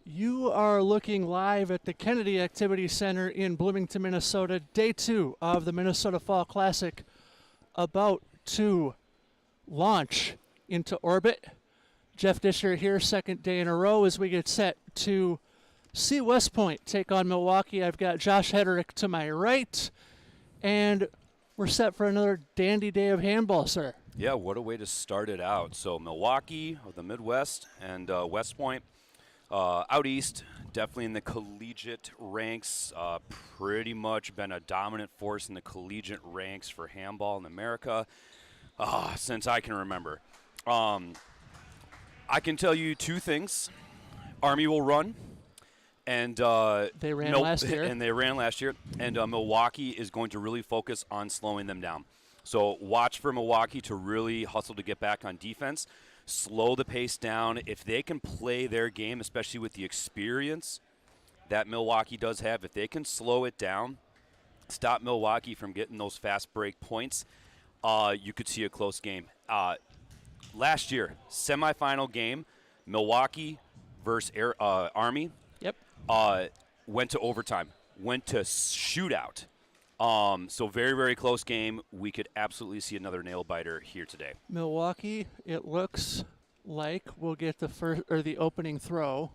You are looking live at the Kennedy Activity Center in Bloomington, Minnesota. Day 2 of the Minnesota Fall Classic about to launch into orbit. Jeff Disher here, second day in a row as we get set to see West Point take on Milwaukee. I've got Josh Hederick to my right, and we're set for another dandy day of handball, sir. Yeah, what a way to start it out. So Milwaukee of the Midwest and West Point out east, definitely in the collegiate ranks, pretty much been a dominant force in the collegiate ranks for handball in America since I can remember. I can tell you two things. Army will run, and they ran last year. And they ran last year. And Milwaukee is going to really focus on slowing them down. So watch for Milwaukee to really hustle to get back on defense, slow the pace down. If they can play their game, especially with the experience that Milwaukee does have, if they can slow it down, stop Milwaukee from getting those fast break points, you could see a close game. Last year, semifinal game, Milwaukee versus Army. Yep. Went to overtime, went to shootout. So very, very close game. We could absolutely see another nail biter here today. Milwaukee, it looks like we'll get the first or the opening throw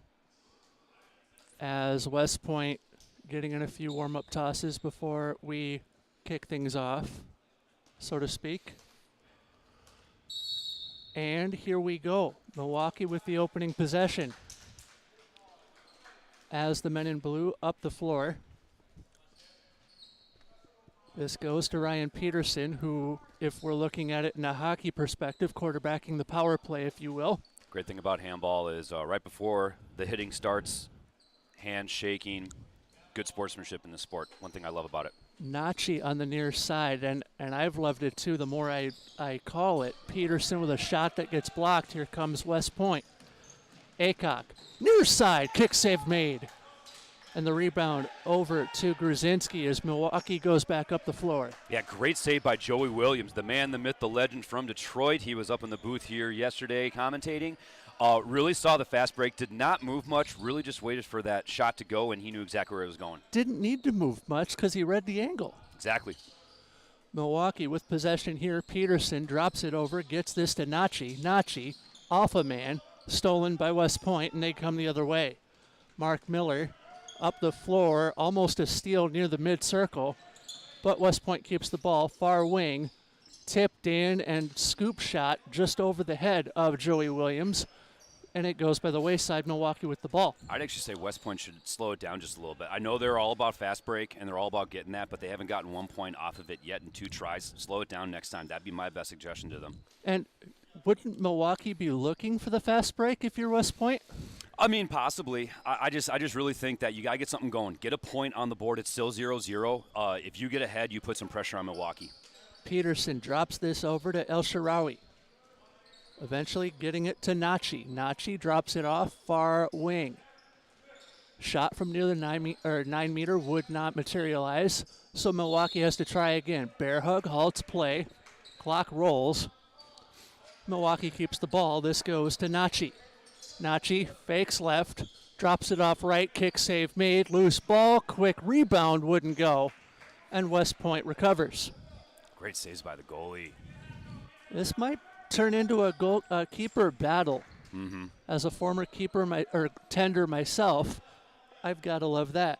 as West Point getting in a few warm-up tosses before we kick things off, so to speak. And here we go. Milwaukee with the opening possession as the men in blue up the floor. This goes to Ryan Peterson, who, if we're looking at it in a hockey perspective, quarterbacking the power play, if you will. Great thing about handball is right before the hitting starts, hand shaking, good sportsmanship in the sport. One thing I love about it. Nachi on the near side, and I've loved it too the more I call it. Peterson with a shot that gets blocked. Here comes West Point. Aycock, near side, kick save made. And the rebound over to Gruzinski as Milwaukee goes back up the floor. Yeah, great save by Joey Williams, the man, the myth, the legend from Detroit. He was up in the booth here yesterday commentating. Really saw the fast break, did not move much, really just waited for that shot to go, and he knew exactly where it was going. Didn't need to move much because he read the angle. Exactly. Milwaukee with possession here. Peterson drops it over, gets this to Nachi. Nachi, off a man, stolen by West Point, and they come the other way. Mark Miller up the floor, almost a steal near the mid-circle, but West Point keeps the ball, far wing, tipped in, and scoop shot just over the head of Joey Williams, and it goes by the wayside. Milwaukee with the ball. I'd actually say West Point should slow it down just a little bit. I know they're all about fast break, and they're all about getting that, but they haven't gotten 1 point off of it yet in 2 tries. Slow it down next time. That'd be my best suggestion to them. And wouldn't Milwaukee be looking for the fast break if you're West Point? I mean, possibly. I just really think that you got to get something going. Get a point on the board. It's still 0-0. If you get ahead, you put some pressure on Milwaukee. Peterson drops this over to El Sharawi. Eventually getting it to Nachi. Nachi drops it off, far wing. Shot from near the 9 meter would not materialize, so Milwaukee has to try again. Bear hug, halts play. Clock rolls. Milwaukee keeps the ball. This goes to Nachi. Nachi fakes left, drops it off right, kick save made, loose ball, quick rebound wouldn't go, and West Point recovers. Great saves by the goalie. This might turn into a keeper battle. Mm-hmm. As a former keeper tender myself, I've got to love that.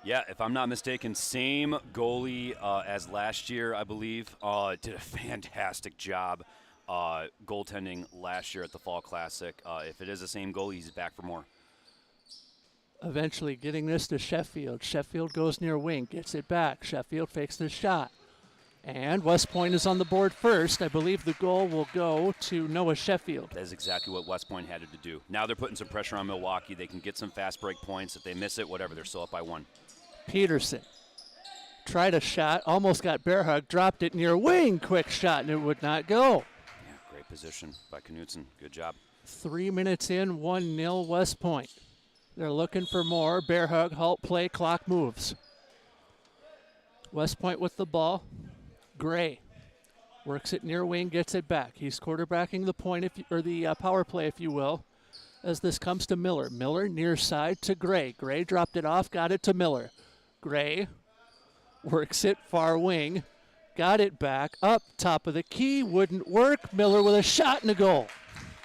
Yeah, if I'm not mistaken, same goalie as last year, I believe. Did a fantastic job goaltending last year at the Fall Classic. If it is the same goalie, he's back for more. Eventually getting this to Sheffield. Sheffield goes near wing, gets it back. Sheffield fakes the shot. And West Point is on the board first. I believe the goal will go to Noah Sheffield. That is exactly what West Point had to do. Now they're putting some pressure on Milwaukee. They can get some fast break points. If they miss it, whatever, they're still up by 1. Peterson tried a shot, almost got bear hug, dropped it near wing. Quick shot, and it would not go. Yeah, great position by Knutson. Good job. 3 minutes in, 1-0 West Point. They're looking for more. Bear hug, halt play, clock moves. West Point with the ball. Gray works it near wing, gets it back. He's quarterbacking the point, or the power play, if you will, as this comes to Miller. Miller near side to Gray. Gray dropped it off, got it to Miller. Gray works it far wing, got it back, up top of the key, wouldn't work. Miller with a shot and a goal.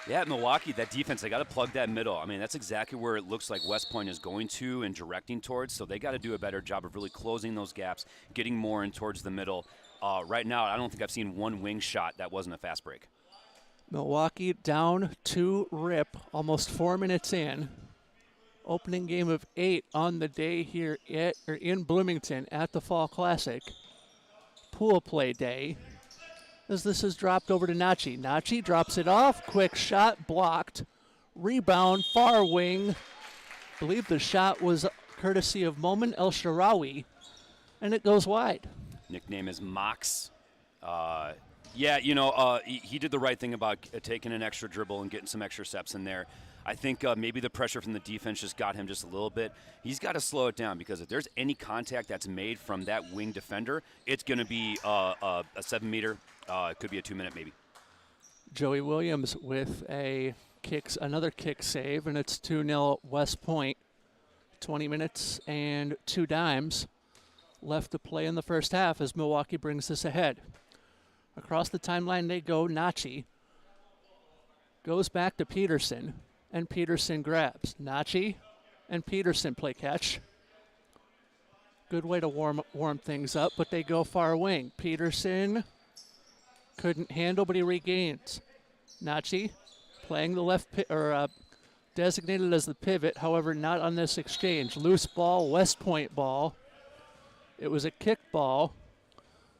Yeah, Milwaukee, that defense, they got to plug that middle. I mean, that's exactly where it looks like West Point is going to and directing towards, so they got to do a better job of really closing those gaps, getting more in towards the middle. Right now, I don't think I've seen one wing shot that wasn't a fast break. Milwaukee down 2-rip, almost 4 minutes in. Opening game of 8 on the day here in Bloomington at the Fall Classic. Pool play day. As this is dropped over to Nachi. Nachi drops it off. Quick shot, blocked. Rebound, far wing. I believe the shot was courtesy of Momin El-Sharawi, and it goes wide. Nickname is Mox. He did the right thing about taking an extra dribble and getting some extra steps in there. I think maybe the pressure from the defense just got him just a little bit. He's got to slow it down because if there's any contact that's made from that wing defender, it's going to be a 7-meter. It could be a 2-minute maybe. Joey Williams with another kick save, and it's 2-0 West Point. 20 minutes and 2 dimes left to play in the first half as Milwaukee brings this ahead. Across the timeline they go. Nachi goes back to Peterson, and Peterson grabs. Nachi and Peterson play catch. Good way to warm things up, but they go far wing. Peterson couldn't handle, but he regains. Nachi playing the left designated as the pivot, however, not on this exchange. Loose ball, West Point ball. It was a kick ball,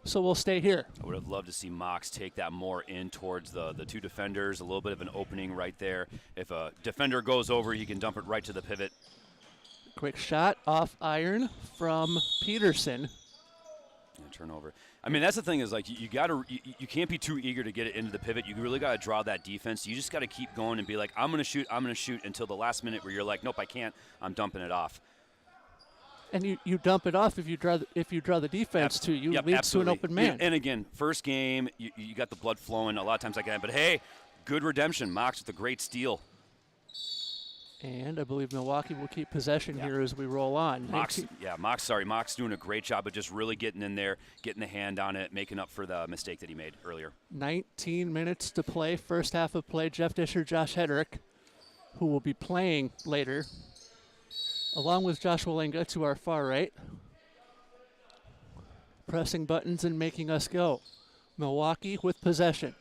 so we'll stay here. I would have loved to see Mox take that more in towards the two defenders, a little bit of an opening right there. If a defender goes over, you can dump it right to the pivot. Quick shot off iron from Peterson. And turnover. I mean, that's the thing is, like, you can't be too eager to get it into the pivot. You really got to draw that defense. You just got to keep going and be like, I'm going to shoot until the last minute where you're like, nope, I can't. I'm dumping it off. And you dump it off if you draw the defense to you. Yep, leads absolutely. to an open man. And again, first game, you got the blood flowing a lot of times like that. But hey, good redemption. Mox with a great steal. And I believe Milwaukee will keep possession here as we roll on. Mox doing a great job of just really getting in there, getting the hand on it, making up for the mistake that he made earlier. 19 minutes to play, first half of play. Jeff Disher, Josh Hedrick, who will be playing later, along with Joshua Linga to our far right, pressing buttons and making us go. Milwaukee with possession.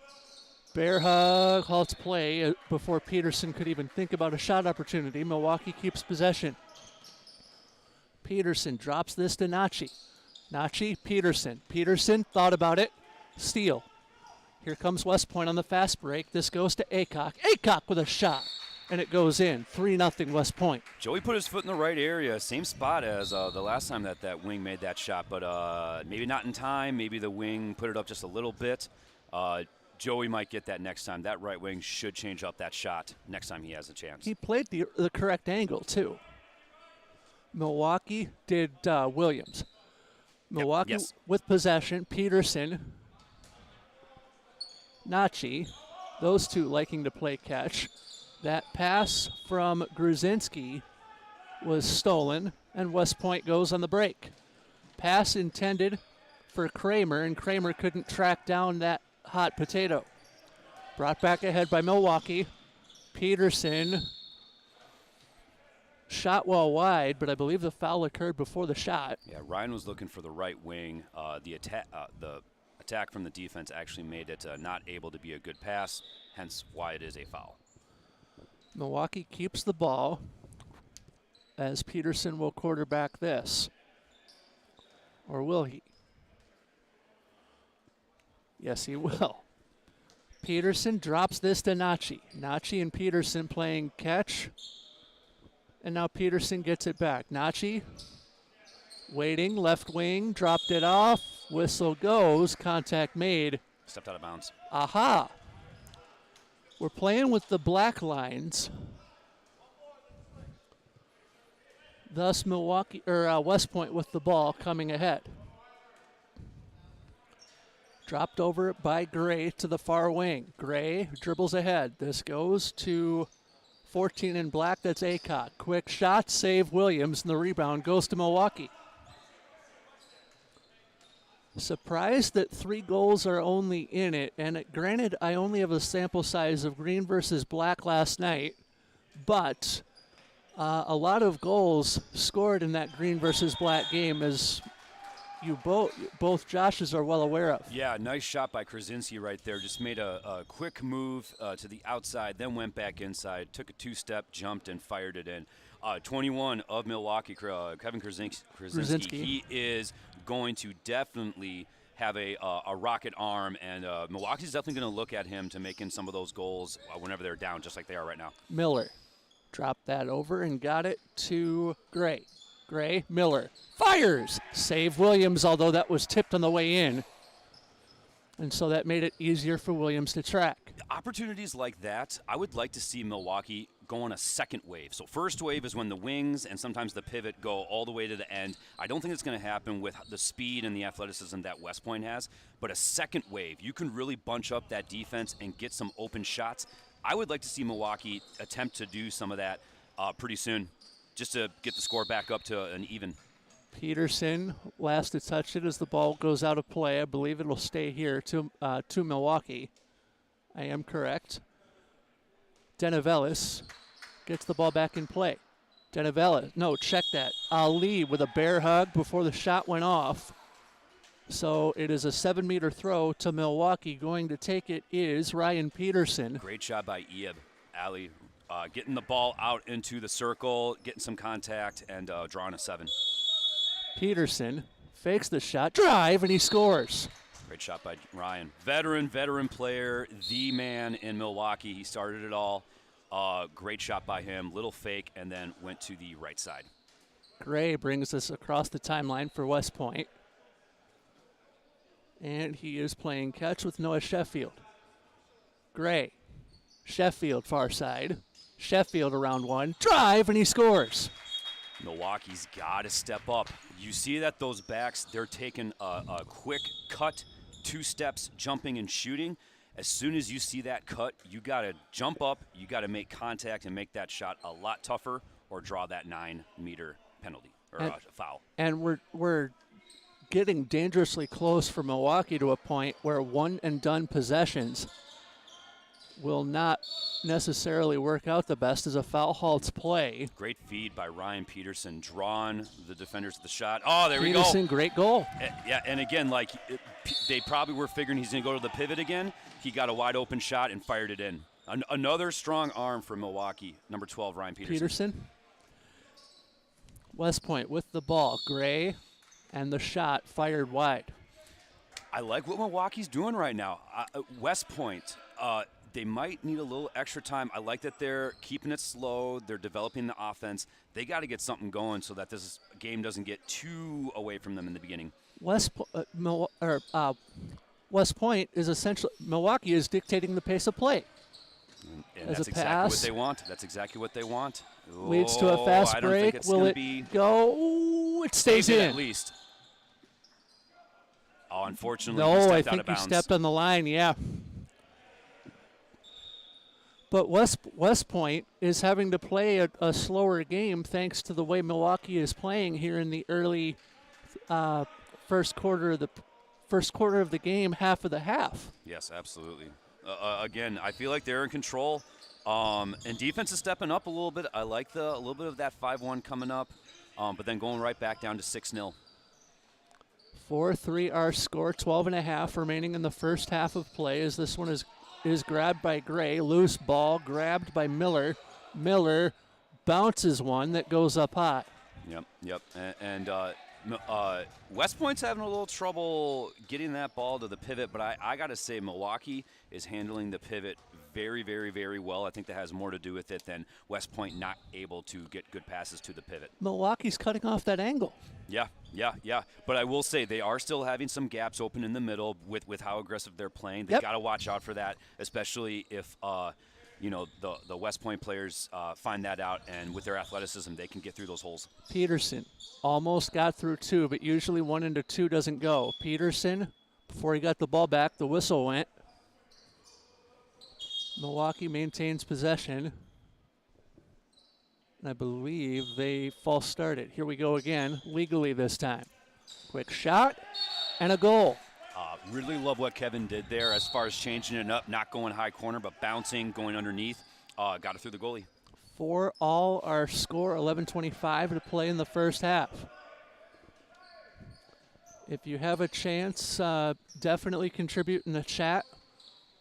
Bear hug, halts play before Peterson could even think about a shot opportunity. Milwaukee keeps possession. Peterson drops this to Nachi. Nachi, Peterson. Peterson thought about it. Steal. Here comes West Point on the fast break. This goes to Aycock. Aycock with a shot. And it goes in. 3-0 West Point. Joey put his foot in the right area. Same spot as the last time that wing made that shot. But maybe not in time. Maybe the wing put it up just a little bit. Joey might get that next time. That right wing should change up that shot next time he has a chance. He played the correct angle, too. Milwaukee did Williams. Milwaukee with possession. Peterson. Nachi. Those two liking to play catch. That pass from Gruzinski was stolen, and West Point goes on the break. Pass intended for Kramer, and Kramer couldn't track down that hot potato. Brought back ahead by Milwaukee. Peterson shot well wide, but I believe the foul occurred before the shot. Yeah, Ryan was looking for the right wing. The attack from the defense actually made it not able to be a good pass, hence why it is a foul. Milwaukee keeps the ball as Peterson will quarterback this. Or will he? Yes, he will. Peterson drops this to Nachi. Nachi and Peterson playing catch. And now Peterson gets it back. Nachi waiting, left wing, dropped it off. Whistle goes, contact made. Stepped out of bounds. Aha. We're playing with the black lines. Thus West Point with the ball coming ahead. Dropped over by Gray to the far wing. Gray dribbles ahead. This goes to 14 in black. That's Aycock. Quick shot, save Williams, and the rebound goes to Milwaukee. Surprised that 3 goals are only in it. And granted, I only have a sample size of green versus black last night, but a lot of goals scored in that green versus black game, as you both Joshes are well aware of. Yeah, nice shot by Krasinski right there. Just made a quick move to the outside, then went back inside, took a 2-step, jumped, and fired it in. 21 of Milwaukee, Kevin Krasinski. He is going to definitely have a rocket arm, and Milwaukee's definitely going to look at him to make in some of those goals whenever they're down, just like they are right now. Miller dropped that over and got it to Gray. Gray, Miller, fires! Save Williams, although that was tipped on the way in. And so that made it easier for Williams to track. Opportunities like that, I would like to see Milwaukee go on a second wave. So first wave is when the wings and sometimes the pivot go all the way to the end. I don't think it's going to happen with the speed and the athleticism that West Point has. But a second wave, you can really bunch up that defense and get some open shots. I would like to see Milwaukee attempt to do some of that pretty soon, just to get the score back up to an even. Peterson last to touch it as the ball goes out of play. I believe it'll stay here to Milwaukee. I am correct. Denivelis gets the ball back in play. Denivelis, no, check that. Ali with a bear hug before the shot went off. So it is a 7-meter throw to Milwaukee. Going to take it is Ryan Peterson. Great shot by Ieb. Ali getting the ball out into the circle, getting some contact, and drawing a 7. Peterson fakes the shot, drive, and he scores. Great shot by Ryan. Veteran player, the man in Milwaukee. He started it all. Great shot by him. Little fake, and then went to the right side. Gray brings us across the timeline for West Point. And he is playing catch with Noah Sheffield. Gray. Sheffield far side. Sheffield around one. Drive, and he scores. Milwaukee's got to step up. You see that those backs, they're taking a quick cut, 2 steps, jumping and shooting. As soon as you see that cut, you got to jump up, you got to make contact and make that shot a lot tougher, or draw that 9-meter penalty or foul. And we're getting dangerously close for Milwaukee to a point where one-and-done possessions will not necessarily work out the best as a foul halts play. Great feed by Ryan Peterson, drawing the defenders to the shot. Oh, there we go. Peterson, great goal. Yeah, and again, they probably were figuring he's going to go to the pivot again. He got a wide open shot and fired it in. Another strong arm for Milwaukee, number 12, Ryan Peterson. West Point with the ball. Gray and the shot fired wide. I like what Milwaukee's doing right now. West Point, they might need a little extra time. I like that they're keeping it slow. They're developing the offense. They got to get something going so that this game doesn't get too away from them in the beginning. West Point is essentially, Milwaukee is dictating the pace of play. And that's exactly what they want. That's exactly what they want. Leads to a fast break. Will it go? Ooh, it stays in. At least. Oh, unfortunately, no, I think he stepped on the line, yeah. But West Point is having to play a slower game thanks to the way Milwaukee is playing here in the early first quarter of the game, half of the half. Yes, absolutely. Again, I feel like they're in control, and defense is stepping up a little bit. I like a little bit of that 5-1 coming up, but then going right back down to 6-0. 4-3 our score, 12.5 remaining in the first half of play as this one is grabbed by Gray. Loose ball grabbed by Miller. Miller bounces one that goes up high. Yep. And West Point's having a little trouble getting that ball to the pivot, but I got to say Milwaukee is handling the pivot very, very, very well. I think that has more to do with it than West Point not able to get good passes to the pivot. Milwaukee's cutting off that angle. Yeah. But I will say they are still having some gaps open in the middle with how aggressive they're playing. They've got to watch out for that, especially if the West Point players find that out, and with their athleticism, they can get through those holes. Peterson almost got through 2, but usually 1 into 2 doesn't go. Peterson Before he got the ball back, the whistle went. Milwaukee maintains possession. And I believe they false started. Here we go again, legally this time. Quick shot and a goal. Really love what Kevin did there as far as changing it up, not going high corner, but bouncing, going underneath. Got it through the goalie. 4-all our score, 11:25 to play in the first half. If you have a chance, definitely contribute in the chat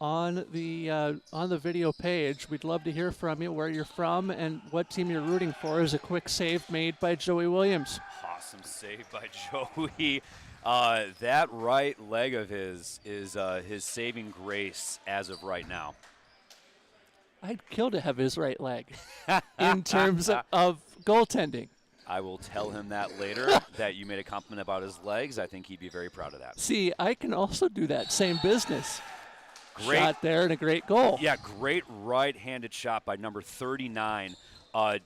on the video page. We'd love to hear from you, where you're from and what team you're rooting for. Is a quick save made by Joey Williams. Awesome save by Joey. That right leg of his is his saving grace as of right now. I'd kill to have his right leg in terms of goaltending. I will tell him that later, that you made a compliment about his legs. I think he'd be very proud of that. See, I can also do that same business. Great shot there and a great goal. Yeah, great right-handed shot by number 39.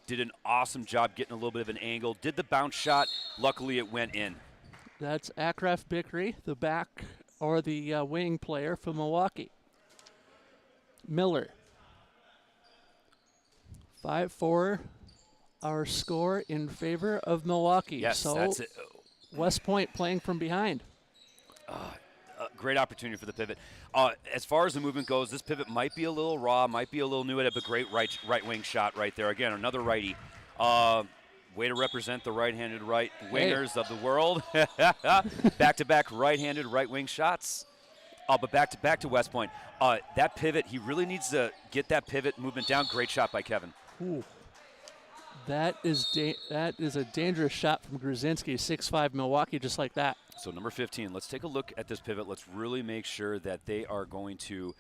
Did an awesome job getting a little bit of an angle. Did the bounce shot. Luckily, it went in. That's Akraf Bikri, the back or the wing player from Milwaukee. Miller. 5-4, our score in favor of Milwaukee. Yes, so that's it. West Point playing from behind. Great opportunity for the pivot. As far as the movement goes, this pivot might be a little raw, might be a little new at it, but great right wing shot right there. Again, another righty. Way to represent the right-handed right wingers of the world. Back-to-back right-handed right wing shots. But back to West Point. That pivot, he really needs to get that pivot movement down. Great shot by Kevin. Ooh. That is a dangerous shot from Gruzinski, 6'5", Milwaukee, just like that. So number 15, let's take a look at this pivot. Let's really make sure that they are going to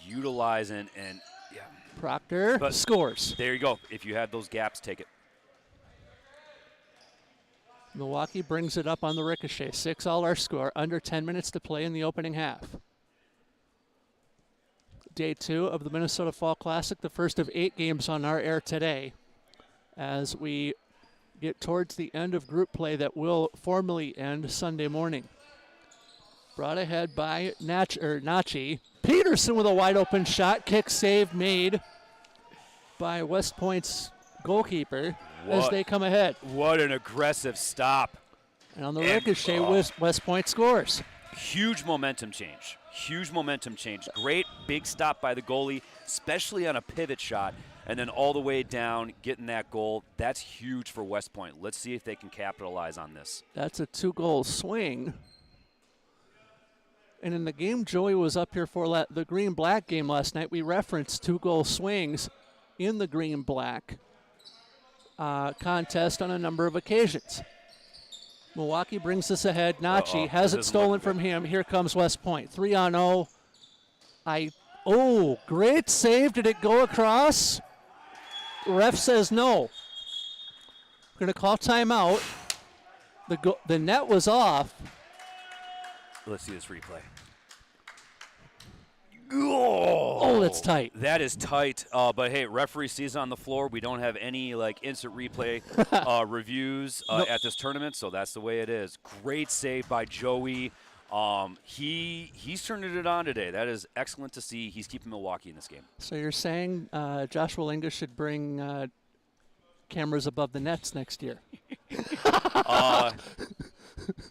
utilize and yeah. Proctor scores. There you go. If you had those gaps, take it. Milwaukee brings it up on the ricochet. 6-all our score, under 10 minutes to play in the opening half. Day 2 of the Minnesota Fall Classic, the first of 8 games on our air today, as we get towards the end of group play that will formally end Sunday morning. Brought ahead by Nachi. Peterson with a wide open shot. Kick save made by West Point's goalkeeper as they come ahead. What an aggressive stop. And on the ricochet, West Point scores. Huge momentum change. Great big stop by the goalie, especially on a pivot shot. And then all the way down, getting that goal. That's huge for West Point. Let's see if they can capitalize on this. That's a 2-goal swing. And in the game Joey was up here for the green-black game last night, we referenced 2-goal swings in the green-black contest on a number of occasions. Milwaukee brings this ahead. Nachi has it stolen from him. Here comes West Point. 3-on-0. Great save. Did it go across? Ref says no. We're going to call timeout. The net was off. Let's see this replay. Oh, that's tight. That is tight. But hey, referee sees it on the floor. We don't have any instant replay reviews at this tournament, so that's the way it is. Great save by Joey. He's turning it on today. That is excellent to see. He's keeping Milwaukee in this game. So you're saying Joshua Linga should bring cameras above the nets next year?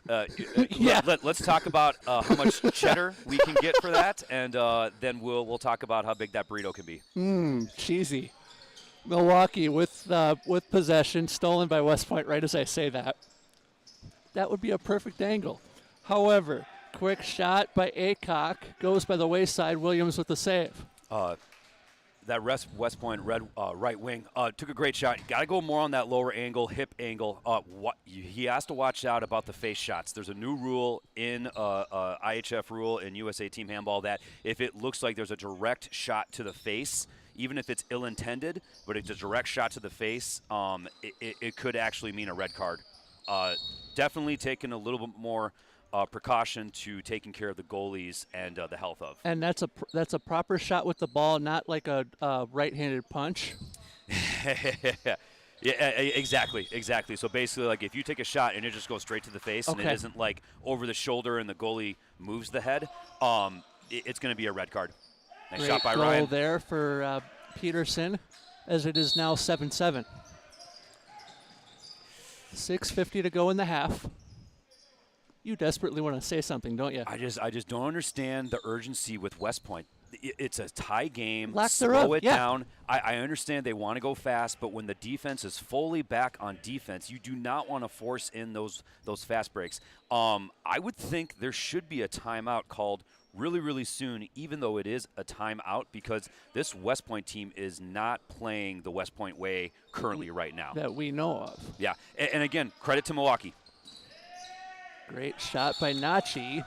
Let's talk about how much cheddar we can get for that, and then we'll talk about how big that burrito can be. Cheesy. Milwaukee with possession, stolen by West Point right as I say that. That would be a perfect angle. However, quick shot by Aycock goes by the wayside. Williams with the save. That West Point right wing took a great shot. Got to go more on that lower angle, hip angle. He has to watch out about the face shots. There's a new rule in IHF rule in USA Team Handball that if it looks like there's a direct shot to the face, even if it's ill-intended, but it's a direct shot to the face, it could actually mean a red card. Definitely taking a little bit more precaution to taking care of the goalies and the health of. And that's a proper shot with the ball, not like a right-handed punch. Yeah, exactly. So basically, like if you take a shot and it just goes straight to the face and it Okay. isn't like over the shoulder and the goalie moves the head, it's going to be a red card. Nice Great shot by goal Ryan. there for Peterson, as it is now 7-7. 6:50 to go in the half. You desperately want to say something, don't you? I just don't understand the urgency with West Point. It's a tie game. Lack Slow thereof, it yeah. down. I understand they want to go fast, but when the defense is fully back on defense, you do not want to force in those fast breaks. I would think there should be a timeout called really, really soon, even though it is a timeout, because this West Point team is not playing the West Point way currently right now. That we know of. Yeah, and again, credit to Milwaukee. Great shot by Nachi.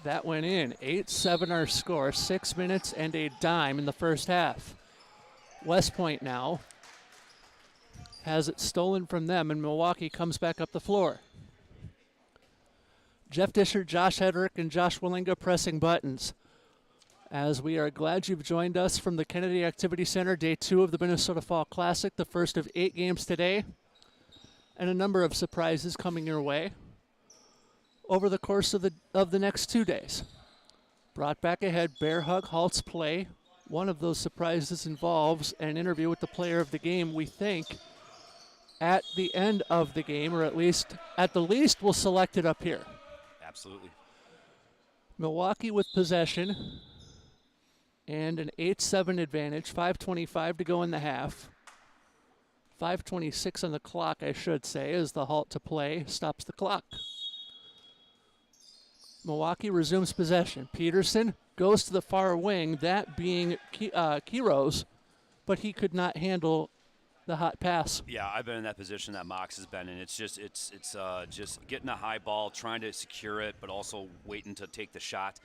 That went in. 8-7 our score. 6 minutes and a dime in the first half. West Point now has it stolen from them, and Milwaukee comes back up the floor. Jeff Disher, Josh Hedrick, and Josh Willinga pressing buttons. As we are glad you've joined us from the Kennedy Activity Center, day 2 of the Minnesota Fall Classic, the first of 8 games today, and a number of surprises coming your way over the course of the next 2 days. Brought back ahead, Bear Hug halts play. One of those surprises involves an interview with the player of the game. We think at the end of the game, or at the least, we'll select it up here. Absolutely. Milwaukee with possession and an 8-7 advantage. 5:25 to go in the half. 5:26 on the clock, I should say, as the halt to play stops the clock. Milwaukee resumes possession. Peterson goes to the far wing, that being Kiros, but he could not handle the hot pass. Yeah, I've been in that position that Mox has been in. It's just getting a high ball, trying to secure it, but also waiting to take the shot.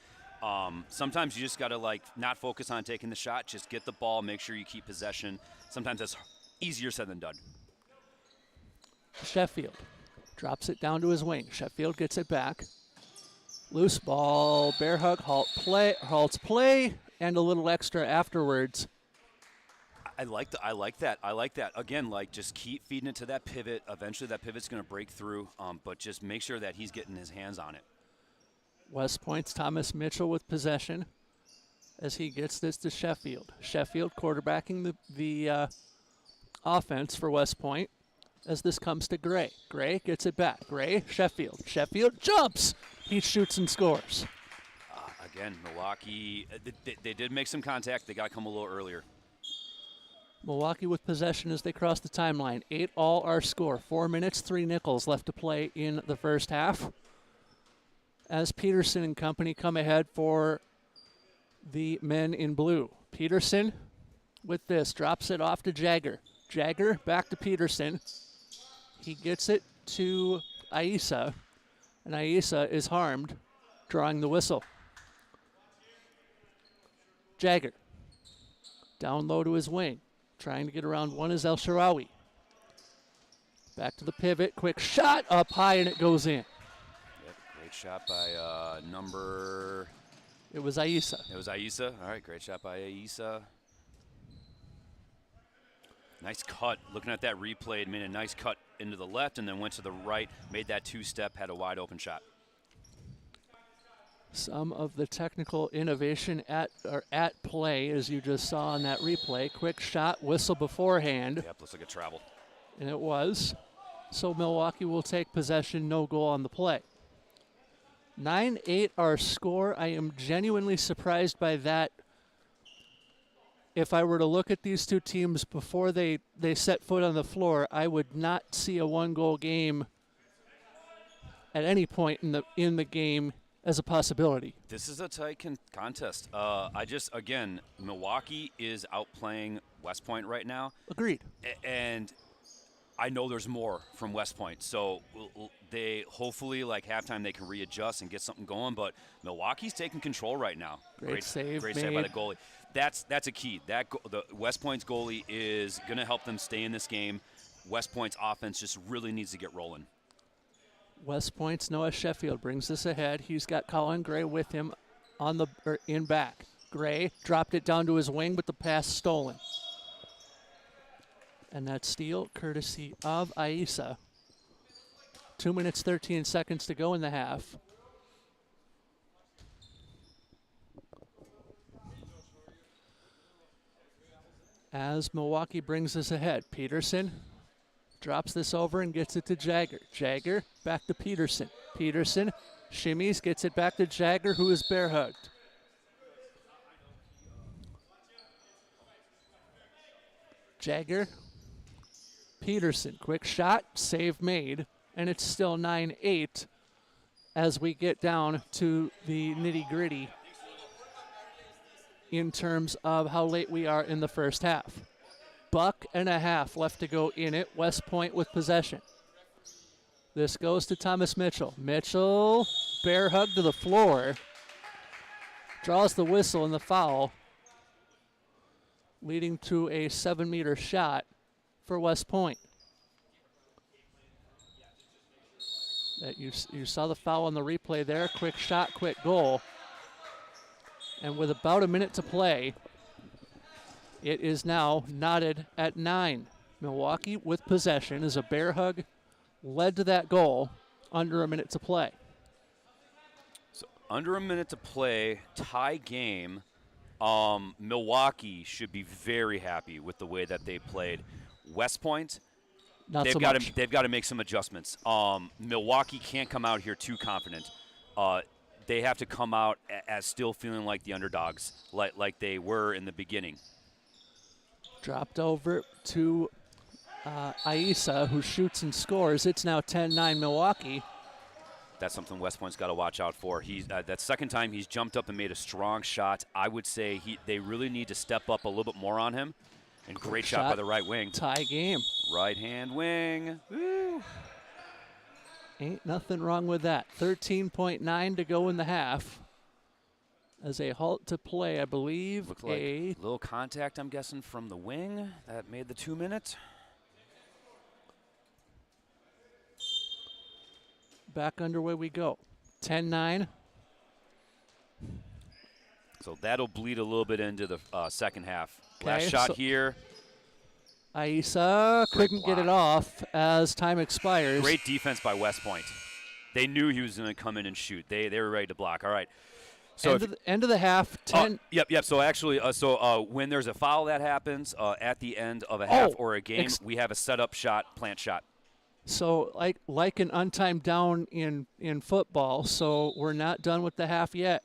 Sometimes you just got to not focus on taking the shot, just get the ball, make sure you keep possession. Sometimes that's easier said than done. Sheffield drops it down to his wing. Sheffield gets it back. Loose ball, Bear Hug halts play, and a little extra afterwards. I like that. Again, just keep feeding it to that pivot. Eventually that pivot's going to break through, but just make sure that he's getting his hands on it. West Point's Thomas Mitchell with possession as he gets this to Sheffield. Sheffield quarterbacking the offense for West Point as this comes to Gray. Gray gets it back. Gray, Sheffield. Sheffield jumps. He shoots and scores. Again, Milwaukee, they did make some contact. They got to come a little earlier. Milwaukee with possession as they cross the timeline. 8-all our score. 4 minutes, 3 nickels left to play in the first half. As Peterson and company come ahead for the men in blue. Peterson with this, drops it off to Jagger. Jagger back to Peterson. He gets it to Aisa, and Aisa is harmed, drawing the whistle. Jagger down low to his wing. Trying to get around one is El Sharawi. Back to the pivot. Quick shot up high, and it goes in. Yep, great shot by number... It was Aisa. It was Aisa. All right, great shot by Aisa. Nice cut. Looking at that replay, it made a nice cut into the left and then went to the right, made that 2-step, had a wide open shot. Some of the technical innovation at play, as you just saw on that replay. Quick shot, whistle beforehand. Yep, looks like a travel. And it was. So Milwaukee will take possession, no goal on the play. 9-8 our score. I am genuinely surprised by that. If I were to look at these two teams before they set foot on the floor, I would not see a one-goal game at any point in the game as a possibility. This is a tight contest. Again, Milwaukee is outplaying West Point right now. Agreed. And I know there's more from West Point. So they hopefully, halftime, they can readjust and get something going. But Milwaukee's taking control right now. Great save by made. the goalie. That's a key. The West Point's goalie is going to help them stay in this game. West Point's offense just really needs to get rolling. West Point's Noah Sheffield brings this ahead. He's got Colin Gray with him in back. Gray dropped it down to his wing, but the pass stolen. And that steal courtesy of Aisa. 2 minutes, 13 seconds to go in the half. As Milwaukee brings us ahead, Peterson drops this over and gets it to Jagger. Jagger back to Peterson. Peterson shimmies, gets it back to Jagger, who is bear hugged. Jagger, Peterson, quick shot, save made, and it's still 9-8 as we get down to the nitty-gritty in terms of how late we are in the first half. Buck and a half left to go in it. West Point with possession. This goes to Thomas Mitchell. Mitchell, bear hug to the floor, draws the whistle and the foul, leading to a 7-meter shot for West Point. That you saw the foul on the replay there. Quick shot, quick goal. And with about a minute to play, it is now knotted at 9. Milwaukee with possession as a bear hug led to that goal under a minute to play. So under a minute to play, tie game. Milwaukee should be very happy with the way that they played. West Point, they've got to make some adjustments. Milwaukee can't come out here too confident. They have to come out as still feeling like the underdogs, like they were in the beginning. Dropped over to Aisa, who shoots and scores. It's now 10-9 Milwaukee. That's something West Point's got to watch out for. He's that second time he's jumped up and made a strong shot. I would say they really need to step up a little bit more on him. And great shot by the right wing. Tie game. Right hand wing. Woo. Ain't nothing wrong with that. 13.9 to go in the half. As a halt to play, I believe. Looked like a little contact, I'm guessing, from the wing. That made the 2 minutes. Back underway we go. 10-9. So that'll bleed a little bit into the second half. Okay, Last shot here. Aisa couldn't get it off as time expires. Great defense by West Point. They knew he was going to come in and shoot. They were ready to block. All right. So end of the half, 10. Yep. So actually, when there's a foul that happens at the end of a half or a game, we have a setup shot, plant shot. So like an untimed down in football. So we're not done with the half yet.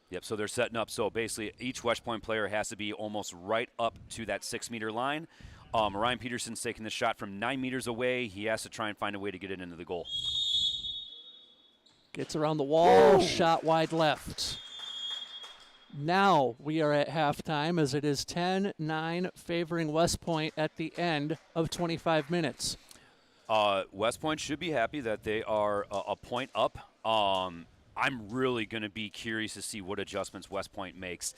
Yep, so they're setting up. So basically, each West Point player has to be almost right up to that 6-meter line. Ryan Peterson's taking the shot from 9 meters away. He has to try and find a way to get it into the goal. Gets around the wall, Whoa. Shot wide left. Now we are at halftime as it is 10-9 favoring West Point at the end of 25 minutes. West Point should be happy that they are a point up. I'm really going to be curious to see what adjustments West Point makes.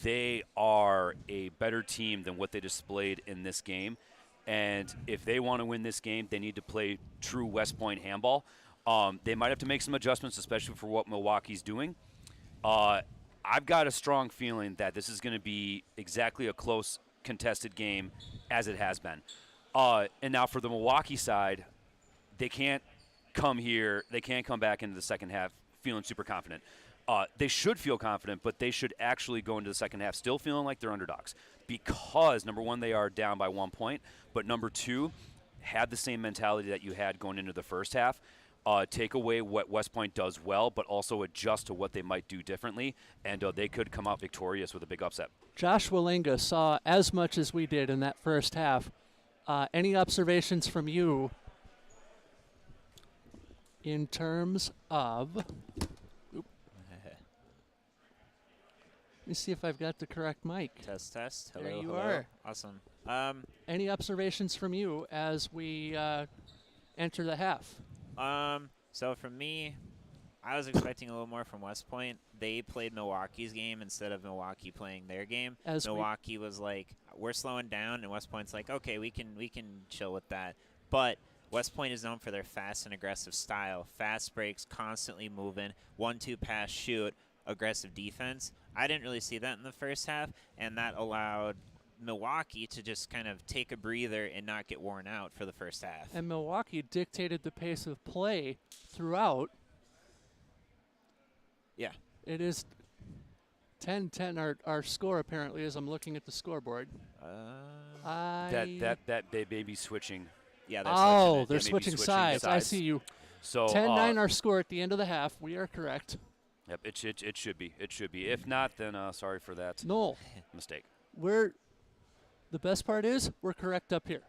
They are a better team than what they displayed in this game. And if they want to win this game, they need to play true West Point handball. They might have to make some adjustments, especially for what Milwaukee's doing. I've got a strong feeling that this is going to be exactly a close, contested game as it has been. And now for the Milwaukee side, they can't come here. They can't come back into the second half feeling super confident. They should feel confident, but they should actually go into the second half still feeling like they're underdogs because, number one, they are down by 1 point, but number two, had the same mentality that you had going into the first half. Take away what West Point does well, but also adjust to what they might do differently, and they could come out victorious with a big upset. Josh Walinga saw as much as we did in that first half. Any observations from you in terms of... Let me see if I've got the correct mic. Test. Hello, there you hello. are. Awesome. Any observations from you as we enter the half? So for me, I was expecting a little more from West Point. They played Milwaukee's game instead of Milwaukee playing their game. Milwaukee was like, we're slowing down, and West Point's like, okay, we can chill with that. But West Point is known for their fast and aggressive style. Fast breaks, constantly moving, 1-2 pass, shoot, aggressive defense. I didn't really see that in the first half, and that allowed Milwaukee to just kind of take a breather and not get worn out for the first half. And Milwaukee dictated the pace of play throughout. Yeah. It is 10-10 our score apparently as I'm looking at the scoreboard. That they may be switching. Yeah, they're they're switching sides. I see you. So 10-9 our score at the end of the half. We are correct. Yep, it should be. It should be. If not, then sorry for that mistake. The best part is we're correct up here.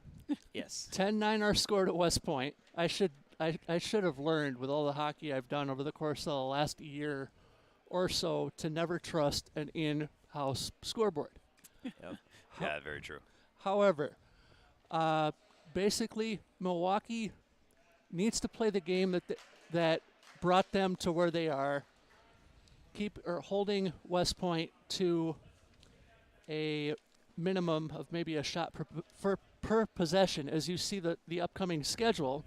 Yes. 10-9 our score at West Point. I should have learned with all the hockey I've done over the course of the last year or so to never trust an in-house scoreboard. Yep. Yeah, very true. However, basically Milwaukee needs to play the game that brought them to where they are. Holding West Point to a minimum of maybe a shot per possession. As you see the upcoming schedule,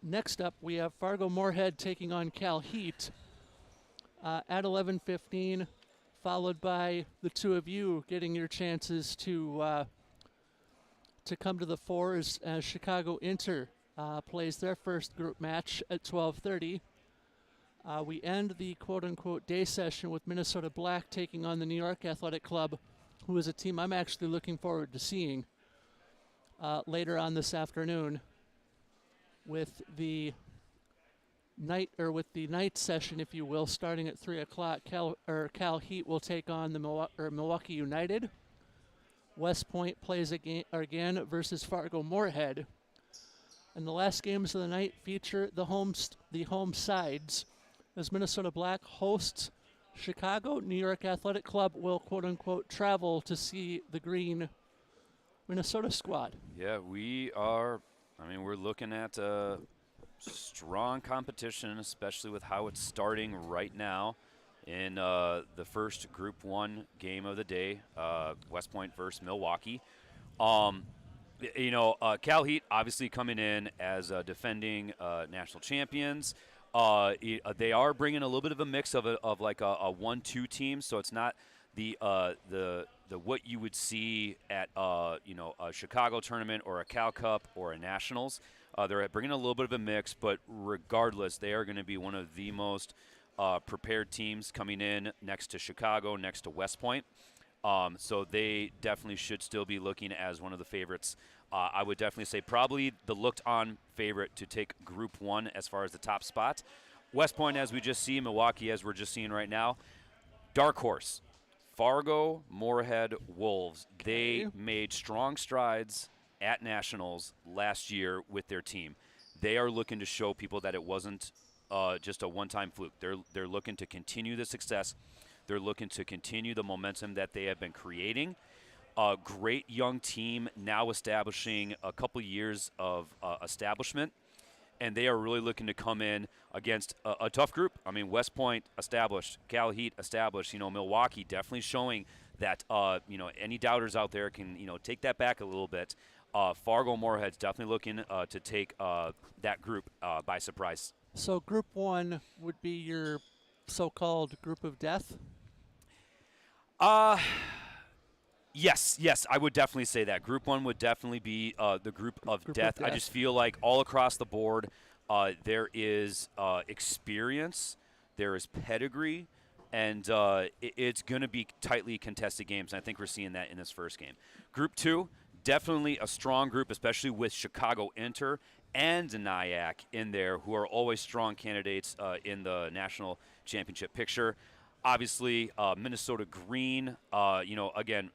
next up we have Fargo-Moorhead taking on CalHeat at 11:15, followed by the two of you getting your chances to come to the fore as Chicago Inter plays their first group match at 12:30. We end the quote-unquote day session with Minnesota Black taking on the New York Athletic Club, who is a team I'm actually looking forward to seeing later on this afternoon with the night session, if you will, starting at 3 o'clock. CalHeat will take on the Milwaukee United. West Point plays again versus Fargo-Moorhead. And the last games of the night feature the home sides, as Minnesota Black hosts Chicago. New York Athletic Club will, quote-unquote, travel to see the green Minnesota squad. Yeah, we're looking at strong competition, especially with how it's starting right now in the first Group 1 game of the day, West Point versus Milwaukee. CalHeat obviously coming in as defending national champions. They are bringing a little bit of a mix of like a 1-2 team, so it's not the what you would see at a Chicago tournament or a Cal Cup or a Nationals. They're bringing a little bit of a mix, but regardless, they are going to be one of the most prepared teams coming in next to Chicago, next to West Point. So they definitely should still be looking as one of the favorites. I would definitely say probably the looked-on favorite to take Group 1 as far as the top spot. West Point, as we just see, Milwaukee, as we're just seeing right now. Dark horse, Fargo, Moorhead, Wolves. They made strong strides at Nationals last year with their team. They are looking to show people that it wasn't just a one-time fluke. They're looking to continue the success. They're looking to continue the momentum that they have been creating. A great young team now establishing a couple years of establishment, and they are really looking to come in against a tough group. I mean, West Point established, CalHeat established. Milwaukee definitely showing that any doubters out there can take that back a little bit. Fargo-Moorhead's definitely looking to take that group by surprise. So Group 1 would be your so-called group of death? Yes, I would definitely say that. Group 1 would definitely be the group of death. I just feel like all across the board there is experience, there is pedigree, and it's going to be tightly contested games, and I think we're seeing that in this first game. Group 2, definitely a strong group, especially with Chicago Inter and NYAC in there, who are always strong candidates in the national championship picture. Obviously, Minnesota Green, again,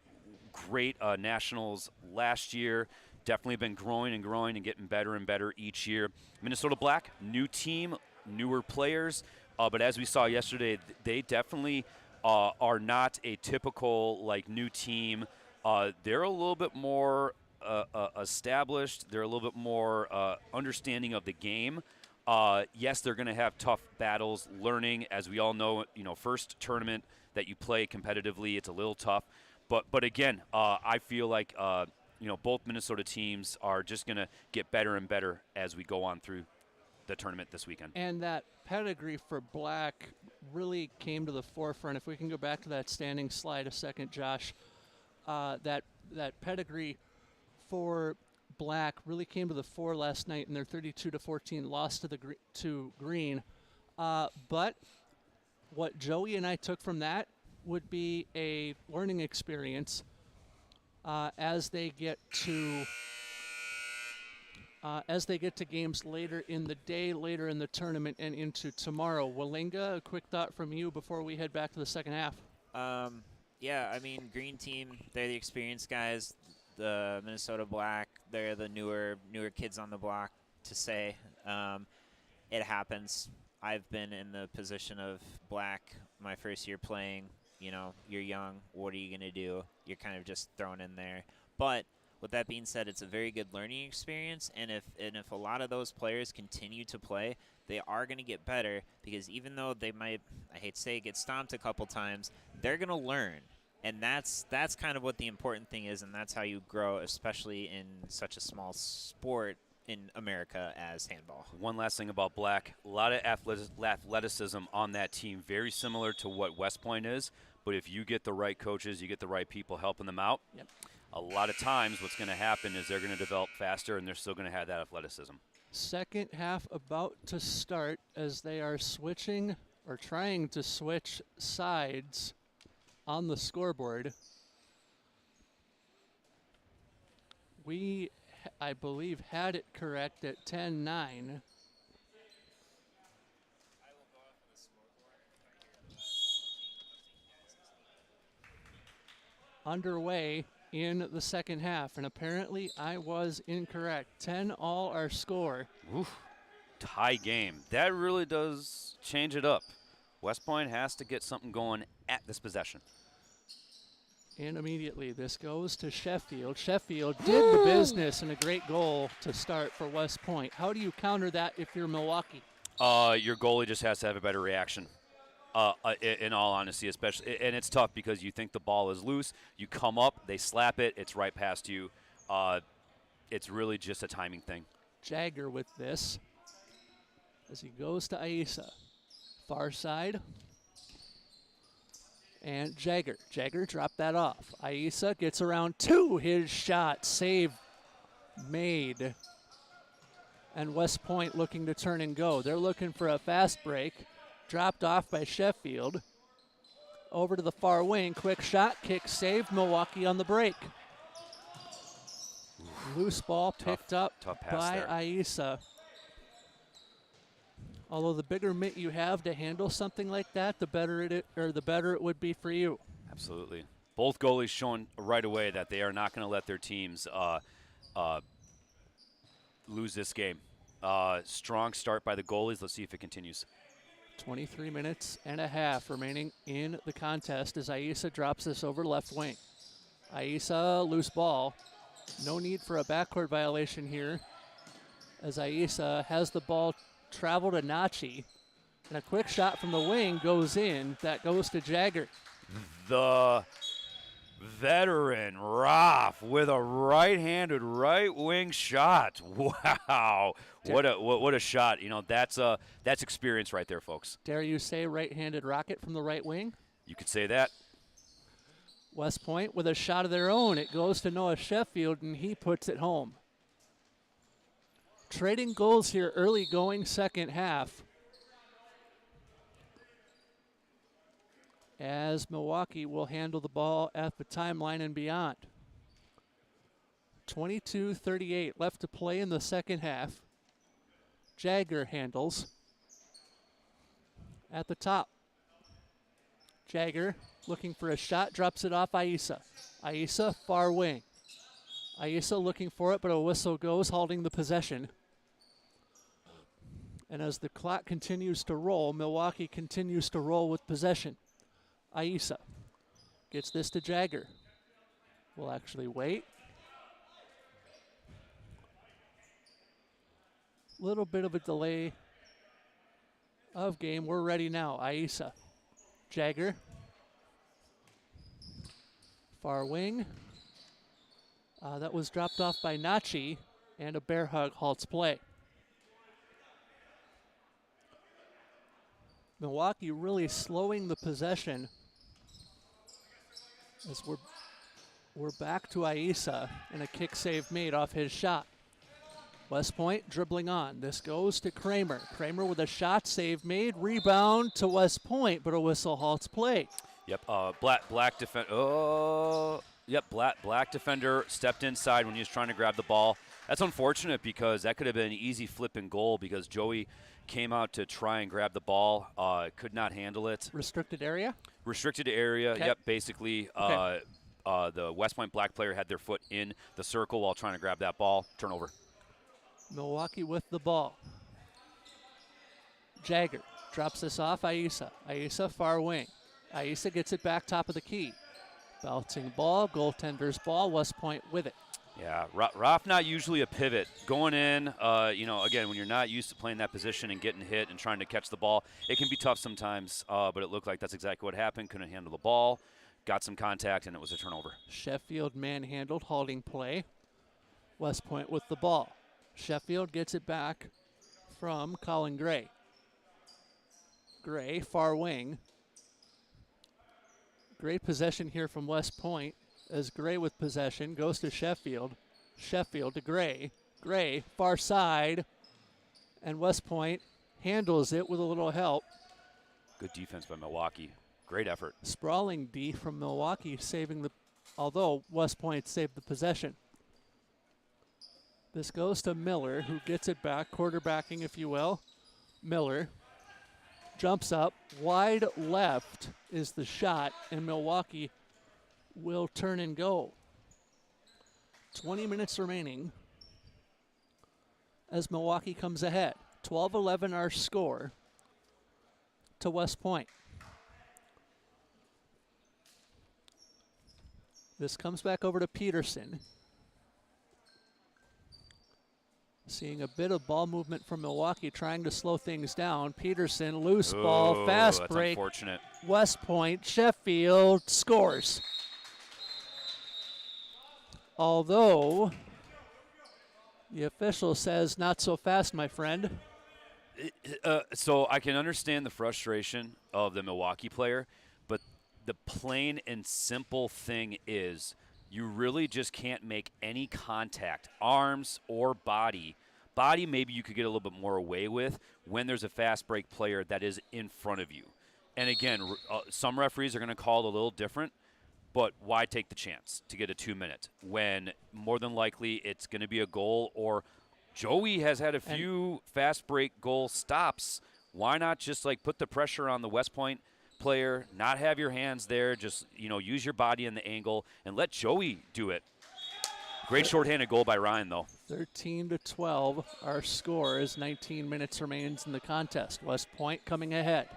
great Nationals last year. Definitely been growing and getting better and better each year. Minnesota Black, new team, newer players. But as we saw yesterday, they definitely are not a typical new team. They're a little bit more established. They're a little bit more understanding of the game. Yes, they're going to have tough battles, learning. As we all know, first tournament that you play competitively, it's a little tough. But again, I feel like both Minnesota teams are just going to get better and better as we go on through the tournament this weekend. And that pedigree for Black really came to the forefront. If we can go back to that standing slide a second, Josh. that pedigree for Black really came to the fore last night in their 32-14 loss to Green. But what Joey and I took from that would be a learning experience as they get to games later in the day, later in the tournament, and into tomorrow. Walinga, a quick thought from you before we head back to the second half. Yeah, I mean, Green team, they're the experienced guys. The Minnesota Black, they're the newer kids on the block, to say. It happens. I've been in the position of Black my first year playing. You know, you're young. What are you going to do? You're kind of just thrown in there. But with that being said, it's a very good learning experience. And if a lot of those players continue to play, they are going to get better, because even though they might, I hate to say it, get stomped a couple times, they're going to learn. And that's kind of what the important thing is, and that's how you grow, especially in such a small sport in America as handball. One last thing about Black, a lot of athleticism on that team, very similar to what West Point is, but if you get the right coaches, you get the right people helping them out, yep. A lot of times what's going to happen is they're going to develop faster, and they're still going to have that athleticism. Second half about to start as they are switching or trying to switch sides on the scoreboard. We, I believe, had it correct at 10-9. Underway in the second half, and apparently I was incorrect. 10-all our score. Oof. Tie game. That really does change it up. West Point has to get something going at this possession. And immediately this goes to Sheffield. Sheffield did the business, and a great goal to start for West Point. How do you counter that if you're Milwaukee? Your goalie just has to have a better reaction. In all honesty, especially, and it's tough because you think the ball is loose. You come up, they slap it, it's right past you. It's really just a timing thing. Jagger with this as he goes to Aisa. Far side. And Jagger. Jagger dropped that off. Aisa gets around two. His shot, save made. And West Point looking to turn and go. They're looking for a fast break. Dropped off by Sheffield. Over to the far wing. Quick shot, kick saved. Milwaukee on the break. Loose ball picked up by Aisa. Although the bigger mitt you have to handle something like that, the better it would be for you. Absolutely. Both goalies showing right away that they are not going to let their teams lose this game. Strong start by the goalies. Let's see if it continues. 23 minutes and a half remaining in the contest as Aisa drops this over left wing. Aisa, loose ball. No need for a backcourt violation here as Aisa has the ball travel to Nachi. And a quick shot from the wing goes in. That goes to Jagger. The veteran Roth with a right-handed right wing shot. Wow. What a shot. You know, that's experience right there, folks. Dare you say right-handed rocket from the right wing? You could say that. West Point with a shot of their own. It goes to Noah Sheffield, and he puts it home. Trading goals here early going second half. As Milwaukee will handle the ball at the timeline and beyond. 22:38 left to play in the second half. Jagger handles at the top. Jagger looking for a shot, drops it off Aisa. Aisa, far wing. Aisa looking for it, but a whistle goes, halting the possession. And as the clock continues to roll, Milwaukee continues to roll with possession. Aisa gets this to Jagger. Will actually wait. Little bit of a delay of game. We're ready now. Aisa. Jagger. Far wing. That was dropped off by Nachi, and a bear hug halts play. Milwaukee really slowing the possession as we're we're back to Aisa, and a kick save made off his shot. West Point dribbling on. This goes to Kramer. Kramer with a shot save made. Rebound to West Point, but a whistle halts play. Yep. Black defender. Oh. Yep. Black defender stepped inside when he was trying to grab the ball. That's unfortunate because that could have been an easy flip and goal because Joey came out to try and grab the ball. Could not handle it. Restricted area? Restricted area. Okay. Yep. Basically, the West Point Black player had their foot in the circle while trying to grab that ball. Turnover. Milwaukee with the ball. Jagger drops this off Aisa. Aisa far wing. Aisa gets it back top of the key. Bouncing ball, goaltender's ball, West Point with it. Yeah, Roth not usually a pivot. Going in, again, when you're not used to playing that position and getting hit and trying to catch the ball, it can be tough sometimes, but it looked like that's exactly what happened. Couldn't handle the ball, got some contact, and it was a turnover. Sheffield manhandled, halting play. West Point with the ball. Sheffield gets it back from Colin Gray. Gray, far wing. Great possession here from West Point as Gray with possession goes to Sheffield. Sheffield to Gray. Gray, far side. And West Point handles it with a little help. Good defense by Milwaukee. Great effort. Sprawling D from Milwaukee although West Point saved the possession. This goes to Miller, who gets it back, quarterbacking, if you will. Miller jumps up, wide left is the shot, and Milwaukee will turn and go. 20 minutes remaining as Milwaukee comes ahead. 12-11 our score to West Point. This comes back over to Peterson. Seeing a bit of ball movement from Milwaukee, trying to slow things down. Peterson, loose ball, fast that's break. Unfortunate. West Point, Sheffield scores. Although the official says not so fast, my friend. So I can understand the frustration of the Milwaukee player, but the plain and simple thing is you really just can't make any contact, arms or body. Body maybe you could get a little bit more away with when there's a fast break player that is in front of you. And again, some referees are going to call it a little different, but why take the chance to get a 2-minute when more than likely it's going to be a goal? Or Joey has had a few fast break goal stops. Why not just put the pressure on the West Point player, not have your hands there, just use your body in the angle and let Joey do it. Great shorthanded goal by Ryan though. 13-12 our score as 19 minutes remains in the contest. West Point coming ahead.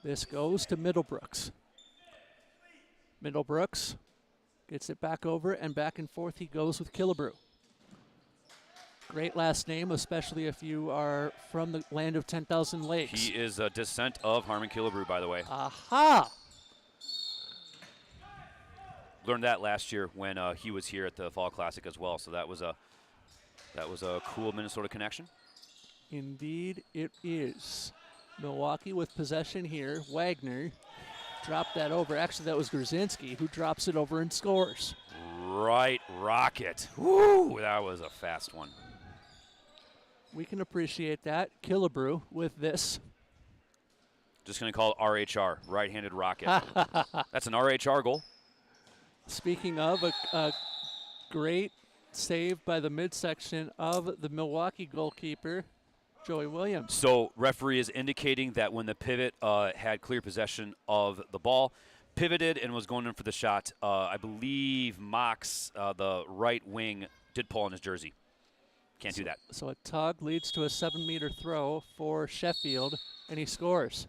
This goes to Middlebrooks. Middlebrooks gets it back over and back and forth he goes with Killebrew. Great last name, especially if you are from the land of 10,000 lakes. He is a descent of Harmon Killebrew, by the way. Aha! Learned that last year when he was here at the Fall Classic as well. So that was a cool Minnesota connection. Indeed, it is. Milwaukee with possession here. Wagner dropped that over. Actually, that was Grzinski who drops it over and scores. Right rocket. Woo! That was a fast one. We can appreciate that. Killebrew with this. Just going to call it RHR, right-handed rocket. That's an RHR goal. Speaking of a great save by the midsection of the Milwaukee goalkeeper, Joey Williams. So referee is indicating that when the pivot had clear possession of the ball, pivoted and was going in for the shot, I believe Mox, the right wing, did pull on his jersey. Can't do that. So a tug leads to a 7-meter throw for Sheffield, and he scores.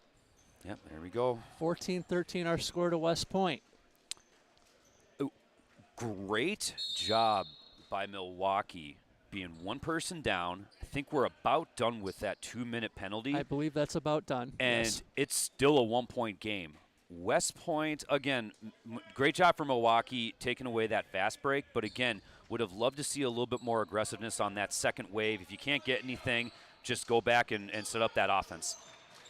Yep, there we go. 14-13 our score to West Point. Ooh, great job by Milwaukee being one person down. I think we're about done with that 2-minute penalty. I believe that's about done. And yes. It's still a 1-point game. West Point, again, great job for Milwaukee taking away that fast break, but again, would have loved to see a little bit more aggressiveness on that second wave. If you can't get anything, just go back and set up that offense.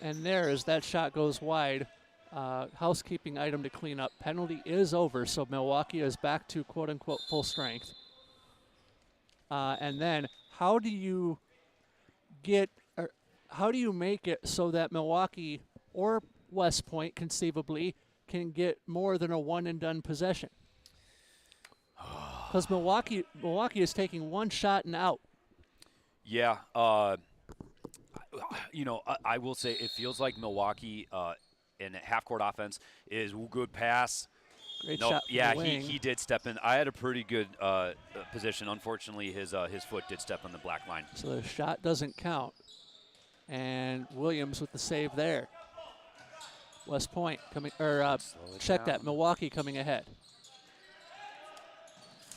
And there, as that shot goes wide, housekeeping item to clean up. Penalty is over, so Milwaukee is back to quote-unquote full strength. And then how do you make it so that Milwaukee or West Point conceivably can get more than a one-and-done possession? Because Milwaukee is taking one shot and out. Yeah, I will say it feels like Milwaukee in half-court offense is good pass. Great shot. Yeah, he did step in. I had a pretty good position. Unfortunately, his foot did step on the black line. So the shot doesn't count. And Williams with the save there. West Point coming, check that. Milwaukee coming ahead.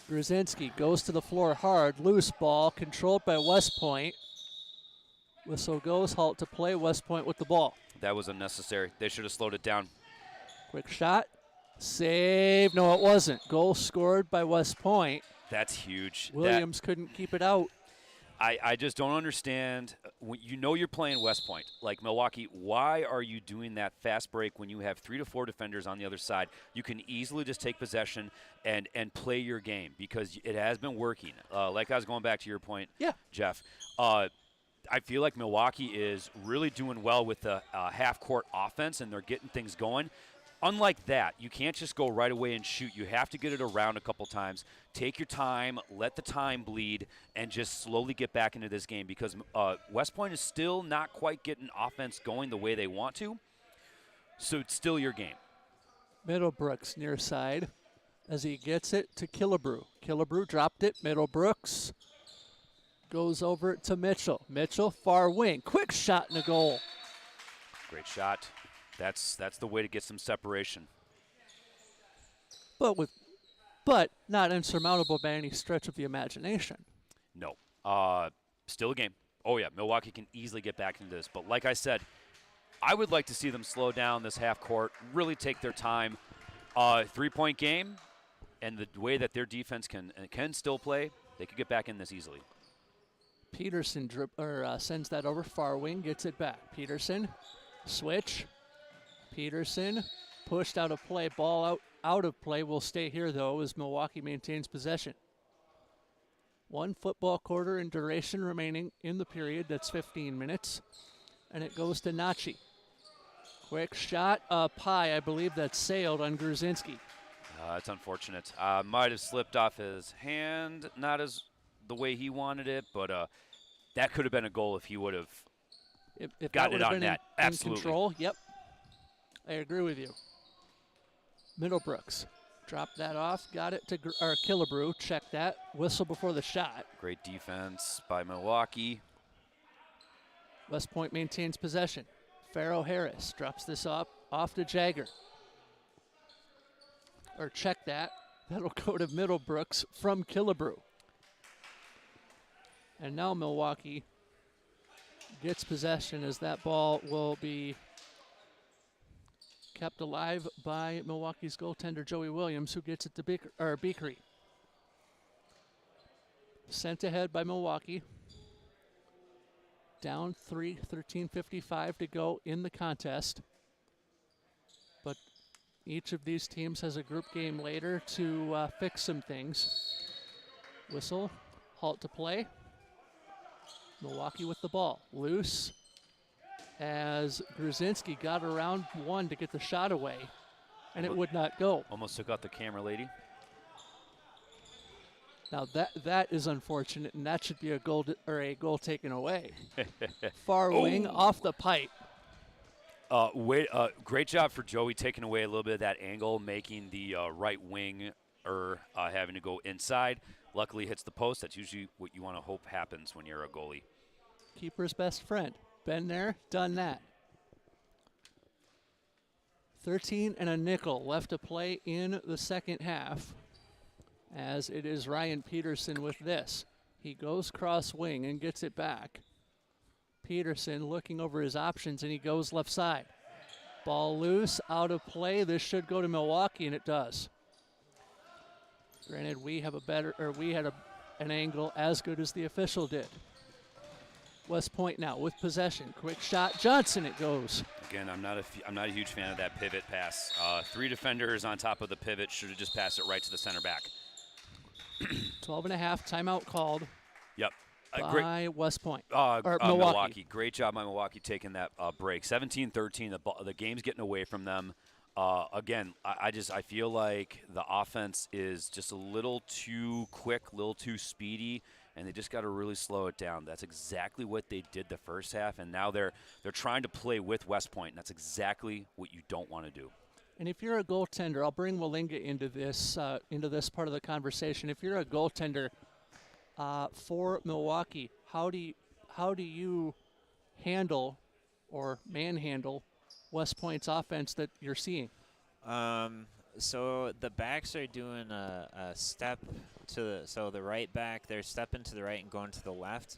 Grzinski goes to the floor hard. Loose ball controlled by West Point. Whistle goes, halt to play. West Point with the ball. That was unnecessary. They should have slowed it down. Quick shot. Save. No, it wasn't. Goal scored by West Point. That's huge. Williams couldn't keep it out. I just don't understand. When you're playing West Point, like Milwaukee, why are you doing that fast break when you have 3 to 4 defenders on the other side? You can easily just take possession and play your game because it has been working. Like I was going back to your point, Jeff, I feel like Milwaukee is really doing well with the half-court offense, and they're getting things going. Unlike that, you can't just go right away and shoot. You have to get it around a couple times. Take your time, let the time bleed, and just slowly get back into this game because West Point is still not quite getting offense going the way they want to. So it's still your game. Middlebrooks near side as he gets it to Killebrew. Killebrew dropped it. Middlebrooks goes over to Mitchell. Mitchell, far wing. Quick shot and a goal. Great shot. That's the way to get some separation. But not insurmountable by any stretch of the imagination. No. Still a game. Oh, yeah, Milwaukee can easily get back into this. But like I said, I would like to see them slow down this half court, really take their time. 3-point game, and the way that their defense can still play, they could get back in this easily. Peterson sends that over far wing, gets it back. Peterson, switch. Peterson pushed out of play, ball out of play. Will stay here, though, as Milwaukee maintains possession. 1 football quarter in duration remaining in the period. That's 15 minutes. And it goes to Nachi. Quick shot up high. I believe that sailed on Grzinski. It's unfortunate. Might have slipped off his hand, not as the way he wanted it, but that could have been a goal if he would have gotten it on net. Absolutely. In control, yep. I agree with you. Middlebrooks dropped that off, got it to Killebrew. Check that. Whistle before the shot. Great defense by Milwaukee. West Point maintains possession. Farrell Harris drops this off to Jagger. Or check that. That'll go to Middlebrooks from Killebrew. And now Milwaukee gets possession as that ball will be kept alive by Milwaukee's goaltender, Joey Williams, who gets it to Beakery. Sent ahead by Milwaukee. Down 3, 13:55 to go in the contest. But each of these teams has a group game later to fix some things. Whistle, halt to play. Milwaukee with the ball. Loose as Grzinski got around one to get the shot away, and it would not go. Almost took out the camera lady. Now that is unfortunate, and that should be a goal taken away. Far wing off the pipe. Great job for Joey taking away a little bit of that angle, making the right wing having to go inside. Luckily hits the post. That's usually what you want to hope happens when you're a goalie. Keeper's best friend. Been there, done that. 13 and a nickel left to play in the second half, as it is Ryan Peterson with this. He goes cross wing and gets it back. Peterson looking over his options, and he goes left side. Ball loose, out of play. This should go to Milwaukee, and it does. Granted, we had an angle as good as the official did. West Point now with possession. Quick shot. Johnson, it goes. Again, I'm not a huge fan of that pivot pass. 3 defenders on top of the pivot. Should have just passed it right to the center back. 12 and a half. Timeout called. Yep. By West Point. Or Milwaukee. Great job by Milwaukee taking that break. 17-13. The game's getting away from them. Again, I feel like the offense is just a little too quick, a little too speedy, and they just got to really slow it down. That's exactly what they did the first half, and now they're trying to play with West Point, and that's exactly what you don't want to do. And if you're a goaltender, I'll bring Walinga into this part of the conversation. If you're a goaltender for Milwaukee, how do you handle or manhandle West Point's offense that you're seeing? So the backs are doing a step to the right back. They're stepping to the right and going to the left.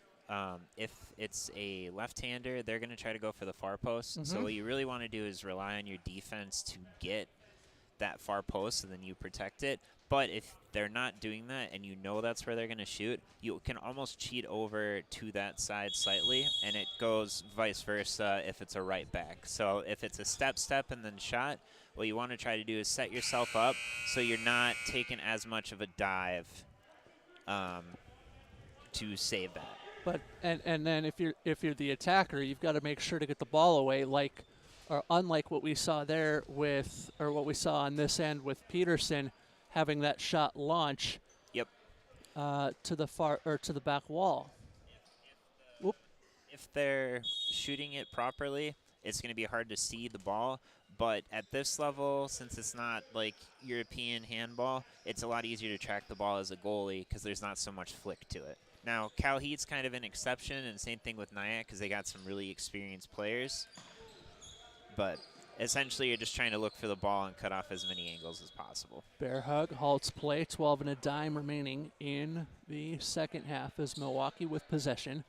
If it's a left-hander, they're going to try to go for the far post. Mm-hmm. So what you really want to do is rely on your defense to get that far post, and then you protect it. But if they're not doing that and you know that's where they're going to shoot, you can almost cheat over to that side slightly, and it goes vice versa if it's a right back. So if it's a step, and then shot, what you want to try to do is set yourself up so you're not taking as much of a dive to save that. But and then if you're the attacker, you've got to make sure to get the ball away, unlike what we saw there what we saw on this end with Peterson having that shot launch. Yep. To the back wall. If they're shooting it properly, it's going to be hard to see the ball. But at this level, since it's not like European handball, it's a lot easier to track the ball as a goalie because there's not so much flick to it. Now, CalHeat's kind of an exception, and same thing with NYAC because they got some really experienced players. But essentially, you're just trying to look for the ball and cut off as many angles as possible. Bear hug halts play. 12 and a dime remaining in the second half as Milwaukee with possession.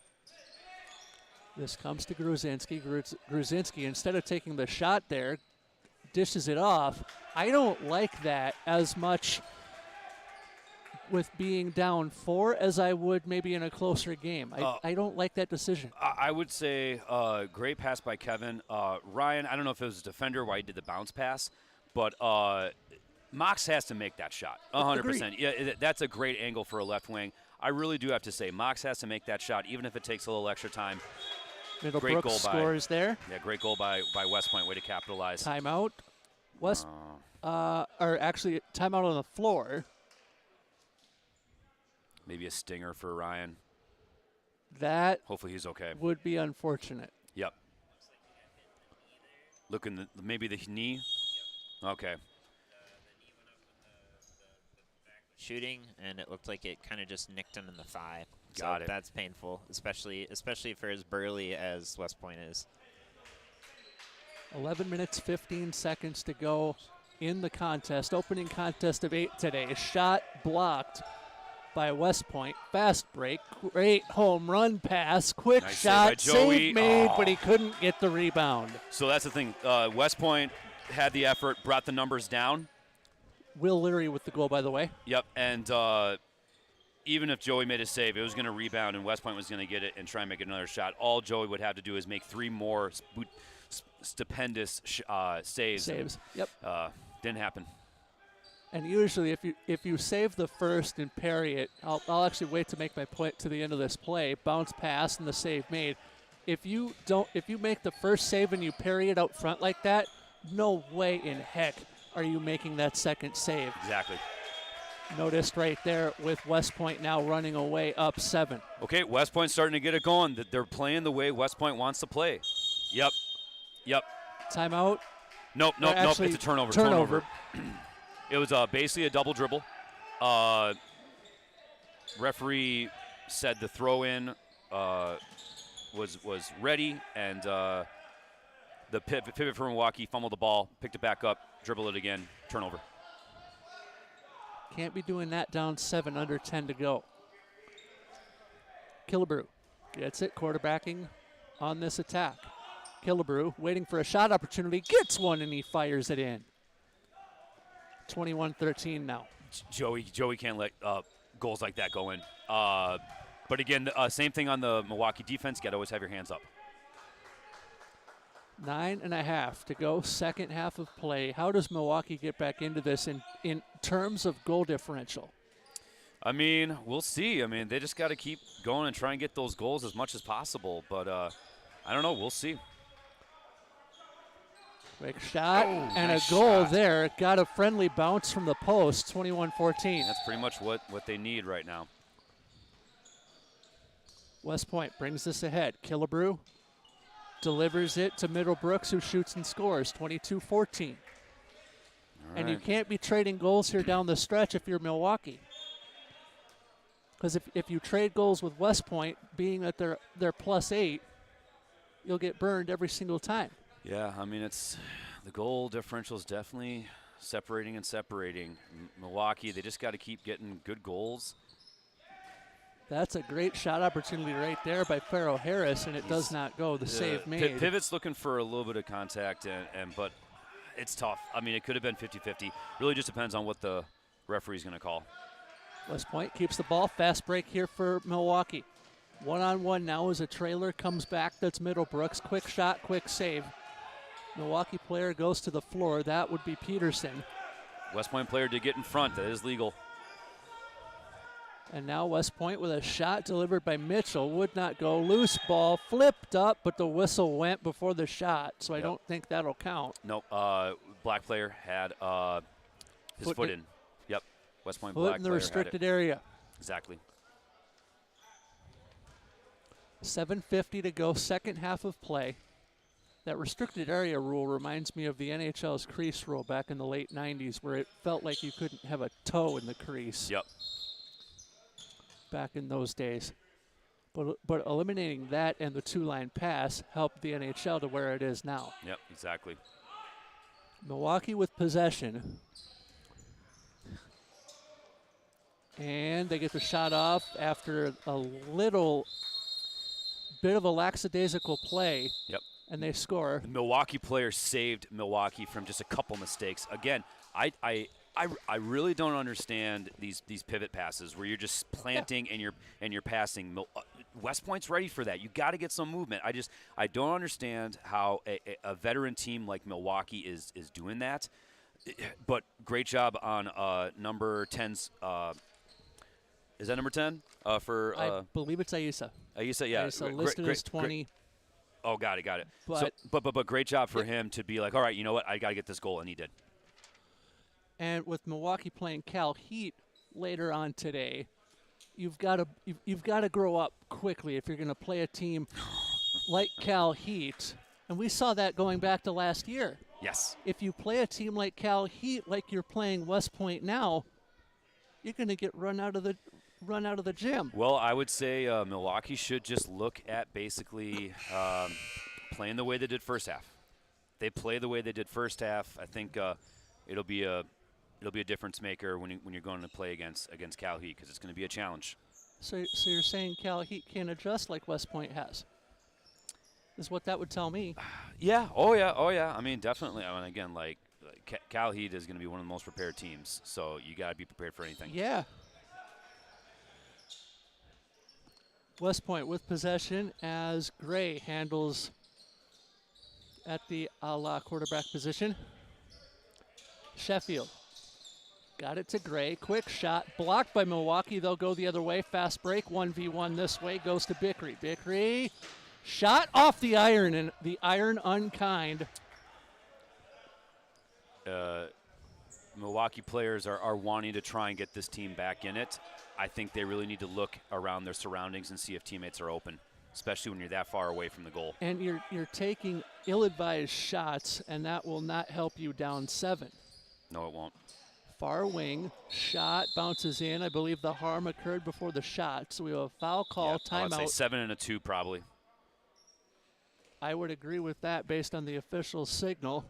This comes to Gruzinski. Gruzinski, instead of taking the shot there, dishes it off. I don't like that as much with being down 4 as I would maybe in a closer game. I don't like that decision. I would say great pass by Kevin. Ryan, I don't know if it was a defender why he did the bounce pass, but Mox has to make that shot, 100%. Yeah, that's a great angle for a left wing. I really do have to say Mox has to make that shot, even if it takes a little extra time. Middlebrook scores there. Yeah, great goal by West Point. Way to capitalize. Timeout. Actually, timeout on the floor. Maybe a stinger for Ryan. That hopefully he's okay. Would be unfortunate. Yep. Looking maybe the knee. Okay. Shooting, and it looked like it kind of just nicked him in the thigh. Got it. That's painful, especially for as burly as West Point is. 11 minutes, 15 seconds to go in the contest. Opening contest of 8 today. Shot blocked by West Point. Fast break. Great home run pass. Quick nice shot. Save made, but he couldn't get the rebound. So that's the thing. West Point had the effort, brought the numbers down. Will Leary with the goal, by the way. Yep, and even if Joey made a save, it was going to rebound, and West Point was going to get it and try and make another shot. All Joey would have to do is make 3 more stupendous saves. Yep. Didn't happen. And usually, if you save the first and parry it, I'll actually wait to make my point to the end of this play. Bounce pass and the save made. If you make the first save and you parry it out front like that, no way in heck are you making that second save. Exactly. Noticed right there with West Point now running away up 7. Okay, West Point's starting to get it going. They're playing the way West Point wants to play. Yep. Timeout. Nope. It's a turnover. It was basically a double dribble. Referee said the throw-in was ready, and the pivot for Milwaukee fumbled the ball, picked it back up, dribble it again, turnover. Can't be doing that down 7, under 10 to go. Killebrew gets it, quarterbacking on this attack. Killebrew waiting for a shot opportunity, gets one, and he fires it in. 21-13 now. Joey can't let goals like that go in. But again, same thing on the Milwaukee defense. Got to always have your hands up. 9.5 to go, second half of play. How does Milwaukee get back into this in terms of goal differential? I mean, we'll see. I mean, they just got to keep going and try and get those goals as much as possible. But I don't know. We'll see. Quick shot and nice a goal shot. There. Got a friendly bounce from the post, 21-14. That's pretty much what they need right now. West Point brings this ahead. Killebrew delivers it to Middlebrooks, who shoots and scores, 22-14. Right. And you can't be trading goals here down the stretch if you're Milwaukee. Because if you trade goals with West Point, being that they're +8, you'll get burned every single time. Yeah, I mean, it's the goal differential is definitely separating and separating. Milwaukee, they just got to keep getting good goals. That's a great shot opportunity right there by Farrell Harris, and it does not go. The save made. Pivot's looking for a little bit of contact, but it's tough. I mean, it could have been 50-50. Really just depends on what the referee's going to call. West Point keeps the ball. Fast break here for Milwaukee. One-on-one now as a trailer comes back. That's Middlebrooks. Quick shot, quick save. Milwaukee player goes to the floor. That would be Peterson. West Point player did get in front. That is legal. And now West Point with a shot delivered by Mitchell. Would not go. Loose ball, flipped up, but the whistle went before the shot, so I don't think that'll count. Nope. Black player had his foot in. Yep. West Point black player in the restricted area. Exactly. 7:50 to go, second half of play. That restricted area rule reminds me of the NHL's crease rule back in the late 90s, where it felt like you couldn't have a toe in the crease. Yep. Back in those days. But eliminating that and the two-line pass helped the NHL to where it is now. Yep, exactly. Milwaukee with possession. And they get the shot off after a little bit of a lackadaisical play. Yep. And they score. The Milwaukee player saved Milwaukee from just a couple mistakes. Again, I really don't understand these pivot passes where you're just planting and you're passing. West Point's ready for that. You got to get some movement. I don't understand how a veteran team like Milwaukee is doing that. But great job on number 10's. Is that number 10 for? I believe it's Aisa. Aisa, yeah. Aisa listed as 20. Oh, got it. But, but great job for him to be like, all right, you know what? I got to get this goal, and he did. And with Milwaukee playing CalHeat later on today, you've got to grow up quickly if you're going to play a team like CalHeat. And we saw that going back to last year. Yes. If you play a team like CalHeat, like you're playing West Point now, you're going to get run out of the gym. Well, I would say Milwaukee should just look at basically playing the way they did first half. They play the way they did first half. I think it'll be a difference maker when you're going to play against CalHeat, because it's going to be a challenge. So you're saying CalHeat can't adjust like West Point has? Is what that would tell me. Yeah. Oh yeah. I mean, definitely. I mean, again, like CalHeat is going to be one of the most prepared teams, so you got to be prepared for anything. Yeah. West Point with possession as Gray handles at the a la quarterback position. Sheffield got it to Gray. Quick shot. Blocked by Milwaukee. They'll go the other way. Fast break. 1v1 this way. Goes to Bickery. Bickery. Shot off the iron, and the iron unkind. Milwaukee players are wanting to try and get this team back in it. I think they really need to look around their surroundings and see if teammates are open, especially when you're that far away from the goal. And you're taking ill-advised shots, and that will not help you down 7. No, it won't. Far wing, shot, bounces in. I believe the harm occurred before the shot, so we have a foul call, timeout. I would say 7 and a 2 probably. I would agree with that based on the official signal.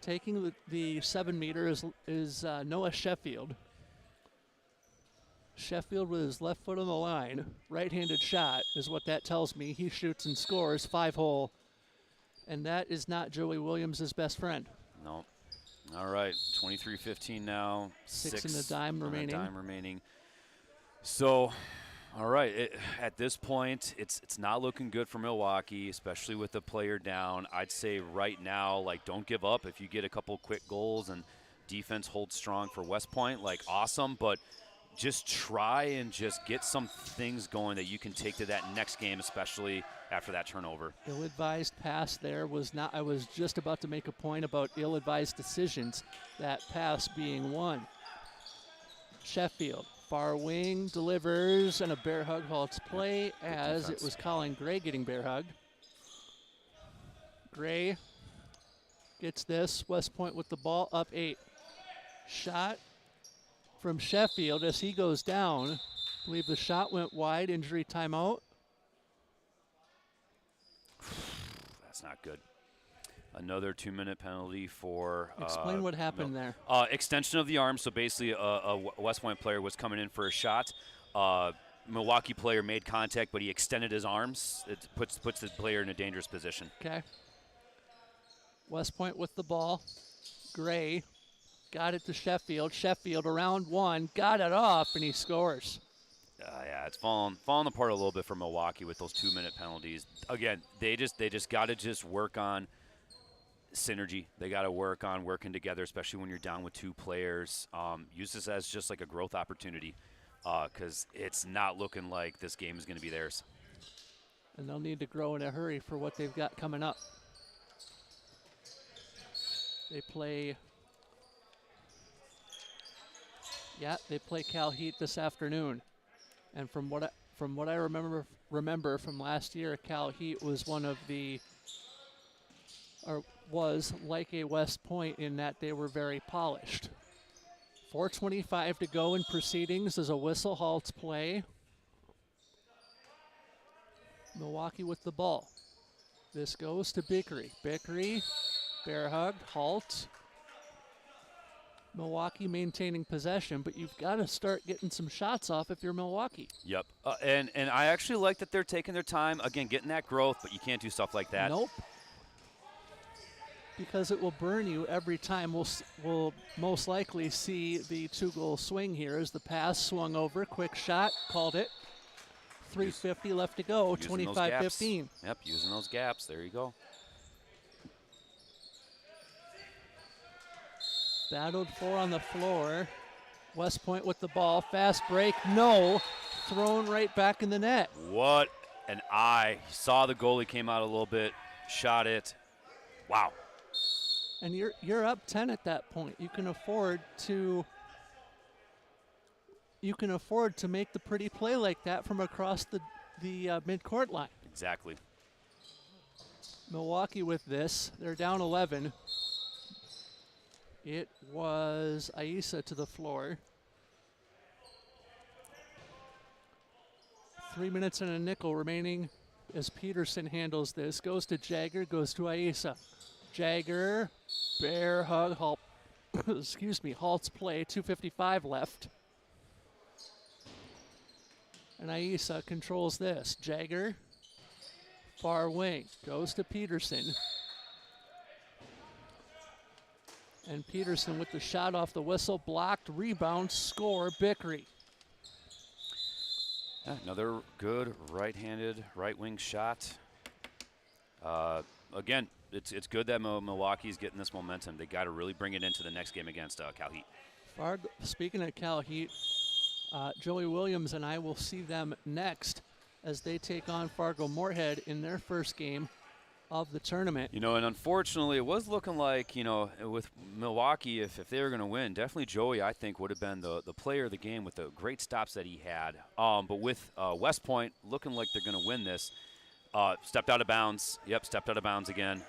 Taking the 7 meter is Noah Sheffield. Sheffield with his left foot on the line. Right-handed shot is what that tells me. He shoots and scores 5-hole. And that is not Joey Williams' best friend. No. All right, 23-15 now. 6 in the dime remaining. So All right. At this point, it's not looking good for Milwaukee, especially with the player down. I'd say right now, like, don't give up. If you get a couple quick goals and defense holds strong for West Point, like, awesome. But just try and just get some things going that you can take to that next game, especially after that turnover. Ill-advised pass there was not. I was just about to make a point about ill-advised decisions. That pass being one. Sheffield, far wing, delivers, and a bear hug halts play as it was Colin Gray getting bear hugged. Gray gets this. West Point with the ball, up 8. Shot from Sheffield as he goes down. I believe the shot went wide. Injury timeout. That's not good. Another 2-minute penalty for. Explain what happened there. Extension of the arm. So basically, a West Point player was coming in for a shot. Milwaukee player made contact, but he extended his arms. It puts the player in a dangerous position. Okay. West Point with the ball. Gray got it to Sheffield. Sheffield around one, got it off, and he scores. Yeah, it's falling apart a little bit for Milwaukee with those 2-minute penalties. Again, they just got to just work on synergy. They got to work on working together, especially when you're down with 2 players. Use this as just like a growth opportunity because it's not looking like this game is going to be theirs. And they'll need to grow in a hurry for what they've got coming up. They play CalHeat this afternoon. And from what I remember from last year, CalHeat was was like a West Point in that they were very polished. 4:25 to go in proceedings as a whistle halts play. Milwaukee with the ball. This goes to Bickery. Bickery, bear hug, halt. Milwaukee maintaining possession, but you've got to start getting some shots off if you're Milwaukee. Yep. And I actually like that they're taking their time, again, getting that growth, but you can't do stuff like that. Nope. Because it will burn you every time. We'll most likely see the 2-goal swing here as the pass swung over. Quick shot, called it. 3:50 left to go, 25-15. Yep, using those gaps. There you go. Battled for on the floor. West Point with the ball. Fast break. No. Thrown right back in the net. What an eye. Saw the goalie came out a little bit. Shot it. Wow. And you're up 10 at that point. You can afford to make the pretty play like that from across the midcourt line. Exactly. Milwaukee with this. They're down 11. It was Aisa to the floor. 3 minutes and a nickel remaining as Peterson handles this. Goes to Jagger, goes to Aisa. Jagger, bear hug, halt, halts play, 2:55 left. And Aisa controls this. Jagger, far wing, goes to Peterson. And Peterson with the shot off the whistle, blocked, rebound, score, Bickery. Yeah, another good right-handed, right-wing shot. Again, it's good that Milwaukee's getting this momentum. They got to really bring it into the next game against CalHeat. Speaking of CalHeat, Joey Williams and I will see them next as they take on Fargo Moorhead in their first game of the tournament. And unfortunately, it was looking like, with Milwaukee, if they were going to win, definitely Joey, I think, would have been the player of the game with the great stops that he had. But with West Point looking like they're going to win this, stepped out of bounds. Yep, stepped out of bounds again.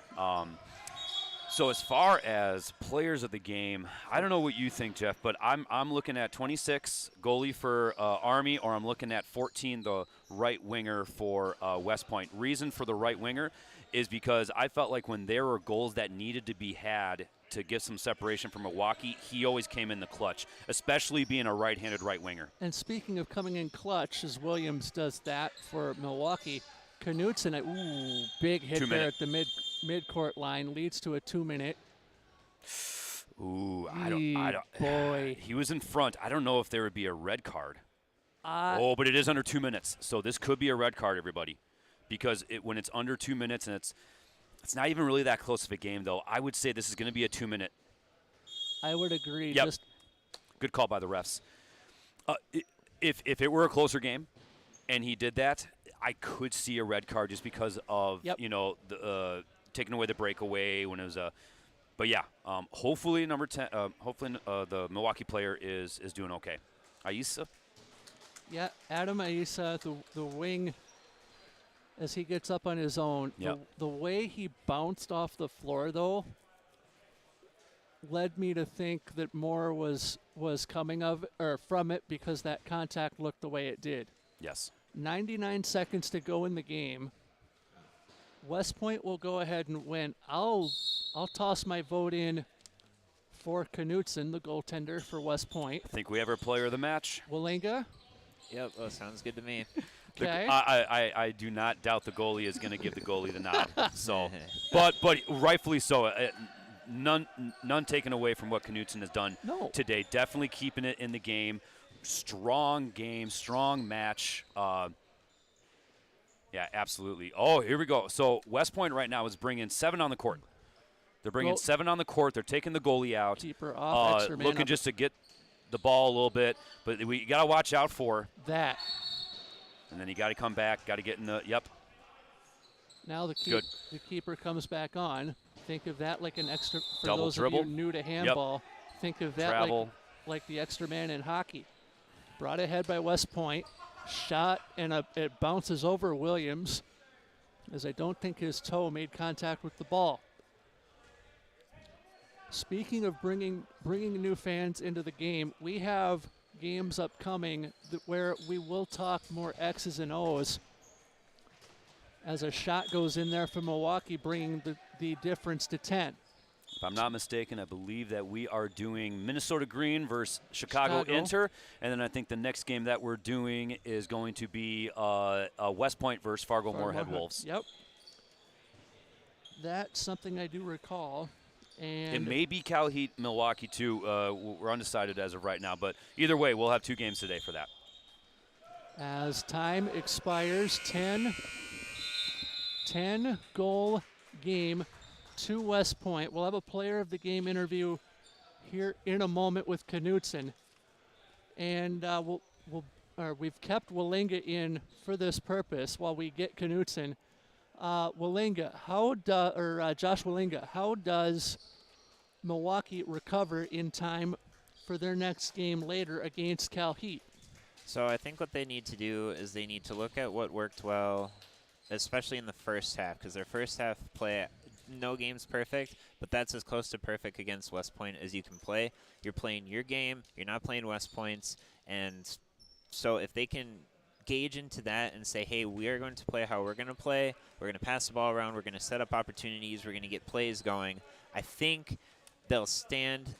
So as far as players of the game, I don't know what you think, Jeff, but I'm looking at 26 goalie for Army, or I'm looking at 14 the right winger for West Point. Reason for the right winger is because I felt like when there were goals that needed to be had to give some separation from Milwaukee, he always came in the clutch, especially being a right-handed right winger. And speaking of coming in clutch, as Williams does that for Milwaukee, Knutson, big hit there at the mid-court line, leads to a 2-minute. I don't. Boy. He was in front. I don't know if there would be a red card. But it is under 2 minutes, so this could be a red card, everybody, because when it's under 2 minutes and it's not even really that close of a game, though. I would say this is going to be a 2-minute. I would agree. Yep. Good call by the refs. If it were a closer game and he did that, I could see a red card just because of the taking away the breakaway when it was a. But yeah, hopefully number 10. Hopefully the Milwaukee player is doing okay. Aisa. Yeah, Adam Aisa, the wing, as he gets up on his own. Yep. The way he bounced off the floor, though, led me to think that more was coming from it because that contact looked the way it did. Yes. 99 seconds to go in the game. West Point will go ahead and win. I'll toss my vote in for Knutson, the goaltender for West Point. I think we have our player of the match. Walinga? Yep, that sounds good to me. Okay. I do not doubt the goalie is going to give the goalie the nod. So, but rightfully so. None taken away from what Knutson has done today. Definitely keeping it in the game. Strong game, strong match. Yeah, absolutely. Oh, here we go. So West Point right now is bringing 7 on the court. They're bringing 7 on the court. They're taking the goalie out. Deeper off, extra man looking just to get the ball a little bit. But we got to watch out for that. And then you got to come back. Got to get in the – yep. Now the keeper comes back on. Think of that like an extra – for double those dribble. of you new to handball, think of that like the extra man in hockey. Brought ahead by West Point. Shot, and it bounces over Williams, as I don't think his toe made contact with the ball. Speaking of bringing new fans into the game, we have games upcoming where we will talk more X's and O's as a shot goes in there for Milwaukee, bringing the difference to 10. If I'm not mistaken, I believe that we are doing Minnesota Green versus Chicago Inter, and then I think the next game that we're doing is going to be West Point versus Fargo Moorhead Wolves. Yep. That's something I do recall. And it may be CalHeat Milwaukee too. We're undecided as of right now, but either way, we'll have 2 games today for that. As time expires, 10 goal game to West Point. We'll have a player of the game interview here in a moment with Knutson, and we've kept Walinga in for this purpose while we get Knutson. Walinga, Josh Walinga, how does Milwaukee recover in time for their next game later against CalHeat? So I think what they need to do is they need to look at what worked well, especially in the first half, because their first half play, no game's perfect, but that's as close to perfect against West Point as you can play. You're playing your game. You're not playing West Point's. And so if they can gauge into that and say, hey, we are going to play how we're going to play. We're going to pass the ball around. We're going to set up opportunities. We're going to get plays going. I think they'll stand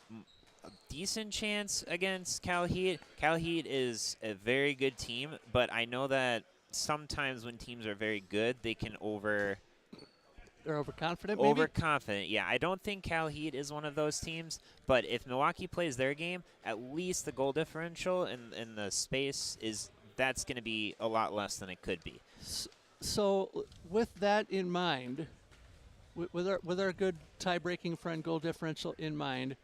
a decent chance against CalHeat. CalHeat is a very good team, but I know that sometimes when teams are very good, they can They're overconfident, maybe? Overconfident, yeah. I don't think CalHeat is one of those teams, but if Milwaukee plays their game, at least the goal differential and the space that's going to be a lot less than it could be. So with that in mind, with our good tie-breaking friend goal differential in mind,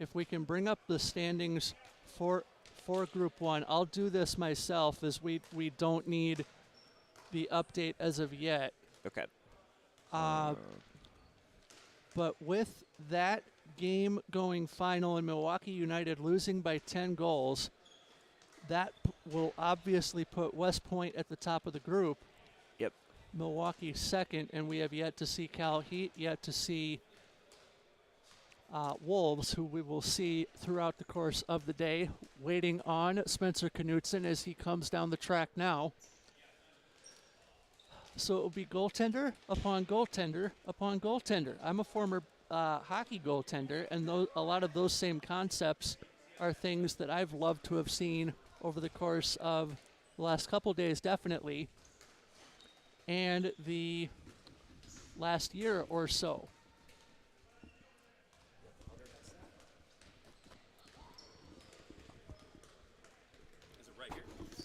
if we can bring up the standings for Group 1, I'll do this myself as we don't need the update as of yet. Okay. But with that game going final and Milwaukee United losing by 10 goals, that will obviously put West Point at the top of the group. Yep. Milwaukee second, and we have yet to see CalHeat, yet to see Wolves, who we will see throughout the course of the day. Waiting on Spencer Knutson as he comes down the track now. So it will be goaltender upon goaltender upon goaltender. I'm a former hockey goaltender, and a lot of those same concepts are things that I've loved to have seen over the course of the last couple days, definitely, and the last year or so.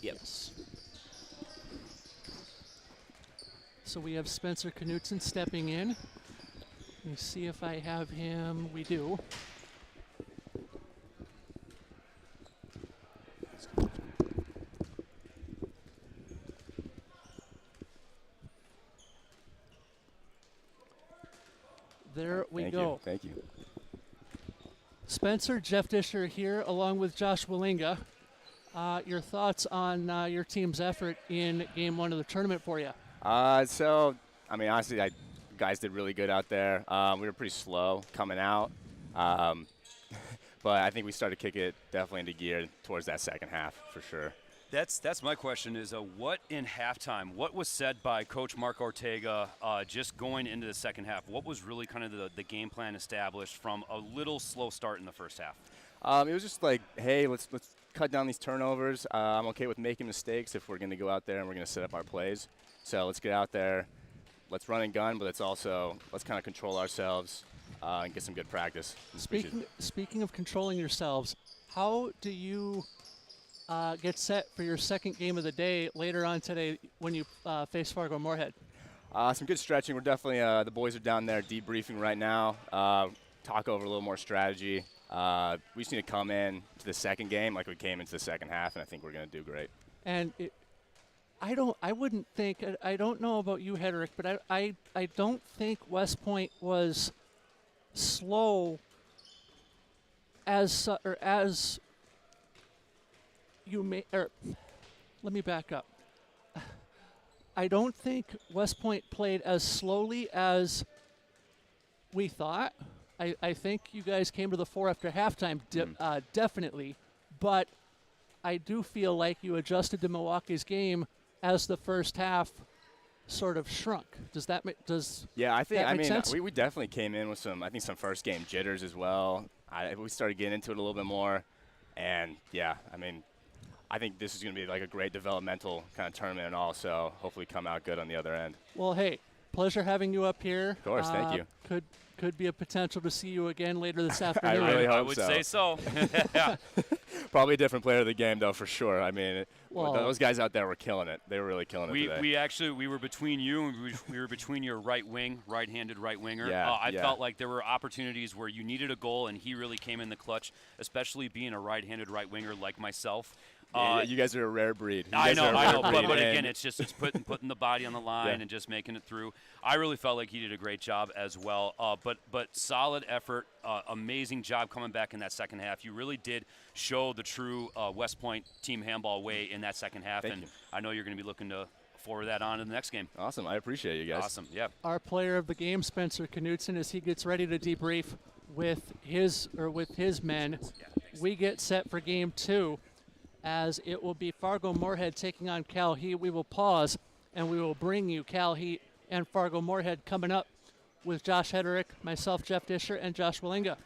Yep. Yes. So we have Spencer Knutson stepping in. Let me see if I have him. We do. There we go. Thank you. Spencer, Jeff Disher here, along with Josh Willinga. Your thoughts on your team's effort in Game 1 of the tournament for you? So, I mean, honestly, guys did really good out there. We were pretty slow coming out. But I think we started kicking it definitely into gear towards that second half for sure. That's my question is what in halftime, what was said by Coach Mark Ortega just going into the second half? What was really kind of the game plan established from a little slow start in the first half? It was just like, hey, let's cut down these turnovers. I'm okay with making mistakes if we're going to go out there and we're going to set up our plays. So let's get out there, let's run and gun, but let's kind of control ourselves and get some good practice. Speaking of controlling yourselves, how do you get set for your second game of the day later on today when you face Fargo Moorhead? Some good stretching. We're definitely, the boys are down there debriefing right now, talk over a little more strategy. We just need to come in to the second game like we came into the second half, and I think we're going to do great. And I don't know about you, Hedrick, but I don't think West Point was slow as you may, or let me back up. I don't think West Point played as slowly as we thought. I think you guys came to the fore after halftime, definitely. But I do feel like you adjusted to Milwaukee's game as the first half sort of shrunk. Does that make sense? We definitely came in with some first game jitters as well. We started getting into it a little bit more. And, yeah, I think this is going to be like a great developmental kind of tournament and all, so hopefully come out good on the other end. Well, hey, pleasure having you up here. Of course, thank you. Could be a potential to see you again later this afternoon. I really hope I would say so. Probably a different player of the game, though, for sure. Those guys out there were killing it. They were really killing it today. We were between you and we were between your right-handed right winger. Yeah, I felt like there were opportunities where you needed a goal, and he really came in the clutch, especially being a right-handed right winger like myself. You guys are a rare breed. I know, but again, it's putting the body on the line and just making it through. I really felt like he did a great job as well. But solid effort, amazing job coming back in that second half. You really did show the true West Point team handball way in that second half, Thank you. I know you're going to be looking to forward that on in the next game. Awesome, I appreciate you guys. Awesome, yeah. Our player of the game, Spencer Knutson, as he gets ready to debrief with his men, we get set for Game 2. As it will be Fargo Moorhead taking on CalHeat. We will pause, and we will bring you CalHeat and Fargo Moorhead coming up with Josh Hedrick, myself, Jeff Disher, and Josh Willinga.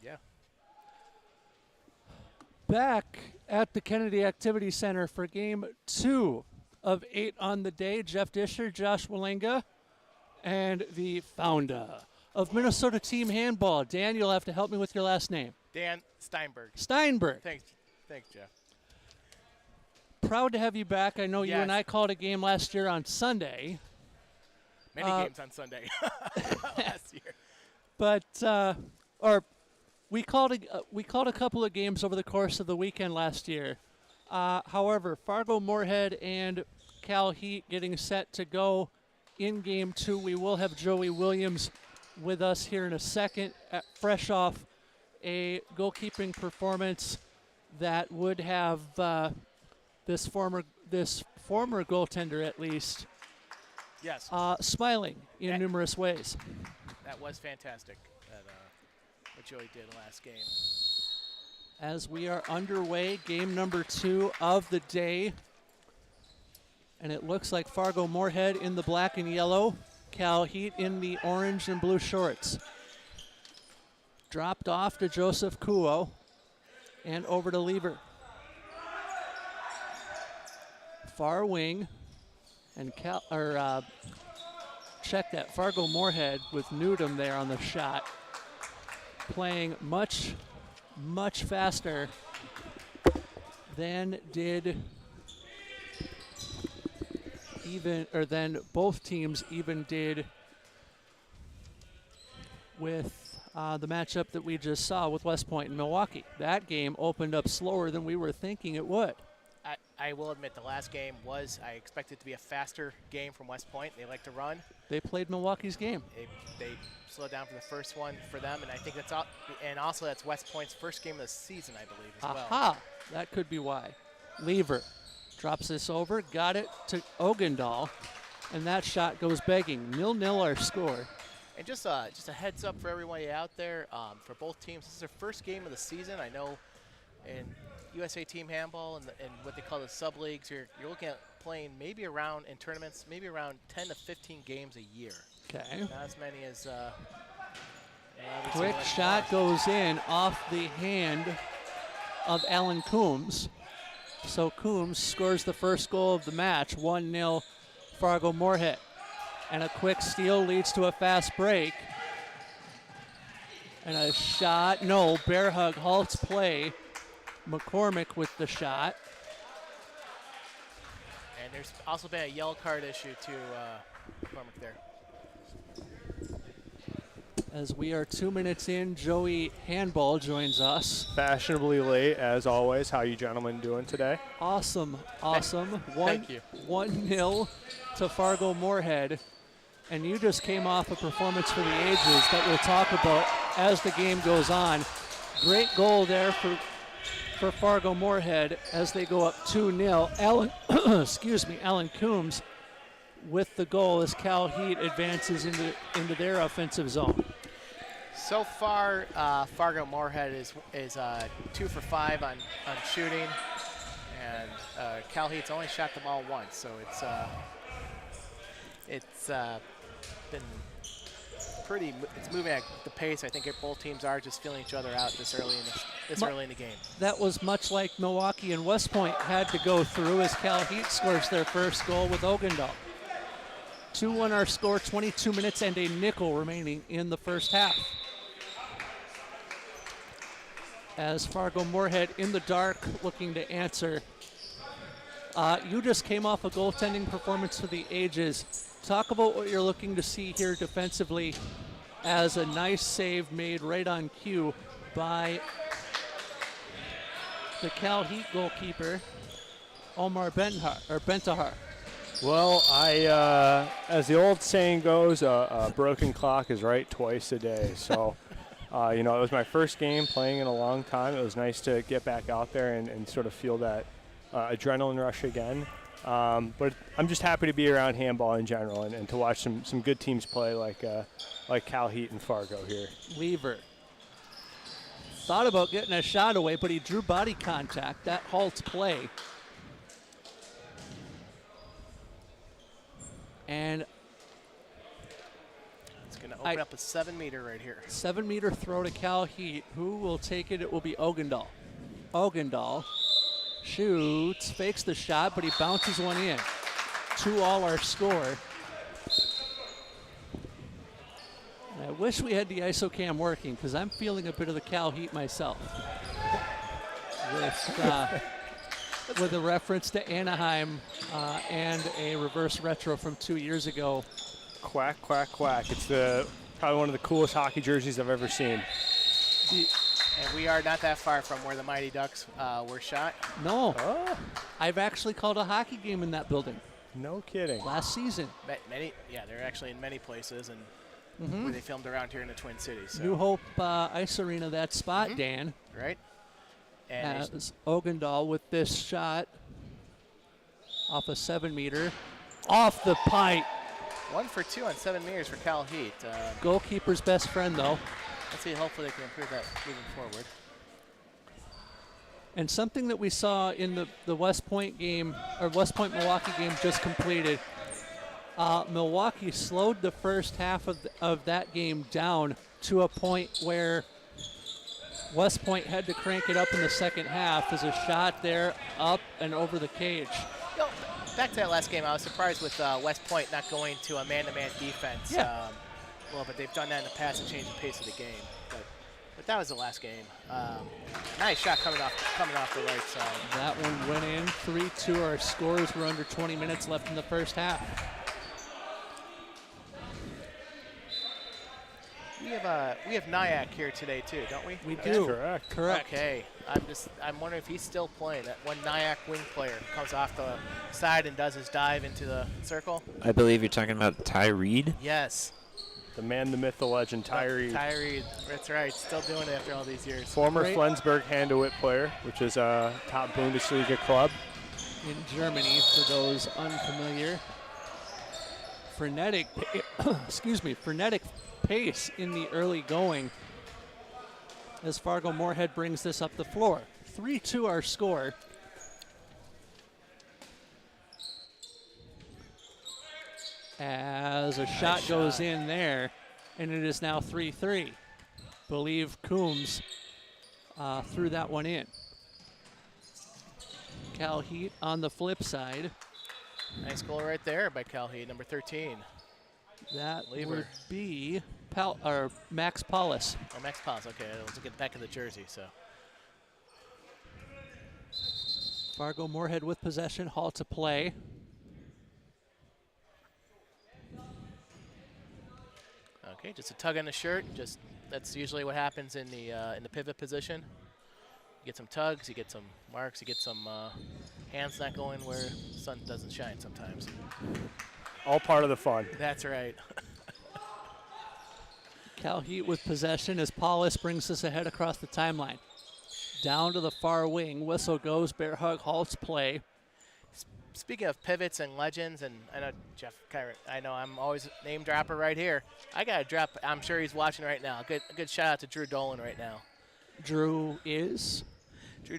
Yeah. Back at the Kennedy Activity Center for Game 2 of 8 on the day, Jeff Disher, Josh Walenga, and the founder of Minnesota Team Handball. Dan, you'll have to help me with your last name. Dan Steinberg. Steinberg. Thanks, Jeff. Proud to have you back. I know you and I called a game last year on Sunday. Many games on Sunday last year. But we called a couple of games over the course of the weekend last year. However, Fargo Moorhead and CalHeat getting set to go in Game 2. We will have Joey Williams with us here in a second, fresh off a goalkeeping performance that would have this former goaltender at least smiling in numerous ways. That was fantastic. What Joey did last game. As we are underway, game number 2 of the day. And it looks like Fargo Moorhead in the black and yellow, CalHeat in the orange and blue shorts. Dropped off to Joseph Kuo and over to Lever. Far wing, and check that, Fargo Moorhead with Newton there on the shot, playing much, much faster than both teams even did with the matchup that we just saw with West Point and Milwaukee. That game opened up slower than we were thinking it would. I will admit the last game I expected it to be a faster game from West Point. They like to run. They played Milwaukee's game. They slowed down for the first one for them, and I think that's all. And also that's West Point's first game of the season, I believe, as well. Aha! That could be why. Lever drops this over, got it to Ogendahl, and that shot goes begging. 0-0 our score. And just a heads up for everybody out there, for both teams, this is their first game of the season. I know in USA Team Handball and what they call the sub-leagues, you're looking at playing maybe around, in tournaments, maybe around 10 to 15 games a year. Okay. Not as many as... Quick shot goes in off the hand of Alan Coombs. So Coombs scores the first goal of the match, 1-0 Fargo Moorhead. And a quick steal leads to a fast break. And a shot, no, bear hug halts play. McCormick with the shot. And there's also been a yellow card issue to McCormick there. As we are 2 minutes in, Joey Handball joins us. Fashionably late, as always. How you gentlemen doing today? Awesome. Thank you. 1-0 to Fargo Moorhead. And you just came off a performance for the ages that we'll talk about as the game goes on. Great goal there for Fargo Moorhead as they go up 2-0. Alan Coombs with the goal as CalHeat advances into their offensive zone. So far, Fargo Moorhead is 2 for 5 on shooting, and CalHeat's only shot them all once. So it's been pretty. It's moving at the pace. I think both teams are just feeling each other out this early in the game. That was much like Milwaukee and West Point had to go through as CalHeat scores their first goal with Ogendahl. 2-1 our score, 22 minutes and a nickel remaining in the first half. As Fargo Moorhead in the dark looking to answer. You just came off a goaltending performance for the ages. Talk about what you're looking to see here defensively as a nice save made right on cue by the CalHeat goalkeeper, Omar Bentahar. Well, as the old saying goes, a broken clock is right twice a day. So, it was my first game playing in a long time. It was nice to get back out there and sort of feel that adrenaline rush again. But I'm just happy to be around handball in general and to watch some good teams play like CalHeat and Fargo here. Lever thought about getting a shot away, but he drew body contact. That halts play. And it's going to Open up a 7-meter right here. 7-meter throw to CalHeat. Who will take it? It will be Ogendahl. Ogendahl shoots, fakes the shot, but he bounces one in. 2-all our score. I wish we had the ISOCAM working because I'm feeling a bit of the CalHeat myself. With a reference to Anaheim and a reverse retro from 2 years ago. Quack, quack, quack. It's probably one of the coolest hockey jerseys I've ever seen. And we are not that far from where the Mighty Ducks were shot. No. Oh. I've actually called a hockey game in that building. No kidding. Last season. They're actually in many places, and where they filmed around here in the Twin Cities. So. New Hope Ice Arena, that spot, Dan. Right. And as Ogendahl with this shot off a 7-meter. Off the pipe. 1 for 2 on 7 meters for CalHeat. Goalkeeper's best friend, though. Let's see, hopefully they can improve that moving forward. And something that we saw in the West Point game, or West Point Milwaukee game just completed, Milwaukee slowed the first half of that game down to a point where West Point had to crank it up in the second half. There's a shot there, up and over the cage. Back to that last game, I was surprised with West Point not going to a man-to-man defense. Yeah. Well, but they've done that in the past to change the pace of the game. But that was the last game. Nice shot coming off the right side. That one went in. 3-2. Our scores were under 20 minutes left in the first half. We have NYAC here today too, don't we? We do. Correct. Okay. I'm wondering if he's still playing. That one NYAC wing player comes off the side and does his dive into the circle. I believe you're talking about Ty Reed. Yes. The man, the myth, the legend, Ty Reed. Ty Reed, that's right. Still doing it after all these years. Former Flensburg Handewitt player, which is a top Bundesliga club. In Germany, for those unfamiliar. Frenetic pace in the early going as Fargo Moorhead brings this up the floor. 3-2 our score. As a shot goes in there, and it is now 3-3. Believe Coombs threw that one in. CalHeat on the flip side. Nice goal right there by CalHeat, number 13. That would be Max Paulus. Oh, Max Paulus, okay. Let's get back to the jersey, so. Fargo Moorhead with possession, Hall to play. Okay, just a tug on the shirt. That's usually what happens in the pivot position. You get some tugs, you get some marks, you get some hands not going where the sun doesn't shine sometimes. All part of the fun. That's right. CalHeat with possession as Paulus brings us ahead across the timeline. Down to the far wing, whistle goes, bear hug, halts play. Speaking of pivots and legends, and I know Jeff, I know I'm always name dropper right here. I got to drop, I'm sure he's watching right now. A good shout out to Drew Dolan right now. Drew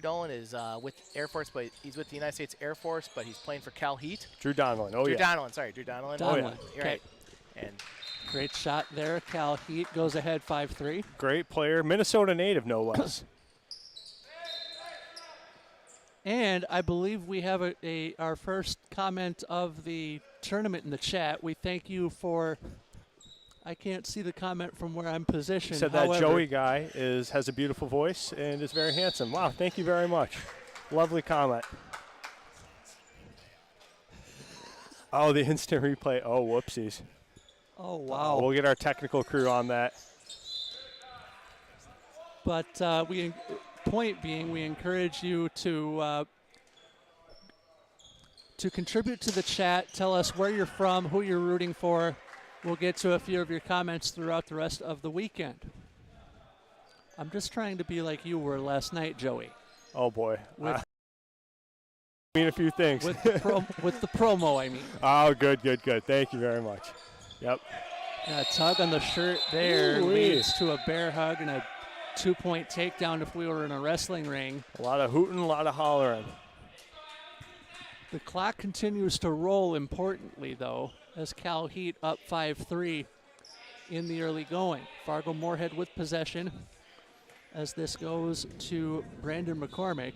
Dolan is with Air Force, but he's with the United States Air Force, but he's playing for CalHeat. Drew Donlin, Drew Donlin. Oh, yeah. You're right. And great shot there. CalHeat goes ahead 5-3. Great player. Minnesota native, no less. And I believe we have our first comment of the tournament in the chat. We thank you for, I can't see the comment from where I'm positioned. Said that Joey guy has a beautiful voice and is very handsome. Wow, thank you very much. Lovely comment. Oh, the instant replay. Oh, whoopsies. Oh, wow. We'll get our technical crew on that. But point being, we encourage you to contribute to the chat. Tell us where you're from, who you're rooting for. We'll get to a few of your comments throughout the rest of the weekend. I'm just trying to be like you were last night, Joey. Oh, boy. I mean a few things. With the promo, I mean. Oh, good. Thank you very much. Yep. And a tug on the shirt there leads to a bear hug and a 2-point takedown if we were in a wrestling ring. A lot of hooting, a lot of hollering. The clock continues to roll importantly, though, as CalHeat up 5-3. in the early going. Fargo-Moorhead with possession as this goes to Brandon McCormick,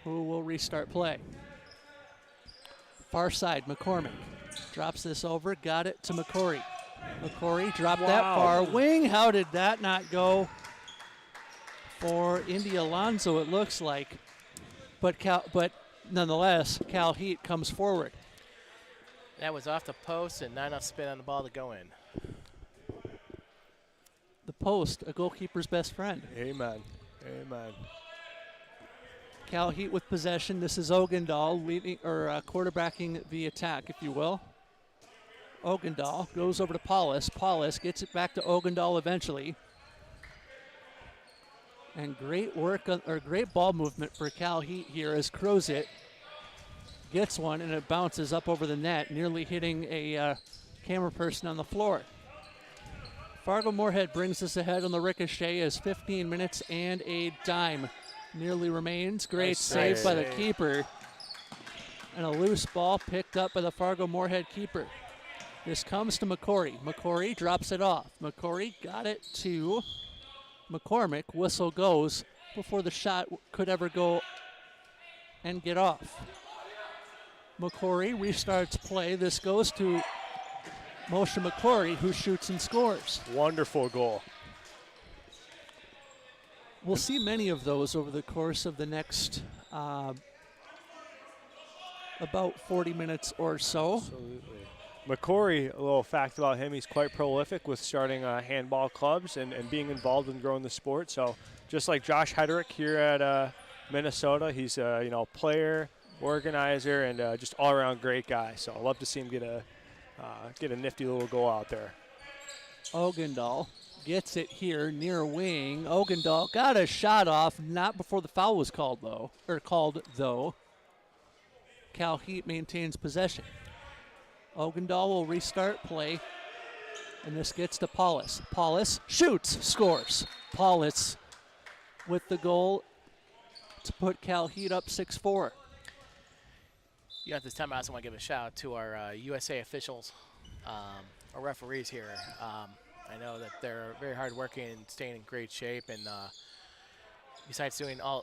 who will restart play. Far side, McCormick drops this over, got it to McCory. McCory dropped that far wing. How did that not go for Indy Alonso, it looks like. But nonetheless, CalHeat comes forward. That was off the post and not enough spin on the ball to go in. The post, a goalkeeper's best friend. Amen. Amen. CalHeat with possession. This is Ogendahl leading or quarterbacking the attack, if you will. Ogendahl goes over to Paulus. Paulus gets it back to Ogendahl eventually. And great work or great ball movement for CalHeat here as Crozet gets one and it bounces up over the net, nearly hitting a camera person on the floor. Fargo-Moorhead brings us ahead on the ricochet as 15 minutes and a dime nearly remains. Great Nice save by the save. keeper. And a loose ball picked up by the Fargo-Moorhead keeper. This comes to McCory. McCory drops it off. McCory got it to McCormick. Whistle goes before the shot could ever go and get off. McCory restarts play. This goes to Moshe McCory, who shoots and scores. Wonderful goal. We'll see many of those over the course of the next about 40 minutes or so. Absolutely. McCory, a little fact about him, he's quite prolific with starting handball clubs and being involved in growing the sport. So just like Josh Hedrick here at Minnesota, he's a player, organizer, and just all-around great guy. So I love to see him get a nifty little goal out there. Ogendahl gets it here near wing. Ogendahl got a shot off, not before the foul was called though. CalHeat maintains possession. Ogendahl will restart play, and this gets to Paulus. Paulus shoots, scores. Paulus with the goal to put CalHeat up 6-4. At this time, I also want to give a shout out to our USA officials, our referees here. I know that they're very hardworking and staying in great shape, and besides doing a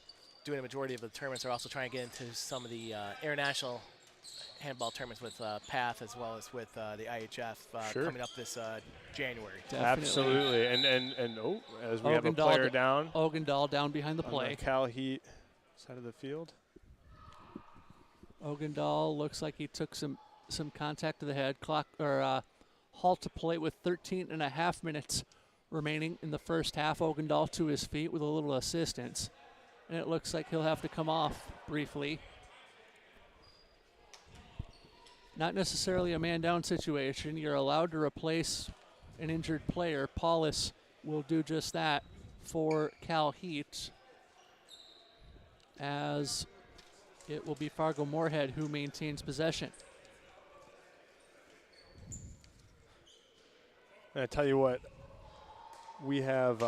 majority of the tournaments, they're also trying to get into some of the international handball tournaments with PATH as well as with the IHF coming up this January. Definitely. Absolutely, and as we have a player down. Ogendahl down behind the play. On the CalHeat side of the field. Ogendahl looks like he took some contact to the head. Halt to play with 13.5 minutes remaining in the first half. Ogendahl to his feet with a little assistance. And it looks like he'll have to come off briefly. Not necessarily a man-down situation. You're allowed to replace an injured player. Paulus will do just that for CalHeat, as it will be Fargo-Moorhead who maintains possession. And I tell you what, we have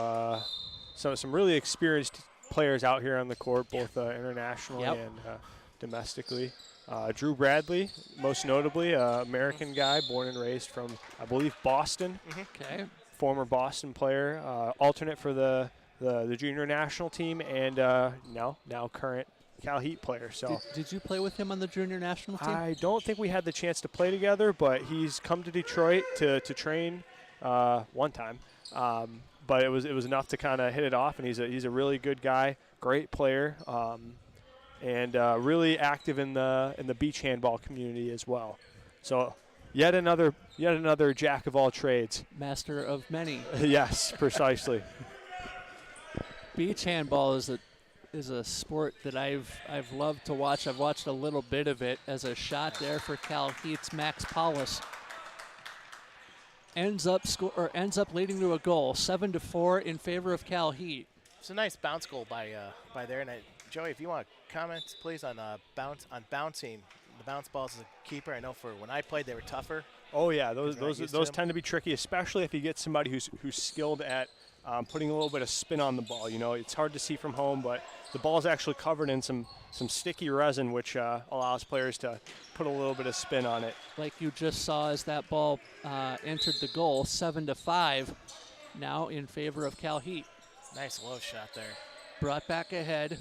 some really experienced players out here on the court, both internationally and domestically. Drew Bradley, most notably, American guy, born and raised from, I believe, Boston. Okay. Former Boston player, alternate for the junior national team, and now current CalHeat player. So did you play with him on the junior national team? I don't think we had the chance to play together, but he's come to Detroit to train one time. But it was enough to kind of hit it off, and he's a really good guy, great player. And really active in the beach handball community as well. So yet another jack of all trades. Master of many. Yes, precisely. Beach handball is a sport that I've loved to watch. I've watched a little bit of it as a shot there for CalHeat's Max Paulus. Ends up leading to a goal, 7-4 in favor of CalHeat. It's a nice bounce goal by there, and Joey, if you want to comment, please, on bouncing the bounce balls as a keeper. I know for when I played, they were tougher. Oh yeah, those tend to be tricky, especially if you get somebody who's skilled at putting a little bit of spin on the ball. You know, it's hard to see from home, but the ball is actually covered in some sticky resin, which allows players to put a little bit of spin on it. Like you just saw as that ball entered the goal, 7-5 now in favor of CalHeat. Nice low shot there. Brought back ahead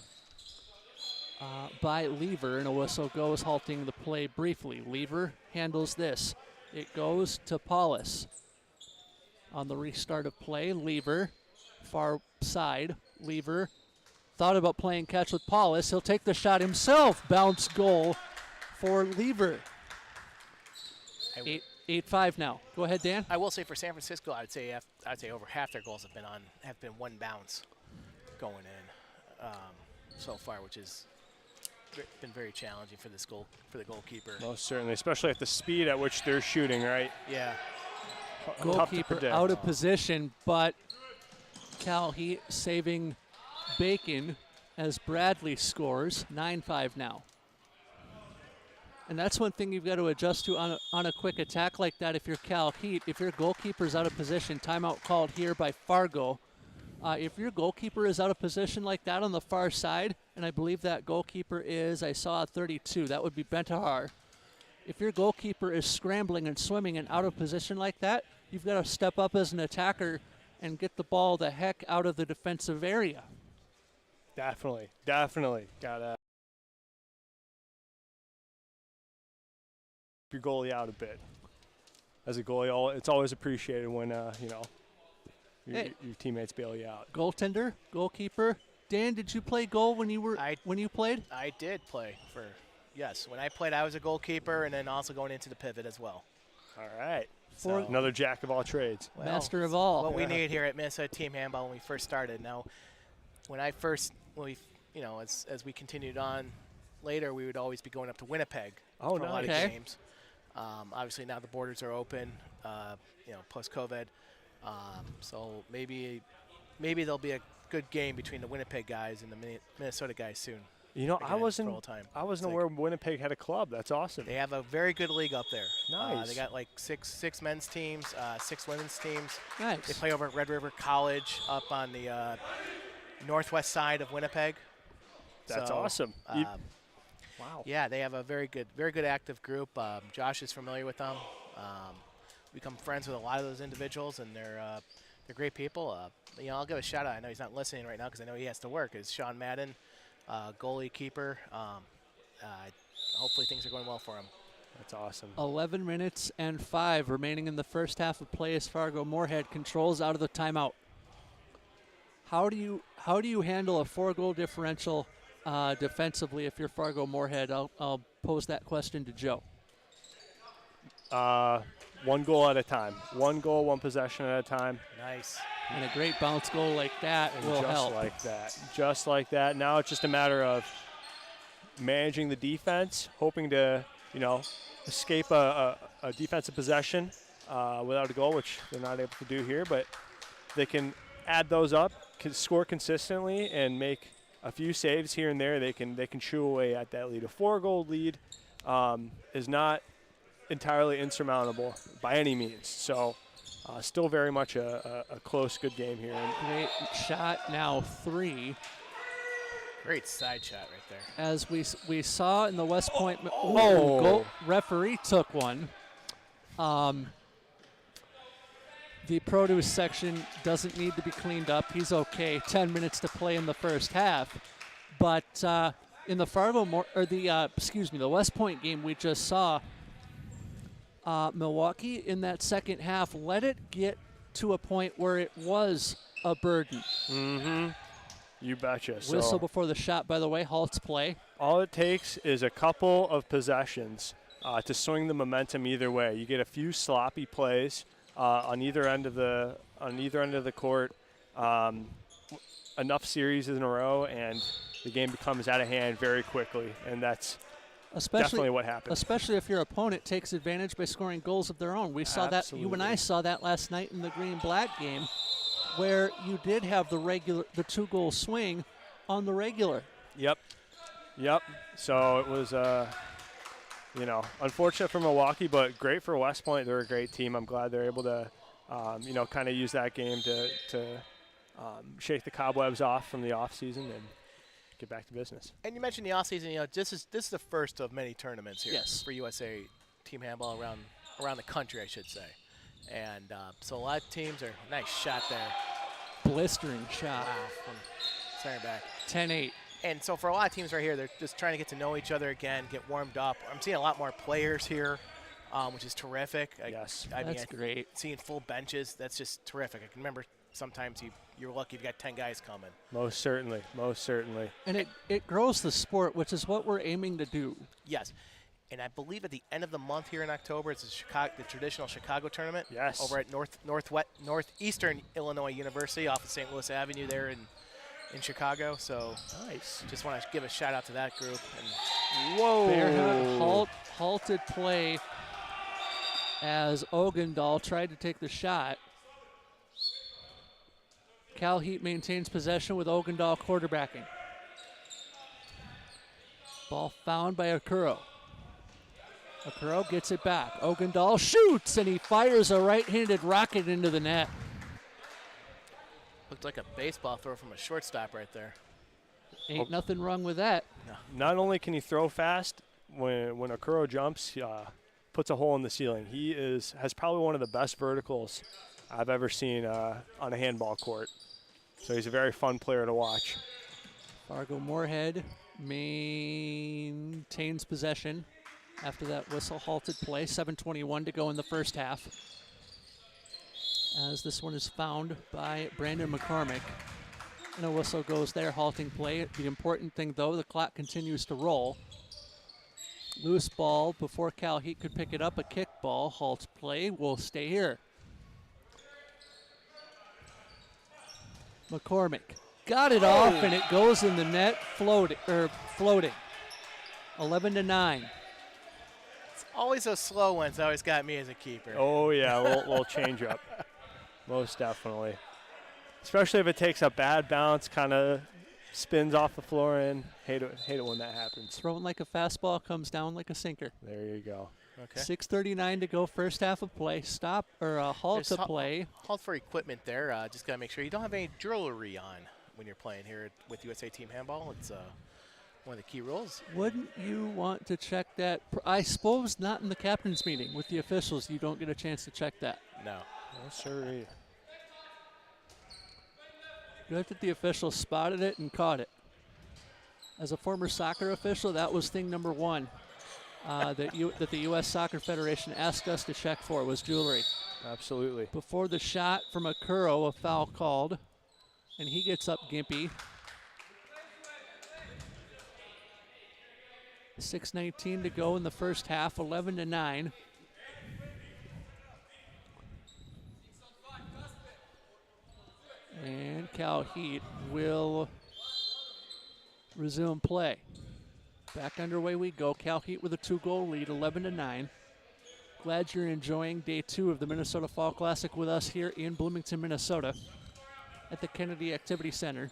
by Lever, and a whistle goes, halting the play briefly. Lever handles this. It goes to Paulus. On the restart of play, Lever, far side. Lever thought about playing catch with Paulus. He'll take the shot himself. Bounce goal for Lever. 8-5 now. Go ahead, Dan. I will say for San Francisco, I'd say over half their goals have been one bounce going in so far, which has been very challenging for the goalkeeper. Most certainly, especially at the speed at which they're shooting, right? Yeah. Goalkeeper out of position, but CalHeat saving Bacon as Bradley scores. 9-5 now. And that's one thing you've got to adjust to on a quick attack like that. If you're CalHeat, if your goalkeeper's out of position, timeout called here by Fargo. If your goalkeeper is out of position like that on the far side, and I believe that goalkeeper is, I saw 32, that would be Bentahar. If your goalkeeper is scrambling and swimming and out of position like that, you've got to step up as an attacker and get the ball the heck out of the defensive area. Definitely. Gotta your goalie out a bit. As a goalie, it's always appreciated when your teammates bail you out. Goaltender, goalkeeper. Dan, did you play goal when you played? I did play for. Yes, when I played, I was a goalkeeper, and then also going into the pivot as well. All right. So another jack of all trades. Well, master of all. What we need here at Minnesota Team Handball when we first started. Now, as we continued on later, we would always be going up to Winnipeg for a lot of games. Obviously, now the borders are open, post-COVID. So maybe there'll be a good game between the Winnipeg guys and the Minnesota guys soon. You know, I wasn't aware Winnipeg had a club. That's awesome. They have a very good league up there. Nice. They got like six men's teams, 6 women's teams. Nice. They play over at Red River College up on the northwest side of Winnipeg. That's awesome. Wow. Yeah, they have a very good active group. Josh is familiar with them. Become friends with a lot of those individuals, and they're great people. I'll give a shout out. I know he's not listening right now because I know he has to work. Is Sean Madden, goalie, keeper. Hopefully things are going well for him. That's awesome. 11 minutes and 5 remaining in the first half of play as Fargo Moorhead controls out of the timeout. How do you handle a 4-goal differential defensively if you're Fargo Moorhead? I'll pose that question to Joe. 1 goal at a time. 1 goal, 1 possession at a time. Nice. And a great bounce goal like that will help. Just like that. Now it's just a matter of managing the defense, hoping to, escape a defensive possession without a goal, which they're not able to do here. But they can add those up, can score consistently, and make a few saves here and there. They can chew away at that lead. A 4-goal lead is not entirely insurmountable by any means. So still very much a close, good game here. Great shot now, 3. Great side shot right there. As we saw in the West Point, referee took one. The produce section doesn't need to be cleaned up. He's okay. 10 minutes to play in the first half. But in the the West Point game we just saw, Milwaukee in that second half let it get to a point where it was a burden. Mm-hmm. You betcha. Whistle before the shot, by the way, halts play. All it takes is a couple of possessions to swing the momentum either way. You get a few sloppy plays on either end of the court, enough series in a row, and the game becomes out of hand very quickly, and that's definitely what happened. Especially if your opponent takes advantage by scoring goals of their own. We saw that. You and I saw that last night in the green-black game, where you did have the 2-goal swing on the regular. Yep. So it was, unfortunate for Milwaukee, but great for West Point. They're a great team. I'm glad they're able to, kind of use that game to shake the cobwebs off from the off season and get back to business. And you mentioned the off season. You know, this is the first of many tournaments here Yes. for USA team handball around the country, I should say. And so a lot of teams are nice shot there. Blistering shot. Wow, from center back. 10-8. And so for a lot of teams right here, they're just trying to get to know each other again, get warmed up. I'm seeing a lot more players here, which is terrific. Yes, that's great. Seeing full benches, that's just terrific. I can remember sometimes you're lucky if you got 10 guys coming. Most certainly, most certainly. And it grows the sport, which is what we're aiming to do. Yes. And I believe at the end of the month here in October, it's the traditional Chicago tournament. Yes. Over at Northeastern Illinois University off of St. Louis Avenue there in Chicago. So nice. Just want to give a shout out to that group. And whoa. Bearhug halted play as Ogendahl tried to take the shot. CalHeat maintains possession with Ogendahl quarterbacking. Ball found by Okuro. Okuro gets it back. Ogendahl shoots, and he fires a right-handed rocket into the net. Looked like a baseball throw from a shortstop right there. Ain't nothing wrong with that. No. Not only can he throw fast, when Okuro jumps, he puts a hole in the ceiling. He has probably one of the best verticals I've ever seen on a handball court. So he's a very fun player to watch. Fargo Moorhead maintains possession after that whistle halted play. 7:21 to go in the first half. As this one is found by Brandon McCormick. And a whistle goes there, halting play. The important thing, though, the clock continues to roll. Loose ball before CalHeat could pick it up. A kick ball, halt play, will stay here. McCormick got it off, and it goes in the net, floating. 11-9. It's always those slow ones that always got me as a keeper. Oh, yeah, we'll change up. Most definitely. Especially if it takes a bad bounce, kind of spins off the floor and hate it when that happens. Thrown like a fastball, comes down like a sinker. There you go. Okay. 6:39 to go, first half of play. Stop or halt to play. Halt for equipment there. Just got to make sure you don't have any jewelry on when you're playing here with USA Team Handball. It's one of the key rules. Wouldn't you want to check that? I suppose not in the captain's meeting with the officials. You don't get a chance to check that. No. No, sir. Good that the officials spotted it and caught it. As a former soccer official, that was thing number one that the U.S. Soccer Federation asked us to check for was jewelry. Absolutely. Before the shot from Okuro, a foul called, and he gets up gimpy. 6:19 to go in the first half, 11-9. And CalHeat will resume play. Back underway we go. CalHeat with a 2-goal lead, 11-9. Glad you're enjoying day 2 of the Minnesota Fall Classic with us here in Bloomington, Minnesota at the Kennedy Activity Center.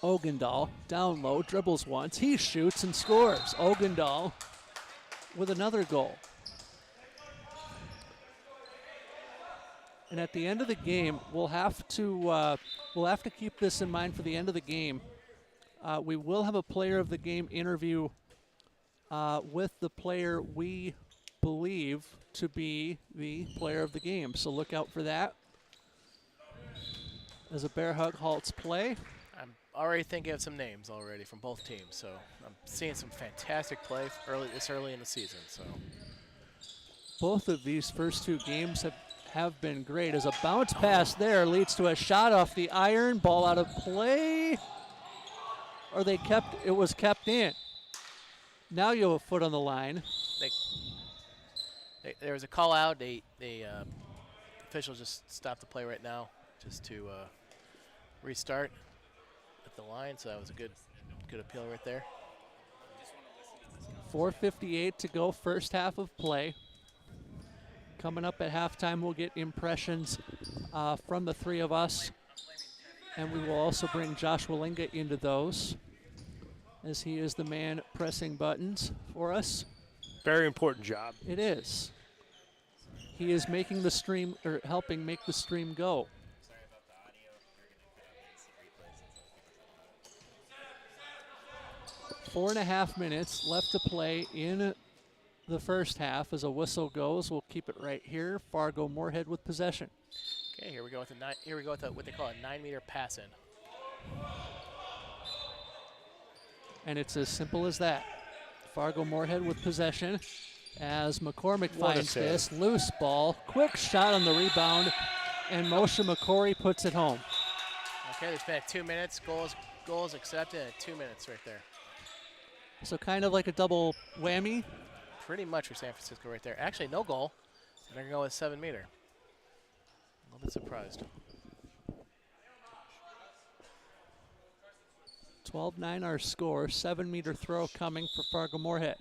Ogendahl down low, dribbles once. He shoots and scores. Ogendahl with another goal. And at the end of the game, we'll have to keep this in mind for the end of the game. We will have a player of the game interview with the player we believe to be the player of the game. So look out for that. As a bear hug halts play. I'm already thinking of some names already from both teams. So I'm seeing some fantastic play this early in the season. So both of these first 2 games have been great. As a bounce pass there leads to a shot off the iron, ball out of play, or it was kept in. Now you have a foot on the line. There was a call out. The officials just stopped the play right now just to restart at the line. So that was a good appeal right there. 4:58 to go, first half of play. Coming up at halftime, we'll get impressions from the 3 of us. And we will also bring Josh Wallinga into those, as he is the man pressing buttons for us. Very important job. It is. He is making the stream, or helping make the stream go. Sorry about the audio. We're going to get the replays. 4.5 minutes left to play in the first half. As a whistle goes, we'll keep it right here. Fargo Moorhead with possession. Okay, here we go with what they call a 9-meter pass in. And it's as simple as that. Fargo Moorhead with possession as McCormick finds this. Loose ball, quick shot on the rebound, and Moshe McCory puts it home. Okay, there's been 2 minutes. Goals accepted at 2 minutes right there. So kind of like a double whammy. Pretty much for San Francisco right there. Actually, no goal. And they're going to go with 7-meter. A little bit surprised. 12-9 our score. 7-meter throw coming for Fargo Moorhead.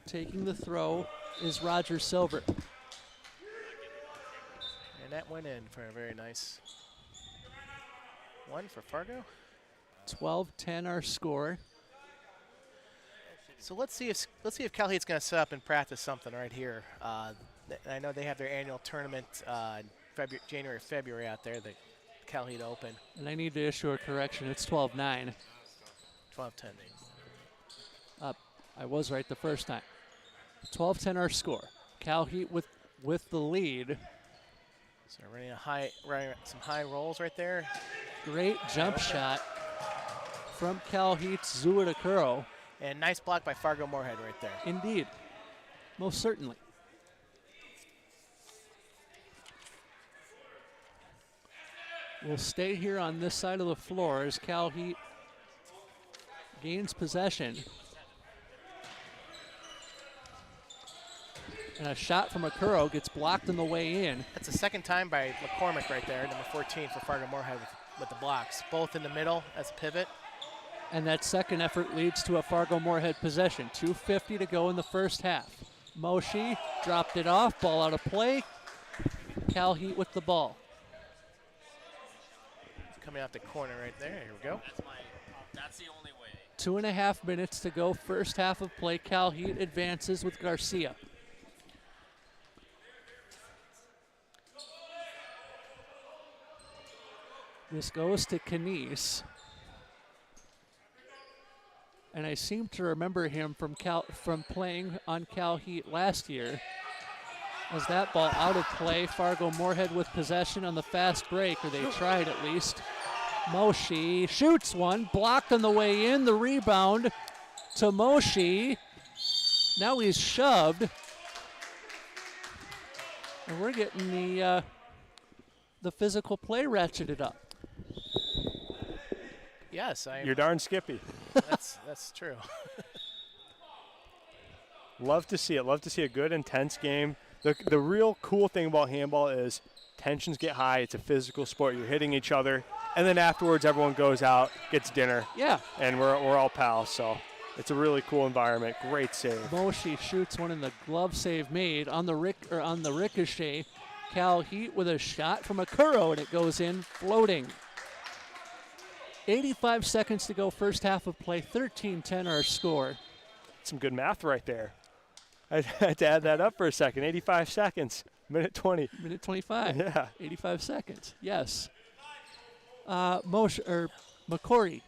Taking the throw is Roger Silver. And that went in for a very nice one for Fargo. 12-10 our score. So let's see if CalHeat's going to set up and practice something right here. I know they have their annual tournament in January, February out there, the CalHeat Open. And I need to issue a correction. It's 12-9. 12-10. I was right the first time. 12-10 our score. CalHeat with the lead. So running some high rolls right there. Great jump shot from CalHeat's Zuidakuro. And nice block by Fargo Moorhead right there. Indeed. Most certainly. We'll stay here on this side of the floor as CalHeat gains possession. And a shot from Akuro gets blocked on the way in. That's the second time by McCormick right there, number 14 for Fargo Moorhead with the blocks. Both in the middle as a pivot. And that second effort leads to a Fargo Moorhead possession. 2:50 to go in the first half. Moshe dropped it off, ball out of play. CalHeat with the ball. Coming out the corner right there. Here we go. That's the only way. 2.5 minutes to go, first half of play. CalHeat advances with Garcia. This goes to Kanice. And I seem to remember him from playing on CalHeat last year. As that ball out of play, Fargo Moorhead with possession on the fast break, or they tried at least. Moshe shoots one, blocked on the way in, the rebound to Moshe. Now he's shoved. And we're getting the physical play ratcheted up. Yes, You're darn skippy. That's true. Love to see it. Love to see a good, intense game. The real cool thing about handball is tensions get high. It's a physical sport. You're hitting each other. And then afterwards, everyone goes out, gets dinner. Yeah. And we're all pals. So it's a really cool environment. Great save. Moshe shoots one in the glove save made on the ricochet. CalHeat with a shot from Akuro, and it goes in floating. 85 seconds to go, first half of play. 13-10 our score. Some good math right there. I had to add that up for a second. 85 seconds. Minute 20. Minute 25. Yeah. 85 seconds. Yes. McCory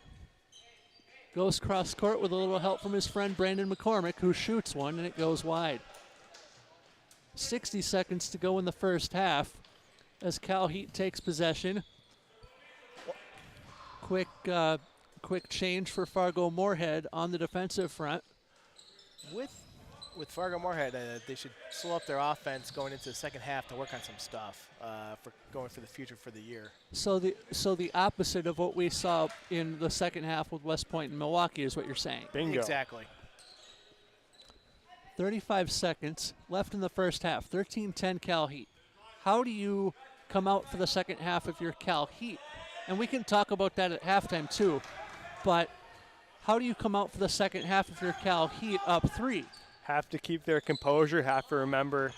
goes cross court with a little help from his friend Brandon McCormick, who shoots one, and it goes wide. 60 seconds to go in the first half as CalHeat takes possession. Quick change for Fargo Moorhead on the defensive front. With Fargo Moorhead, they should slow up their offense going into the second half to work on some stuff for going for the future for the year. So the opposite of what we saw in the second half with West Point and Milwaukee is what you're saying. Bingo. Exactly. 35 seconds left in the first half. 13-10 CalHeat. How do you come out for the second half if you're CalHeat? And we can talk about that at halftime too. But how do you come out for the second half if you're CalHeat up 3? Have to keep their composure, have to remember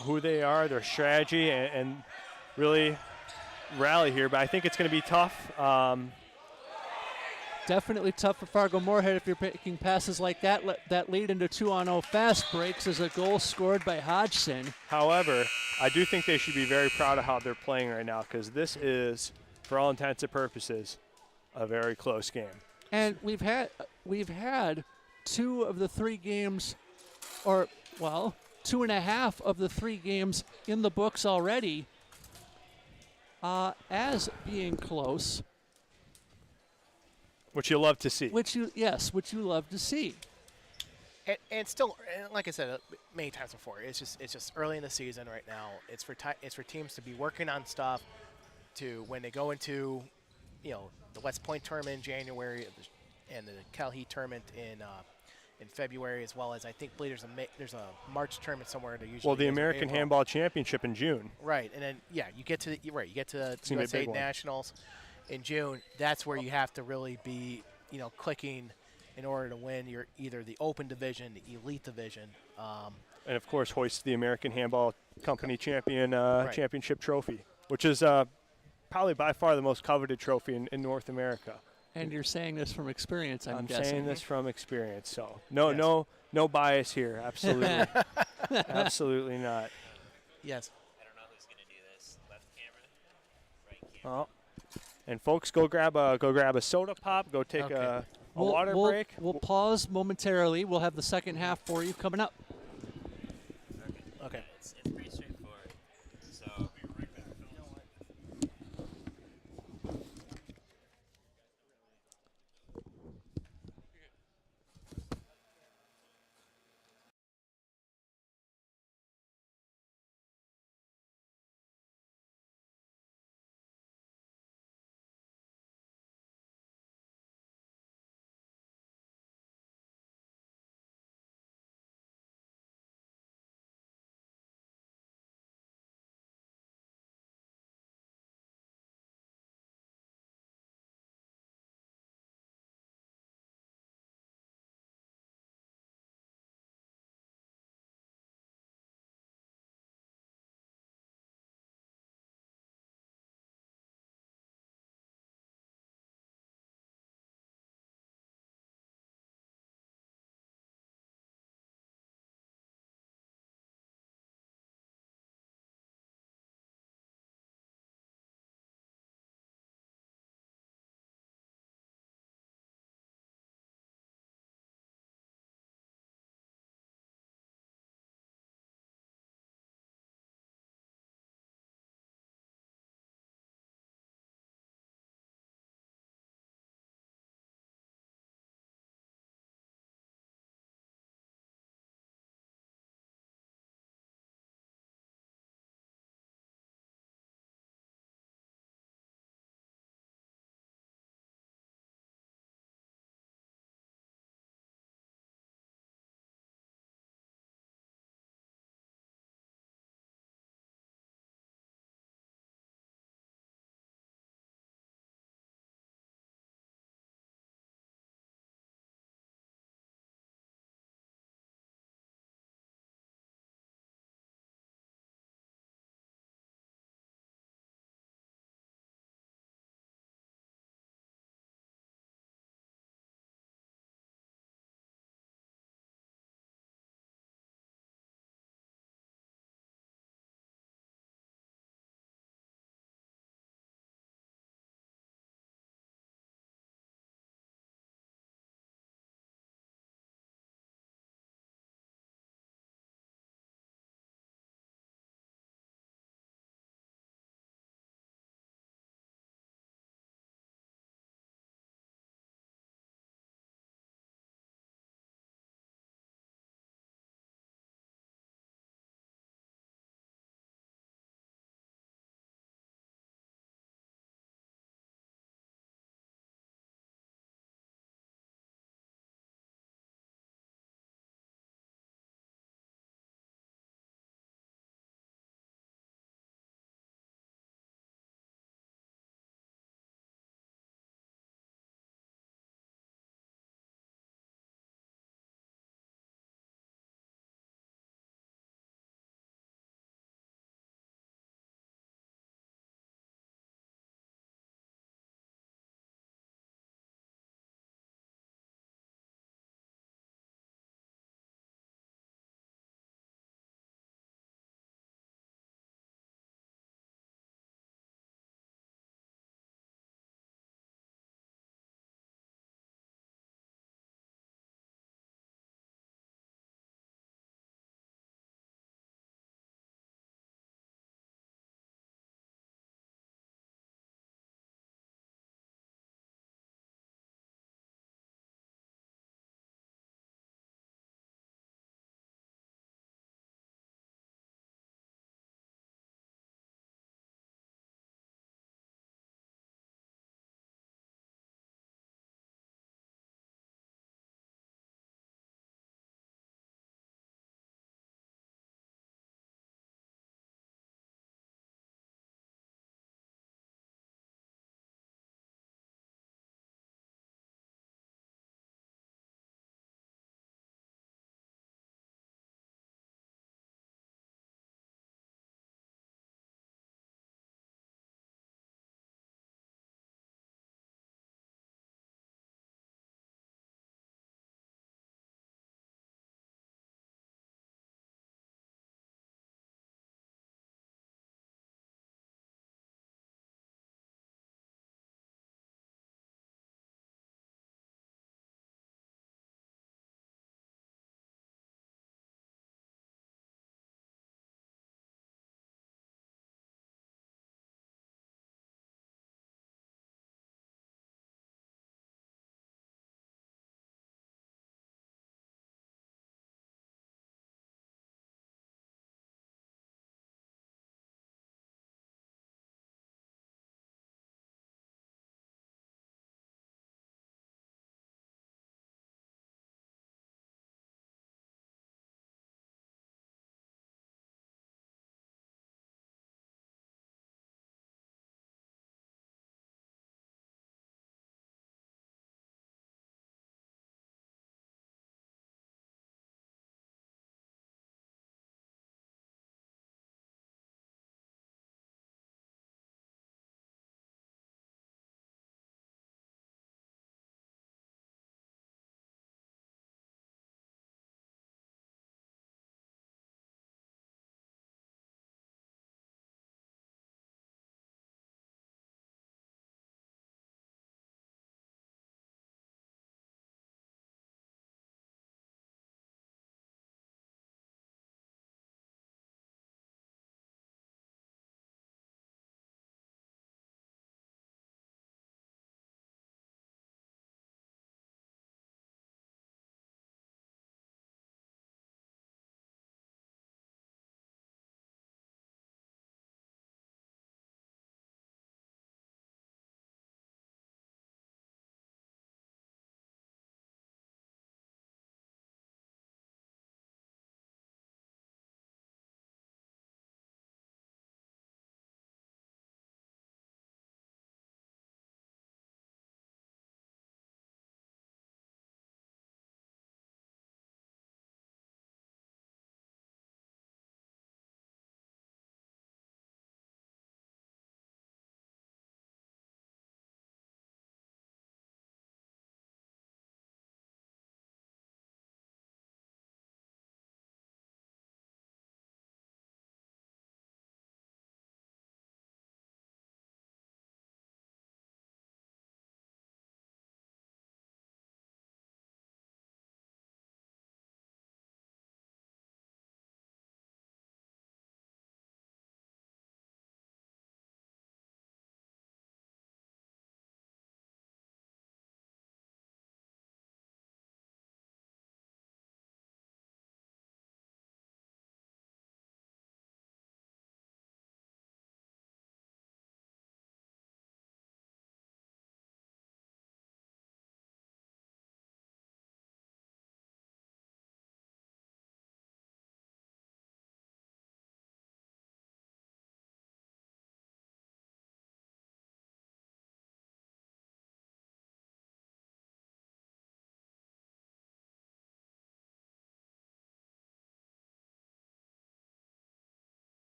who they are, their strategy, and really rally here. But I think it's going to be tough. Definitely tough for Fargo-Moorhead if you're picking passes like that. That lead into 2-on-0 fast breaks as a goal scored by Hodgson. However, I do think they should be very proud of how they're playing right now, because this is, for all intents and purposes, a very close game. And we've had 2 of the 3 games, or, well, 2.5 of the 3 games in the books already as being close. Which you love to see. Which you love to see. And still, and like I said many times before, it's just early in the season right now. It's for teams to be working on stuff to when they go into, the West Point tournament in January and the CalHeat tournament in February, as well as I think there's a March tournament somewhere. Well, the American Handball Championship in June. Right, and then you get to the USA Nationals in June. That's where you have to really be clicking in order to win either the Open Division, the Elite Division, and of course hoist the American Handball Company Championship trophy, which is probably by far the most coveted trophy in North America. And you're saying this from experience, I'm guessing. I'm saying this from experience, so no bias here, absolutely. Absolutely not. Yes. I don't know who's going to do this. Left camera, right camera. Oh. And folks, go grab a soda pop, go take a water break. We'll pause momentarily. We'll have the second half for you coming up. Okay. It's pretty straightforward. So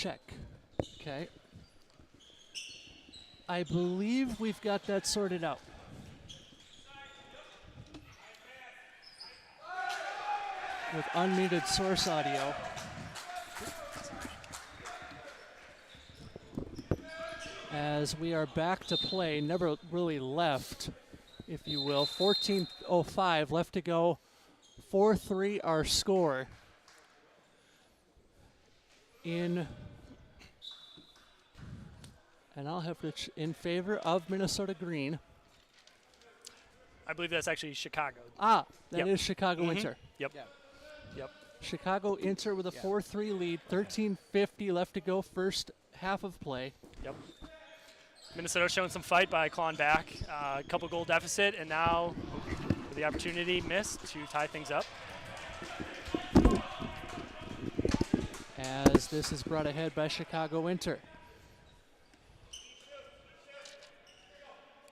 check. Okay. I believe we've got that sorted out. With unmuted source audio. As we are back to play, never really left, if you will. 14:05 left to go. 4-3 our score in, and I'll have to in favor of Minnesota Green. I believe that's actually Chicago. That is Chicago Inter. Yep. Yeah. Yep. Chicago Inter with a 4-3 lead. 13:50 left to go, first half of play. Yep. Minnesota showing some fight by clawing back. A couple goal deficit, and now with the opportunity missed to tie things up. As this is brought ahead by Chicago Inter.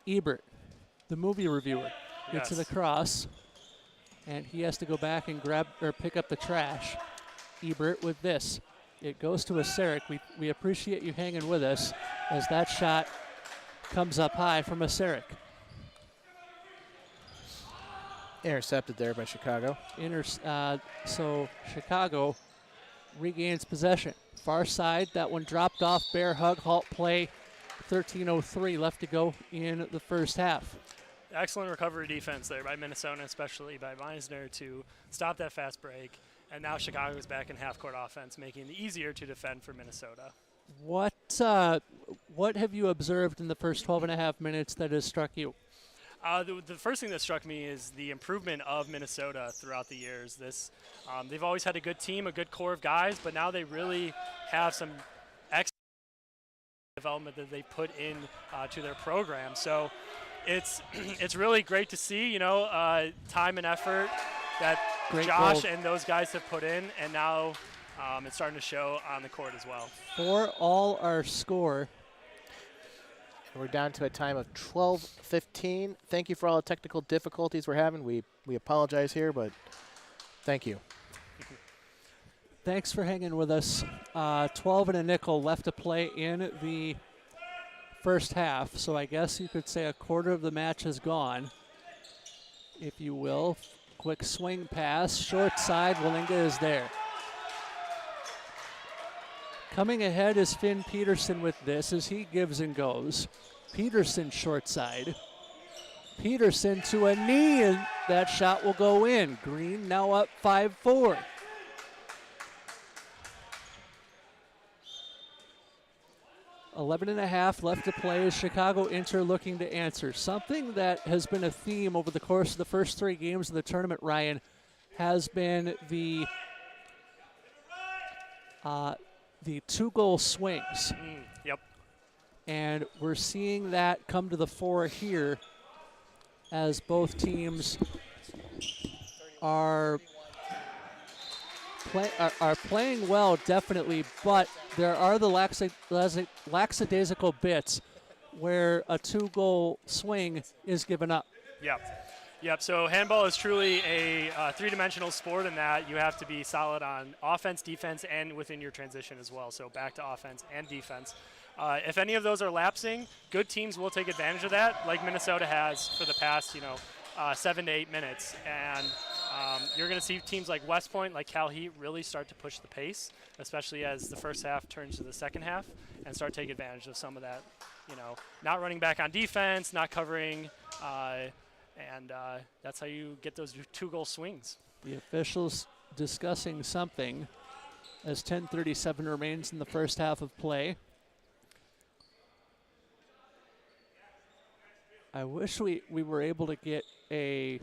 Ebert, the movie reviewer, gets to the cross, and he has to go back and grab or pick up the trash. Ebert with this. It goes to a Sarek. We appreciate you hanging with us as that shot comes up high from a Sarek. Intercepted there by Chicago. So Chicago regains possession. Far side, that one dropped off. Bear hug, halt play. 13:03 left to go in the first half. Excellent recovery defense there by Minnesota, especially by Meisner, to stop that fast break. And now Chicago's back in half-court offense, making it easier to defend for Minnesota. What have you observed in the first 12 and a half minutes that has struck you? The first thing that struck me is the improvement of Minnesota throughout the years. They've always had a good team, a good core of guys, but now they really have some excellent development that they put in to their program. So it's really great to see, time and effort that Great Josh goal. and those guys have put in, and now it's starting to show on the court as well. For all our score. We're down to a time of 12:15. Thank you for all the technical difficulties we're having. We apologize here, but thank you. Thanks for hanging with us. 12 and a nickel left to play in the first half, so I guess you could say a quarter of the match has gone, if you will. Quick swing pass, short side, Wallinga is there. Coming ahead is Finn Peterson with this as he gives and goes. Peterson short side. Peterson to a knee, and that shot will go in. Green now up 5-4. $11 and a half left to play as Chicago Inter looking to answer. Something that has been a theme over the course of the first three games of the tournament, Ryan, has been the two-goal swings. Yep. And we're seeing that come to the fore here as both teams are playing well, definitely, but there are the lackadaisical bits where a two-goal swing is given up. Yep. So handball is truly a three-dimensional sport in that you have to be solid on offense, defense, and within your transition as well. So back to offense and defense. If any of those are lapsing, good teams will take advantage of that, like Minnesota has for the past, 7 to 8 minutes. And you're going to see teams like West Point, like CalHeat, really start to push the pace, especially as the first half turns to the second half, and start taking advantage of some of that, not running back on defense, not covering, and that's how you get those two-goal swings. The officials discussing something as 10:37 remains in the first half of play. I wish we were able to get a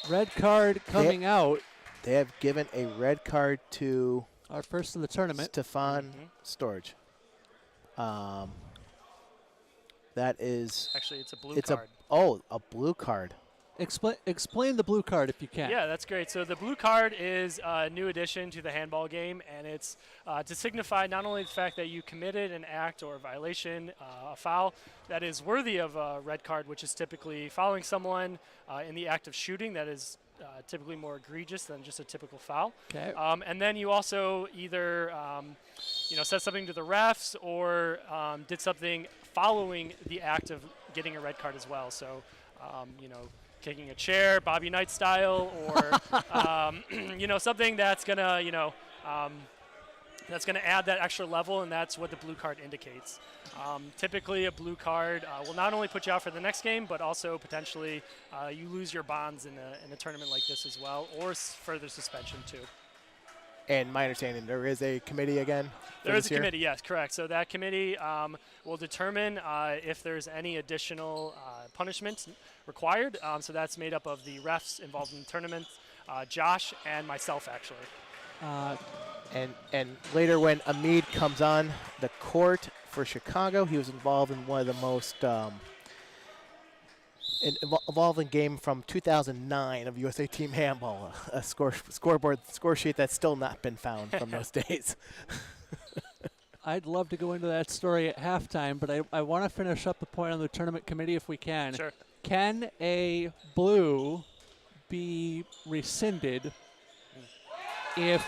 red card coming out. They have given a red card to our first of the tournament, Stefan Storage. That is actually it's a blue card. A blue card. Explain the blue card if you can. Yeah, that's great. So the blue card is a new addition to the handball game, and it's to signify not only the fact that you committed an act or a violation, a foul that is worthy of a red card, which is typically following someone in the act of shooting that is typically more egregious than just a typical foul. Okay. And then you also either said something to the refs or did something following the act of getting a red card as well. So, kicking a chair, Bobby Knight style, or something that's gonna that's going to add that extra level, and that's what the blue card indicates. Typically, a blue card will not only put you out for the next game, but also potentially you lose your bonds in a tournament like this as well, or further suspension too. And my understanding, there is a committee again? There is a committee, yes, correct. So that committee will determine if there's any additional punishment required. So that's made up of the refs involved in the tournament, Josh, and myself, actually. And later when Amid comes on the court for Chicago, he was involved in one of the most involving game from 2009 of USA Team Handball, a score sheet that's still not been found from those days. I'd love to go into that story at halftime, but I want to finish up the point on the tournament committee if we can. Sure. Can a blue be rescinded if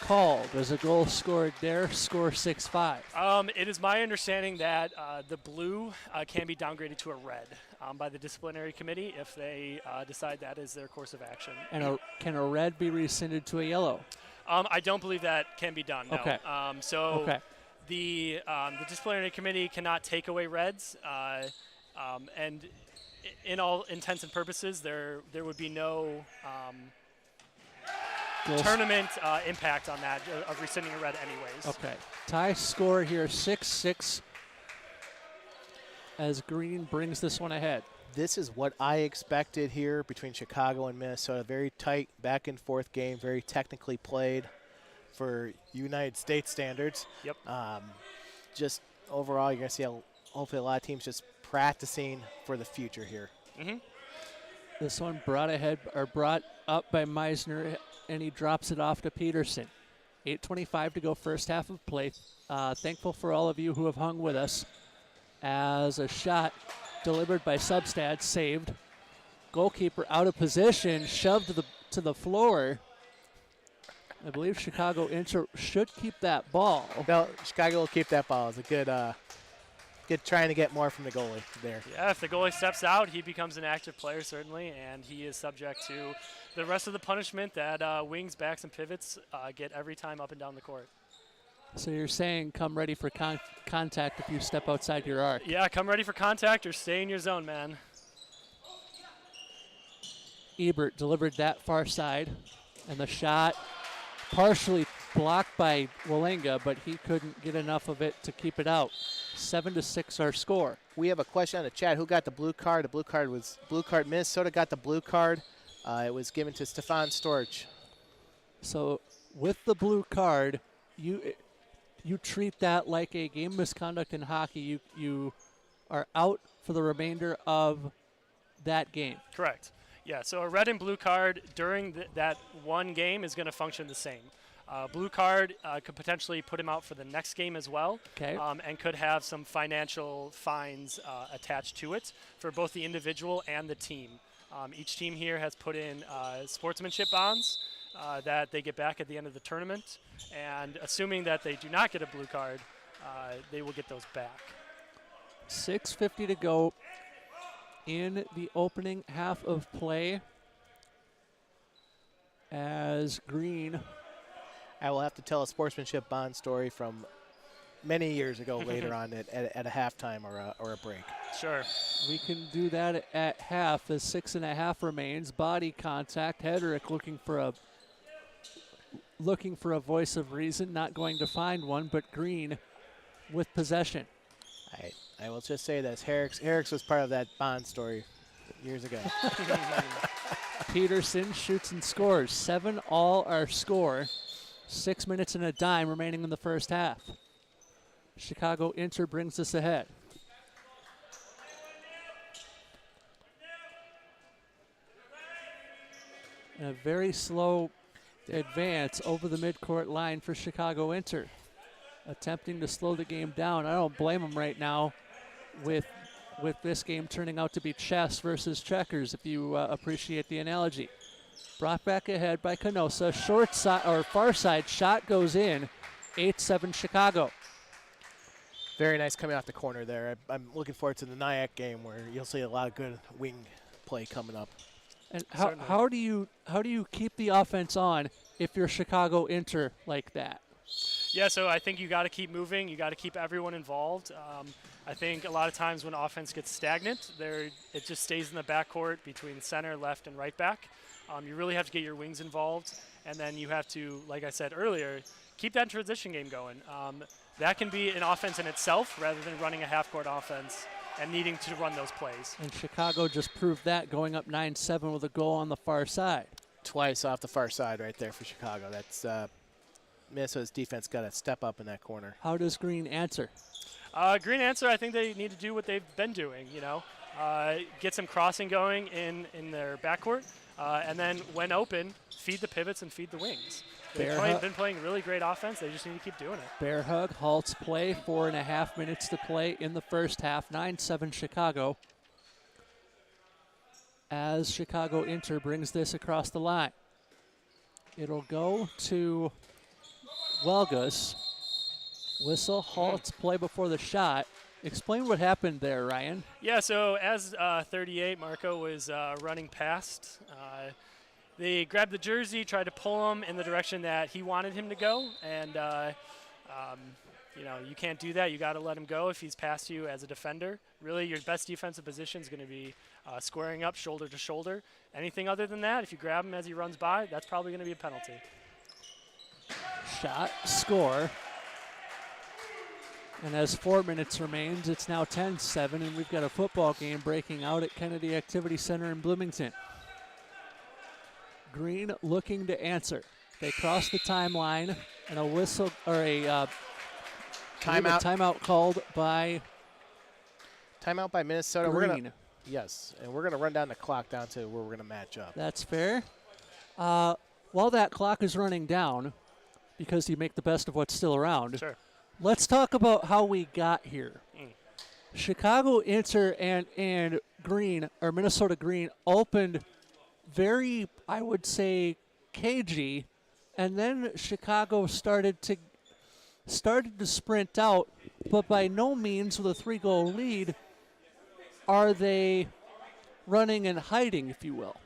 called? Does a goal scored there score 6-5? It is my understanding that the blue can be downgraded to a red by the disciplinary committee if they decide that is their course of action. And can a red be rescinded to a yellow? I don't believe that can be done, no. Okay. Okay. The disciplinary committee cannot take away reds, and in all intents and purposes, there would be no tournament impact on that of rescinding a red anyways. Okay. Tie score here, 6-6, as Green brings this one ahead. This is what I expected here between Chicago and Minnesota. Very tight back and forth game, very technically played for United States standards. Yep. Just overall, you're going to see hopefully a lot of teams just practicing for the future here. Mm-hmm. This one brought up by Meisner, and he drops it off to Peterson. 8:25 to go, first half of play. Thankful for all of you who have hung with us as a shot delivered by Substad, saved. Goalkeeper out of position, shoved to the floor. I believe Chicago Inter should keep that ball. No, Chicago will keep that ball. It's a good trying to get more from the goalie there. Yeah, if the goalie steps out, he becomes an active player, certainly, and he is subject to the rest of the punishment that wings, backs, and pivots get every time up and down the court. So you're saying come ready for contact if you step outside your arc. Yeah, come ready for contact or stay in your zone, man. Ebert delivered that far side, and the shot partially blocked by Wallinga, but he couldn't get enough of it to keep it out. 7-6 our score. We have a question on the chat. Who got the blue card? The blue card. Minnesota got the blue card. It was given to Stefan Storch. So with the blue card, you treat that like a game misconduct in hockey. You are out for the remainder of that game. Correct. Yeah, so a red and blue card during that one game is going to function the same. Blue card could potentially put him out for the next game as well, okay. And could have some financial fines attached to it for both the individual and the team. Each team here has put in sportsmanship bonds that they get back at the end of the tournament, and assuming that they do not get a blue card, they will get those back. 6:50 to go in the opening half of play as Green. I will have to tell a sportsmanship bond story from many years ago later on at a halftime or a break. Sure. We can do that at half as 6.5 remains. Body contact. Hedrick looking for a voice of reason, not going to find one, but Green with possession. I will just say this. Herrick's was part of that bond story years ago. Peterson shoots and scores. 7-all our score. 6 minutes and a dime remaining in the first half. Chicago Inter brings us ahead. And a very slow advance over the midcourt line for Chicago Inter, attempting to slow the game down. I don't blame them right now with this game turning out to be chess versus checkers, if you appreciate the analogy. Brought back ahead by Canosa. Short side or far side shot goes in. 8-7 Chicago. Very nice coming off the corner there. I'm looking forward to the NYAC game where you'll see a lot of good wing play coming up. And how do you keep the offense on if you're Chicago Inter like that? Yeah, so I think you got to keep moving. You got to keep everyone involved. I think a lot of times when offense gets stagnant, it just stays in the backcourt between center, left, and right back. You really have to get your wings involved, and then you have to, like I said earlier, keep that transition game going. That can be an offense in itself rather than running a half-court offense and needing to run those plays. And Chicago just proved that, going up 9-7 with a goal on the far side. Twice off the far side right there for Chicago. That's Minnesota's defense got to step up in that corner. How does Green answer? Green answer, I think they need to do what they've been doing, get some crossing going in their backcourt, and then when open, feed the pivots and feed the wings. They've been playing really great offense. They just need to keep doing it. Bear hug halts play. 4.5 minutes to play in the first half. 9-7 Chicago. As Chicago Inter brings this across the line. It'll go to Welgus. Whistle halts play before the shot. Explain what happened there, Ryan. Yeah, so as 38, Marco was running past. They grabbed the jersey, tried to pull him in the direction that he wanted him to go, and you can't do that. You got to let him go if he's past you as a defender. Really, your best defensive position is going to be squaring up shoulder to shoulder. Anything other than that, if you grab him as he runs by, that's probably going to be a penalty. Shot, score. And as 4 minutes remains, it's now 10-7, and we've got a football game breaking out at Kennedy Activity Center in Bloomington. Green looking to answer. They cross the timeline, and a whistle or a timeout called by. Timeout by Minnesota. Green. And we're gonna run down the clock down to where we're gonna match up. That's fair. While that clock is running down, because you make the best of what's still around. Sure. Let's talk about how we got here. Chicago Inter and Green, or Minnesota Green, opened very, I would say, cagey, and then Chicago started to sprint out, but by no means with a 3-goal lead are they running and hiding, if you will.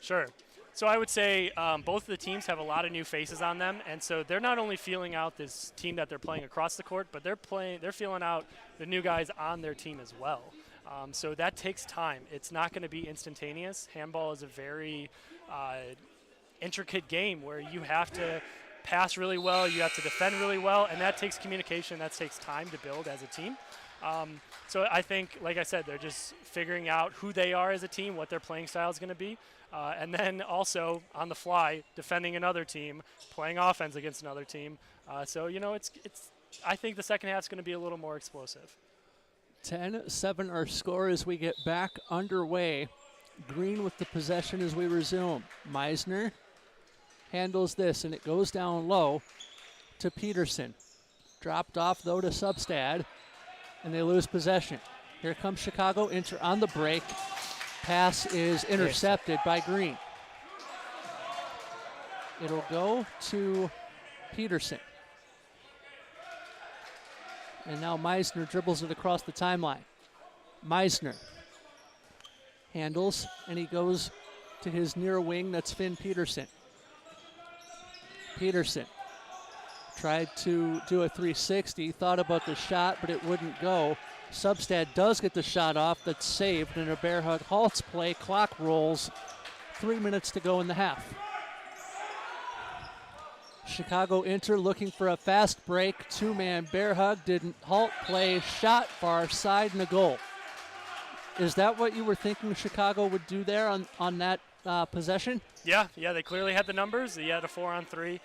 Sure. So I would say both of the teams have a lot of new faces on them, and so they're not only feeling out this team that they're playing across the court, but they're feeling out the new guys on their team as well. So that takes time. It's not going to be instantaneous. Handball is a very intricate game where you have to pass really well, you have to defend really well, and that takes communication. That takes time to build as a team. So I think, like I said, they're just figuring out who they are as a team, what their playing style is going to be, and then also on the fly defending another team, playing offense against another team. So I think the second half is going to be a little more explosive. 10-7 our score as we get back underway. Green with the possession as we resume. Meisner handles this, and it goes down low to Peterson. Dropped off, though, to Substad, and they lose possession. Here comes Chicago Inter on the break. Pass is intercepted by Green. It'll go to Peterson. And now Meisner dribbles it across the timeline. Meisner handles, and he goes to his near wing. That's Finn Peterson. Peterson tried to do a 360, thought about the shot, but it wouldn't go. Substad does get the shot off. That's saved, and a bear hug halts play. Clock rolls. 3 minutes to go in the half. Chicago Inter looking for a fast break. Two-man bear hug, didn't halt play, shot far side, and a goal. Is that what you were thinking Chicago would do there on that possession? Yeah, they clearly had the numbers. You had a 4-on-3.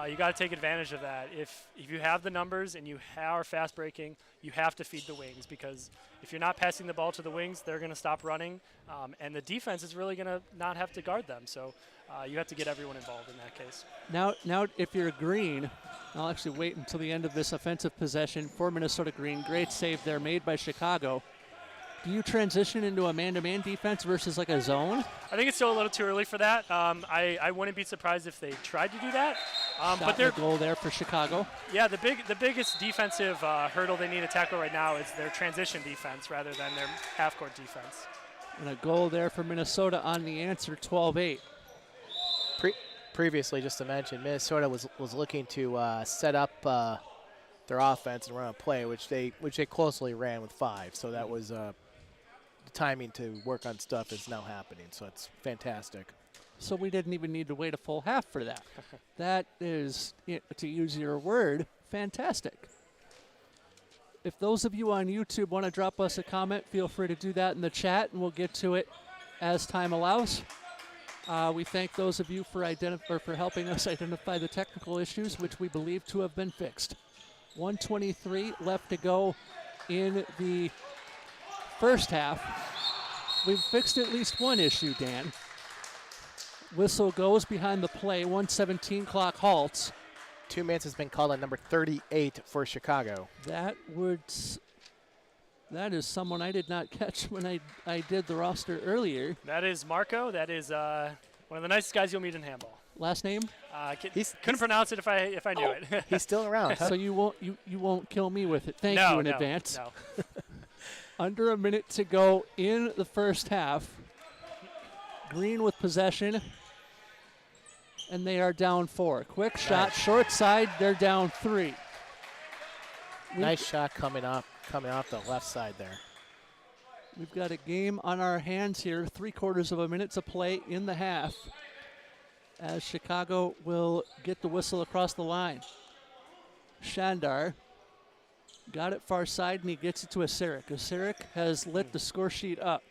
You got to take advantage of that. If you have the numbers and you are fast breaking, you have to feed the wings, because if you're not passing the ball to the wings, they're going to stop running, and the defense is really going to not have to guard them. So you have to get everyone involved in that case. Now, if you're Green, I'll actually wait until the end of this offensive possession for Minnesota Green. Great save there made by Chicago. Do you transition into a man-to-man defense versus like a zone? I think it's still a little too early for that. I wouldn't be surprised if they tried to do that. But their goal there for Chicago. Yeah, the biggest defensive hurdle they need to tackle right now is their transition defense rather than their half-court defense. And a goal there for Minnesota on the answer, 12-8. Previously, just to mention, Minnesota was looking to set up their offense and run a play, which they closely ran with 5. So that was the timing to work on stuff is now happening. So it's fantastic. So we didn't even need to wait a full half for that. That is, to use your word, fantastic. If those of you on YouTube want to drop us a comment, feel free to do that in the chat, and we'll get to it as time allows. We thank those of you for helping us identify the technical issues, which we believe to have been fixed. 1:23 left to go in the first half. We've fixed at least one issue, Dan. Whistle goes behind the play. 1:17 clock halts. 2 minutes has been called on number 38 for Chicago. That is someone I did not catch when I did the roster earlier. That is Marco. That is one of the nicest guys you'll meet in handball. Last name? Couldn't pronounce it if I knew it. He's still around. Huh? So you won't kill me with it. Thank you in advance. No. Under a minute to go in the first half. Green with possession. And they are down 4. Quick shot, short side, they're down 3. Nice shot coming off the left side there. We've got a game on our hands here, 3/4 of a minute to play in the half, as Chicago will get the whistle across the line. Shandar got it far side, and he gets it to Asirik. Asirik has lit the score sheet up.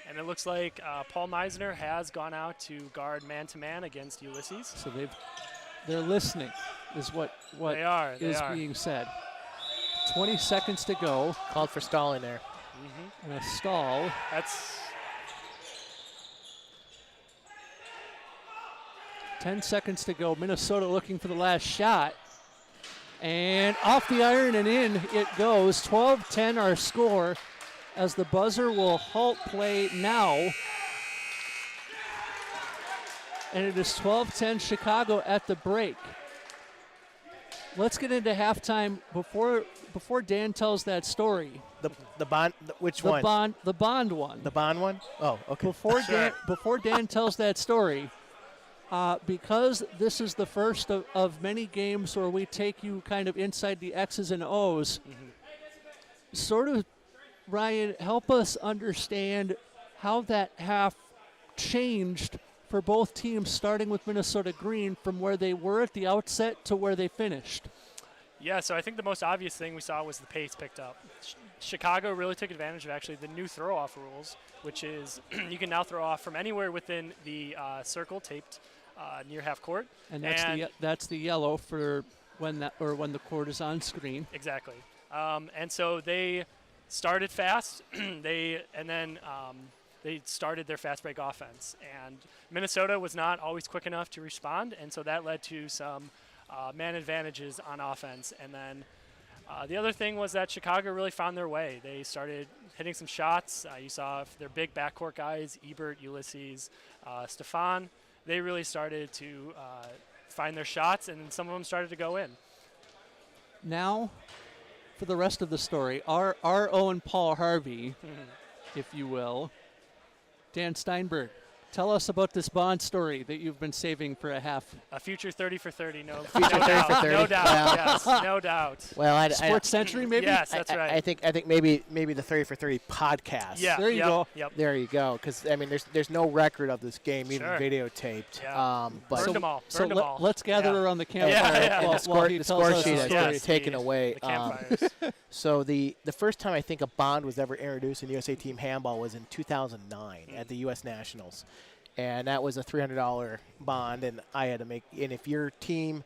And it looks like Paul Meisner has gone out to guard man-to-man against Ulysses. So they're listening, is what they are being said. 20 seconds to go. Called for stalling there. And a stall. That's 10 seconds to go. Minnesota looking for the last shot. And off the iron and in it goes. 12-10 our score, as the buzzer will halt play now. And it is 12-10 Chicago at the break. Let's get into halftime before Dan tells that story. The bond, which one? The Bond one. The Bond one? Oh, okay. Before Dan tells that story, because this is the first of many games where we take you kind of inside the X's and O's, sort of, Ryan, help us understand how that half changed for both teams, starting with Minnesota Green from where they were at the outset to where they finished. Yeah, so I think the most obvious thing we saw was the pace picked up. Chicago really took advantage of actually the new throw-off rules, which is you can now throw off from anywhere within the circle taped near half court. And that's the yellow for when the court is on screen. Exactly. And so they started fast. They started their fast break offense, and Minnesota was not always quick enough to respond, and so that led to some man advantages on offense. And then the other thing was that Chicago really found their way. They started hitting some shots. You saw their big backcourt guys, Ebert, Ulysses, Stefan. They really started to find their shots, and some of them started to go in. Now, for the rest of the story, our own Paul Harvey, if you will, Dan Steinberg, tell us about this Bond story that you've been saving for a half. A future 30 for 30, no, future 30 for 30. No doubt, yes, no doubt. Well, Sports Century, maybe. Yes, that's right. I think maybe the 30 for 30 podcast. Yeah, there you go. Yep. There you go. Because I mean, there's no record of this game, even videotaped. Yeah. But Burned them all. Let's gather around the campfire. While the score sheet has been Yes, taken away. The campfires. So the first time I think a Bond was ever introduced in USA Team Handball was in 2009 at the U.S. Nationals. And that was a $300 bond, and I had to make. And if your team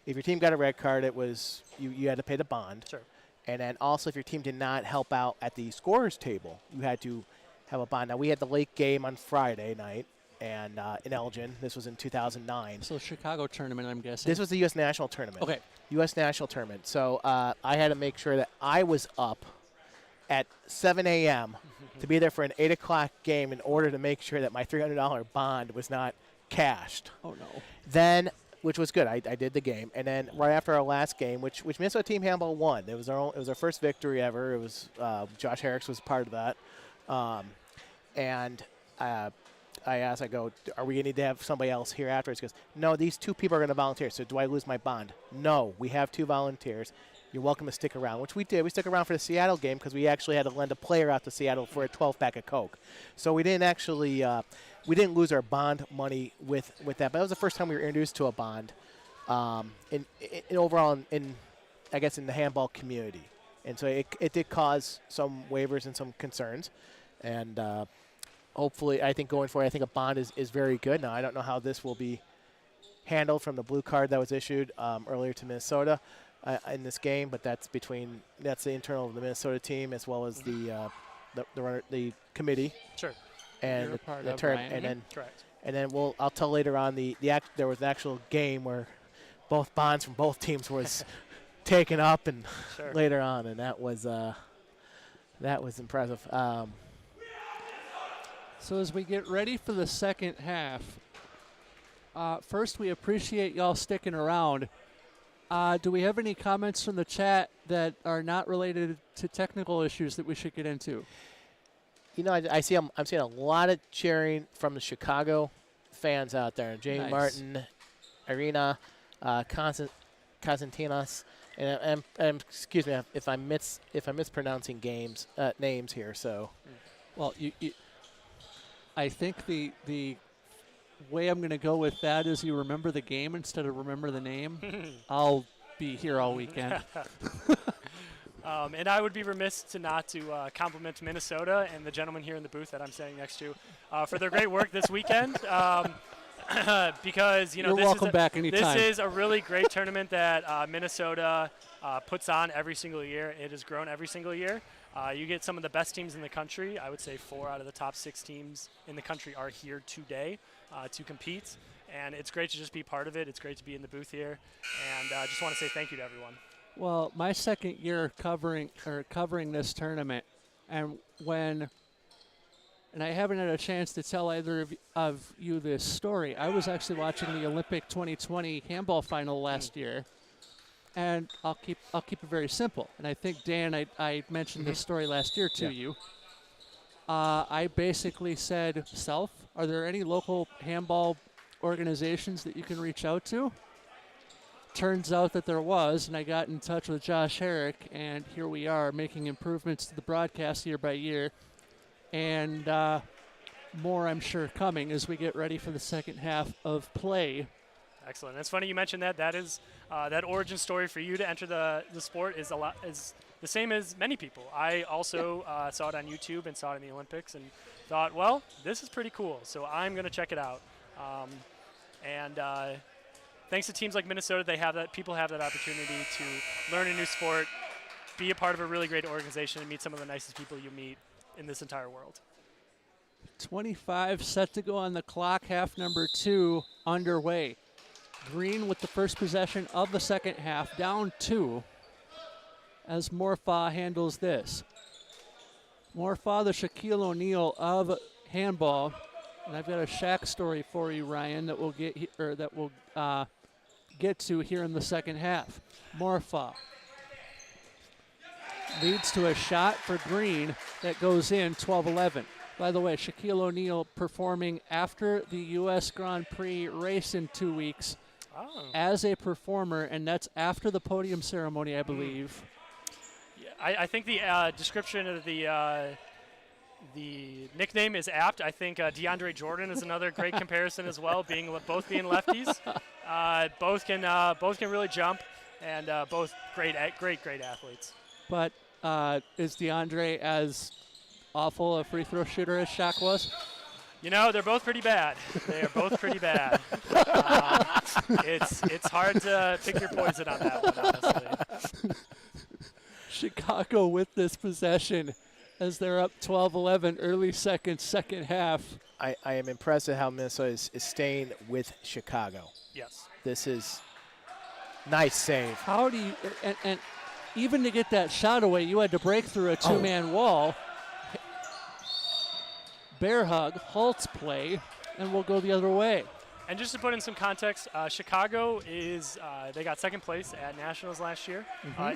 got a red card, it was you had to pay the bond. Sure. And then also, if your team did not help out at the scorers table, you had to have a bond. Now we had the late game on Friday night, and in Elgin, this was in 2009. So Chicago tournament, I'm guessing. This was the U.S. National Tournament. Okay. U.S. National Tournament. So I had to make sure that I was up at 7 a.m. to be there for an 8 o'clock game in order to make sure that my $300 bond was not cashed. Oh, no. Then, which was good, I did the game. And then right after our last game, which Minnesota Team Handball won. It was our first victory ever. It was Josh Herrick's was part of that. I asked, I go, are we going to need to have somebody else here afterwards? He goes, no, these 2 people are going to volunteer. So do I lose my bond? No, we have 2 volunteers. You're welcome to stick around, which we did. We stuck around for the Seattle game because we actually had to lend a player out to Seattle for a 12-pack of Coke. So we didn't actually we didn't lose our bond money with that. But that was the first time we were introduced to a bond in overall in I guess in the handball community. And so it did cause some waivers and some concerns. And hopefully, I think going forward, I think a bond is very good. Now, I don't know how this will be handled from the blue card that was issued earlier to Minnesota in this game, but that's the internal of the Minnesota team as well as the committee. Sure. And You're a part the of term, Ryan. and then Correct. and then I'll tell later on there was an actual game where both bonds from both teams was taken up and Sure. later on, and that was impressive. So as we get ready for the second half, first we appreciate y'all sticking around. Do we have any comments from the chat that are not related to technical issues that we should get into? You know, I'm seeing a lot of cheering from the Chicago fans out there. Jane Nice. Martin, Irina, Constantinos, and excuse me if I'm mispronouncing names here. So, Well, I think the way I'm going to go with that is you remember the game instead of remember the name. I'll be here all weekend. And I would be remiss to not to compliment Minnesota and the gentleman here in the booth that I'm standing next to for their great work this weekend. Because You're welcome back anytime. This is a really great tournament that Minnesota puts on every single year. It has grown every single year. You get some of the best teams in the country. I would say 4 out of the top 6 teams in the country are here today to compete. And it's great to just be part of it. It's great to be in the booth here. And I just want to say thank you to everyone. Well, my second year covering this tournament, and I haven't had a chance to tell either of you this story. I was actually watching the Olympic 2020 handball final last year, and I'll keep it very simple. And I think Dan, I mentioned this story last year to you. I basically said, "Self, are there any local handball organizations that you can reach out to?" Turns out that there was, and I got in touch with Josh Herrick, and here we are making improvements to the broadcast year by year. And more, I'm sure, coming as we get ready for the second half of play. Excellent. It's funny you mentioned that. That is that origin story for you to enter the sport is the same as many people. I also saw it on YouTube and saw it in the Olympics and thought, well, this is pretty cool, so I'm going to check it out. Thanks to teams like Minnesota, people have that opportunity to learn a new sport, be a part of a really great organization, and meet some of the nicest people you meet in this entire world. 25 set to go on the clock, half number 2 underway. Green with the first possession of the second half, down 2 as Morfa handles this. Morfa, the Shaquille O'Neal of handball, and I've got a Shaq story for you, Ryan, that we'll get to here in the second half. Morfa leads to a shot for Green that goes in, 12-11. By the way, Shaquille O'Neal performing after the U.S. Grand Prix race in 2 weeks as a performer, and that's after the podium ceremony, I believe. Yeah, I think the description of the nickname is apt. I think DeAndre Jordan is another great comparison as well, both being lefties. Both can really jump, and both great athletes. But is DeAndre as awful a free throw shooter as Shaq was? You know, they're both pretty bad. They are both pretty bad. It's hard to pick your poison on that one, honestly. Chicago with this possession as they're up 12-11 early second half. I am impressed at how Minnesota is staying with Chicago. Yes. This is nice save. How do you even to get that shot away, you had to break through a two-man wall. Bear hug, halts play, and we'll go the other way. And just to put in some context, Chicago is, they got second place at Nationals last year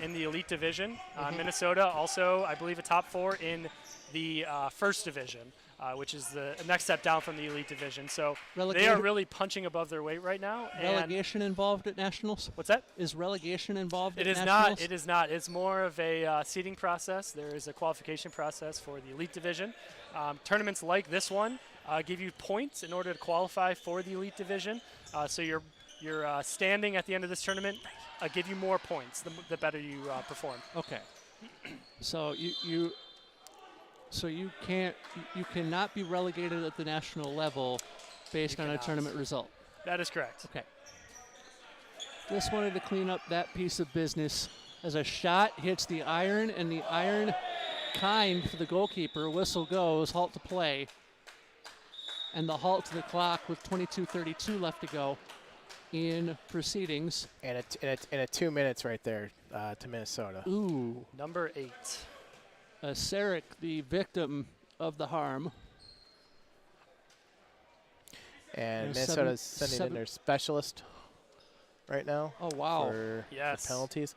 in the Elite Division. Minnesota also, I believe, a top 4 in the First Division, which is the next step down from the Elite Division. So they are really punching above their weight right now. Relegation involved at Nationals? What's that? Is relegation involved at Nationals? Nationals? It is not. It's more of a seeding process. There is a qualification process for the Elite Division. Tournaments like this one give you points in order to qualify for the Elite Division. So your standing at the end of this tournament give you more points the better you perform. Okay. So you cannot be relegated at the national level based on a tournament result. That is correct. Okay. Just wanted to clean up that piece of business as a shot hits the iron, and the iron kind for the goalkeeper. Whistle goes, halt to play. And the halt to the clock with 22:32 left to go in proceedings. And a 2 minutes right there to Minnesota. Ooh. Number 8. Sarek, the victim of the harm. And Minnesota's sending in their specialist right now. Oh, wow. For penalties.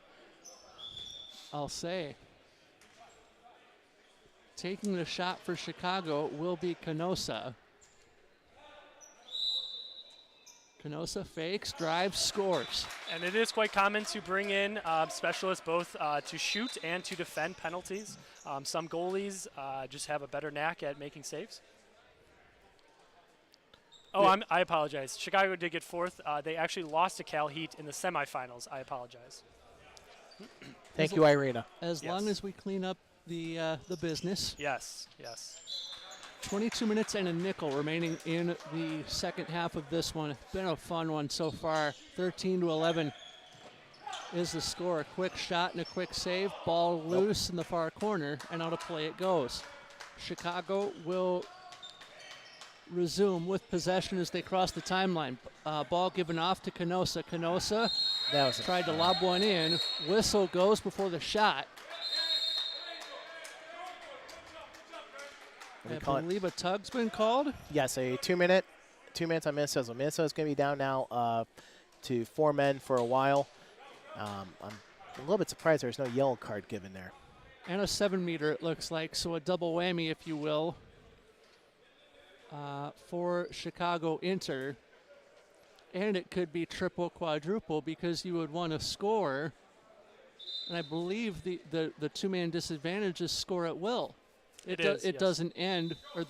I'll say. Taking the shot for Chicago will be Canosa. Canosa fakes, drives, scores. And it is quite common to bring in specialists both to shoot and to defend penalties. Some goalies just have a better knack at making saves. Oh, I apologize. Chicago did get 4th. They actually lost to CalHeat in the semifinals. I apologize. Thank you, Irina. As long as we clean up the business. Yes, yes. 22 minutes and a nickel remaining in the second half of this one. It's been a fun one so far. 13-11 is the score. A quick shot and a quick save. Ball loose in the far corner, and out of play it goes. Chicago will resume with possession as they cross the timeline. Ball given off to Canosa. Canosa tried to lob one in. Whistle goes before the shot. I believe a tug's been called. Yes, a 2 minutes on Minnesota. So Minnesota's going to be down now to 4 men for a while. I'm a little bit surprised there's no yellow card given there. And a 7-meter, it looks like, so a double whammy, if you will, for Chicago Inter. And it could be triple, quadruple, because you would want to score. And I believe the two-man disadvantage is score at will. It doesn't end, or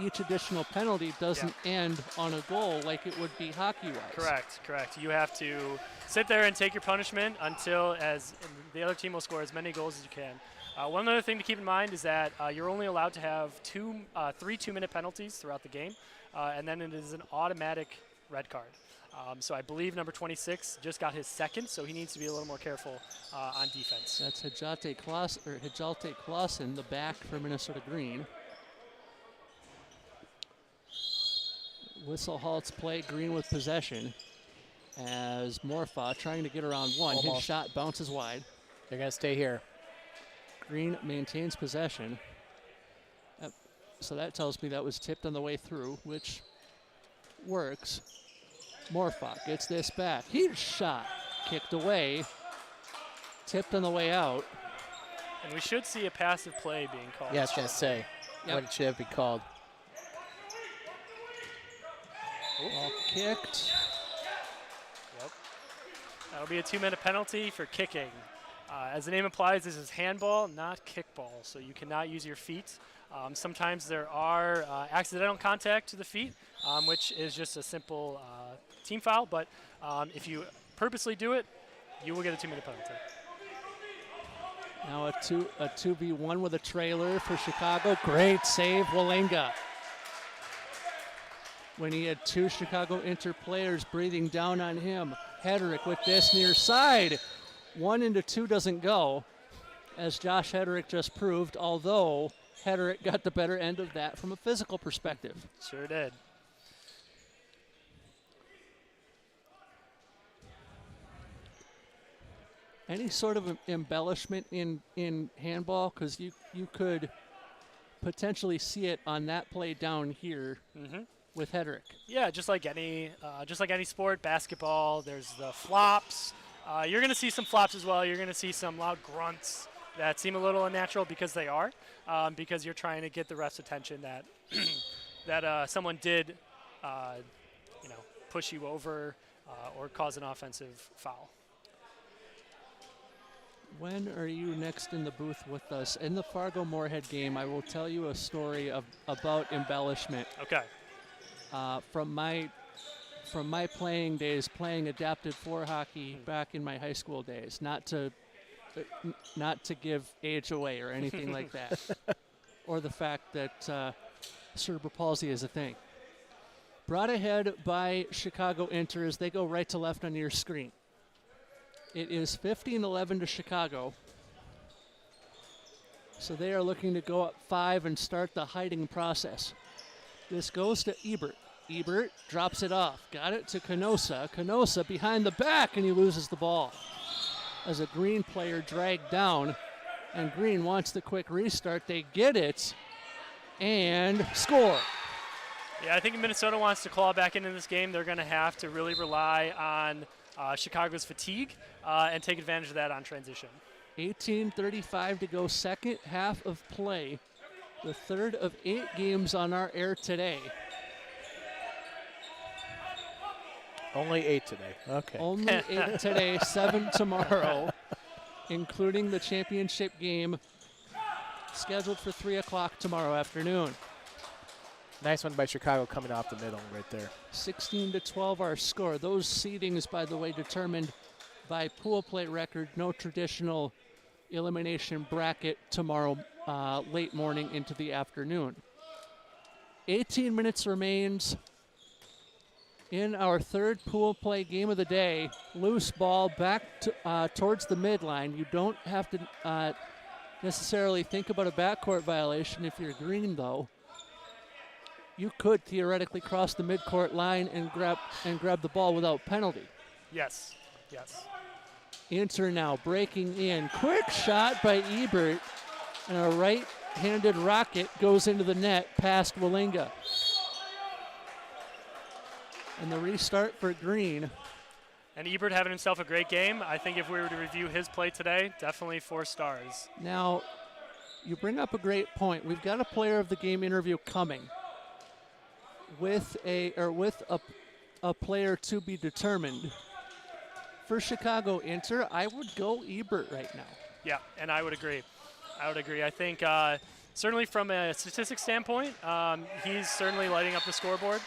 each additional penalty doesn't end on a goal like it would be hockey-wise. Correct. You have to sit there and take your punishment until the other team will score as many goals as you can. One other thing to keep in mind is that you're only allowed to have 3 2-minute penalties throughout the game, and then it is an automatic red card. So I believe number 26 just got his 2nd, so he needs to be a little more careful on defense. That's Hijalte Clausen, the back for Minnesota Green. Whistle halts play. Green with possession as Morfa trying to get around one. His shot bounces wide. They're going to stay here. Green maintains possession. So that tells me that was tipped on the way through, which works. Morfa gets this back. Huge shot. Kicked away. Tipped on the way out. And we should see a passive play being called. Yeah, I was going to say. What should have been called? Ball kicked. Yep. That'll be a 2-minute penalty for kicking. As the name implies, this is handball, not kickball, so you cannot use your feet. Sometimes there are accidental contact to the feet, which is just a simple team foul, but if you purposely do it, you will get a 2-minute penalty. Now a 2v1 with a trailer for Chicago. Great save, Walenga. When he had 2 Chicago Inter players breathing down on him. Hedrick with this near side. 1 into 2 doesn't go, as Josh Hedrick just proved, although Hedrick got the better end of that from a physical perspective. Sure did. Any sort of embellishment in handball? Because you could potentially see it on that play down here with Hedrick. Yeah, just like any sport, basketball, there's the flops. You're going to see some flops as well. You're going to see some loud grunts that seem a little unnatural because they are, because you're trying to get the ref's attention that that someone did, push you over or cause an offensive foul. When are you next in the booth with us? In the Fargo-Moorhead game, I will tell you a story about embellishment. Okay. From my playing days, playing adapted floor hockey back in my high school days. Not to give age away or anything like that, or the fact that cerebral palsy is a thing. Brought ahead by Chicago Inter as they go right to left on your screen. It is 15-11 to Chicago. So they are looking to go up 5 and start the hiding process. This goes to Ebert. Ebert drops it off. Got it to Canosa. Canosa behind the back, and he loses the ball. As a Green player dragged down, and Green wants the quick restart. They get it, and score. Yeah, I think if Minnesota wants to claw back into this game, they're going to have to really rely on Chicago's fatigue and take advantage of that on transition. 18:35 to go, second half of play. The third of 8 games on our air today. Only 8 today. Okay. Only 8 today, 7 tomorrow, including the championship game scheduled for 3 o'clock tomorrow afternoon. Nice one by Chicago coming off the middle right there. 16-12 our score. Those seedings, by the way, determined by pool play record. No traditional elimination bracket tomorrow late morning into the afternoon. 18 minutes remains in our third pool play game of the day. Loose ball back to, towards the midline. You don't have to necessarily think about a backcourt violation if you're Green, though. You could theoretically cross the midcourt line and grab the ball without penalty. Yes, yes. Inter now breaking in. Quick shot by Ebert, and a right-handed rocket goes into the net past Wallinga. And the restart for Green. And Ebert having himself a great game. I think if we were to review his play today, definitely 4 stars. Now, you bring up a great point. We've got a player of the game interview coming with a player to be determined. For Chicago Inter, I would go Ebert right now. Yeah, and I would agree. I think certainly from a statistics standpoint, he's certainly lighting up the scoreboard.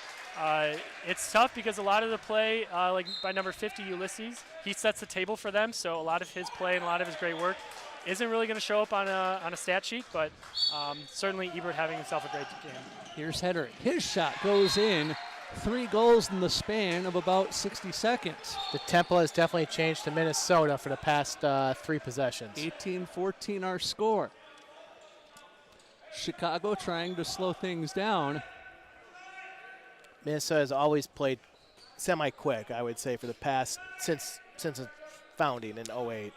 It's tough because a lot of the play, like by number 50, Ulysses, he sets the table for them. So a lot of his play and a lot of his great work isn't really going to show up on a stat sheet, but certainly Ebert having himself a great game. Here's Hedrick. His shot goes in. 3 goals in the span of about 60 seconds. The tempo has definitely changed to Minnesota for the past 3 possessions. 18-14 our score. Chicago trying to slow things down. Minnesota has always played semi-quick, I would say, for the past since its founding in 2008.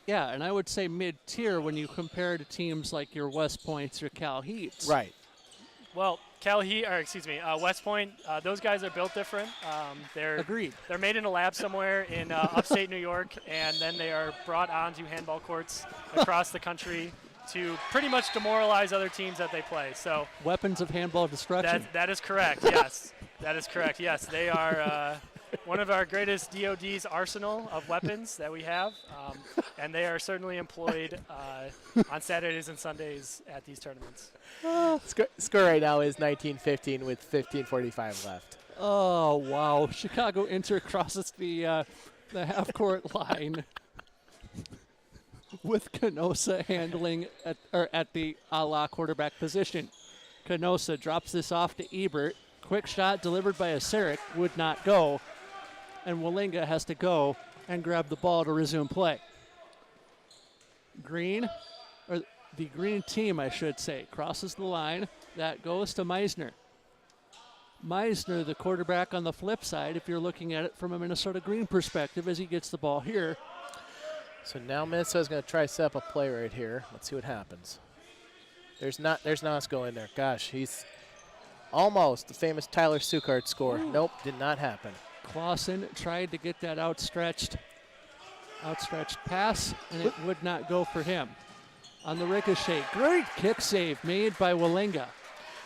Yeah, and I would say mid-tier when you compare to teams like your West Points or CalHeats. Right. Well, West Point, those guys are built different. Agreed. They're made in a lab somewhere in upstate New York, and then they are brought onto handball courts across the country to pretty much demoralize other teams that they play. So weapons of handball destruction. That is correct, yes. That is correct, yes. They are one of our greatest DOD's arsenal of weapons that we have, and they are certainly employed on Saturdays and Sundays at these tournaments. Score right now is 19-15 with 15:45 left. Oh, wow. Chicago Inter crosses the half-court line with Canosa handling at the a-la quarterback position. Canosa drops this off to Ebert. Quick shot delivered by Aseric would not go, and Wallinga has to go and grab the ball to resume play. The Green team, I should say, crosses the line. That goes to Meisner. Meisner, the quarterback on the flip side, if you're looking at it from a Minnesota Green perspective, as he gets the ball here. So now Minnesota's going to try to set up a play right here. Let's see what happens. There's Nosko in there. Gosh, he's almost the famous Tyler Sukart score. Ooh. Nope, did not happen. Clausen tried to get that outstretched pass, and it would not go for him. On the ricochet, great kick save made by Walinga.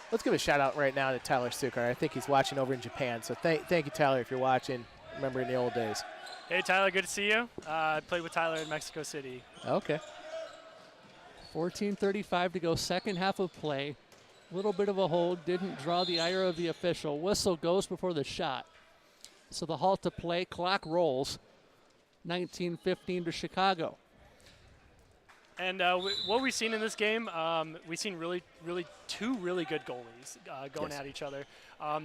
Let's give a shout out right now to Tyler Sukart. I think he's watching over in Japan. So thank you, Tyler, if you're watching. Remember in the old days. Hey, Tyler, good to see you. I played with Tyler in Mexico City. Okay. 14:35 to go, second half of play. A little bit of a hold, didn't draw the ire of the official. Whistle goes before the shot. So the halt to play, clock rolls. 19-15 to Chicago. And what we've seen in this game, we've seen two really good goalies going at each other.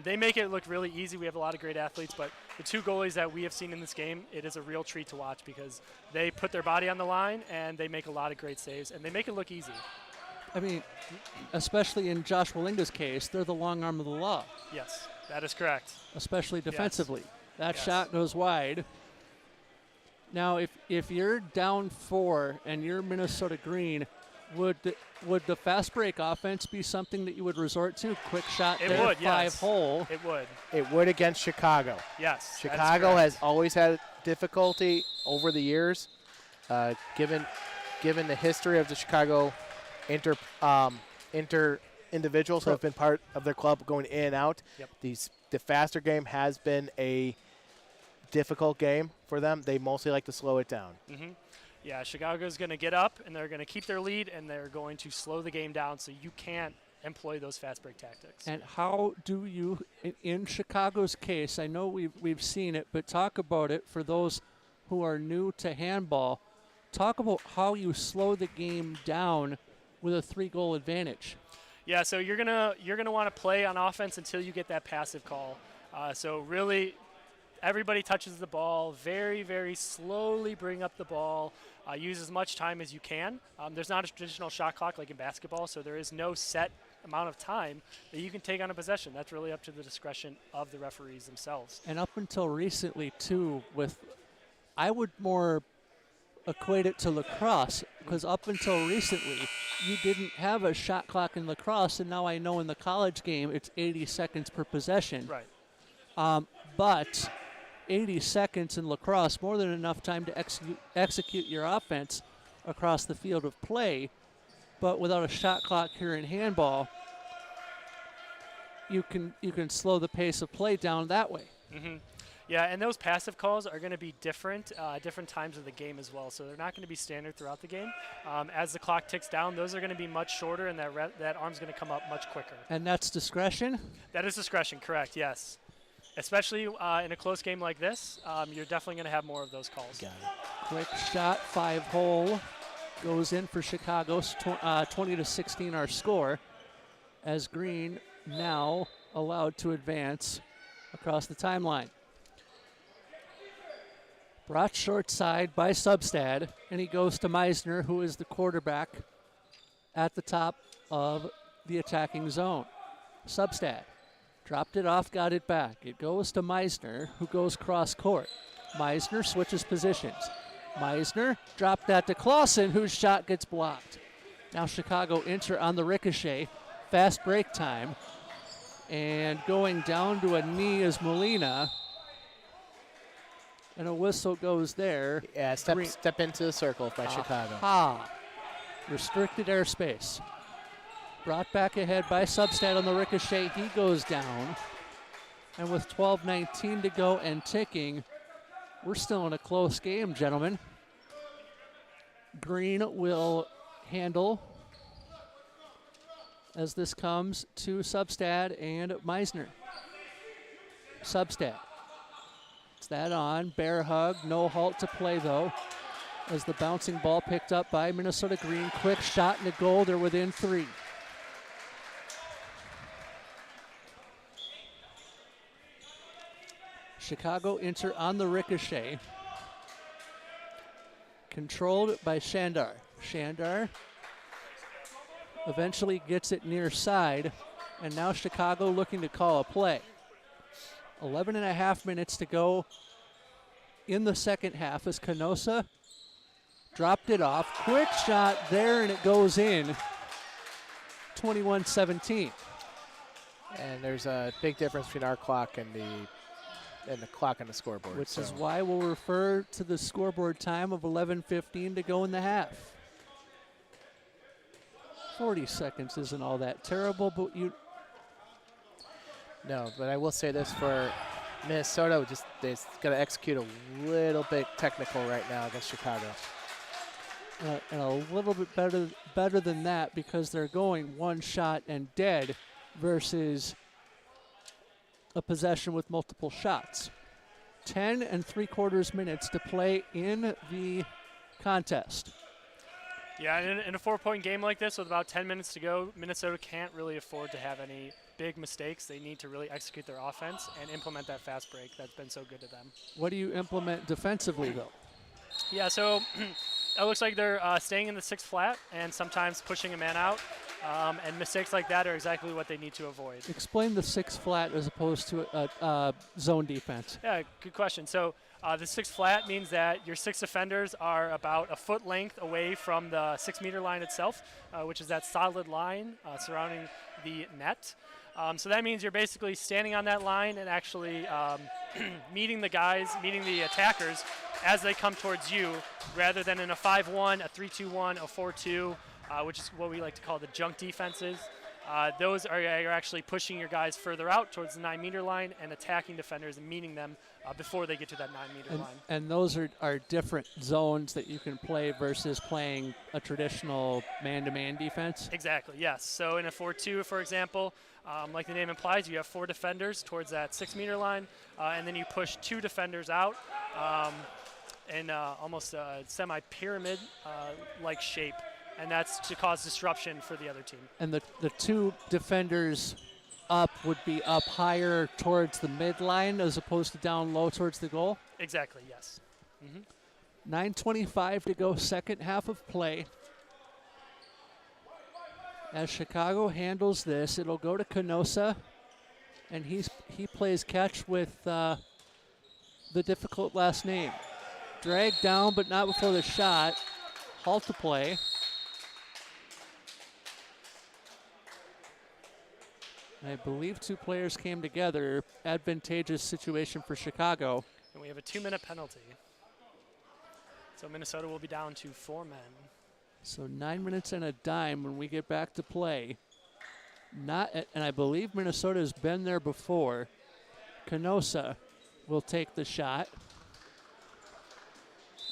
They make it look really easy. We have a lot of great athletes, but the two goalies that we have seen in this game, it is a real treat to watch because they put their body on the line and they make a lot of great saves, and they make it look easy. I mean, especially in Josh Walinga's case, they're the long arm of the law. Yes, that is correct. Especially defensively. Yes. That Yes. shot goes wide. Now, if you're down 4 and you're Minnesota Green, would the fast break offense be something that you would resort to? Quick shot It there, would, 5 hole. It would. It would against Chicago. Yes. Chicago has always had difficulty over the years, given the history of the Chicago individuals who have been part of their club going in and out. Yep. The faster game has been a difficult game for them. They mostly like to slow it down. Mm-hmm. Yeah, Chicago's going to get up, and they're going to keep their lead, and they're going to slow the game down so you can't employ those fast break tactics. And how do you, in Chicago's case, I know we've seen it, but talk about it for those who are new to handball. Talk about how you slow the game down with a 3-goal advantage. Yeah, so you're gonna want to play on offense until you get that passive call. So really, everybody touches the ball, very, very slowly bring up the ball, use as much time as you can. There's not a traditional shot clock like in basketball, so there is no set amount of time that you can take on a possession. That's really up to the discretion of the referees themselves. And up until recently, too, I would more equate it to lacrosse, because up until recently, you didn't have a shot clock in lacrosse, and now I know in the college game it's 80 seconds per possession. Right. But 80 seconds in lacrosse, more than enough time to execute your offense across the field of play. But without a shot clock here in handball, you can slow the pace of play down that way. Mm-hmm. Yeah, and those passive calls are going to be different times of the game as well. So they're not going to be standard throughout the game. As the clock ticks down, those are going to be much shorter, and that arm's going to come up much quicker. And that's discretion? That is discretion, correct, yes. Especially in a close game like this, you're definitely going to have more of those calls. Got it. Quick shot, 5-hole, goes in for Chicago. 20-16 our score, as Green now allowed to advance across the timeline. Brought short side by Substad, and he goes to Meisner, who is the quarterback at the top of the attacking zone. Substad dropped it off, got it back. It goes to Meisner, who goes cross court. Meisner switches positions. Meisner dropped that to Clausen, whose shot gets blocked. Now Chicago enter on the ricochet. Fast break time. And going down to a knee is Molina. And a whistle goes there. Yeah, step into the circle by Chicago. Restricted airspace. Brought back ahead by Substad on the ricochet. He goes down. And with 12:19 to go and ticking, we're still in a close game, gentlemen. Green will handle as this comes to Substad and Meisner. Substad. It's that on. Bear hug. No halt to play, though, as the bouncing ball picked up by Minnesota Green. Quick shot and a goal. They're within 3. Chicago enter on the ricochet. Controlled by Shandar. Shandar eventually gets it near side, and now Chicago looking to call a play. 11 and a half minutes to go in the second half as Canosa dropped it off. Quick shot there, and it goes in. 21-17. And there's a big difference between our clock and the clock on the scoreboard. Which is why we'll refer to the scoreboard time of 11:15 to go in the half. 40 seconds isn't all that terrible, but No, but I will say this for Minnesota, they got to execute a little bit technical right now against Chicago. And a little bit better than that, because they're going one shot and dead versus a possession with multiple shots. 10 3/4 minutes to play in the contest. Yeah, in a 4-point game like this with about 10 minutes to go, Minnesota can't really afford to have any big mistakes. They need to really execute their offense and implement that fast break that's been so good to them. What do you implement defensively, though? Yeah, so it looks like they're staying in the 6 flat and sometimes pushing a man out. And mistakes like that are exactly what they need to avoid. Explain the 6 flat as opposed to a zone defense. Yeah, good question. So the 6 flat means that your 6 defenders are about a foot length away from the 6-meter line itself, which is that solid line surrounding the net. So that means you're basically standing on that line and actually meeting the attackers as they come towards you, rather than in a 5-1, a 3-2-1, a 4-2, which is what we like to call the junk defenses. Those are you're actually pushing your guys further out towards the 9-meter line and attacking defenders and meeting them before they get to that 9-meter line. And those are different zones that you can play versus playing a traditional man-to-man defense? Exactly, yes. So in a 4-2, for example, like the name implies, you have 4 defenders towards that 6-meter line, and then you push 2 defenders out in almost a semi-pyramid like shape. And that's to cause disruption for the other team. And the 2 defenders up would be up higher towards the midline as opposed to down low towards the goal? Exactly, yes. 9:25 to go, second half of play. As Chicago handles this, it'll go to Canosa, and he plays catch with the difficult last name. Dragged down, but not before the shot. Halt to play. I believe 2 players came together. Advantageous situation for Chicago. And we have a 2-minute penalty. So Minnesota will be down to 4 men. So 9 minutes and a dime when we get back to play. And I believe Minnesota has been there before. Canosa will take the shot.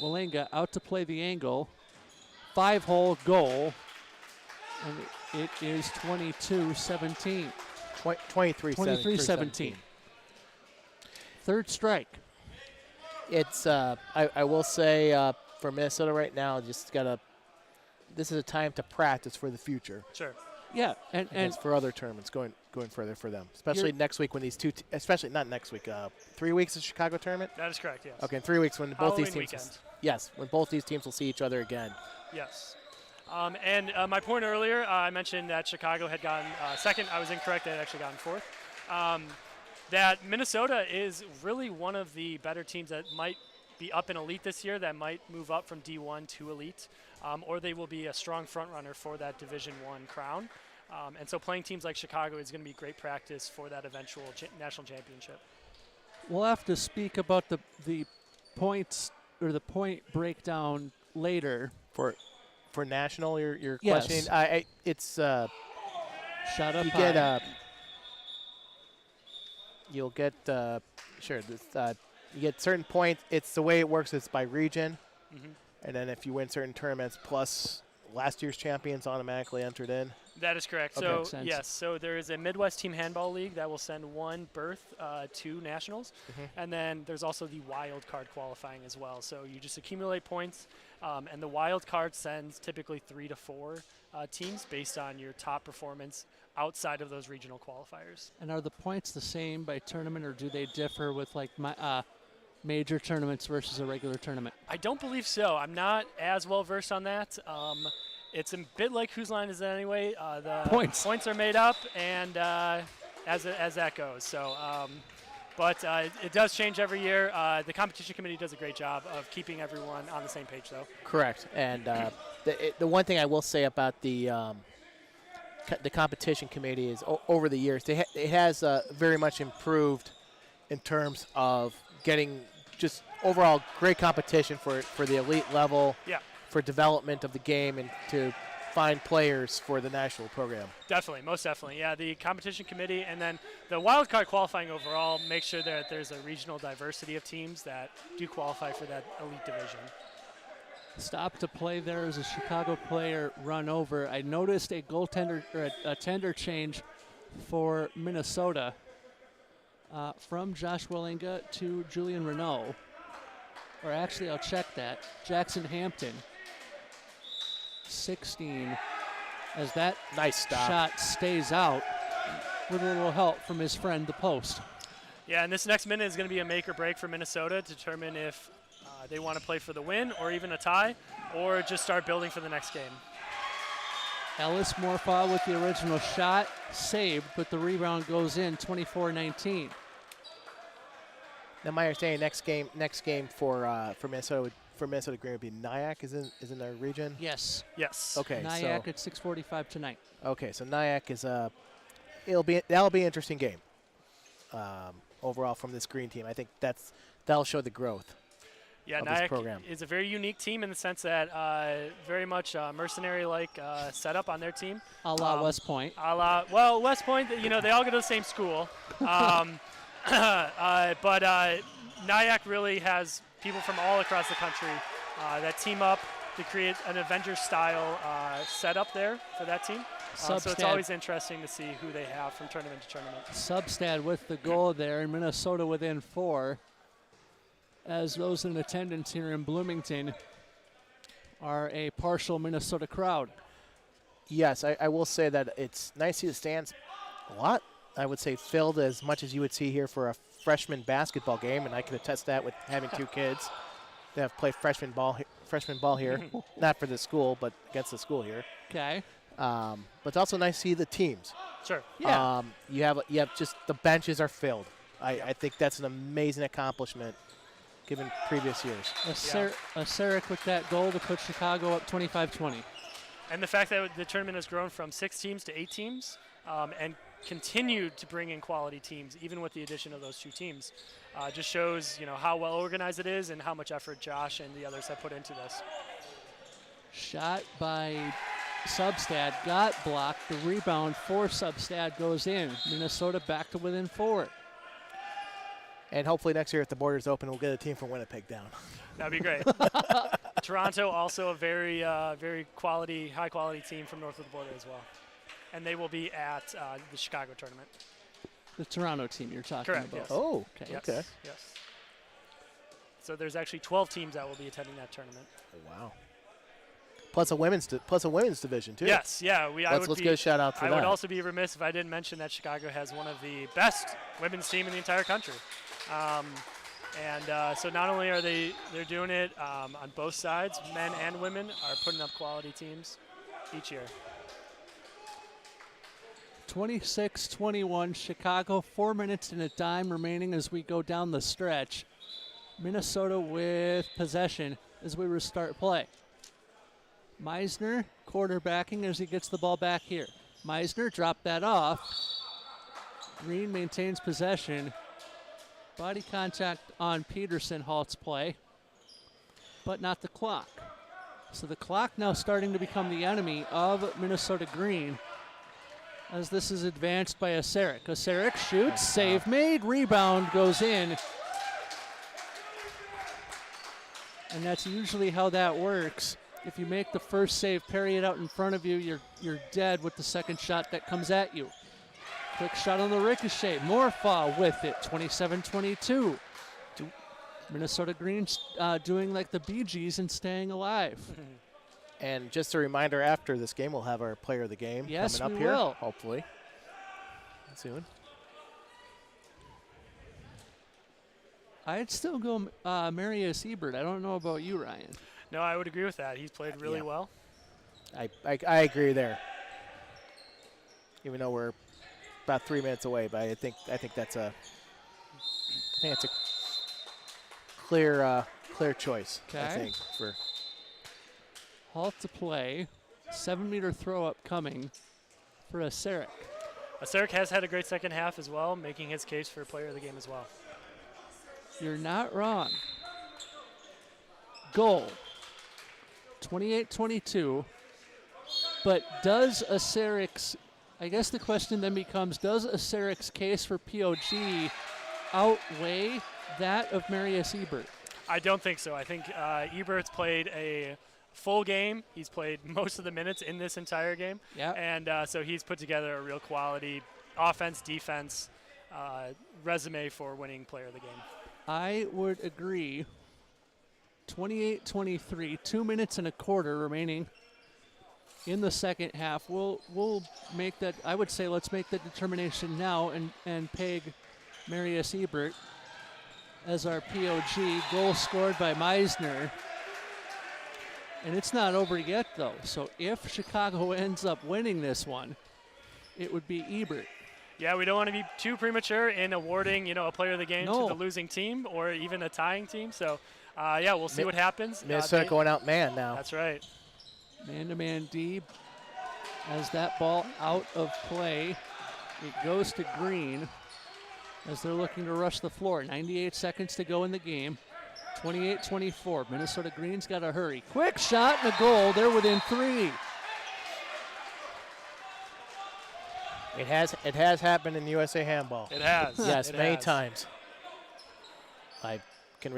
Walenga out to play the angle. 5-hole goal. And it is 22-17. 23-17. Third strike. It's I will say for Minnesota right now, this is a time to practice for the future. Sure. Yeah, and for other tournaments going further for them, especially next week when these especially not next week, 3 weeks of Chicago tournament. That is correct. Yes. Okay, in 3 weeks when both these teams. Weekend. When both these teams will see each other again. Yes. And my point earlier, I mentioned that Chicago had gotten second. I was incorrect. They had actually gotten fourth. That Minnesota is really one of the better teams that might be up in Elite this year, that might move up from D1 to Elite, or they will be a strong front runner for that Division I crown. And so playing teams like Chicago is going to be great practice for that eventual national championship. We'll have to speak about the points or the point breakdown later. For national, you're yes. questioning. It's shut up. You'll get you get certain points. It's the way it works. It's by region, and then if you win certain tournaments, plus last year's champions automatically entered in. That is correct. Okay. So yes, so there is a Midwest Team Handball League that will send 1 berth to nationals, and then there's also the wild card qualifying as well. So you just accumulate points, and the wild card sends typically 3 to 4 teams based on your top performance outside of those regional qualifiers. And are the points the same by tournament, or do they differ with like major tournaments versus a regular tournament? I don't believe so. I'm not as well versed on that. It's a bit like Whose Line Is It Anyway? The points are made up, and as that goes. So But it does change every year. The competition committee does a great job of keeping everyone on the same page, though. Correct. And the one thing I will say about the competition committee is over the years, it has very much improved in terms of getting just overall great competition for the elite level, for development of the game, and to find players for the national program. Definitely, most definitely. Yeah, the competition committee and then the wild card qualifying overall makes sure that there's a regional diversity of teams that do qualify for that elite division. Stop to play there as a Chicago player run over. I noticed a goaltender or a tender change for Minnesota from Josh Wellinga to Julian Renault. Or actually, I'll check that. Jackson Hampton, 16, as that nice shot stays out with a little help from his friend, the post. Yeah, and this next minute is going to be a make or break for Minnesota to determine if they want to play for the win or even a tie or just start building for the next game. Ellis Morfaw with the original shot, saved, but the rebound goes in, 24-19. Now, my understanding, next game for Minnesota Green would be NYAC is in their region. Yes. Yes. Okay. NYAC at 6:45 tonight. Okay, so NYAC is that'll be an interesting game. Overall from this green team, I think that'll show the growth. Yeah, of this program. NYAC is a very unique team in the sense that very much mercenary-like setup on their team. A la West Point. West Point, they all go to the same school. But NYAC really has people from all across the country that team up to create an Avengers-style setup there for that team. So it's always interesting to see who they have from tournament to tournament. Substad with the goal there, and Minnesota within 4. As those in attendance here in Bloomington are a partial Minnesota crowd. Yes, I will say that it's nice to see the stands a lot. I would say filled as much as you would see here for a freshman basketball game, and I can attest that with having 2 kids that have played freshman ball here, not for the school, but against the school here. Okay. But it's also nice to see the teams. Sure. Yeah. You have just the benches are filled. I think that's an amazing accomplishment given previous years. Sarek with that goal to put Chicago up 25-20. And the fact that the tournament has grown from 6 teams to 8 teams and continued to bring in quality teams, even with the addition of those 2 teams, just shows how well organized it is and how much effort Josh and the others have put into this. Shot by Substad, got blocked. The rebound for Substad goes in. Minnesota back to within 4. And hopefully next year, if the border's open, we'll get a team from Winnipeg down. That'd be great. Toronto, also a very, very high-quality team from north of the border as well. And they will be at the Chicago tournament. The Toronto team you're talking Correct, about. yes. Oh, okay. Yes, Okay. yes. So there's actually 12 teams that will be attending that tournament. Oh, wow. Plus a women's division too. Yes, yeah. Let's get a shout out for that. I would also be remiss if I didn't mention that Chicago has one of the best women's team in the entire country. So not only are they're doing it on both sides, men and women are putting up quality teams each year. 26-21 Chicago, 4 minutes and a dime remaining as we go down the stretch. Minnesota with possession as we restart play. Meisner quarterbacking as he gets the ball back here. Meisner dropped that off. Green maintains possession. Body contact on Peterson halts play, but not the clock. So the clock now starting to become the enemy of Minnesota Green as this is advanced by Oseric. Oseric shoots, save made, rebound goes in. And that's usually how that works. If you make the first save, parry it out in front of you, you're dead with the second shot that comes at you. Quick shot on the ricochet. Morfaw with it, 27-22. Minnesota Green doing like the Bee Gees and staying alive. And just a reminder, after this game, we'll have our player of the game coming up here. Will. Hopefully. Soon. I'd still go Marius Ebert. I don't know about you, Ryan. No, I would agree with that. He's played really well. I agree there. Even though we're about 3 minutes away, but I think that's a think it's a clear choice. I Okay. think for Halt to play. 7-meter throw up coming for Aseric. Aseric has had a great second half as well, making his case for player of the game as well. You're not wrong. Goal. 28-22. But does Aseric's, I guess the question then becomes, does Aseric's case for POG outweigh that of Marius Ebert? I don't think so. I think Ebert's played a full game. He's played most of the minutes in this entire game. Yeah. And so he's put together a real quality offense, defense resume for winning player of the game. I would agree. 28-23, 2 minutes and a quarter remaining in the second half. We'll make that. I would say let's make that determination now and peg Marius Ebert as our POG. Goal scored by Meisner. And it's not over yet, though. So if Chicago ends up winning this one, it would be Ebert. Yeah, we don't want to be too premature in awarding, a player of the game No. to the losing team or even a tying team. So, yeah, we'll see what happens. Minnesota going out man now. That's right. Man-to-man D as that ball out of play. It goes to Green as they're looking to rush the floor. 98 seconds to go in the game. 28-24. Minnesota Green's got to hurry. Quick shot and a goal. They're within 3. It has happened in USA handball. It has. Yes, It many has. times. I can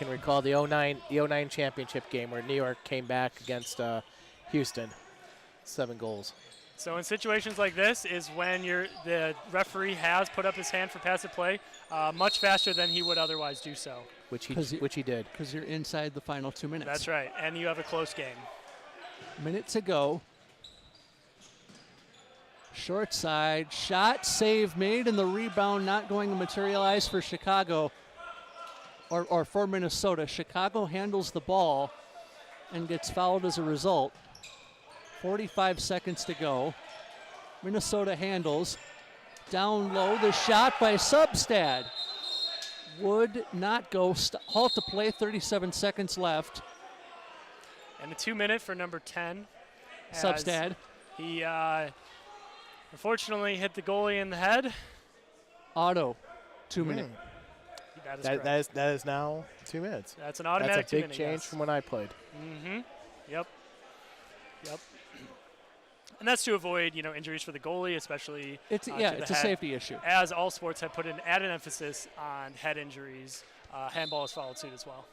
recall the 09 championship game where New York came back against Houston, 7 goals. So in situations like this is when the referee has put up his hand for passive play much faster than he would otherwise do so. Which he did. Because you're inside the final 2 minutes. That's right, and you have a close game. Minute to go. Short side, shot, save made, and the rebound not going to materialize for Chicago or for Minnesota. Chicago handles the ball and gets fouled as a result. 45 seconds to go. Minnesota handles. Down low, the shot by Substad. Would not go. Halt to play, 37 seconds left. And a 2-minute for number 10. as Substad. He unfortunately hit the goalie in the head. Auto, 2 minute. That is correct. That is now 2 minutes. That's an automatic That's a big 2-minute, change yes. from when I played. Mm-hmm. Yep. And that's to avoid, injuries for the goalie, especially It's to it's the a head. safety issue. As all sports have put an added emphasis on head injuries, handball has followed suit as well.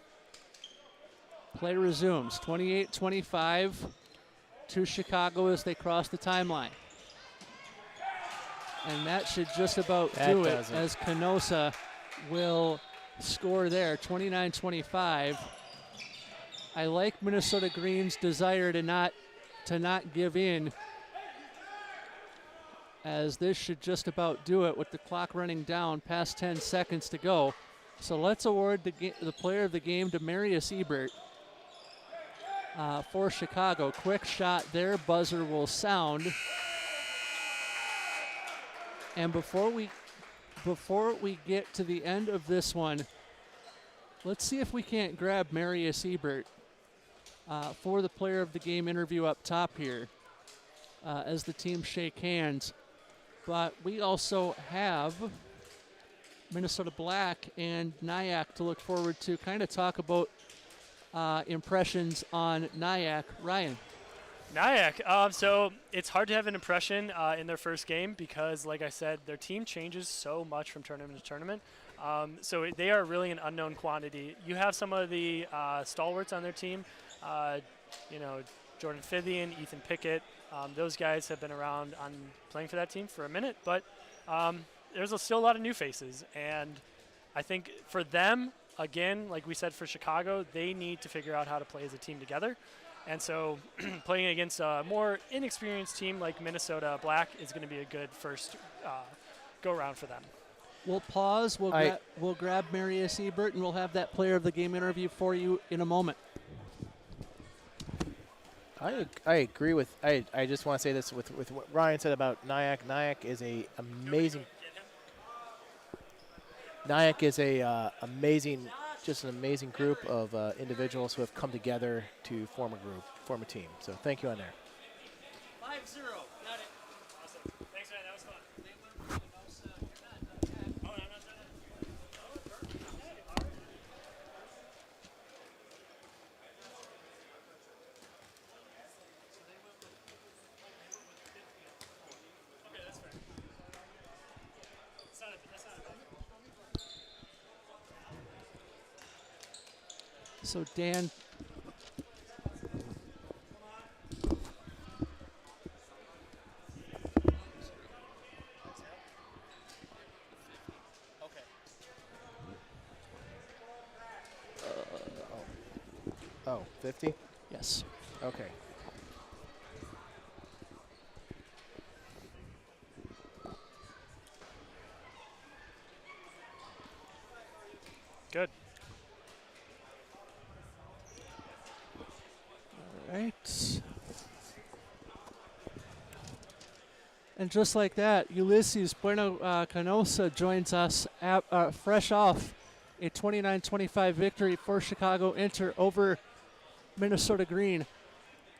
Play resumes. 28-25 to Chicago as they cross the timeline. And that should just about do it as Canosa will score there. 29-25. I like Minnesota Green's desire to not give in, as this should just about do it with the clock running down past 10 seconds to go. So let's award the player of the game to Marius Ebert for Chicago. Quick shot there, buzzer will sound. And before we get to the end of this one, let's see if we can't grab Marius Ebert for the player of the game interview up top here as the teams shake hands. But we also have Minnesota Black and NYAC to look forward to. Kind of talk about impressions on NYAC. Ryan. NYAC, so it's hard to have an impression in their first game because, like I said, their team changes so much from tournament to tournament. So they are really an unknown quantity. You have some of the stalwarts on their team, Jordan Fithian, Ethan Pickett. Those guys have been around on playing for that team for a minute, but there's still a lot of new faces. And I think for them, again, like we said for Chicago, they need to figure out how to play as a team together. And so playing against a more inexperienced team like Minnesota Black is going to be a good first go-around for them. We'll pause. We'll grab Marius Ebert, and we'll have that player of the game interview for you in a moment. I agree with. I just want to say this with what Ryan said about NYAC. NYAC is a amazing. NYAC is a just an amazing group of individuals who have come together to form a team. So thank you on there. 5-0. Got it. Awesome. Thanks, man. That was fun. Oh, I'm not done. Okay, that's fair. That's not a bad. So Dan, Oh, 50? yes. Okay. Good. All right. And just like that, Ulysses Bueno Canosa joins us fresh off a 29-25 victory for Chicago Inter over Minnesota Green.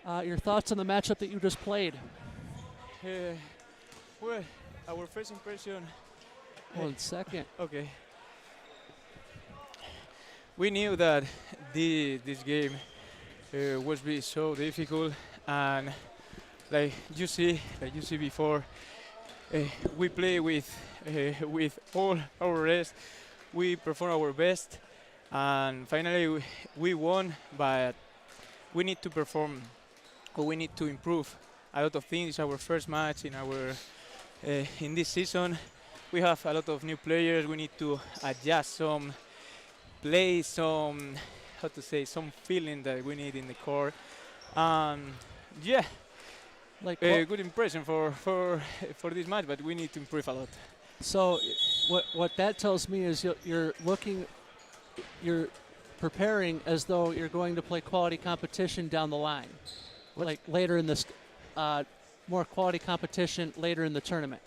Your thoughts on the matchup that you just played? Well, our first impression. 1 second. Okay. We knew that this game was be so difficult, and like you see before, we play with all our rest. We perform our best, and finally we won. But we need to perform, or we need to improve a lot of things. It's our first match in this season. We have a lot of new players. We need to adjust some play, some feeling that we need in the court. Yeah, Like a good impression for this match, but we need to improve a lot. So what that tells me is you're preparing as though you're going to play quality competition down the line, like later in this, more quality competition later in the tournament.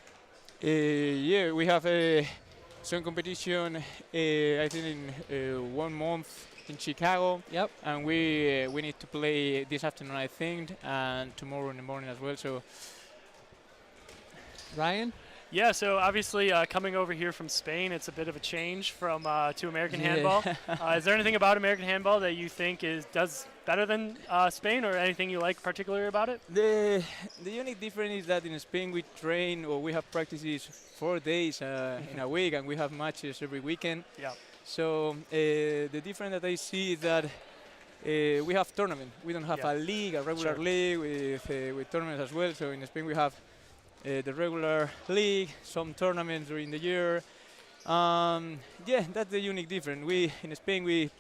Yeah, we have some competition, I think in 1 month in Chicago. Yep. And we need to play this afternoon, I think, and tomorrow in the morning as well. So, Ryan? Yeah, so obviously coming over here from Spain, it's a bit of a change from to American handball. Is there anything about American handball that you think does better than Spain, or anything you like particularly about it? The unique difference is that in Spain we train, or we have practices 4 days in a week, and we have matches every weekend. Yeah. So the difference that I see is that we have tournament. We don't have a league, a regular league with tournaments as well. So in Spain we have the regular league, some tournaments during the year. Yeah, that's the unique difference. In Spain we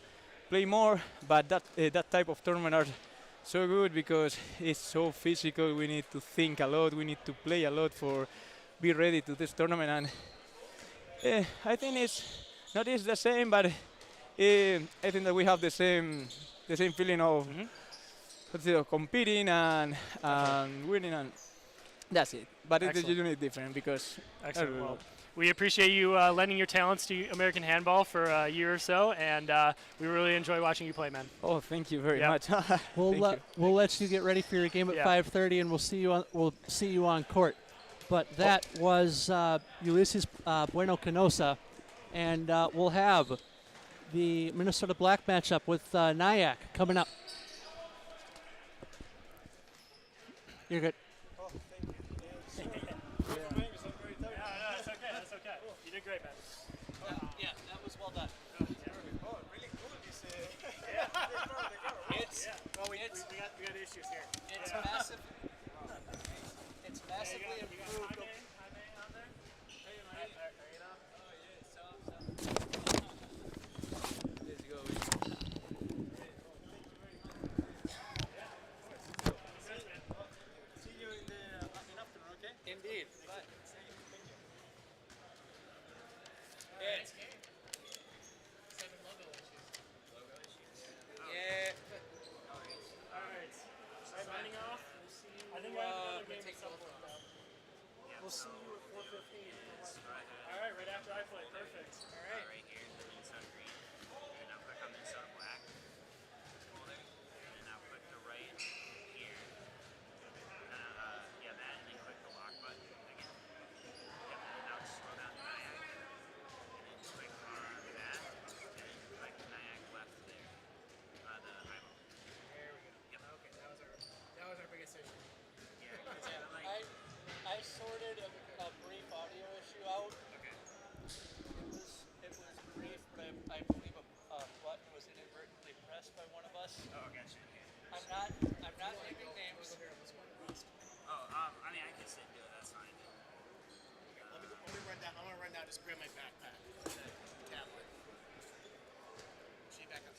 play more, but that type of tournament are so good because it's so physical. We need to think a lot. We need to play a lot for be ready to this tournament. And I think it's not the same, but I think that we have the same feeling of competing and winning, and that's it. But it's really different because. Excellent. Well, we appreciate you lending your talents to American handball for a year or so, and we really enjoy watching you play, man. Oh, thank you very much. We'll let you get ready for your game at 5:30, and we'll see you on court. But that was Ulysses Bueno Canosa, and we'll have the Minnesota Black matchup with NYAC coming up. You're good. You did great, man. Yeah, that was well done. Oh, really cool. We got issues here. It's massive. It's massively improved. Indeed. But yeah. All right. Signing off. I think I have another game at some point, though. We'll see you at 4:15. All right, right after I play. Perfect. All right. I'm not naming names. I mean, I can sit and do it. That's fine. Let me run down. I'm gonna run down. Just grab my backpack. Tablet. See you back up.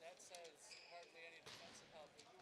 That says hardly any defensive help. You were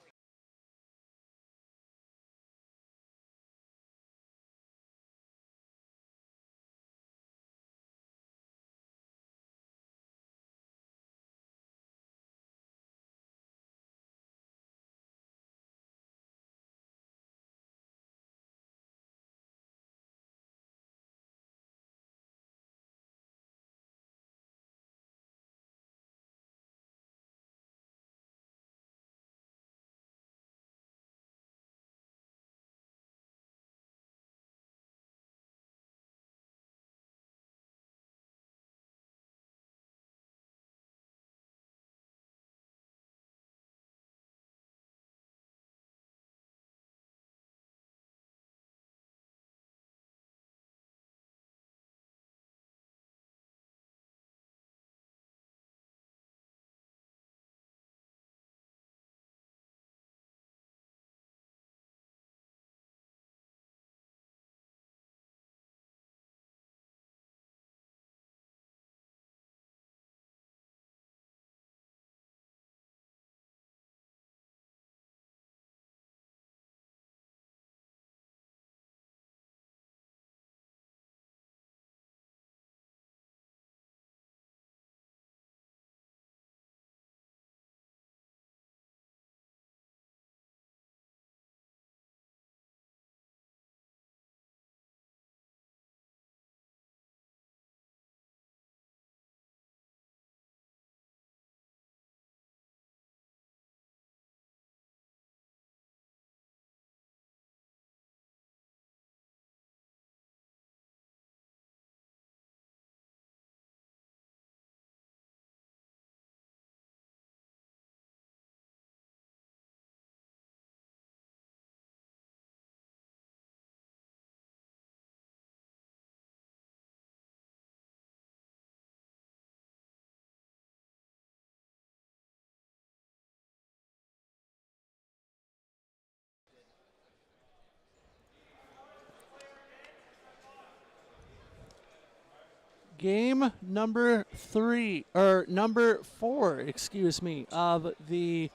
Game number 4, excuse me, of the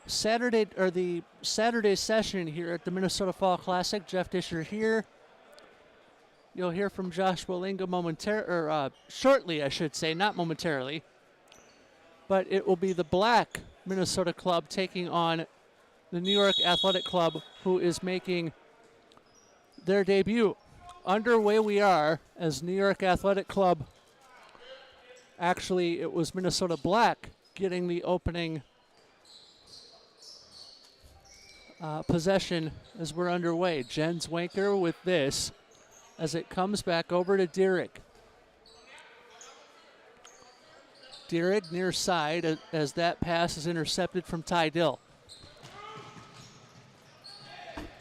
Saturday session here at the Minnesota Fall Classic. Jeff Disher here. You'll hear from Josh Wallinga shortly, I should say, not momentarily. But it will be the black Minnesota club taking on the New York Athletic Club, who is making their debut. Underway we are as New York Athletic Club. Actually, it was Minnesota Black getting the opening possession as we're underway. Jens Wanker with this as it comes back over to Dierig. Dierig near side as that pass is intercepted from Ty Dill.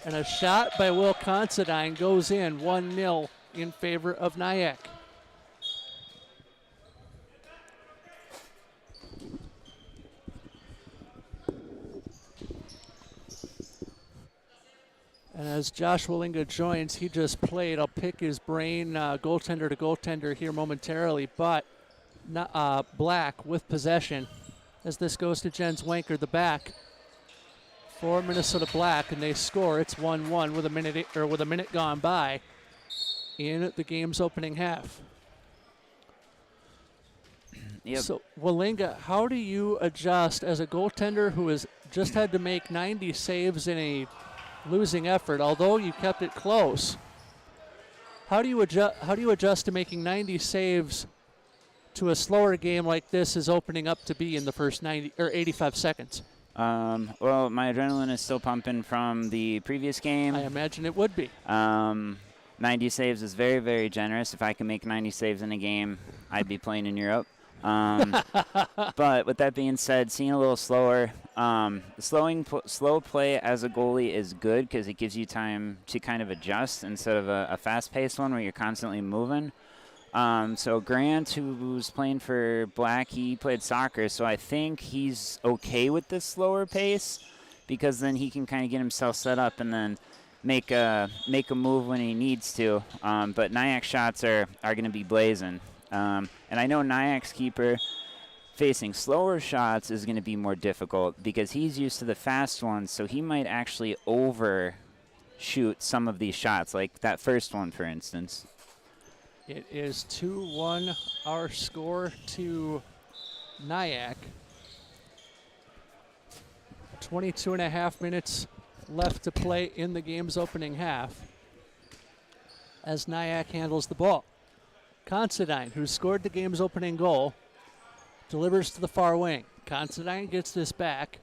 And a shot by Will Considine goes in 1-0 in favor of NYAC. And as Josh Wallinga joins, he just played. I'll pick his brain goaltender to goaltender here momentarily, but Black with possession as this goes to Jens Wanker, the back for Minnesota Black, and they score. It's 1-1 with a minute gone by in the game's opening half. Yep. So Wallinga, how do you adjust as a goaltender who has just had to make 90 saves in a losing effort, although you kept it close? How do you adjust to making 90 saves to a slower game like this is opening up to be in the first 85 seconds? Well, my adrenaline is still pumping from the previous game. I imagine it would be. 90 saves is very, very generous. If I can make 90 saves in a game, I'd be playing in Europe. But with that being said, seeing a little slower, slow play as a goalie is good because it gives you time to kind of adjust instead of a fast-paced one where you're constantly moving. So Grant, who's playing for Black, he played soccer, so I think he's okay with this slower pace because then he can kind of get himself set up and then make a move when he needs to. But NYAC shots are going to be blazing. And I know NYAC's keeper facing slower shots is going to be more difficult because he's used to the fast ones, so he might actually overshoot some of these shots, like that first one, for instance. It is 2-1 our score to NYAC. 22 and a half minutes left to play in the game's opening half as NYAC handles the ball. Considine, who scored the game's opening goal, delivers to the far wing. Considine gets this back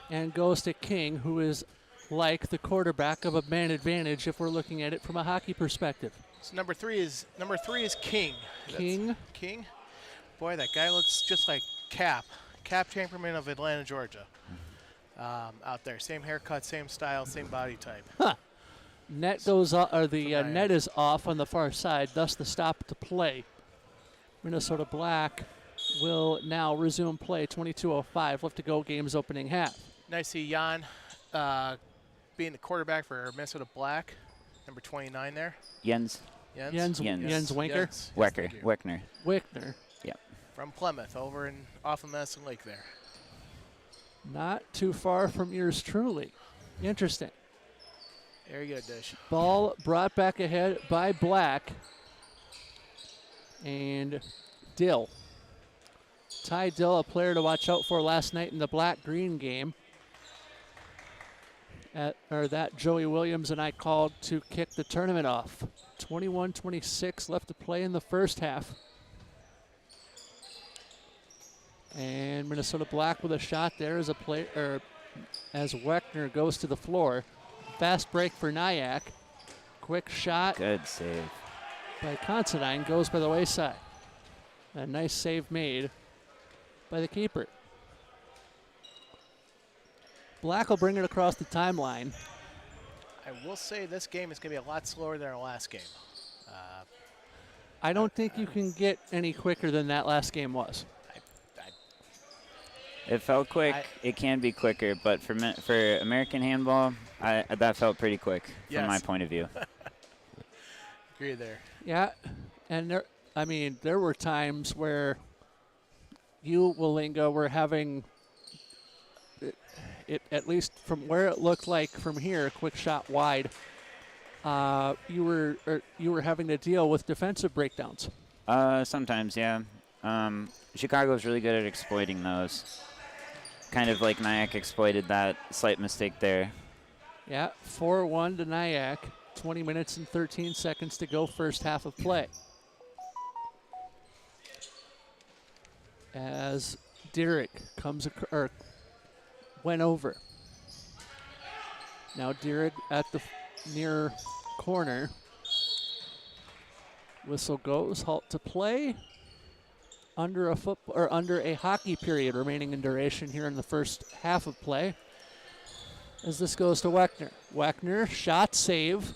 and goes to King, who is like the quarterback of a man advantage if we're looking at it from a hockey perspective. So number three is King. King. King. Boy, that guy looks just like Cap Chamberlain of Atlanta, Georgia. Out there, same haircut, same style, same body type. Huh. Net goes off, or the net is off on the far side, thus the stop to play. Minnesota Black will now resume play. 22:05 left to go. Game's opening half. Nice to see Jan being the quarterback for Minnesota Black. Number 29 there. Jens Winker. Wickner. Yep. From Plymouth, off of Medicine Lake there. Not too far from yours truly. Interesting. Very good, Dish. Ball brought back ahead by Black. And Dill. Ty Dill, a player to watch out for last night in the Black-Green game. That Joey Williams and I called to kick the tournament off. 21-26 left to play in the first half. And Minnesota Black with a shot there as as Weckner goes to the floor. Fast break for NYAC. Quick shot. Good save. By Considine, goes by the wayside. A nice save made by the keeper. Black will bring it across the timeline. I will say this game is going to be a lot slower than our last game. I don't think you can get any quicker than that last game was. It felt quick. It can be quicker, but for American handball, that felt pretty quick from my point of view. Agree there. Yeah, and there were times where you, Wallinga, were having it, at least from where it looked like from here, a quick shot wide. You were having to deal with defensive breakdowns. Sometimes, yeah. Chicago's really good at exploiting those. Kind of like NYAC exploited that slight mistake there. Yeah, 4-1 to NYAC. 20 minutes and 13 seconds to go, first half of play. As Dirick went over. Now Dirick at the near corner. Whistle goes, halt to play. Under a hockey period remaining in duration here in the first half of play. As this goes to Weckner. Weckner, shot, save.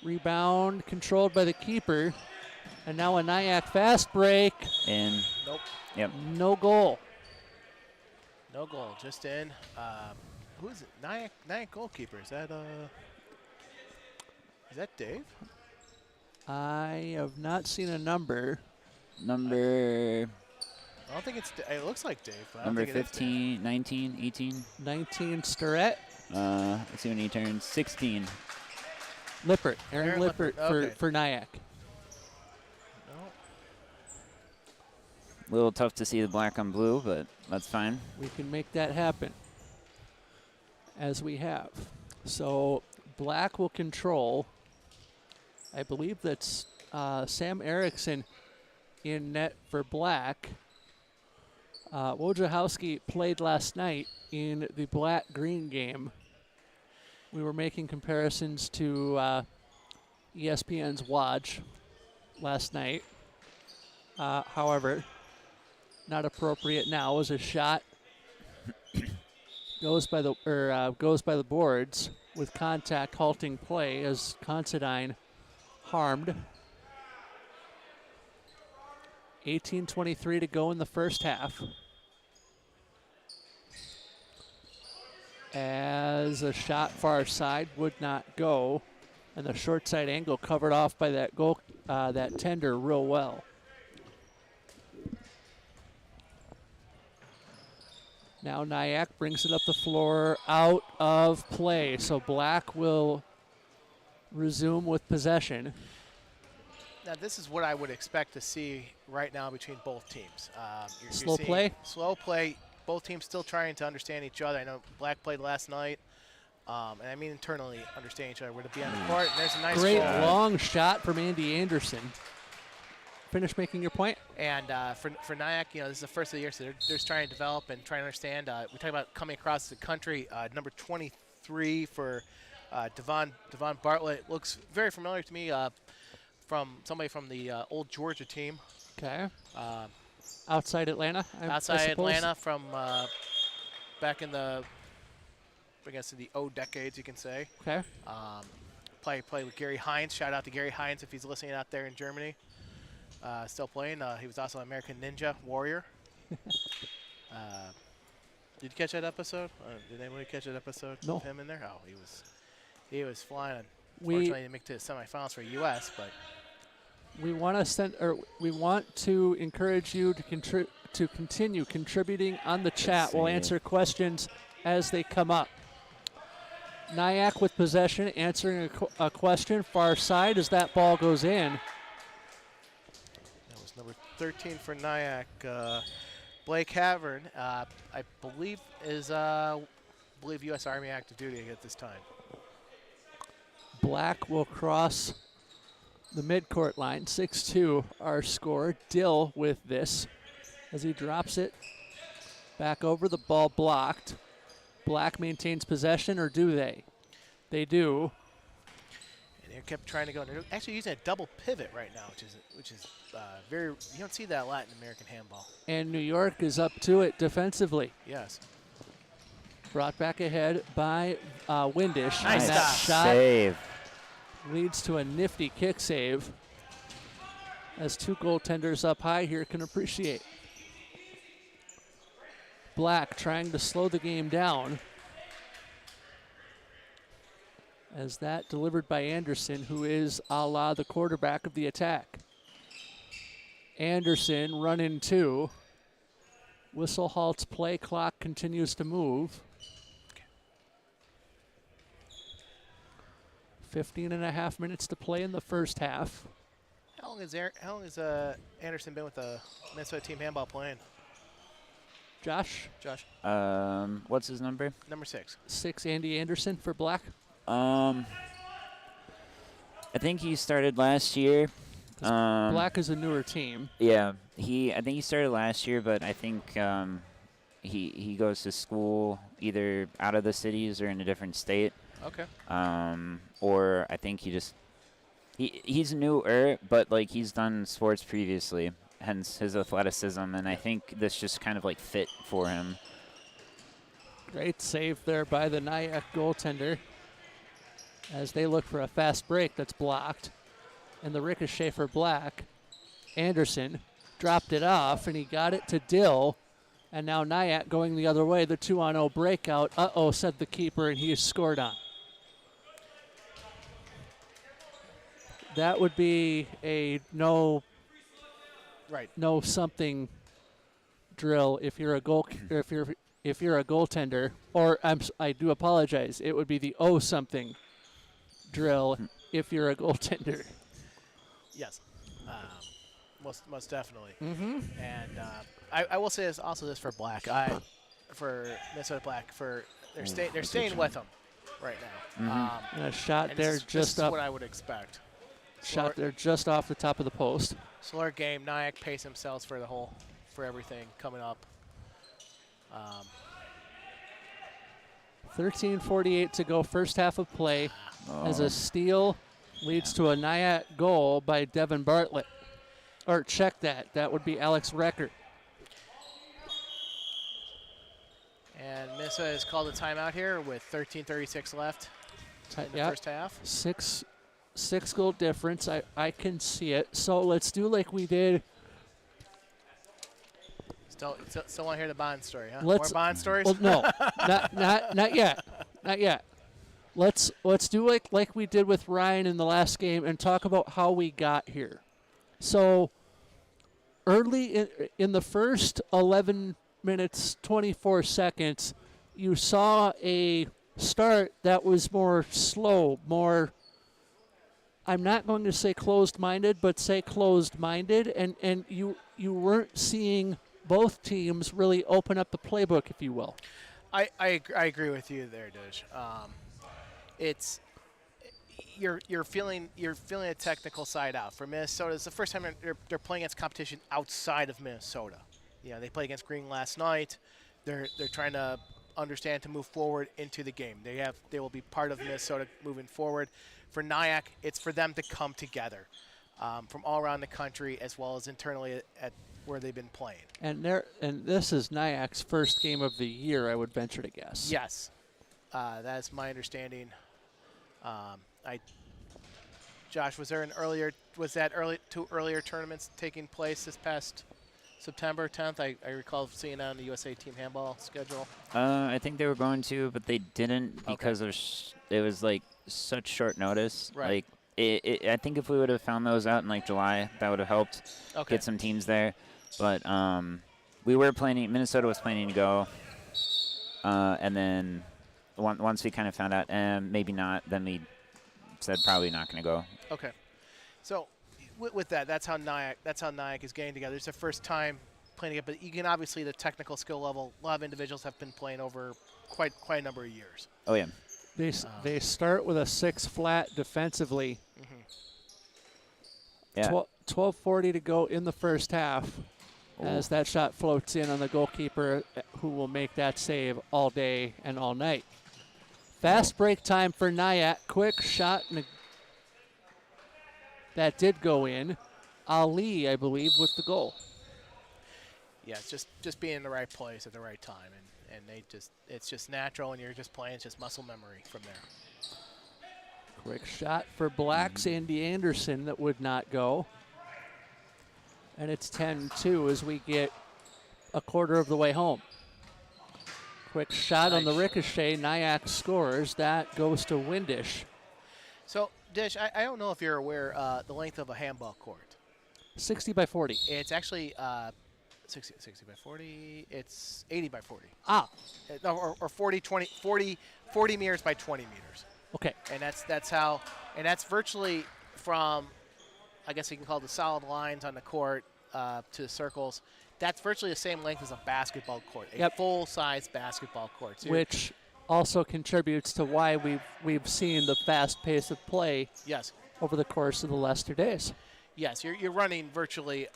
Rebound controlled by the keeper. And now a NYAC fast break. In. Nope. Yep. No goal. No goal, just in. Who is it? NYAC goalkeeper. Is that Dave? I have not seen a number. I don't think it looks like Dave. But Number 15, 19, 18. 19, Starrett. Let's see when he turns 16. Lippert. Aaron Lippert for NYAC. No. A little tough to see the black on blue, but that's fine. We can make that happen, as we have. So Black will control. I believe that's Sam Erickson in net for Black. Wojciechowski played last night in the Black-Green game. We were making comparisons to ESPN's Watch last night. However, not appropriate now as a shot goes by the boards with contact halting play as Considine harmed. 18:23 to go in the first half. As a shot far side would not go, and the short side angle covered off by that goal, that tender real well. Now NYAC brings it up the floor, out of play. So Black will resume with possession. Now this is what I would expect to see right now between both teams. Slow play? Slow play. Both teams still trying to understand each other. I know Black played last night. And I mean internally understand each other. We're to be on the court. And there's a nice great goal. long shot from Andy Anderson. Finish making your point. And for NYAC, you know, this is the first of the year, so they're just trying to develop and trying to understand. We talk about coming across the country. Number 23 for Devon Bartlett looks very familiar to me from somebody from the old Georgia team. Okay. Outside Atlanta. Outside Atlanta from back in the, I guess, in the O decades, you can say. Okay. Play with Gary Hines. Shout out to Gary Hines if he's listening out there in Germany. Still playing. He was also an American Ninja Warrior. Did you catch that episode? Did anybody catch that episode? No. Of him in there? Oh, he was flying. Unfortunately, he didn't make it to the semifinals for U.S. But we want to encourage you to continue contributing on the chat. We'll answer questions as they come up. NYAC with possession, answering a question far side as that ball goes in. That was number 13 for NYAC. Blake Havern, I believe is U.S. Army active duty at this time. Black will cross the midcourt line. 6-2 our score. Dill with this as he drops it back over, the ball blocked. Black maintains possession, or do they? They do. And they kept trying to go. They're actually using a double pivot right now, which is very, you don't see that a lot in American handball. And New York is up to it defensively. Yes. Brought back ahead by Windish. Nice and that shot save leads to a nifty kick save, as two goaltenders up high here can appreciate. Black trying to slow the game down, as that delivered by Anderson, who is a la the quarterback of the attack. Anderson running two. Whistle halts play, clock continues to move. 15.5 minutes to play in the first half. How long has Anderson been with the Minnesota team handball playing? Josh? What's his number? Number 6. 6, Andy Anderson for Black. I think he started last year. Black is a newer team. Yeah, I think he started last year, but I think he goes to school either out of the cities or in a different state. Okay. Or I think he's newer, but like he's done sports previously, hence his athleticism, and I think this just kind of like fit for him. Great save there by the NYAC goaltender as they look for a fast break that's blocked. And the ricochet for Black. Anderson dropped it off, and he got it to Dill. And now NYAC going the other way. The 2-on-0 breakout. Uh-oh, said the keeper, and he is scored on. That would be a no something drill if you're a if you're a goaltender. Or I do apologize. It would be the something drill if you're a goaltender. Yes, most definitely. Mm-hmm. And I will say this for Black, for Minnesota Black, they're staying with him right now. Mm-hmm. And a shot and there this just is up. what I would expect. Shot there just off the top of the post. Slower game. NYAC pace themselves for everything coming up. 13:48 to go, first half of play. As a steal Leads to a NYAC goal by Devin Bartlett. Or check that. That would be Alex Recker. And Minnesota has called a timeout here with 13:36 left in the first half. Six goal difference. I can see it. So let's do like we did. Still want to hear the Bond story, huh? More Bond stories? Well, no, not yet. Not yet. Let's do like we did with Ryan in the last game and talk about how we got here. So early in the first 11 minutes 24 seconds, you saw a start that was more slow, more, I'm not going to say closed-minded, but say closed-minded, and you weren't seeing both teams really open up the playbook, if you will. I agree with you there, Dish. It's you're feeling a technical side out. For Minnesota, it's the first time they're playing against competition outside of Minnesota. You know, they played against Green last night. They're trying to understand to move forward into the game. They will be part of Minnesota moving forward. For NYAC, it's for them to come together from all around the country as well as internally at where they've been playing. And this is NYAC's first game of the year, I would venture to guess. Yes, that's my understanding. Josh, was there two earlier tournaments taking place this past September 10th? I recall seeing that on the USA Team Handball schedule. I think they were going to, but they didn't because it was like such short notice. Right. Like I think if we would have found those out in like July, that would have helped get some teams there. But we were planning. Minnesota was planning to go, and then once we kind of found out, maybe not, then we said probably not going to go. Okay. So with that, that's how NYAC is getting together. It's their first time playing together, but you can obviously the technical skill level. A lot of individuals have been playing over quite a number of years. Oh yeah. They start with a 6 flat defensively. Yeah. 12:40 to go in the first half. As that shot floats in on the goalkeeper, who will make that save all day and all night. Fast break time for NYAC. Quick shot. That did go in. Ali, I believe, with the goal. Yeah, it's just being in the right place at the right time, and it's just natural, and you're just playing. It's just muscle memory from there. Quick shot for Black's Andy Anderson that would not go. And it's 10-2 as we get a quarter of the way home. Quick shot on the ricochet. NYAC scores. That goes to Windish. So, Dish, I don't know if you're aware the length of a handball court. 60 by 40. It's actually 60 by 40. It's 80 by 40. Or 40 meters by 20 meters. Okay. And that's virtually from, I guess you can call it the solid lines on the court to the circles. That's virtually the same length as a basketball court, a full-size basketball court. So which also contributes to why we've seen the fast pace of play over the course of the last 2 days. Yes, you're running virtually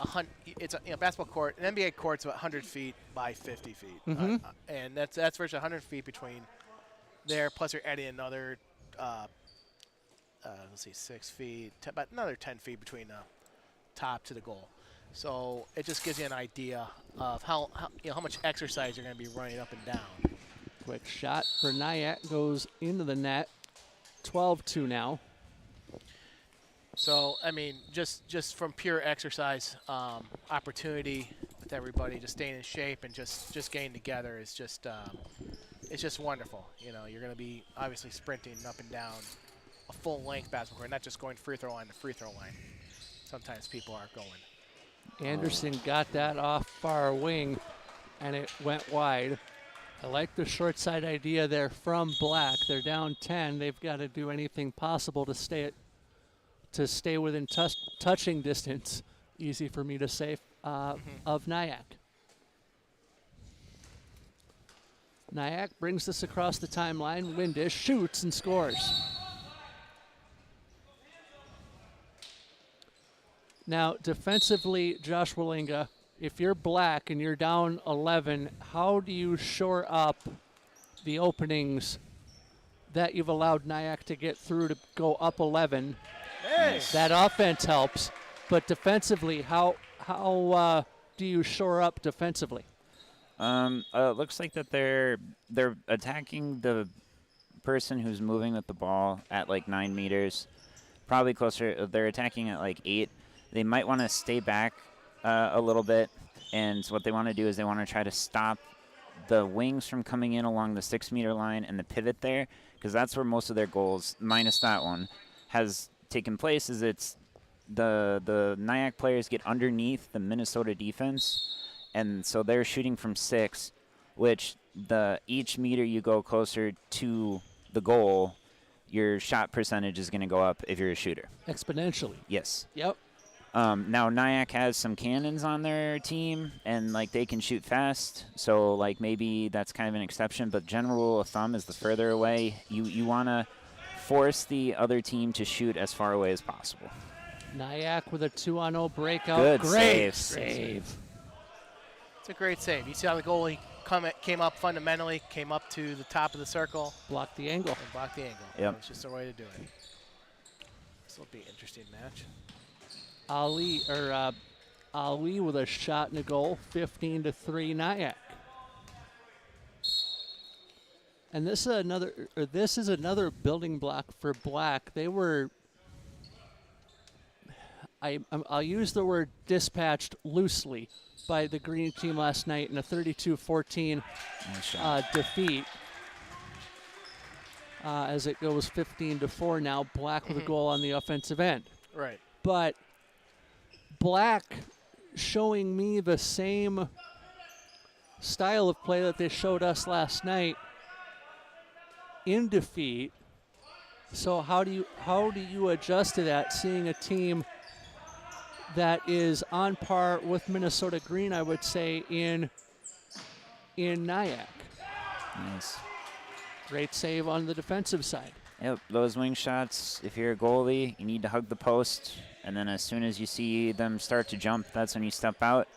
it's a basketball court. An NBA court's about 100 feet by 50 feet, and that's virtually 100 feet between there. Plus, you're adding another 6 feet, about another 10 feet between the top to the goal. So it just gives you an idea of how much exercise you're going to be running up and down. Quick shot for NYAC goes into the net. 12-2 now. So I mean, just from pure exercise opportunity with everybody, just staying in shape and just getting together is just it's just wonderful. You know, you're going to be obviously sprinting up and down a full-length basketball court, not just going free throw line to free throw line. Sometimes people aren't going. Anderson got that off far wing, and it went wide. I like the short side idea there from Black. They're down 10. They've got to do anything possible to stay within touching distance. Easy for me to say of NYAC. NYAC brings this across the timeline. Windish shoots and scores. Now, defensively, Josh Wallinga, if you're Black and you're down 11, how do you shore up the openings that you've allowed NYAC to get through to go up 11 Hey. That offense helps, but defensively, how do you shore up defensively? It looks like that they're attacking the person who's moving with the ball at like 9 meters, probably closer. They're attacking at like 8. They might want to stay back a little bit, and what they want to do is they want to try to stop the wings from coming in along the 6-meter line and the pivot there, because that's where most of their goals, minus that one, has taken place. Is it's the NYAC players get underneath the Minnesota defense, and so they're shooting from 6, which each meter you go closer to the goal, your shot percentage is going to go up if you're a shooter. Exponentially. Yes. Yep. Now NYAC has some cannons on their team, and like they can shoot fast, so like maybe that's kind of an exception. But general rule of thumb is the further away you want to force the other team to shoot as far away as possible. NYAC with a 2-on-0 breakout. Good Great save. It's a great save. You see how the goalie came up fundamentally, came up to the top of the circle. Blocked the angle. And blocked the angle. Yep. It's just the way to do it. This will be an interesting match. Ali with a shot and a goal, 15-3 NYAC. And this is another building block for Black. They were, I'll use the word dispatched loosely by the green team last night in a 32-14 defeat. As it goes 15-4 now, Black with a goal on the offensive end. Right. But Black showing me the same style of play that they showed us last night in defeat. So how do you adjust to that, seeing a team that is on par with Minnesota Green, I would say, in NYAC? Nice. Great save on the defensive side. Yep, those wing shots, if you're a goalie, you need to hug the post, and then as soon as you see them start to jump, that's when you step out.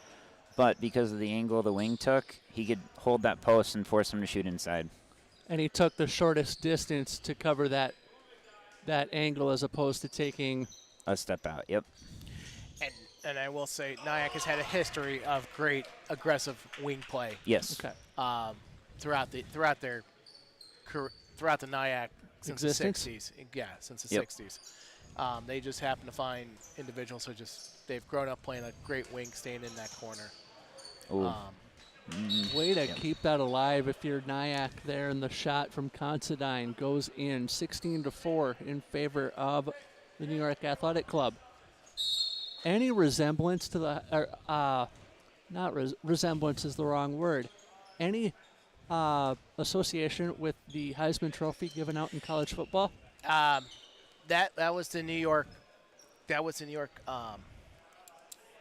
But because of the angle the wing took, he could hold that post and force him to shoot inside. And he took the shortest distance to cover that angle as opposed to taking a step out. Yep. And I will say, NYAC has had a history of great aggressive wing play. Yes. Okay. Throughout the NYAC since existence? the 60s. Yeah, since the 60s. They just happen to find individuals who they've grown up playing a great wing, staying in that corner. Way to keep that alive if you're NYAC there, and the shot from Considine goes in 16-4 in favor of the New York Athletic Club. Any resemblance to the, resemblance is the wrong word. Any association with the Heisman Trophy given out in college football? That was the New York. That was the New York.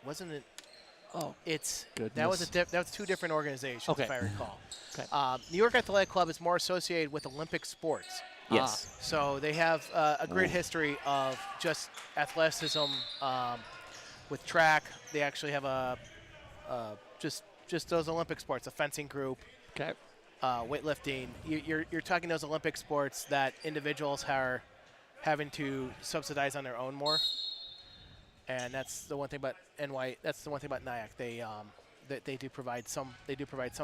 Wasn't it? Oh, that was 2 different organizations, okay, if I recall. Okay. New York Athletic Club is more associated with Olympic sports. Yes. So they have a great history of just athleticism. With track, they actually have just those Olympic sports, a fencing group. Okay. Weightlifting. You're talking those Olympic sports that individuals are having to subsidize on their own more. And that's the one thing about That's the one thing about NYAC. They do provide some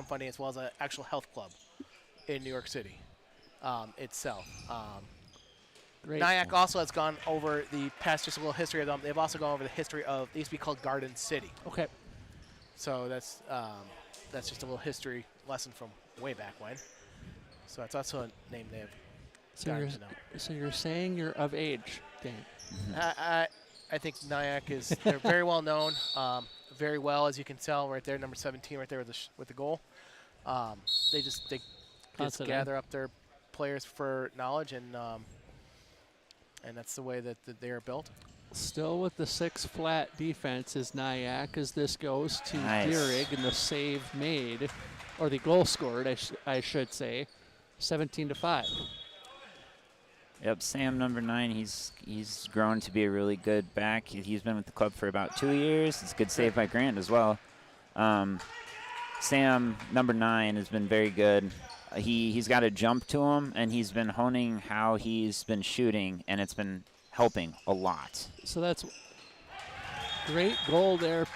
funding, as well as an actual health club in New York City itself. Great. NYAC also has gone over the past, just a little history of them. They've also gone over the history of, they used to be called Garden City. Okay. So that's just a little history lesson from way back when. So that's also a name they've gotten to know. So you're saying you're of age, Dan? I think NYAC they're very well known, very well, as you can tell right there, number 17 right there with the goal. They just gather up their players for knowledge, and that's the way that they are built. Still with the 6 flat defense is NYAC as this goes to Nice. Dierig, and the save made, or the goal scored, I should say, 17-5. Yep, Sam, number 9, he's grown to be a really good back. He's been with the club for about 2 years. It's a good save by Grant as well. Sam, number 9, has been very good. He's got a jump to him, and he's been honing how he's been shooting, and it's been helping a lot. So that's great goal there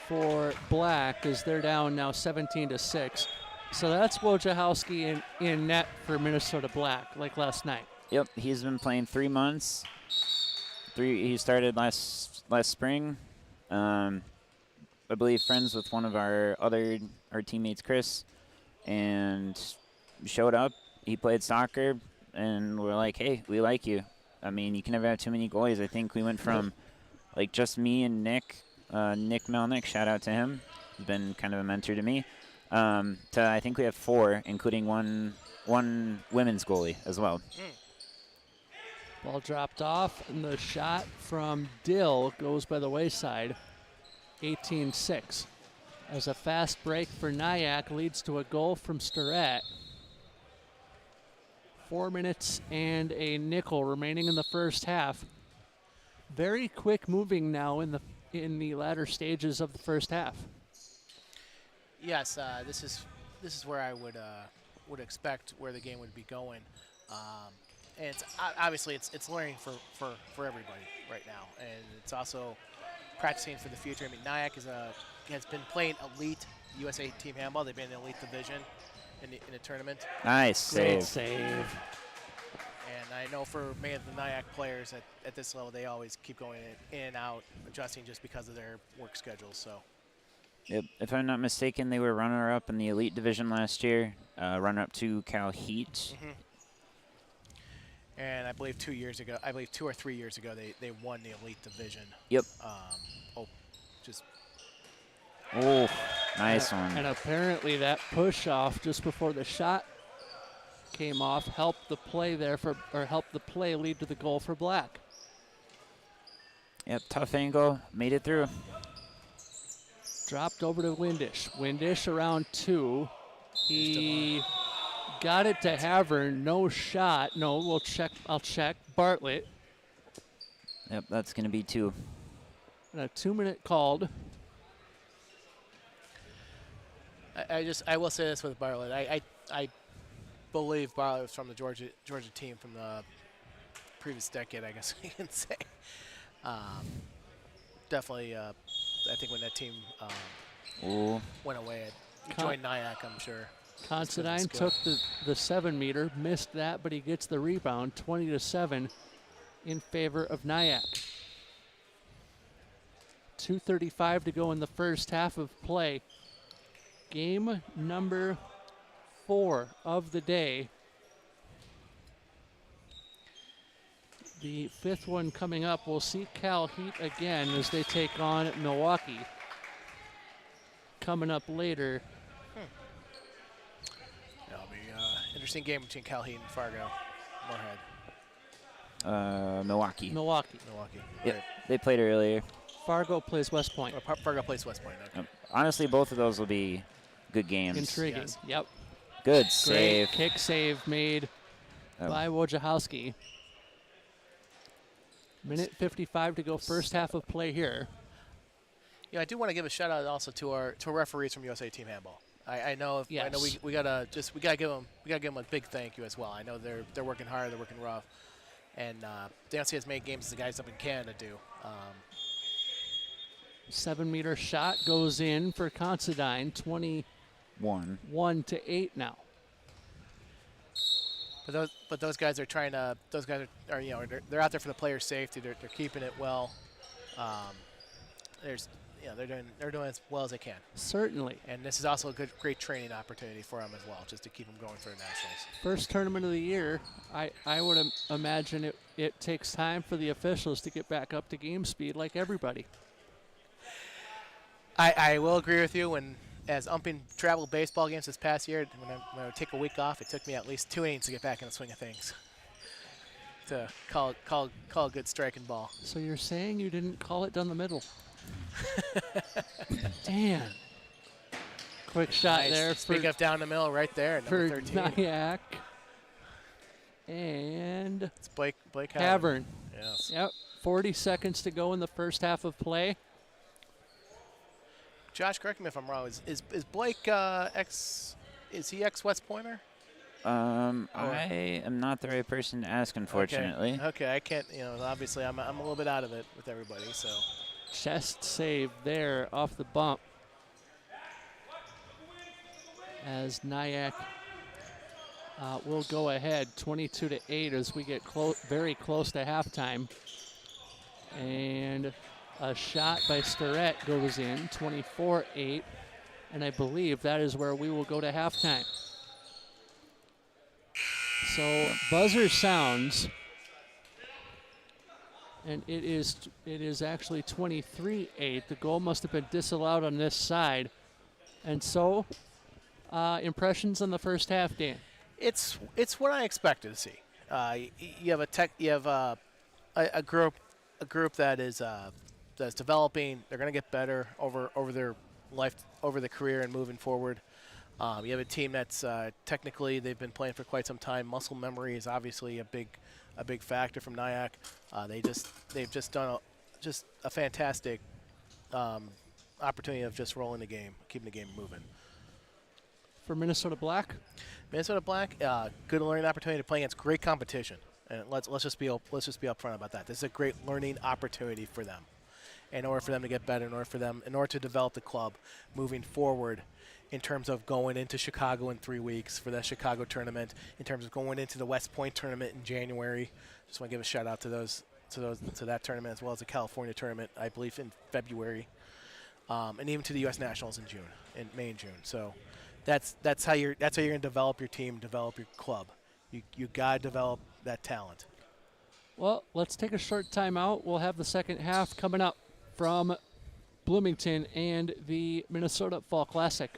for Black, as they're down now 17-6. So that's Wojciechowski in net for Minnesota Black, like last night. Yep, he's been playing 3 months. He started last spring. I believe friends with one of our teammates, Chris, and showed up. He played soccer, and we're like, hey, we like you. I mean, you can never have too many goalies. I think we went from like just me and Nick Melnick, shout out to him. He's been kind of a mentor to me. To I think we have 4, including one women's goalie as well. Ball dropped off, and the shot from Dill goes by the wayside, 18-6. As a fast break for NYAC leads to a goal from Starrett. 4 minutes and a nickel remaining in the first half. Very quick moving now in the latter stages of the first half. Yes, this is where I would expect where the game would be going. And it's obviously it's learning for everybody right now, and it's also practicing for the future. I mean, NYAC has been playing elite USA team handball. They've been in the elite division in the tournament. Nice Great save. save. And I know for many of the NYAC players at this level, they always keep going in and out, adjusting just because of their work schedules. So. Yep. If I'm not mistaken, they were runner-up in the elite division last year, runner-up to CalHeat. Mm-hmm. And I believe 2 or 3 years ago, they won the elite division. Yep. Nice one. And apparently that push off just before the shot came off helped the play lead to the goal for Black. Yep, tough angle, made it through. Dropped over to Windish. Windish around 2. He got it to Havern. No shot. No, we'll check. I'll check. Bartlett. Yep, that's going to be 2. And a 2-minute called. I will say this with Bartlett. I believe Bartlett was from the Georgia team from the previous decade, I guess you can say. Definitely, I think when that team went away, he joined NYAC, I'm sure. Considine took the 7-meter, missed that, but he gets the rebound, 20-7 in favor of NYAC. 2:35 to go in the first half of play. Game number 4 of the day. The 5th one coming up. We'll see CalHeat again as they take on Milwaukee. Coming up later. That'll be an interesting game between CalHeat and Fargo. Moorhead. Milwaukee. Yep. Right. They played earlier. Fargo plays West Point. Fargo plays West Point. Okay. Honestly, both of those will be good games. Intriguing. Yes. Yep. Good save. Great kick save made by Wojciechowski. Minute 55 to go, first half of play here. Yeah, I do want to give a shout out also to our referees from USA Team Handball. I know we gotta give them a big thank you as well. I know they're working hard, they're working rough, and they don't see as many games as the guys up in Canada do. 7-meter shot goes in for Considine, 21-8 now. But those guys are trying to. Those guys are they're out there for the player's safety. They're keeping it well. They're doing as well as they can. Certainly. And this is also a great training opportunity for them as well, just to keep them going for the nationals. First tournament of the year. I would imagine it takes time for the officials to get back up to game speed like everybody. I will agree with you. As umping travel baseball games this past year, when I would take a week off, it took me at least 2 innings to get back in the swing of things. To call a good striking ball. So you're saying you didn't call it down the middle? Damn. Quick shot there. Speaking of down the middle, right there, number 13. NYAC. And it's Blake Havern. Yes. Yep. 40 seconds to go in the first half of play. Josh, correct me if I'm wrong. Is Blake ex West Pointer? I am not the right person to ask, unfortunately. Okay, I can't, obviously I'm a little bit out of it with everybody, so. Chest save there off the bump as NYAC will go ahead 22-8 as we get very close to halftime. And a shot by Starrett goes in, 24-8. And I believe that is where we will go to halftime. So buzzer sounds. And it is actually 23-8. The goal must have been disallowed on this side. And so, impressions on the first half, Dan? It's what I expected to see. You have a group that is that's developing. They're going to get better over their life, over the career, and moving forward. You have a team that's technically they've been playing for quite some time. Muscle memory is obviously a big factor from NYAC. They've just done a fantastic opportunity of just rolling the game, keeping the game moving. For Minnesota Black, good learning opportunity to play against great competition, and let's just be upfront about that. This is a great learning opportunity for them, in order for them to get better, in order to develop the club moving forward. In terms of going into Chicago in 3 weeks for that Chicago tournament, in terms of going into the West Point tournament in January, just want to give a shout out to that tournament, as well as the California tournament, I believe in February, and even to the U.S. Nationals in May and June. So that's how you're going to develop your team, develop your club. You gotta develop that talent. Well, let's take a short timeout. We'll have the second half coming up from Bloomington and the Minnesota Fall Classic.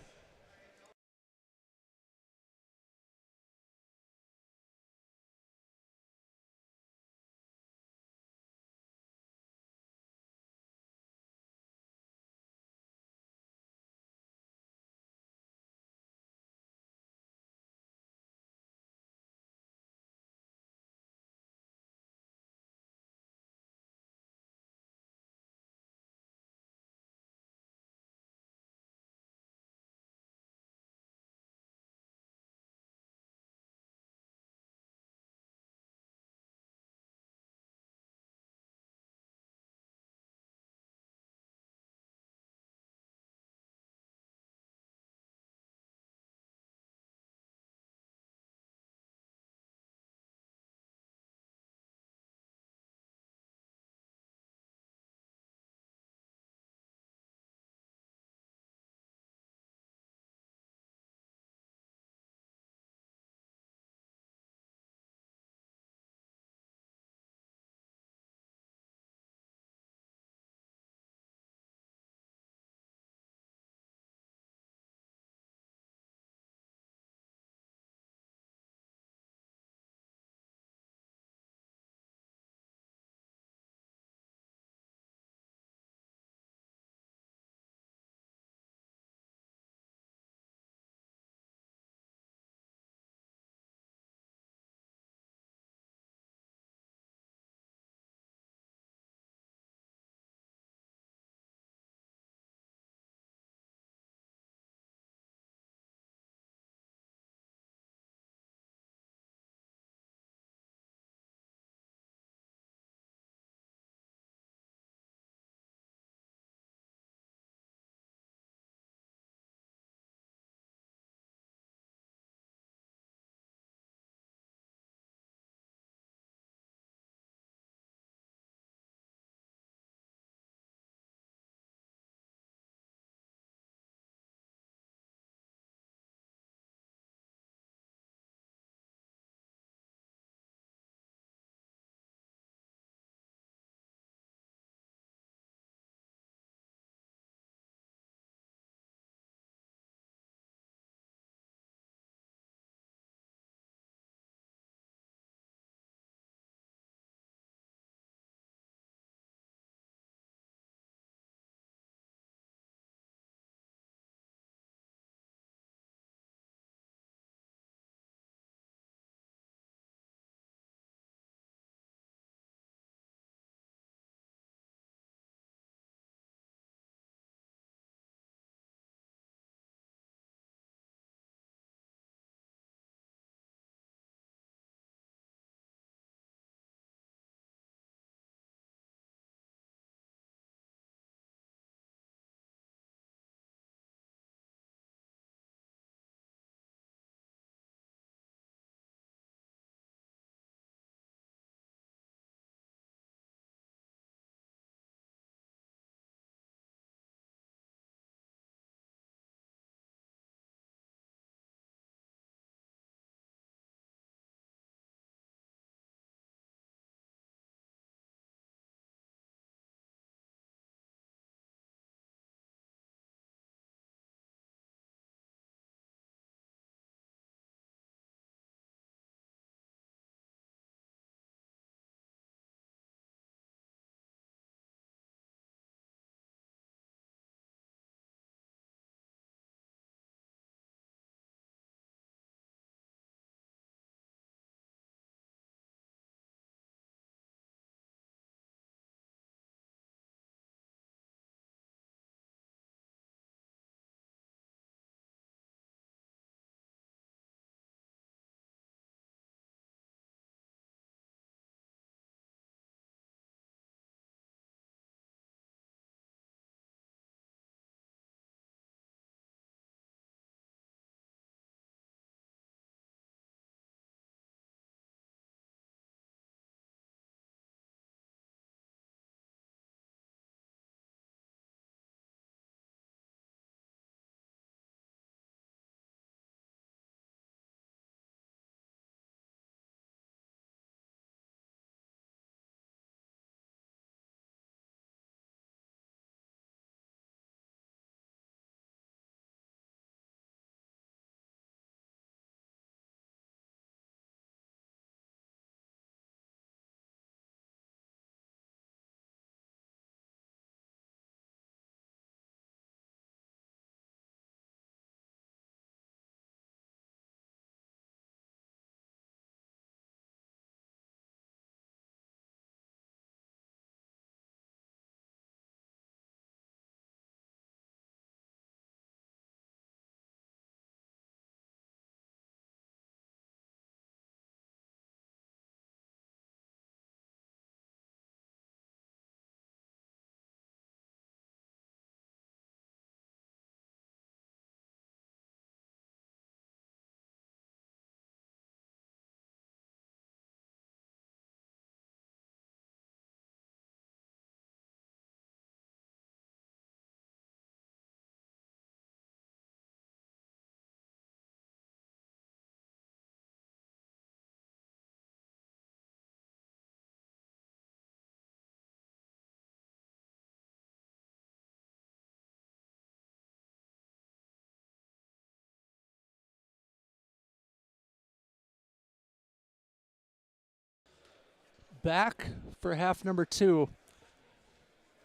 back for half number 2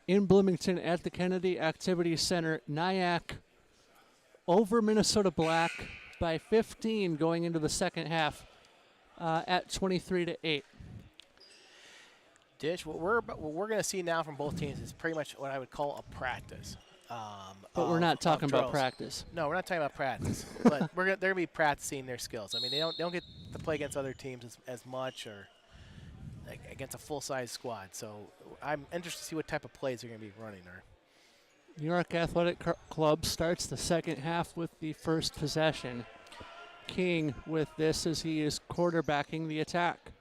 in Bloomington at the Kennedy Activity Center. NYAC over Minnesota Black by 15 going into the second half at 23-8. Dish, what we're going to see now from both teams is pretty much what I would call a practice. But we're not talking about drills. Practice. No, we're not talking about practice. But they're going to be practicing their skills. I mean, they don't get to play against other teams as much or against a full-size squad. So I'm interested to see what type of plays they're going to be running there. New York Athletic Club starts the second half with the first possession. King with this as he is quarterbacking the attack.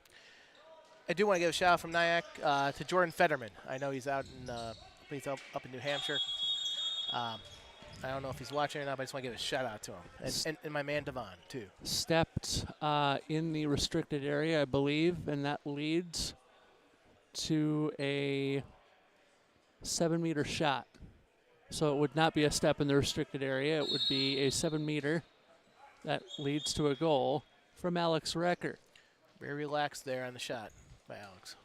I do want to give a shout out from NYAC to Jordan Fetterman. I know he's out in he's up in New Hampshire. I don't know if he's watching or not, but I just want to give a shout out to him. And my man Devon, too. Stepped in the restricted area, I believe, and that leads to a 7-meter shot. So it would not be a step in the restricted area. It would be a 7-meter that leads to a goal from Alex Recker. Very relaxed there on the shot by Alex.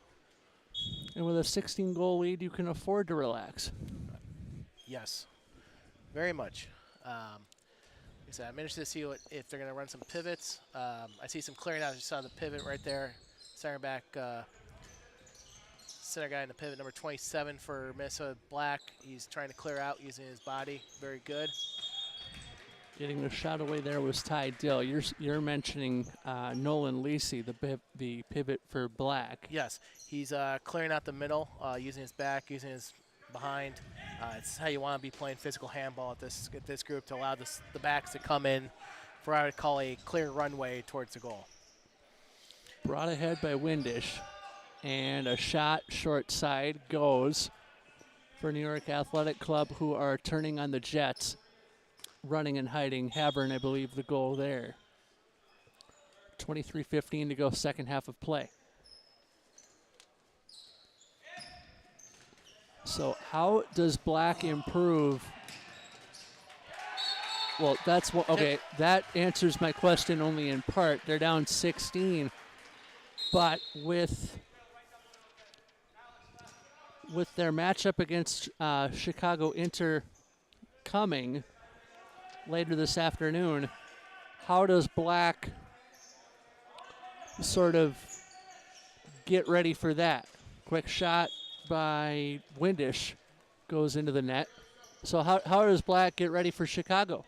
And with a 16-goal lead, you can afford to relax. Yes, very much. Like I said, I'm interested to see if they're going to run some pivots. I see some clearing out. I just saw the pivot right there. Center back, center guy in the pivot, number 27 for Minnesota Black. He's trying to clear out using his body. Very good. Getting the shot away there was Ty Dill. You're mentioning Nolan Lisi, the pivot for Black. Yes, he's clearing out the middle, using his back, using his behind. It's how you want to be playing physical handball at this group to allow the backs to come in for what I would call a clear runway towards the goal. Brought ahead by Windish, and a shot short side goes for New York Athletic Club, who are turning on the Jets. Running and hiding. Havern, I believe, the goal there. 23:15 to go, second half of play. So how does Black improve? Well, that's what. Okay, that answers my question only in part. They're down 16, but with their matchup against Chicago Inter coming later this afternoon, how does Black sort of get ready for that? Quick shot by Windish goes into the net. So how does Black get ready for Chicago?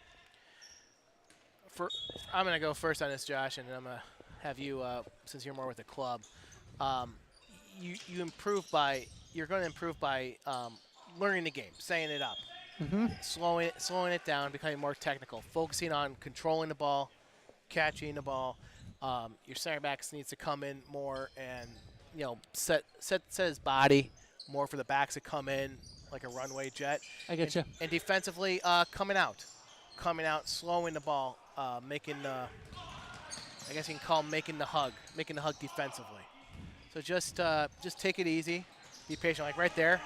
I'm going to go first on this, Josh, and I'm going to have you, since you're more with the club, you're going to improve by learning the game, setting it up. Mm-hmm. Slowing it down, becoming more technical, focusing on controlling the ball, catching the ball. Your center backs needs to come in more and set his body more for the backs to come in like a runway jet. I get you. And defensively, coming out, slowing the ball, making I guess you can call making the hug defensively. So just take it easy, be patient. Like right there.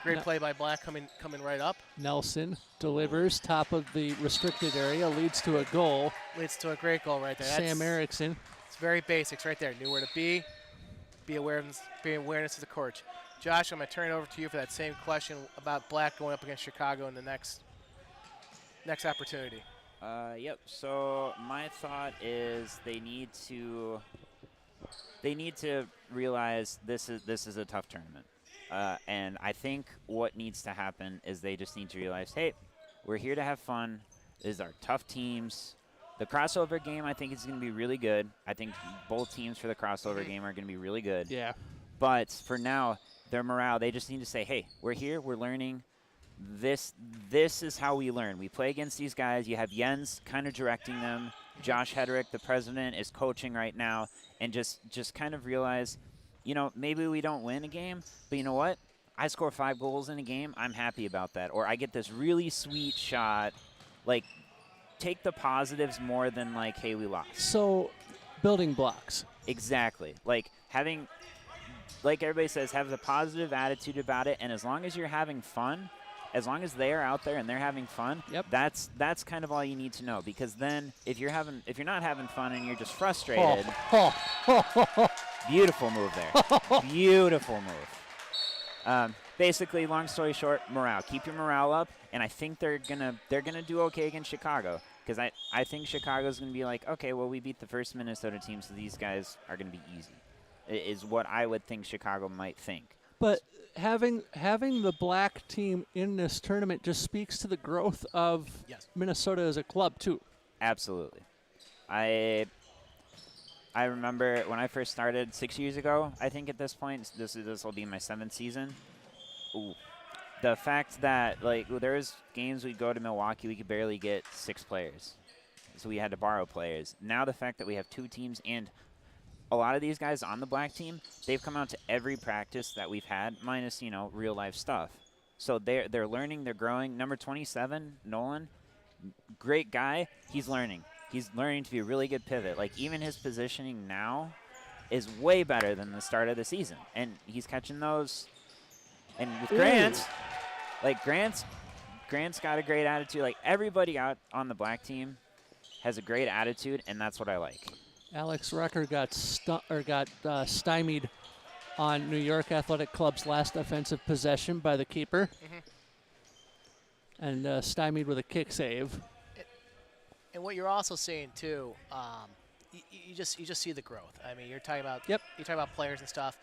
Great play by Black coming right up. Nelson delivers top of the restricted area, leads to a goal. Leads to a great goal right there. Sam Erickson. It's very basics right there. Knew where to be awareness of the court. Josh, I'm going to turn it over to you for that same question about Black going up against Chicago in the next opportunity. Yep. So my thought is they need to realize this is a tough tournament. And I think what needs to happen is they just need to realize, hey, we're here to have fun. These are tough teams. The crossover game, I think, is going to be really good. I think both teams for the crossover game are going to be really good. Yeah. But for now, their morale, they just need to say, hey, we're here. We're learning. This is how we learn. We play against these guys. You have Jens kind of directing them. Josh Hedrick, the president, is coaching right now. And just kind of realize, maybe we don't win a game, but you know what? I score 5 goals in a game. I'm happy about that. Or I get this really sweet shot. Like, take the positives more than, like, hey, we lost. So, building blocks. Exactly. Like, like everybody says, have the positive attitude about it. And as long as you're having fun, as long as they're out there and they're having fun, yep. That's kind of all you need to know. Because then if you're not having fun and you're just frustrated. Beautiful move there. Beautiful move. Basically, long story short, morale. Keep your morale up, and I think they're gonna do okay against Chicago, because I think Chicago's gonna be like, okay, well, we beat the first Minnesota team, so these guys are gonna be easy. Is what I would think Chicago might think. But having the black team in this tournament just speaks to the growth of Minnesota as a club too. Absolutely. I remember when I first started 6 years ago, I think at this point, this will be my 7th season. Ooh. The fact that, like, there was games we'd go to Milwaukee, we could barely get 6 players. So we had to borrow players. Now the fact that we have 2 teams, and a lot of these guys on the black team, they've come out to every practice that we've had, minus, real life stuff. So they're learning, they're growing. Number 27, Nolan, great guy. He's learning. He's learning to be a really good pivot. Like, even his positioning now is way better than the start of the season. And he's catching those. And with Grant, like, Grant's got a great attitude. Like, everybody out on the black team has a great attitude, and that's what I like. Alex Rucker got stymied on New York Athletic Club's last offensive possession by the keeper, and stymied with a kick save. And what you're also seeing too, you just see the growth. I mean, you're talking about players and stuff.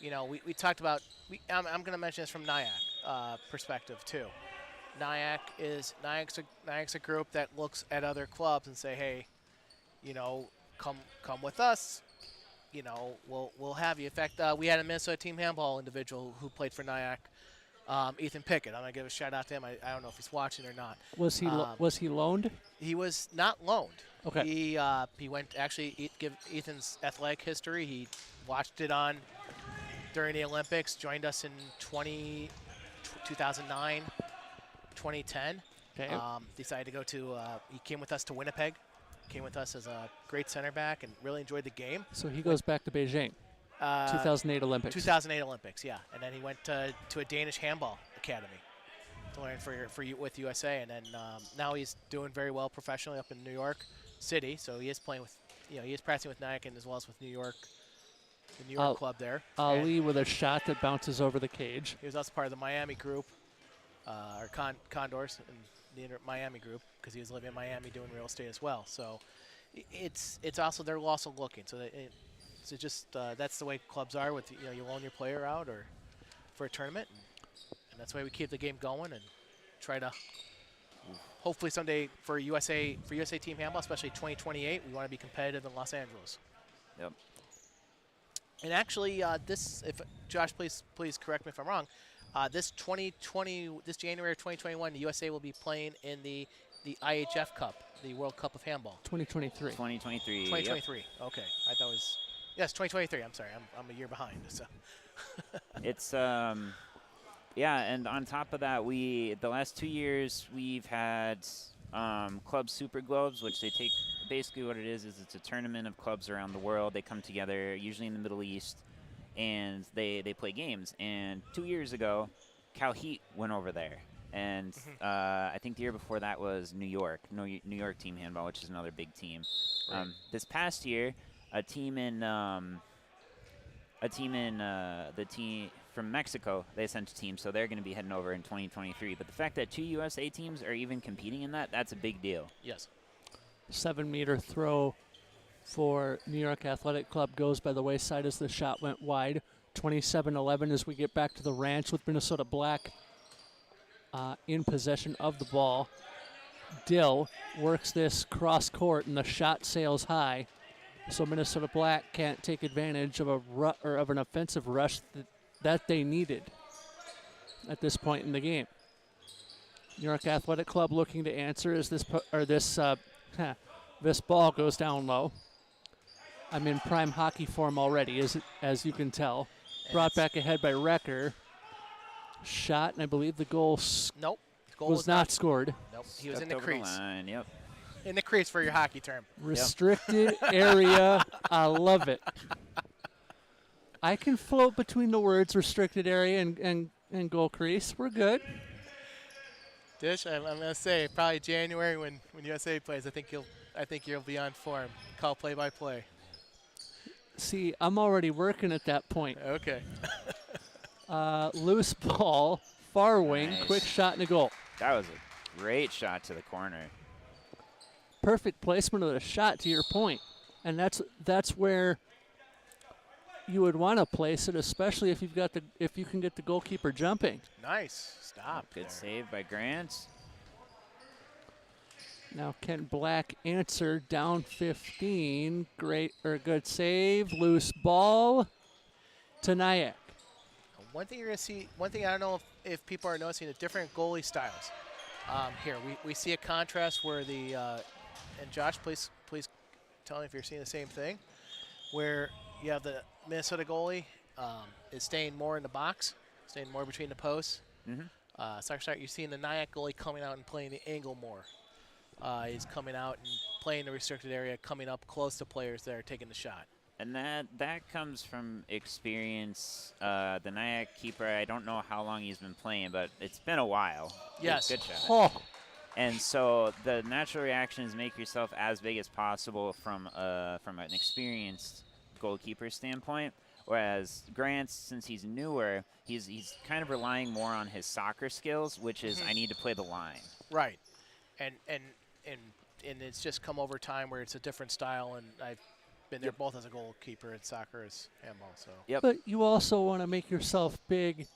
We talked about. I'm going to mention this from NYAC perspective too. NYAC's a group that looks at other clubs and say, hey, come with us. We'll have you. In fact, we had a Minnesota team handball individual who played for NYAC, Ethan Pickett. I'm gonna give a shout out to him. I don't know if he's watching or not. Was he loaned? He was not loaned. Okay. He went give Ethan's athletic history. He watched it on during the Olympics. Joined us in 2009, 2010. Okay. Decided to go to. He came with us to Winnipeg. Came with us as a great center back and really enjoyed the game. So he goes back to Beijing, 2008 Olympics. 2008 Olympics, yeah. And then he went to a Danish handball academy to learn with USA. And then now he's doing very well professionally up in New York City. So he is playing with, he is practicing with NYAC and as well as with New York, the New York club there. Ali with a shot that bounces over the cage. He was also part of the Miami group, or Condors, and the Miami group, because he was living in Miami doing real estate as well. So it's also, they're also looking. So that's the way clubs are with, you loan your player out or for a tournament, and that's why we keep the game going and try to hopefully someday for USA team handball, especially 2028, we want to be competitive in Los Angeles. Yep. And actually, if Josh, please correct me if I'm wrong. This January of 2021, the USA will be playing in the IHF Cup, the World Cup of Handball. 2023. 2023. Yep. Okay, I thought it was 2023. I'm sorry, I'm a year behind. So it's and on top of that, the last 2 years we've had Club Super Globes, which they take. Basically, what it is it's a tournament of clubs around the world. They come together, usually in the Middle East, and they play games. And 2 years ago, CalHeat went over there. And I think the year before that was New York team handball, which is another big team. Right. This past year, a team from Mexico, they sent a team, so they're going to be heading over in 2023. But the fact that 2 USA teams are even competing in that's a big deal. Yes. 7-meter throw for New York Athletic Club goes by the wayside as the shot went wide. 27-11 as we get back to the ranch with Minnesota Black in possession of the ball. Dill works this cross court and the shot sails high, so Minnesota Black can't take advantage of of an offensive rush that they needed at this point in the game. New York Athletic Club looking to answer as this ball goes down low. I'm in prime hockey form already, as you can tell. Brought back ahead by Recker. Shot, and I believe the goal was not scored. Nope, he was in the crease. Line, yep. In the crease for your hockey term. Restricted area. I love it. I can float between the words restricted area and goal crease. We're good. Dish, I'm gonna say probably January when USA plays. I think you'll be on form. Call play-by-play. See, I'm already working at that point. Okay. Loose ball, far wing, Nice. quick shot and a goal. That was a great shot to the corner. Perfect placement of the shot, to your point. And that's where you would want to place it, especially if you can get the goalkeeper jumping. Nice. Stop. Good there. save by Grant. Now Kent Black answer down 15. Good save. Loose ball to NYAC. One thing you're going to see, one thing I don't know if people are noticing, the different goalie styles. Here, we see a contrast where and Josh, please tell me if you're seeing the same thing, where you have the Minnesota goalie is staying more in the box, staying more between the posts. You're seeing the NYAC goalie coming out and playing the angle more. He's coming out and playing the restricted area, coming up close to players that are taking the shot. And that comes from experience. The NYAC keeper, I don't know how long he's been playing, but it's been a while. Yes. Good shot. Oh. And so the natural reaction is make yourself as big as possible from an experienced goalkeeper standpoint. Whereas Grant, since he's newer, he's kind of relying more on his soccer skills, which is I need to play the line. Right. And it's just come over time where it's a different style, and I've been there both as a goalkeeper and soccer as handball. So. Yep. But you also want to make yourself big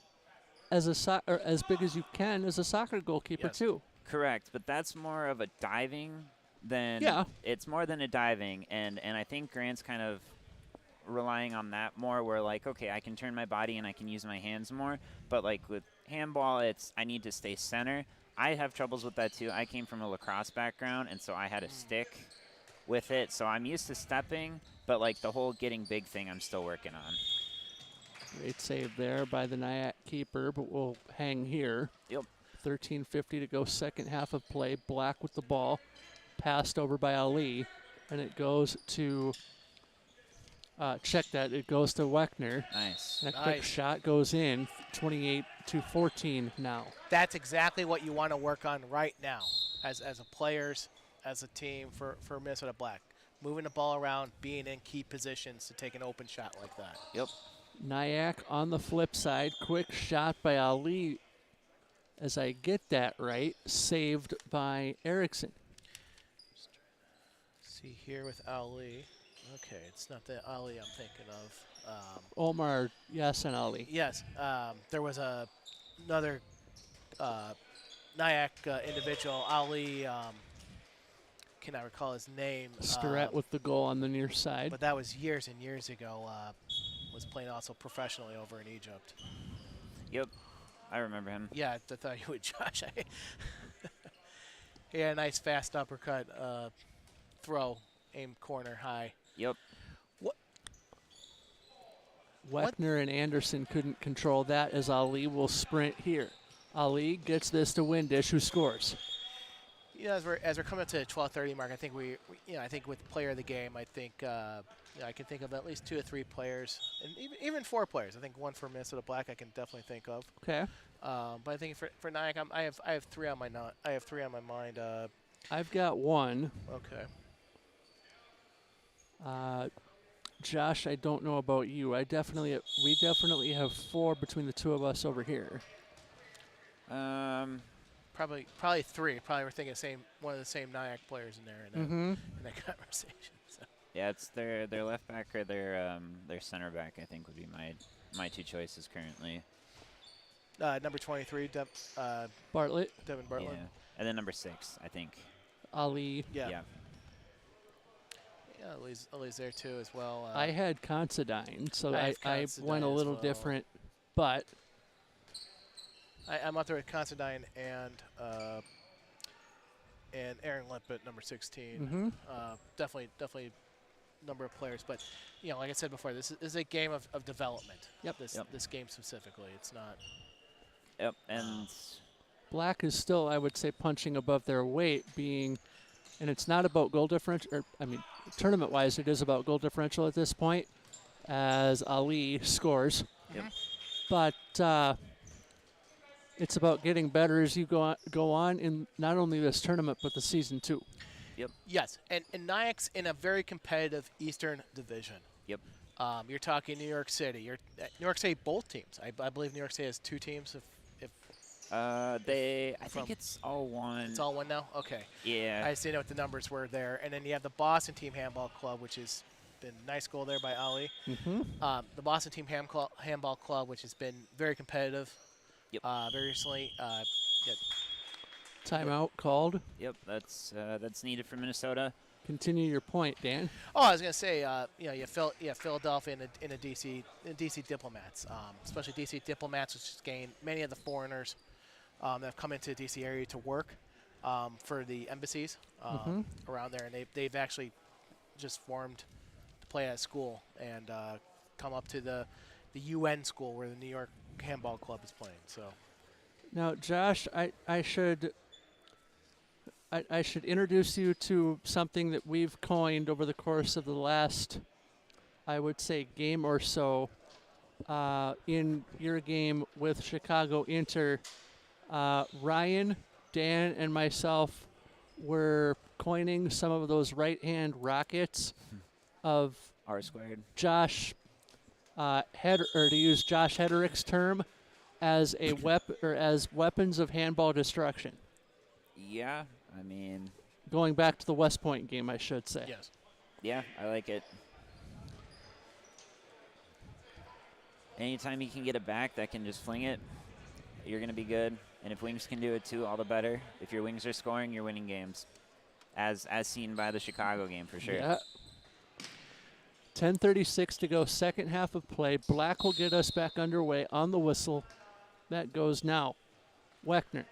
as as big as you can as a soccer goalkeeper too. Correct, but that's more of a diving than it's more than a diving, and I think Grant's kind of relying on that more. Where like, okay, I can turn my body and I can use my hands more, but like with handball, I need to stay center. I have troubles with that too. I came from a lacrosse background, and so I had a stick with it. So I'm used to stepping, but like the whole getting big thing, I'm still working on. Great save there by the NYAC keeper, but we'll hang here. Yep. 13:50 to go, second half of play. Black with the ball, passed over by Ali, and it goes to it goes to Weckner. Nice. And a quick shot goes in, 28-14 now. That's exactly what you want to work on right now as a players, as a team for Minnesota Black. Moving the ball around, being in key positions to take an open shot like that. Yep. NYAC on the flip side, quick shot by Ali. As I get that right, saved by Erickson. See here with Ali. Okay, it's not the Ali I'm thinking of. Omar Yasin Ali. Yes, there was another NYAC individual, Ali, cannot recall his name. Starrett with the goal on the near side. But that was years and years ago. Was playing also professionally over in Egypt. Yep, I remember him. Yeah, I thought you would, Josh. He had a nice fast uppercut throw, aim corner high. Yep. Weckner and Anderson couldn't control that as Ali will sprint here. Ali gets this to Windish, who scores. Yeah, as we're coming to the 12:30 mark, I think I think with player of the game, I think I can think of at least 2 or 3 players, and even 4 players. I think one for Minnesota Black I can definitely think of. Okay. But I think for NYAC, I have 3 on my mind. I've got 1. Okay. Josh, I don't know about you. We definitely have 4 between the 2 of us over here. Probably 3. Probably we're thinking one of the same NYAC players in there in that conversation. So. Yeah, it's their left back or their center back. I think would be my 2 choices currently. Number 23, Bartlett. Devin Bartlett. Yeah, and then number 6, I think. Ali. Yeah, Ali's there too as well. I had Considine, so I went a little different, but I'm out there with Considine and Aaron Lippett, number 16. Definitely number of players, but like I said before, this is a game of development. Yep. This game specifically, it's not. Yep, and Black is still, I would say, punching above their weight, and it's not about goal differential. Tournament-wise, it is about goal differential at this point, as Ali scores. Yep. But it's about getting better as you go on in not only this tournament but the season too. Yep. Yes, and NYAC's in a very competitive Eastern Division. Yep. You're talking New York City. New York City, both teams. I believe New York City has 2 teams. I think it's all one. It's all one now? Okay. Yeah. I just didn't know what the numbers were there. And then you have the Boston Team Handball Club, which has been a nice goal there by Ali. The Boston Team Handball Club, which has been very competitive very recently. Timeout called. Yep, that's needed for Minnesota. Continue your point, Dan. Oh, I was gonna say, you have Philadelphia and the DC Diplomats, especially DC Diplomats, which has gained many of the foreigners that have come into the DC area to work for the embassies around there, and they've actually just formed to play at school and come up to the UN school where the New York Handball Club is playing. So now, Josh, I should introduce you to something that we've coined over the course of the last, I would say, game or so in your game with Chicago Inter. Ryan, Dan, and myself were coining some of those right-hand rockets of R squared. Josh or to use Josh Hederick's term, as a as weapons of handball destruction. Yeah, I mean, going back to the West Point game, I should say. Yes. Yeah, I like it. Anytime you can get it back that can just fling it, you're going to be good. And if wings can do it too, all the better. If your wings are scoring, you're winning games, as seen by the Chicago game for sure. Yeah. 10:36 to go, second half of play. Black will get us back underway on the whistle. That goes now. Weckner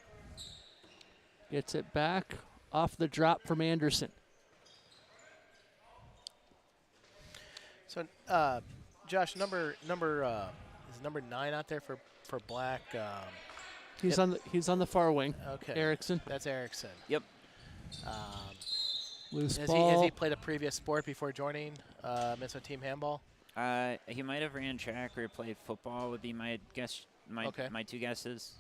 gets it back off the drop from Anderson. So, Josh, number is number 9 out there for Black. He's on the far wing. Okay, Erickson. That's Erickson. Yep. Loose has ball. Has he played a previous sport before joining Minnesota Team Handball? He might have ran track or played football. Would be my guess. My 2 guesses.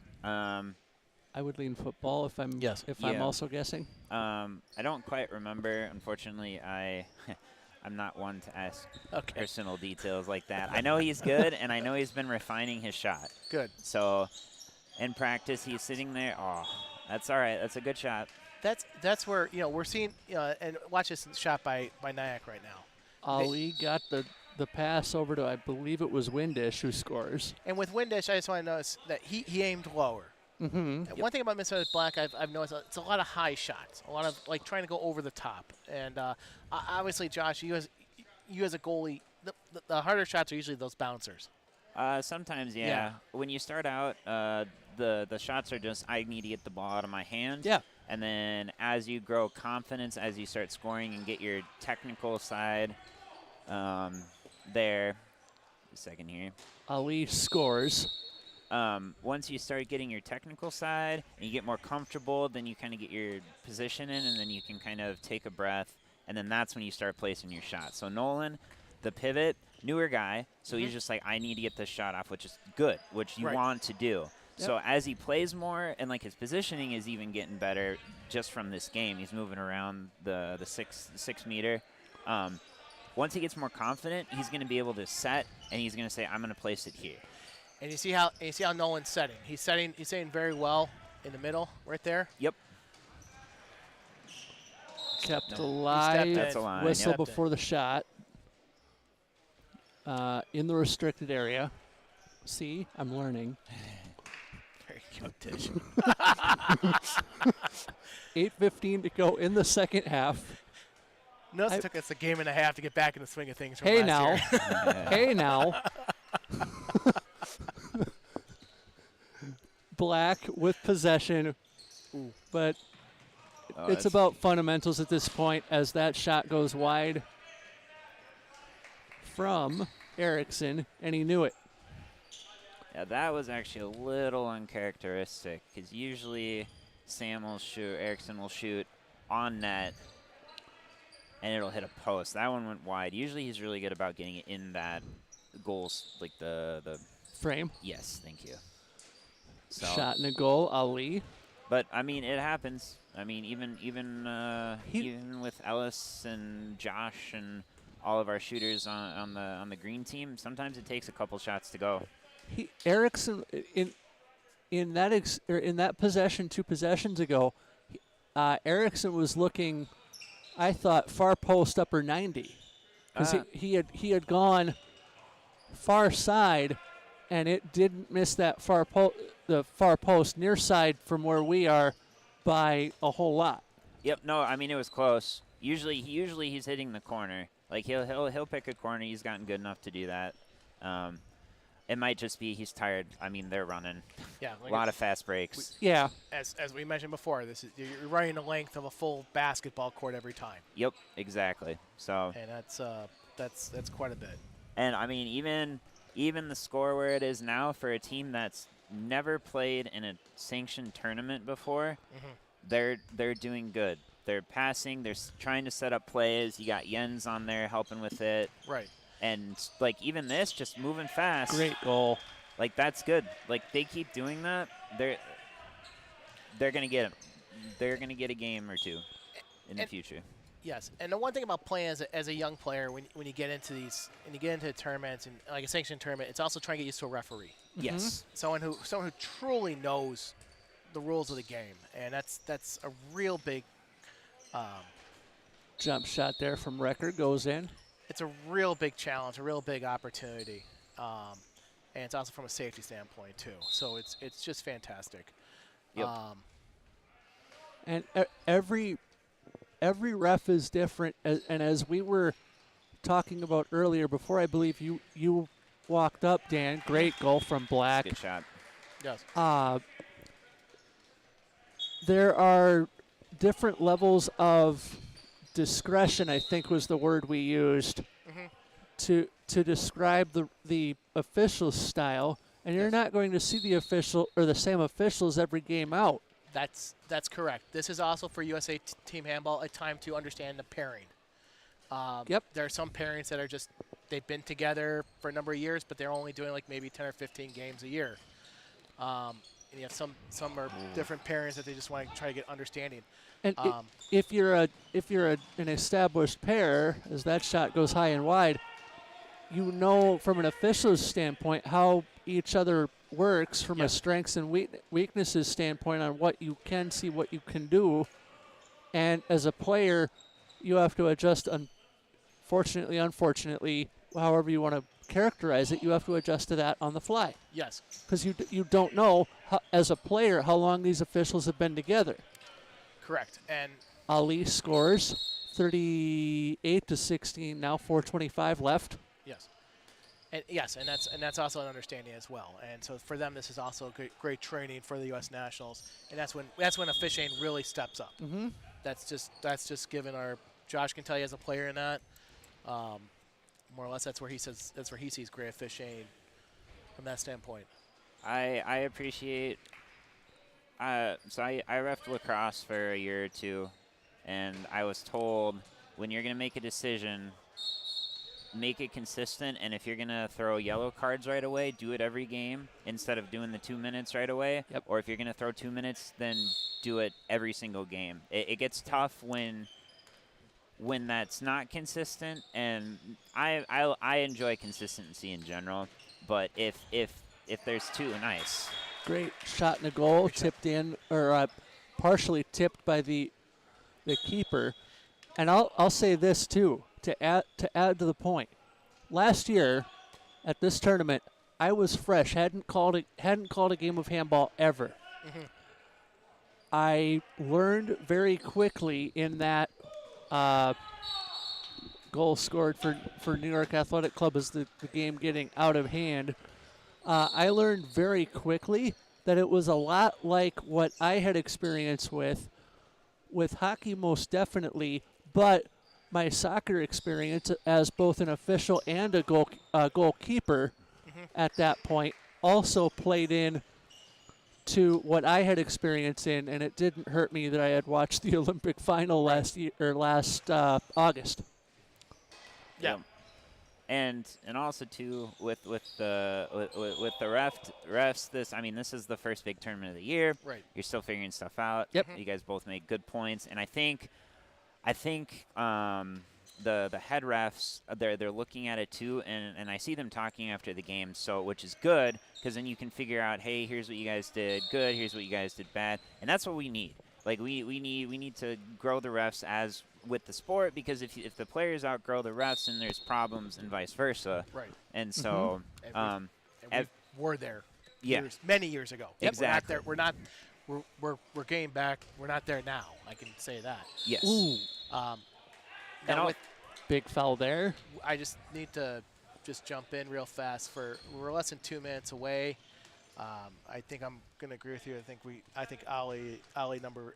I would lean football if I'm I'm also guessing. I don't quite remember. Unfortunately, I'm not one to ask personal details like that. I know he's good, and I know he's been refining his shot. Good. So, in practice, he's sitting there. Oh, that's all right. That's a good shot. That's where we're seeing and watch this shot by NYAC right now. Ali got the pass over to, I believe it was Windish, who scores. And with Windish, I just want to notice that he aimed lower. Mm-hmm. One thing about Minnesota Black, I've noticed it's a lot of high shots, a lot of like trying to go over the top. And obviously, Josh, you as a goalie, the harder shots are usually those bouncers. Sometimes, yeah. When you start out, the shots are just, I need to get the ball out of my hand. Yeah. And then as you grow confidence, as you start scoring and get your technical side there. A second here. Ali scores. Once you start getting your technical side and you get more comfortable, then you kind of get your position in, and then you can kind of take a breath, and then that's when you start placing your shot. So Nolan, the pivot, newer guy, so he's just like, I need to get this shot off, which is good, which you want to do. Yep. So as he plays more, and like his positioning is even getting better just from this game. He's moving around the 6 meter. Once he gets more confident, he's going to be able to set, and he's going to say, I'm going to place it here. And you see how Nolan's setting. He's setting very well in the middle, right there. Yep. Kept alive. That's a line. Whistle before the shot. In the restricted area. See, I'm learning. Very good, Tish. 8:15 to go in the second half. No, it took us a game and a half to get back in the swing of things. From Hey last now. year. Hey now. Black with possession, but it's about fundamentals at this point as that shot goes wide from Erickson, and he knew it. Yeah, that was actually a little uncharacteristic because usually Sam will shoot, Erickson will shoot on net, and it'll hit a post. That one went wide. Usually he's really good about getting it in that goals, like the frame. Yes, thank you. So, shot and a goal, Ali. But I mean, it happens. I mean, even with Ellis and Josh and all of our shooters on the green team, sometimes it takes a couple shots to go. Erickson in that possession 2 possessions ago, Erickson was looking, I thought, far post upper 90 because he had gone far side, and it didn't miss that the far post near side from where we are by a whole lot. Yep. No, I mean it was close. Usually he's hitting the corner. Like he'll pick a corner. He's gotten good enough to do that. It might just be he's tired. I mean, they're running a lot of fast breaks. Yeah. As we mentioned before, you're running the length of a full basketball court every time. Yep, exactly. So. And that's quite a bit. And I mean, even the score where it is now for a team that's never played in a sanctioned tournament before, they're doing good. They're passing. They're trying to set up plays. You got Jens on there helping with it. Right. And, like, even this, just moving fast. Great goal. Like, that's good. Like, they keep doing that, they're going to get them. They're going to get a game or two in the future. Yes. And the one thing about playing as a young player, when you get into tournaments and like a sanctioned tournament, it's also trying to get used to a referee. Yes. Someone who truly knows the rules of the game. And that's a real big jump shot there from Record goes in. It's a real big challenge, a real big opportunity, and it's also from a safety standpoint too. So it's just fantastic. Yep. And every ref is different, and as we were talking about earlier, before I believe you walked up, Dan. Great goal from Black. Good shot. Yes. There are different levels of discretion, I think was the word we used, to describe the official style, and you're not going to see the official or the same officials every game out. That's correct. This is also for USA Team Handball a time to understand the pairing. Yep. There are some pairings that are just they've been together for a number of years, but they're only doing like maybe 10 or 15 games a year. And you have some are different pairings that they just want to try to get understanding. And if you're an established pair, as that shot goes high and wide, you know from an official's standpoint how each other works from a strengths and weaknesses standpoint on what you can see, what you can do. And as a player, you have to adjust, unfortunately, however you want to characterize it, you have to adjust to that on the fly. Yes. Because you don't know, as a player, how long these officials have been together. Correct. And Ali scores 38-16, now 4:25 left. Yes. And that's also an understanding as well. And so for them, this is also great training for the U.S. Nationals. And that's when officiating really steps up. Mm-hmm. That's just given our Josh can tell you as a player in that. More or less, that's where he sees great officiating from that standpoint. I appreciate. So I reffed lacrosse for a year or two, and I was told when you're going to make a decision, make it consistent, and if you're going to throw yellow cards right away, do it every game instead of doing the 2 minutes right away. Yep. Or if you're going to throw 2 minutes, then do it every single game. It gets tough when that's not consistent, and I enjoy consistency in general, but if there's two, nice. Great shot in the goal, tipped in, or partially tipped by the keeper. And I'll say this too, to add to the point. Last year, at this tournament, I was fresh, hadn't called a game of handball ever. Mm-hmm. I learned very quickly in that goal scored for New York Athletic Club as the game getting out of hand. I learned very quickly that it was a lot like what I had experience with hockey most definitely, but my soccer experience as both an official and a goalkeeper at that point also played in to what I had experience in, and it didn't hurt me that I had watched the Olympic final last August. Yeah. And also too with the refs, this is the first big tournament of the year. Right. You're still figuring stuff out. Yep. You guys both made good points, and I think the head refs, they're looking at it too, and I see them talking after the game, so which is good because then you can figure out, hey, here's what you guys did good, here's what you guys did bad, and that's what we need. Like we need to grow the refs as with the sport, because if the players outgrow the refs, then there's problems and vice versa. Right. And so and we were there many years ago. Exactly. We're not there. We're getting back. We're not there now. I can say that. Yes. Ooh. Now with Big foul there. I just need to just jump in real fast. We're less than 2 minutes away. I think I'm gonna agree with you. I think Ali number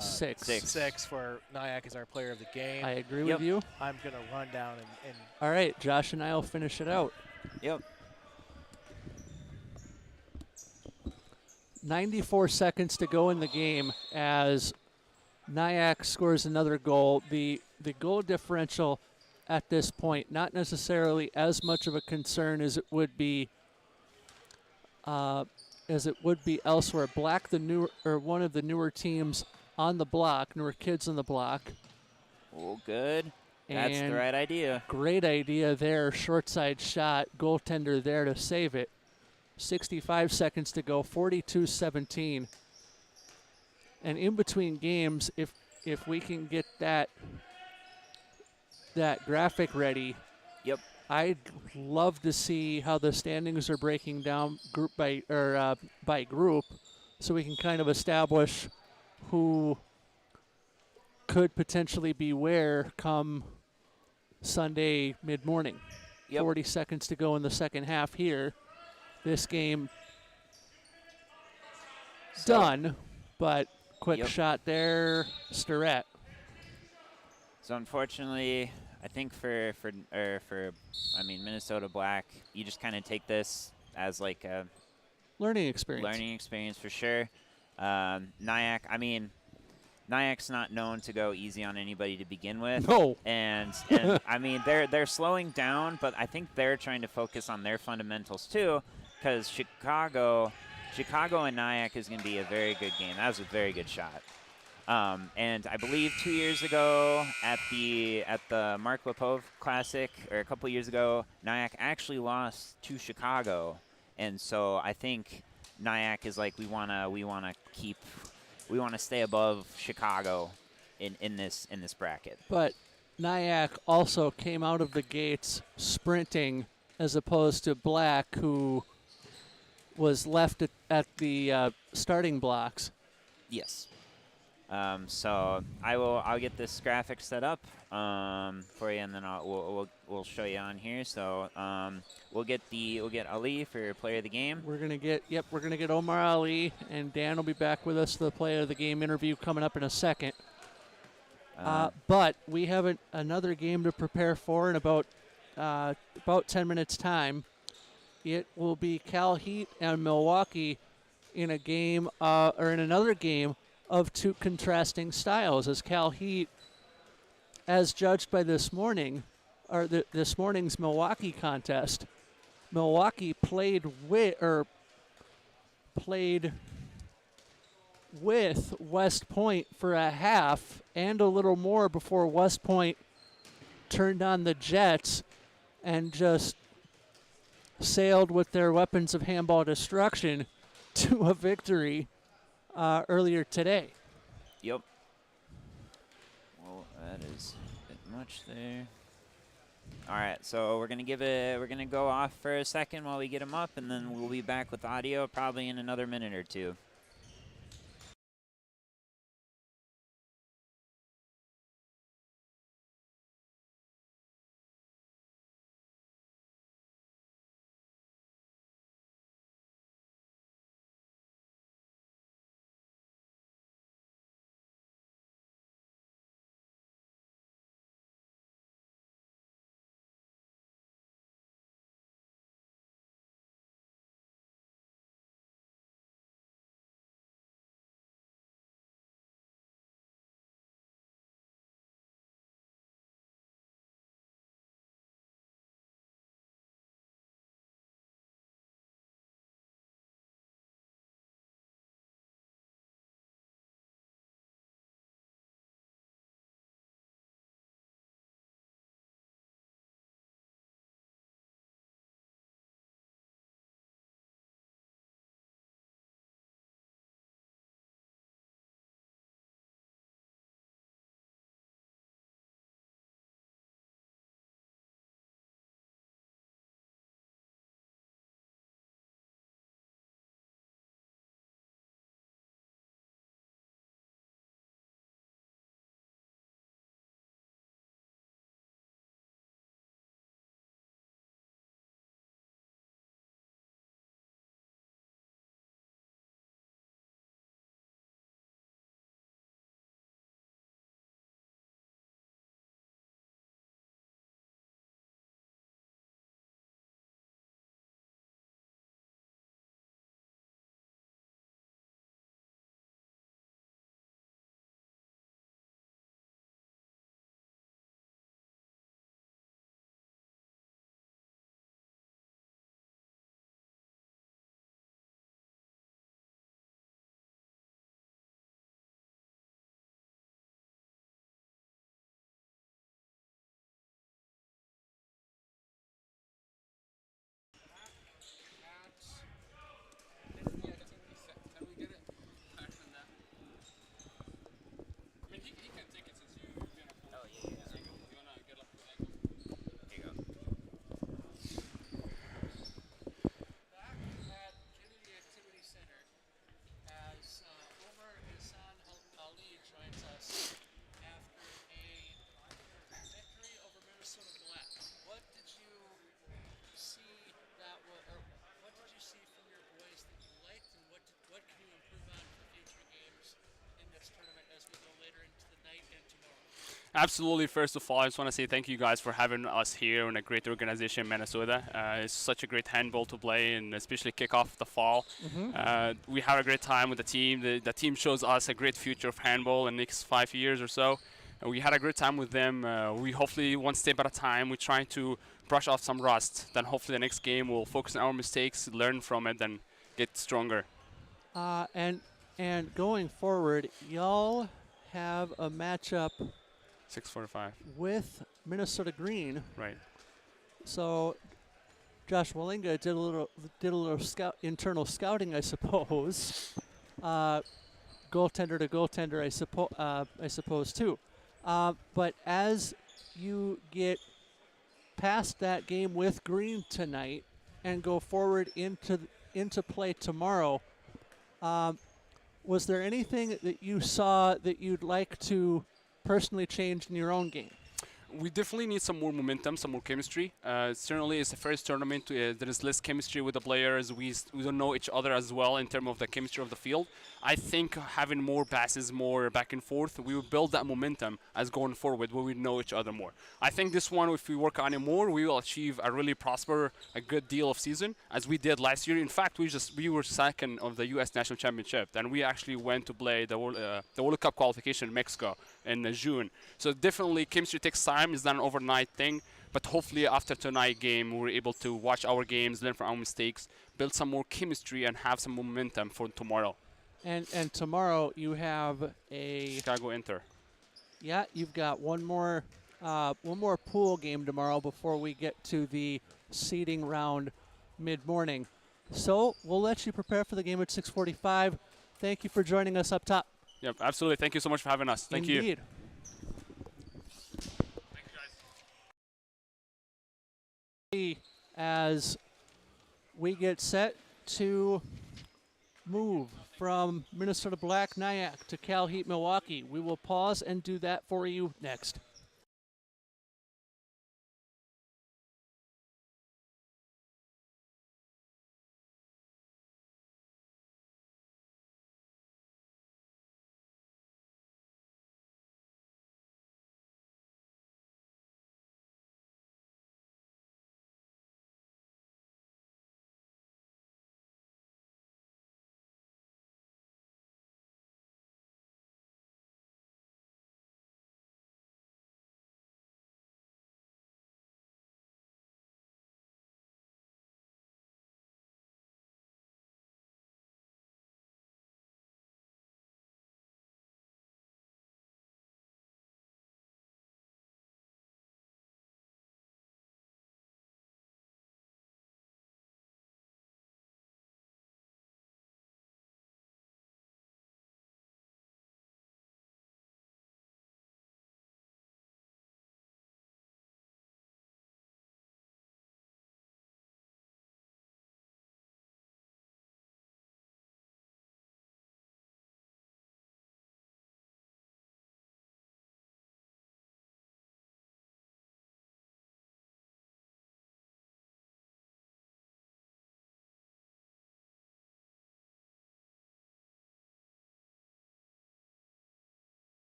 6 for NYAC is our player of the game. I agree with you. I'm gonna run down and all right, Josh and I will finish it out. Yep. 94 seconds to go in the game as NYAC scores another goal. The goal differential at this point, not necessarily as much of a concern as it would be elsewhere. Black, one of the newer teams on the block, newer kids on the block. Oh, good. That's the right idea. Great idea there. Short side shot. Goaltender there to save it. 65 seconds to go. 42-17. And in between games, if we can get that graphic ready, I'd love to see how the standings are breaking down group by group, so we can kind of establish who could potentially be where come Sunday mid-morning. 40 seconds to go in the second half here. This game done, but quick shot there, Starrett. So unfortunately, I think for Minnesota Black, you just kind of take this as like a learning experience. Learning experience for sure. NYAC, NYAC's not known to go easy on anybody to begin with. No. And I mean, they're slowing down, but I think they're trying to focus on their fundamentals too, because Chicago and NYAC is going to be a very good game. That was a very good shot. And I believe 2 years ago at the Mark Lepov Classic, or a couple years ago, NYAC actually lost to Chicago, and so I think NYAC is like we wanna stay above Chicago in this bracket. But NYAC also came out of the gates sprinting, as opposed to Black, who was left at the starting blocks. Yes. So I'll get this graphic set up for you, and then we'll show you on here. So we'll get Ali for player of the game. We're gonna get Omar Ali, and Dan will be back with us for the player of the game interview coming up in a second. But we have another game to prepare for in about 10 minutes time. It will be CalHeat and Milwaukee in a game or in another game of two contrasting styles, as CalHeat, as judged by this morning's Milwaukee contest, Milwaukee played with West Point for a half and a little more before West Point turned on the Jets and just sailed with their weapons of handball destruction to a victory earlier today. Yep. Well, that is a bit much there. All right, so we're gonna go off for a second while we get them up, and then we'll be back with audio probably in another minute or two. Absolutely. First of all, I just want to say thank you guys for having us here in a great organization, Minnesota. It's such a great handball to play, and especially kick off the fall. We have a great time with the team. The team shows us a great future of handball in the next 5 years or so. We had a great time with them. We hopefully, one step at a time, we're trying to brush off some rust. Then hopefully the next game we'll focus on our mistakes, learn from it, and get stronger. And going forward, y'all have a matchup 6:45 with Minnesota Green. Right. So Josh Wallinga did a little internal scouting, I suppose. Goaltender to goaltender, I suppose too. But as you get past that game with Green tonight and go forward into play tomorrow, was there anything that you saw that you'd like to personally change in your own game? We definitely need some more momentum, some more chemistry. Certainly, it's the first tournament. There is less chemistry with the players. We don't know each other as well in terms of the chemistry of the field. I think having more passes, more back and forth, we will build that momentum as going forward where we know each other more. I think this one, if we work on it more, we will achieve a really a good deal of season as we did last year. In fact, we were second of the U.S. National Championship, and we actually went to play the World Cup qualification in Mexico in June. So definitely chemistry takes time. It's not an overnight thing, but hopefully after tonight's game, we're able to watch our games, learn from our mistakes, build some more chemistry, and have some momentum for tomorrow. And tomorrow you have a Chicago Inter. Yeah, you've got one more pool game tomorrow before we get to the seeding round mid-morning. So we'll let you prepare for the game at 6:45. Thank you for joining us up top. Yep, absolutely. Thank you so much for having us. Thank Indeed. you. As we get set to move from Minnesota Black NYAC to CalHeat Milwaukee, we will pause and do that for you next.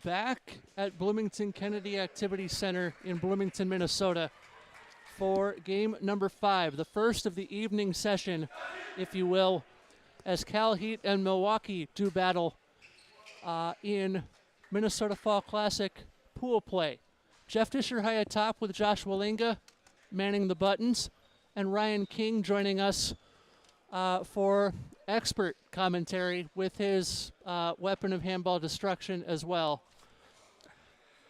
back at Bloomington Kennedy Activity Center in Bloomington, Minnesota for game number 5, the first of the evening session, if you will, as CalHeat and Milwaukee do battle in Minnesota Fall Classic pool play. Jeff Disher high atop with Josh Wallinga manning the buttons, and Ryan King joining us for expert commentary with his weapon of handball destruction as well.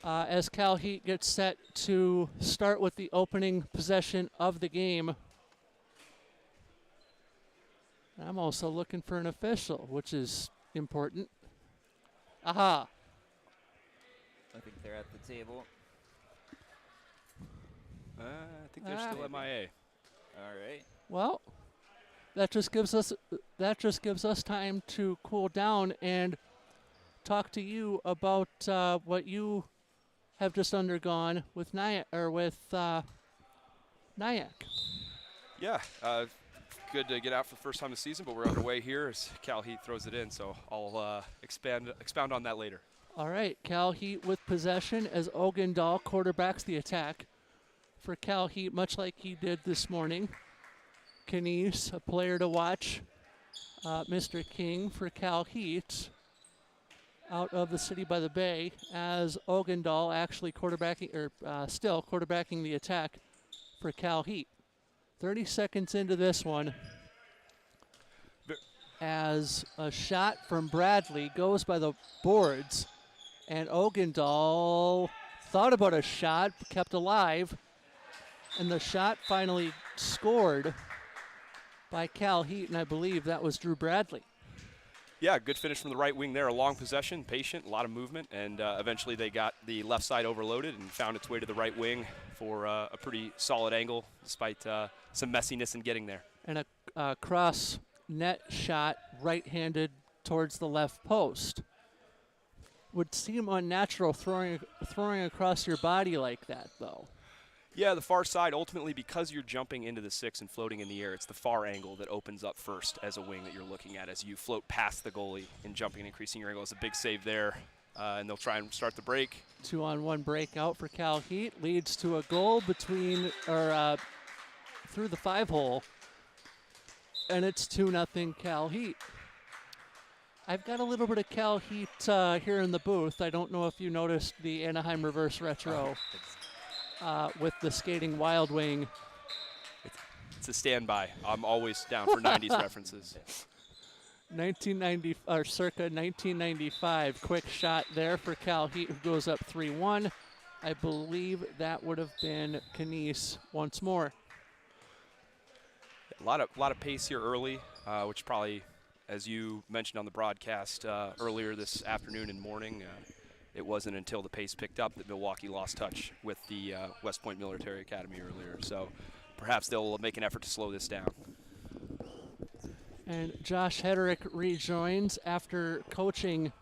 As CalHeat gets set to start with the opening possession of the game. I'm also looking for an official, which is important. Aha. I think they're at the table. I think they're still MIA. All right. Well, that just gives us time to cool down and talk to you about what you have just undergone with NYAC NYAC. Yeah, good to get out for the first time this season, but we're underway here as CalHeat throws it in, so I'll expound on that later. All right, CalHeat with possession as Ogendahl quarterbacks the attack for CalHeat, much like he did this morning. Knies, a player to watch. Mr. King for CalHeat out of the City by the Bay as Ogendahl actually still quarterbacking the attack for CalHeat. 30 seconds into this one as a shot from Bradley goes by the boards, and Ogendahl thought about a shot, kept alive, and the shot finally scored by CalHeat, and I believe that was Drew Bradley. Yeah, good finish from the right wing there. A long possession, patient, a lot of movement, and eventually they got the left side overloaded and found its way to the right wing for a pretty solid angle, despite some messiness in getting there. And a cross net shot, right-handed towards the left post. Would seem unnatural throwing across your body like that, though. Yeah, the far side, ultimately, because you're jumping into the 6 and floating in the air, it's the far angle that opens up first as a wing that you're looking at as you float past the goalie and jumping and increasing your angle. It's a big save there, and they'll try and start the break. 2-on-1 breakout for CalHeat leads to a goal through the 5-hole, and it's 2-0 CalHeat. I've got a little bit of CalHeat here in the booth. I don't know if you noticed the Anaheim reverse retro. With the skating Wild Wing. It's a standby. I'm always down for 90s references. 1990 or circa 1995. Quick shot there for CalHeat, who goes up 3-1. I believe that would have been Knies once more. A lot of pace here early, which probably, as you mentioned on the broadcast earlier this afternoon and morning, it wasn't until the pace picked up that Milwaukee lost touch with the West Point Military Academy earlier. So perhaps they'll make an effort to slow this down. And Josh Hederick rejoins after coaching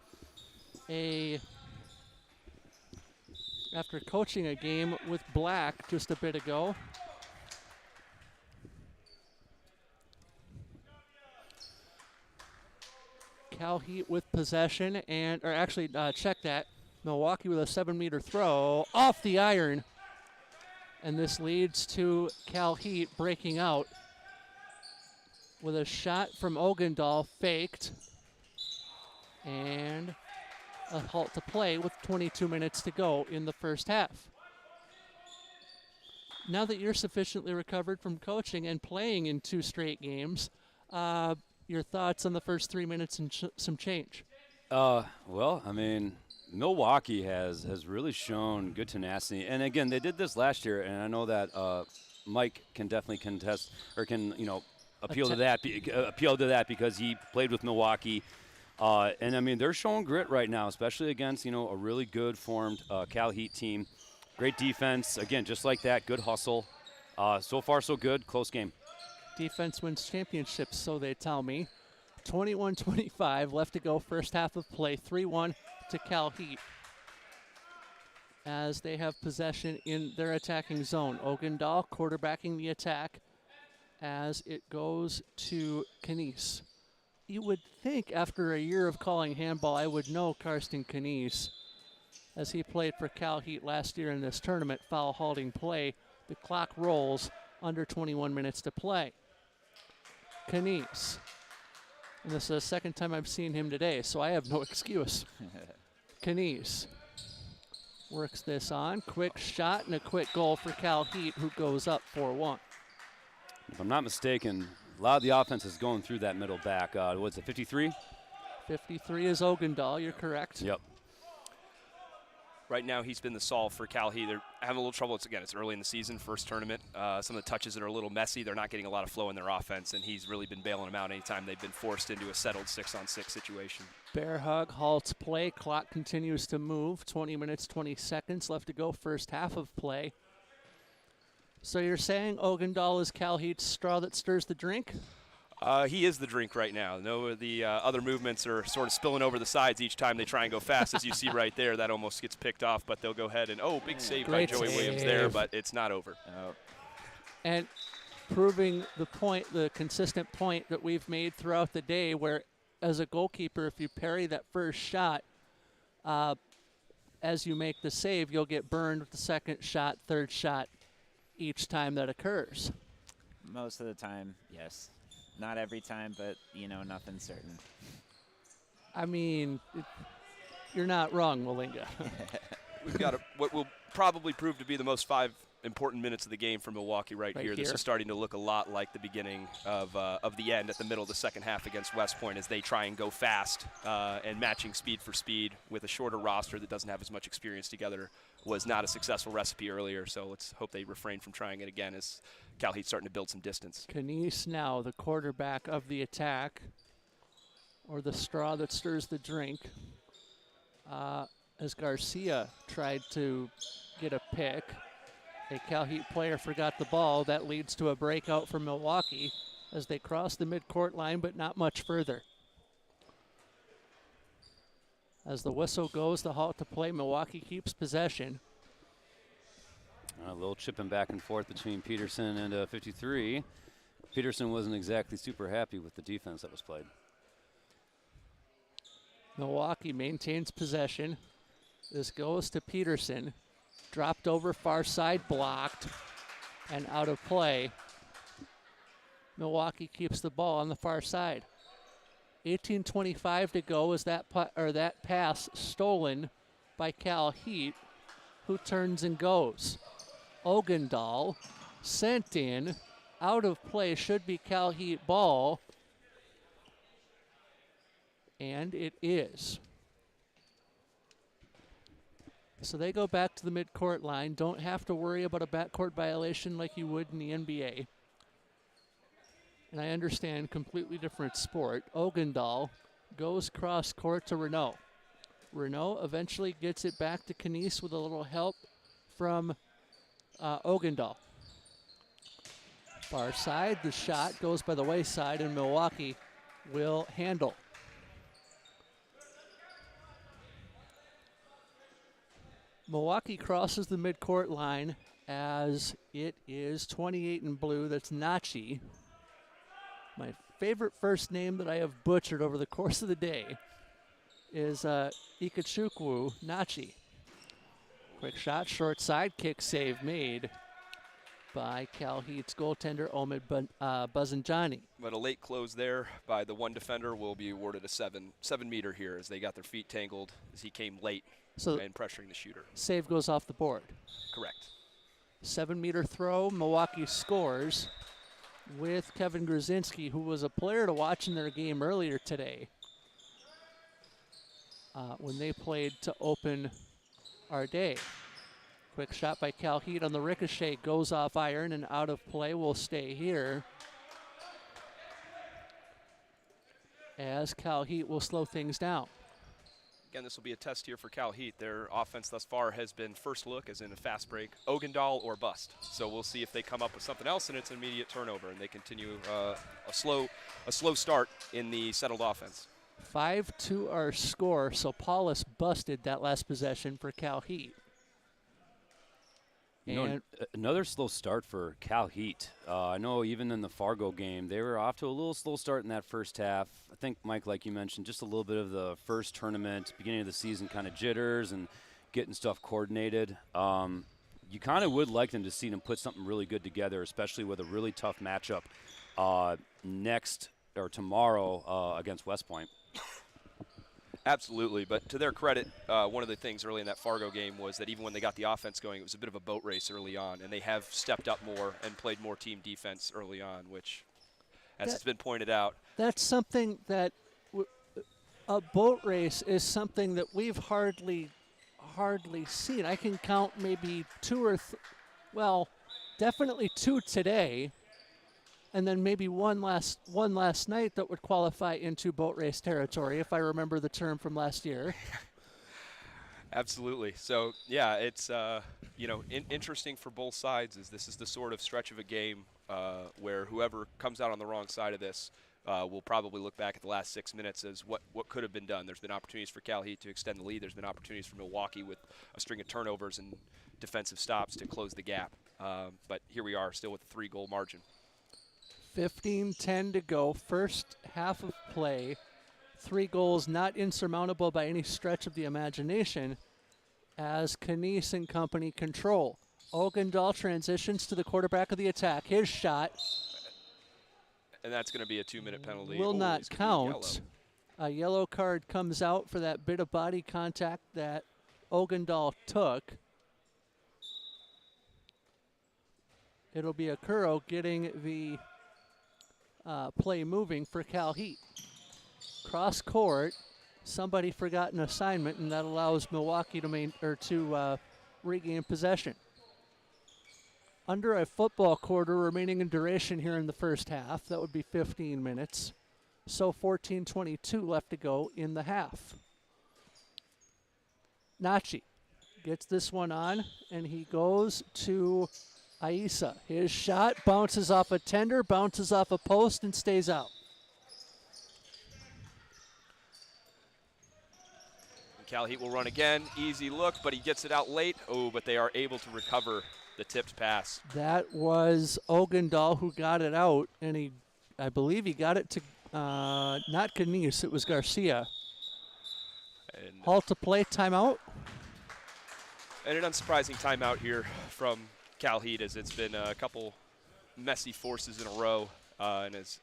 a game with Black just a bit ago. CalHeat with possession, check that. Milwaukee with a 7-meter throw off the iron. And this leads to CalHeat breaking out with a shot from Ogendahl faked. And a halt to play with 22 minutes to go in the first half. Now that you're sufficiently recovered from coaching and playing in 2 straight games, your thoughts on the first 3 minutes and some change? Well, I mean, Milwaukee has really shown good tenacity. And again, they did this last year, and I know that Mike can definitely contest or can, appeal to that because he played with Milwaukee. And I mean, they're showing grit right now, especially against, a really good formed CalHeat team. Great defense. Again, just like that, good hustle. So far, so good. Close game. Defense wins championships, so they tell me. 21-25 left to go, first half of play. 3-1 to CalHeat as they have possession in their attacking zone. Ogendahl quarterbacking the attack as it goes to Knies. You would think after a year of calling handball, I would know Karsten Knies. as he played for CalHeat last year in this tournament, foul halting play. The clock rolls, under 21 minutes to play. Knies. And this is the second time I've seen him today, so I have no excuse. Knies works this on. Quick shot and a quick goal for CalHeat, who goes up 4-1. If I'm not mistaken, a lot of the offense is going through that middle back. What's it, 53? 53 is Ogendahl, you're correct. Yep. Right now, he's been the solve for CalHeat. They're having a little trouble. It's early in the season, first tournament. Some of the touches that are a little messy. They're not getting a lot of flow in their offense, and he's really been bailing them out anytime they've been forced into a settled 6-on-6 situation. Bear hug halts play. Clock continues to move. 20 minutes, 20 seconds left to go. First half of play. So you're saying Ogendahl is CalHeat's straw that stirs the drink? He is the drink right now. No, the other movements are sort of spilling over the sides each time they try and go fast. As you see right there, that almost gets picked off, but they'll go ahead and, big save by Joey Williams there, but it's not over. Oh. And proving the point, the consistent point that we've made throughout the day, where as a goalkeeper, if you parry that first shot, as you make the save, you'll get burned with the second shot, third shot each time that occurs. Most of the time, yes. Not every time, but, nothing's certain. I mean, you're not wrong, Malinga. We've got what will probably prove to be the most 5 important minutes of the game for Milwaukee right here. This is starting to look a lot like the beginning of the end at the middle of the second half against West Point, as they try and go fast and matching speed for speed with a shorter roster that doesn't have as much experience together. Was not a successful recipe earlier, so let's hope they refrain from trying it again as CalHeat's starting to build some distance. Knies now the quarterback of the attack, or the straw that stirs the drink, as Garcia tried to get a pick. A CalHeat player forgot the ball. That leads to a breakout for Milwaukee as they cross the midcourt line, but not much further. As the whistle goes, the halt to play, Milwaukee keeps possession. A little chipping back and forth between Peterson and 53. Peterson wasn't exactly super happy with the defense that was played. Milwaukee maintains possession. This goes to Peterson. Dropped over far side, blocked, and out of play. Milwaukee keeps the ball on the far side. 18:25 to go as that pass stolen by CalHeat, who turns and goes. Ogendahl sent in, out of play, should be CalHeat ball, and it is. So they go back to the midcourt line. Don't have to worry about a backcourt violation like you would in the NBA. And I understand, completely different sport. Ogendahl goes cross court to Renault. Renault eventually gets it back to Knies with a little help from Ogendahl. Far side, the shot goes by the wayside, and Milwaukee will handle. Milwaukee crosses the midcourt line as it is 28 in blue. That's Nachi. My favorite first name that I have butchered over the course of the day is Ikechukwu Nachi. Quick shot, short side, kick save made by CalHeat's goaltender Omid Buzanjani. But a late close there by the one defender will be awarded a 7-meter here, as they got their feet tangled as he came late and pressuring the shooter. Save goes off the board. Correct. 7-meter throw, Milwaukee scores with Kevin Gruzinski, who was a player to watch in their game earlier today when they played to open our day. Quick shot by CalHeat on the ricochet, goes off iron and out of play, will stay here. As CalHeat will slow things down. Again, this will be a test here for CalHeat. Their offense thus far has been first look, as in a fast break, Ogendahl or bust. So we'll see if they come up with something else, and it's an immediate turnover, and they continue a slow start in the settled offense. 5-2 our score, so Paulus busted that last possession for CalHeat. Another slow start for CalHeat. I know even in the Fargo game, they were off to a little slow start in that first half. I think, Mike, like you mentioned, just a little bit of the first tournament, beginning of the season kind of jitters, and getting stuff coordinated. You kind of would like them to see them put something really good together, especially with a really tough matchup next or tomorrow against West Point. Absolutely, but to their credit, one of the things early in that Fargo game was that even when they got the offense going, it was a bit of a boat race early on, and they have stepped up more and played more team defense early on, which, as it's been pointed out. That's something that a boat race is something that we've hardly seen. I can count maybe two or definitely two today, and then maybe one last night that would qualify into boat race territory, if I remember the term from last year. Absolutely. So, yeah, it's interesting for both sides. This is the sort of stretch of a game where whoever comes out on the wrong side of this will probably look back at the last 6 minutes as what could have been done. There's been opportunities for CalHeat to extend the lead. There's been opportunities for Milwaukee with a string of turnovers and defensive stops to close the gap. But here we are, still with a 3-goal margin. 15-10 to go, first half of play. 3 goals, not insurmountable by any stretch of the imagination, as Knies and company control. Ogendahl transitions to the quarterback of the attack. His shot. And that's going to be a 2-minute penalty. Will not count. A yellow card comes out for that bit of body contact that Ogendahl took. It'll be Akuro getting the play moving for CalHeat. Cross court, somebody forgot an assignment, and that allows Milwaukee to regain possession. Under a football quarter remaining in duration here in the first half. That would be 15 minutes. So 14:22 left to go in the half. Nachi gets this one on, and he goes to Aisa. His shot bounces off a tender, bounces off a post, and stays out. CalHeat will run again. Easy look, but he gets it out late. Oh, but they are able to recover the tipped pass. That was Ogendahl who got it out, and I believe he got it to not Knies, it was Garcia. And Halt to play, timeout. And an unsurprising timeout here from CalHeat, as it's been a couple messy forces in a row, and as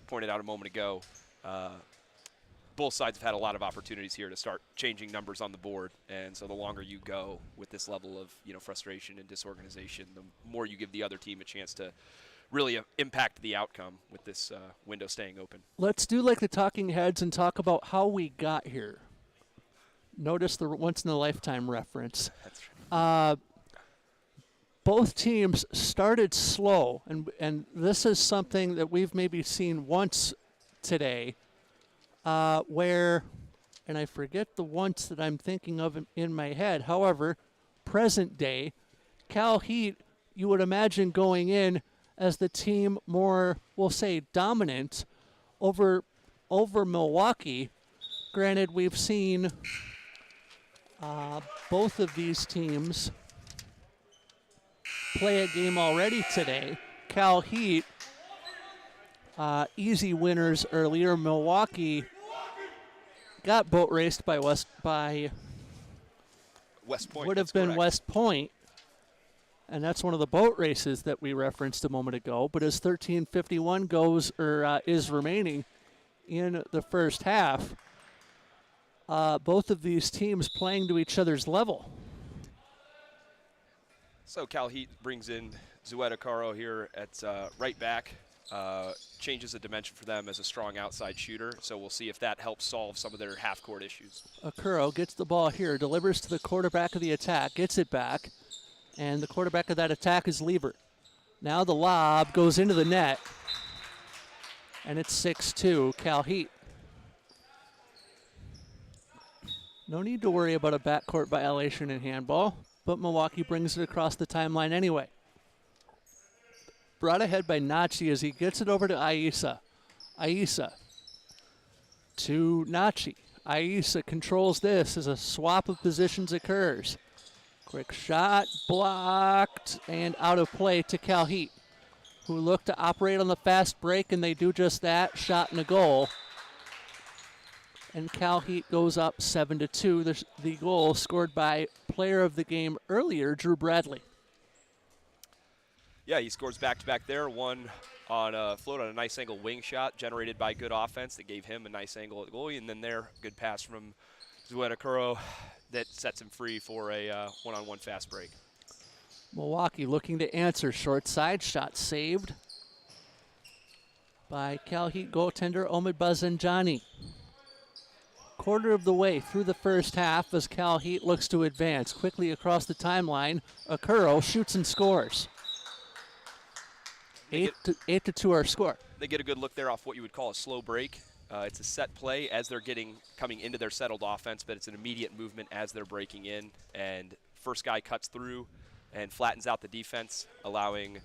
pointed out a moment ago, both sides have had a lot of opportunities here to start changing numbers on the board, and so the longer you go with this level of frustration and disorganization, the more you give the other team a chance to really impact the outcome with this window staying open. Let's do like the talking heads and talk about how we got here. Notice the once-in-a-lifetime reference. That's right. Both teams started slow, and this is something that we've maybe seen once today, where, and I forget the once that I'm thinking of in my head. However, present day, CalHeat, you would imagine going in as the team more, we'll say, dominant over Milwaukee. Granted, we've seen both of these teams play a game already today. CalHeat, easy winners earlier. Milwaukee got boat raced by West Point. Would have been correct. West Point, and that's one of the boat races that we referenced a moment ago. But as 13:51 is remaining in the first half, both of these teams playing to each other's level. So CalHeat brings in Zueta Caro here at right back. Changes the dimension for them as a strong outside shooter, so we'll see if that helps solve some of their half-court issues. Akuro gets the ball here, delivers to the quarterback of the attack, gets it back, and the quarterback of that attack is Lieber. Now the lob goes into the net, and it's 6-2 CalHeat. No need to worry about a backcourt violation in handball, but Milwaukee brings it across the timeline anyway. Brought ahead by Nachi as he gets it over to Aisa. Aisa to Nachi. Aisa controls this as a swap of positions occurs. Quick shot, blocked, and out of play to CalHeat, who look to operate on the fast break, and they do just that. Shot and a goal. And CalHeat goes up 7-2. The goal scored by player of the game earlier, Drew Bradley. Yeah, he scores back-to-back there. One on a float on a nice angle wing shot generated by good offense that gave him a nice angle at the goalie. And then there, good pass from Zuedakuro that sets him free for a one-on-one fast break. Milwaukee looking to answer. Short side shot saved by CalHeat goaltender Omid Bazanjani. Quarter of the way through the first half as CalHeat looks to advance. Quickly across the timeline, Akuro shoots and scores. 8-2 our score. They get a good look there off what you would call a slow break. It's a set play as they're coming into their settled offense, but it's an immediate movement as they're breaking in. And first guy cuts through and flattens out the defense, allowing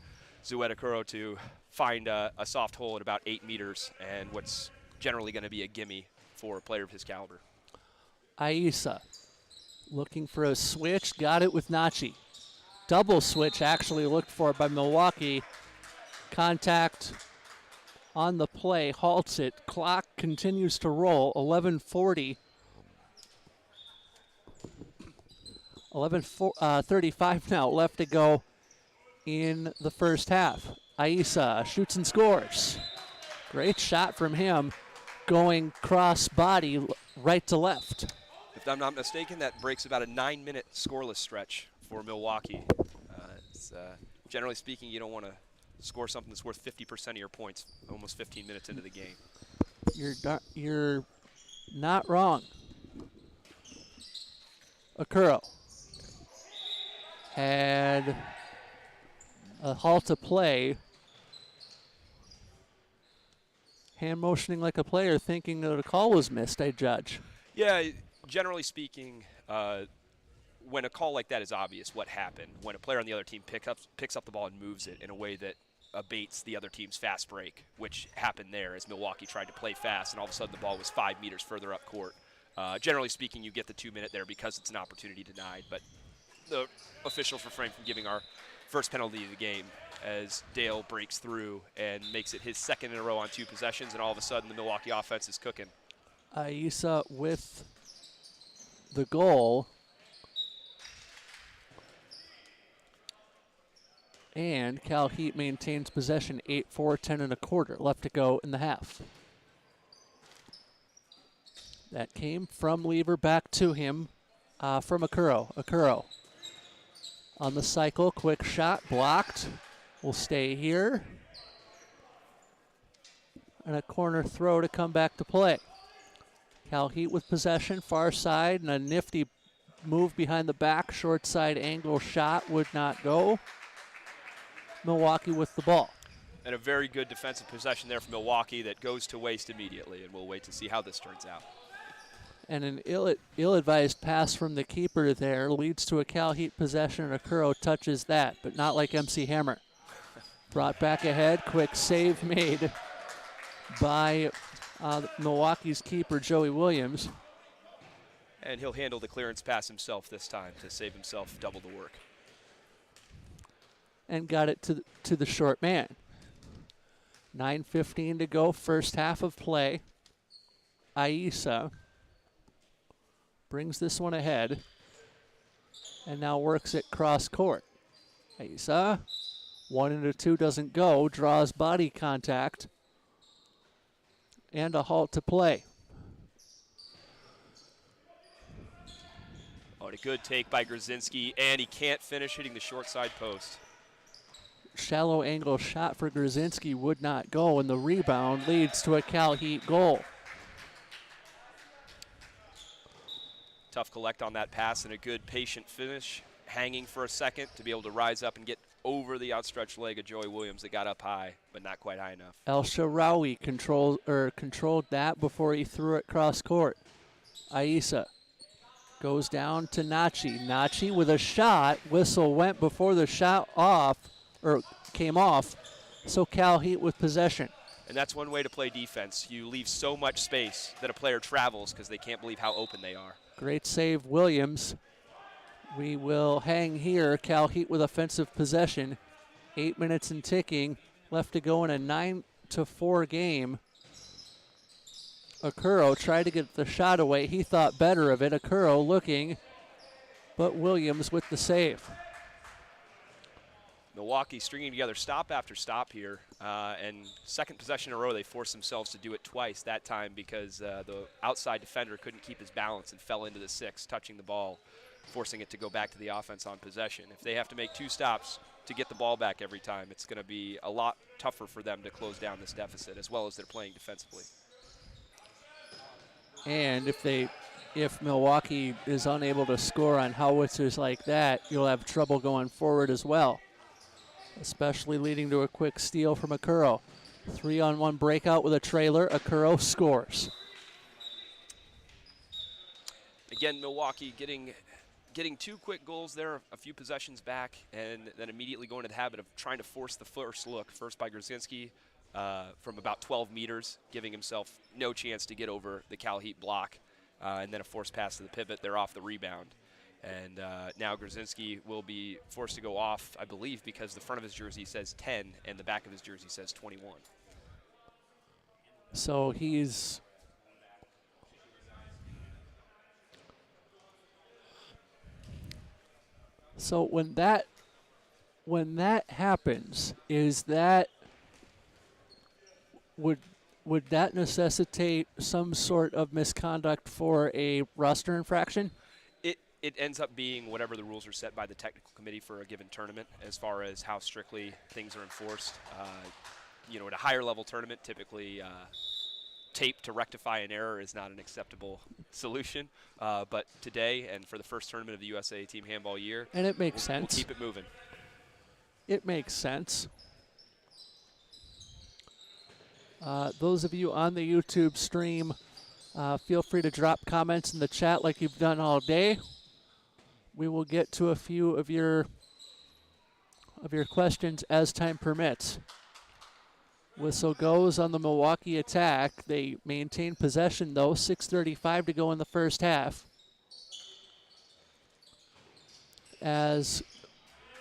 Zuedakuro to find a soft hole at about 8 meters and what's generally going to be a gimme for a player of his caliber. Aisa looking for a switch, got it with Nachi. Double switch actually looked for by Milwaukee. Contact on the play, halts it. Clock continues to roll, 11:40. 11:35 now left to go in the first half. Aisa shoots and scores. Great shot from him, going cross body right to left. If I'm not mistaken, that breaks about a 9-minute scoreless stretch for Milwaukee. Generally speaking, you don't want to score something that's worth 50% of your points almost 15 minutes into the game. You're not wrong. Akuro had a halt to play. Hand motioning like a player, thinking that a call was missed, I judge. Yeah, generally speaking, when a call like that is obvious, what happened, when a player on the other team picks up the ball and moves it in a way that abates the other team's fast break, which happened there as Milwaukee tried to play fast, and all of a sudden the ball was 5 meters further up court. Generally speaking, you get the 2-minute there because it's an opportunity denied, but the officials refrain from giving our first penalty of the game as Dale breaks through and makes it his second in a row on 2 possessions, and all of a sudden the Milwaukee offense is cooking. Aisa with the goal. And CalHeat maintains possession, 8-4, 10 1/4 left to go in the half. That came from Lever back to him from Akuro. Akuro on the cycle, quick shot, blocked. Will stay here. And a corner throw to come back to play. CalHeat with possession, far side, and a nifty move behind the back. Short side angle shot would not go. Milwaukee with the ball. And a very good defensive possession there from Milwaukee that goes to waste immediately, and we'll wait to see how this turns out. And an ill-advised pass from the keeper there leads to a CalHeat possession, and Akuro touches that, but not like MC Hammer. Brought back ahead, quick save made by Milwaukee's keeper, Joey Williams. And he'll handle the clearance pass himself this time to save himself double the work. And got it to the short man. 9:15 to go, first half of play. Aisa brings this one ahead and now works it cross court. Aisa, 1-2 doesn't go, draws body contact, and a halt to play. Oh, and a good take by Grzinski, and he can't finish hitting the short side post. Shallow angle shot for Grzinski would not go, and the rebound leads to a CalHeat goal. Tough collect on that pass and a good patient finish, hanging for a second to be able to rise up and get over the outstretched leg of Joey Williams that got up high, but not quite high enough. El Shaarawy controlled that before he threw it cross court. Aisa goes down to Nachi. Nachi with a shot. Whistle went before the shot came off, so CalHeat with possession. And that's one way to play defense. You leave so much space that a player travels because they can't believe how open they are. Great save, Williams. We will hang here. CalHeat with offensive possession. 8 minutes and ticking left to go in a 9-4 game. Okuro tried to get the shot away. He thought better of it. Okuro looking, but Williams with the save. Milwaukee stringing together stop after stop here, and second possession in a row they forced themselves to do it twice, that time because the outside defender couldn't keep his balance and fell into the 6, touching the ball, forcing it to go back to the offense on possession. If they have to make 2 stops to get the ball back every time, it's going to be a lot tougher for them to close down this deficit, as well as they're playing defensively. And if Milwaukee is unable to score on howitzers like that, you'll have trouble going forward as well, especially leading to a quick steal from Okuro. 3-on-1 breakout with a trailer. Okuro scores. Again, Milwaukee getting 2 quick goals there, a few possessions back, and then immediately going to the habit of trying to force the first look. First by Grzinski from about 12 meters, giving himself no chance to get over the CalHeat block, and then a forced pass to the pivot. They're off the rebound. And now Grzinski will be forced to go off, I believe, because the front of his jersey says 10 and the back of his jersey says 21. So he's... So when that happens, is that would that necessitate some sort of misconduct for a roster infraction? It ends up being whatever the rules are set by the technical committee for a given tournament as far as how strictly things are enforced. In a higher level tournament, typically tape to rectify an error is not an acceptable solution. But today, and for the first tournament of the USA Team Handball year, and it makes sense. We'll keep it moving. It makes sense. Those of you on the YouTube stream, feel free to drop comments in the chat like you've done all day. We will get to a few of your questions as time permits. Whistle goes on the Milwaukee attack. They maintain possession, though. 6:35 to go in the first half. As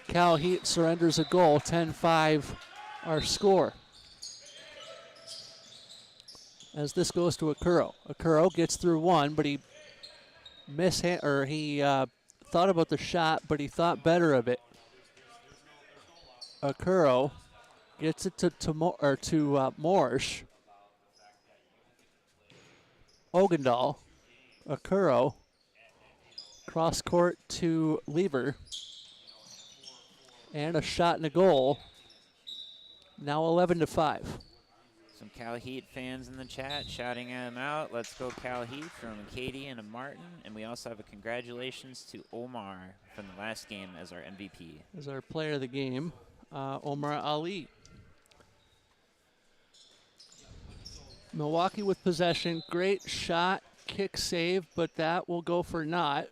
CalHeat surrenders a goal, 10-5 our score. As this goes to Okuro. Okuro gets through one, but he thought about the shot, but he thought better of it. Okuro gets it to Morsch. Ogendal. Okuro. Cross court to Lever. And a shot and a goal. Now 11-5. Some CalHeat fans in the chat shouting him out. Let's go CalHeat from Katie and a Martin. And we also have a congratulations to Omar from the last game as our MVP. As our player of the game, Omar Ali. Milwaukee with possession. Great shot, kick save, but that will go for naught.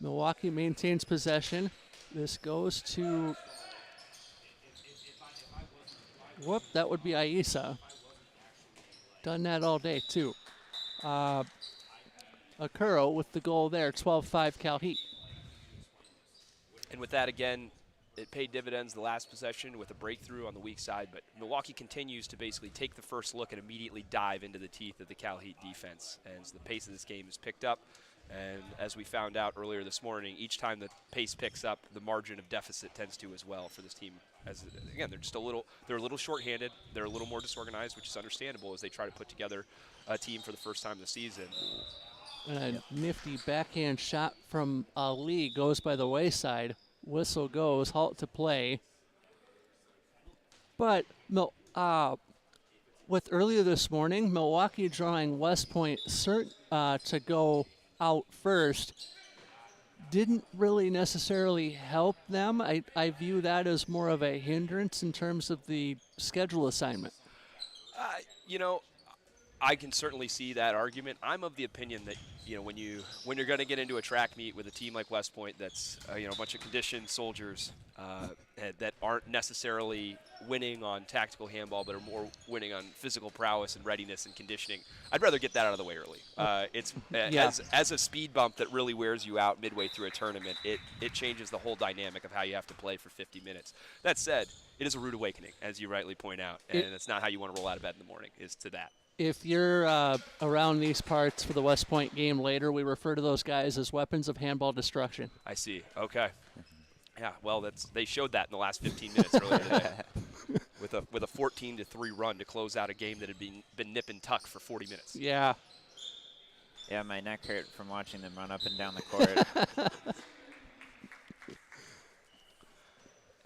Milwaukee maintains possession. This goes to... Whoop, that would be Aisa. Done that all day, too. Okuro with the goal there, 12-5 CalHeat. And with that, again, it paid dividends the last possession with a breakthrough on the weak side, but Milwaukee continues to basically take the first look and immediately dive into the teeth of the CalHeat defense. And so the pace of this game is picked up. And as we found out earlier this morning, each time the pace picks up, the margin of deficit tends to as well for this team. As again, they're a little shorthanded. They're a little more disorganized, which is understandable as they try to put together a team for the first time this season. And a nifty backhand shot from Ali goes by the wayside. Whistle goes, halt to play. But with earlier this morning, Milwaukee drawing West Point to go out first didn't really necessarily help them. I view that as more of a hindrance in terms of the schedule assignment. I can certainly see that argument. I'm of the opinion that when you're going to get into a track meet with a team like West Point, that's a bunch of conditioned soldiers that aren't necessarily winning on tactical handball, but are more winning on physical prowess and readiness and conditioning. I'd rather get that out of the way early. As a speed bump that really wears you out midway through a tournament, it changes the whole dynamic of how you have to play for 50 minutes. That said, it is a rude awakening, as you rightly point out, and it's not how you want to roll out of bed in the morning, is to that. If you're around these parts for the West Point game later, we refer to those guys as weapons of handball destruction. I see. Okay. Yeah, well, they showed that in the last 15 minutes earlier today with a 14-3 run to close out a game that had been nip and tuck for 40 minutes. Yeah. Yeah, my neck hurt from watching them run up and down the court.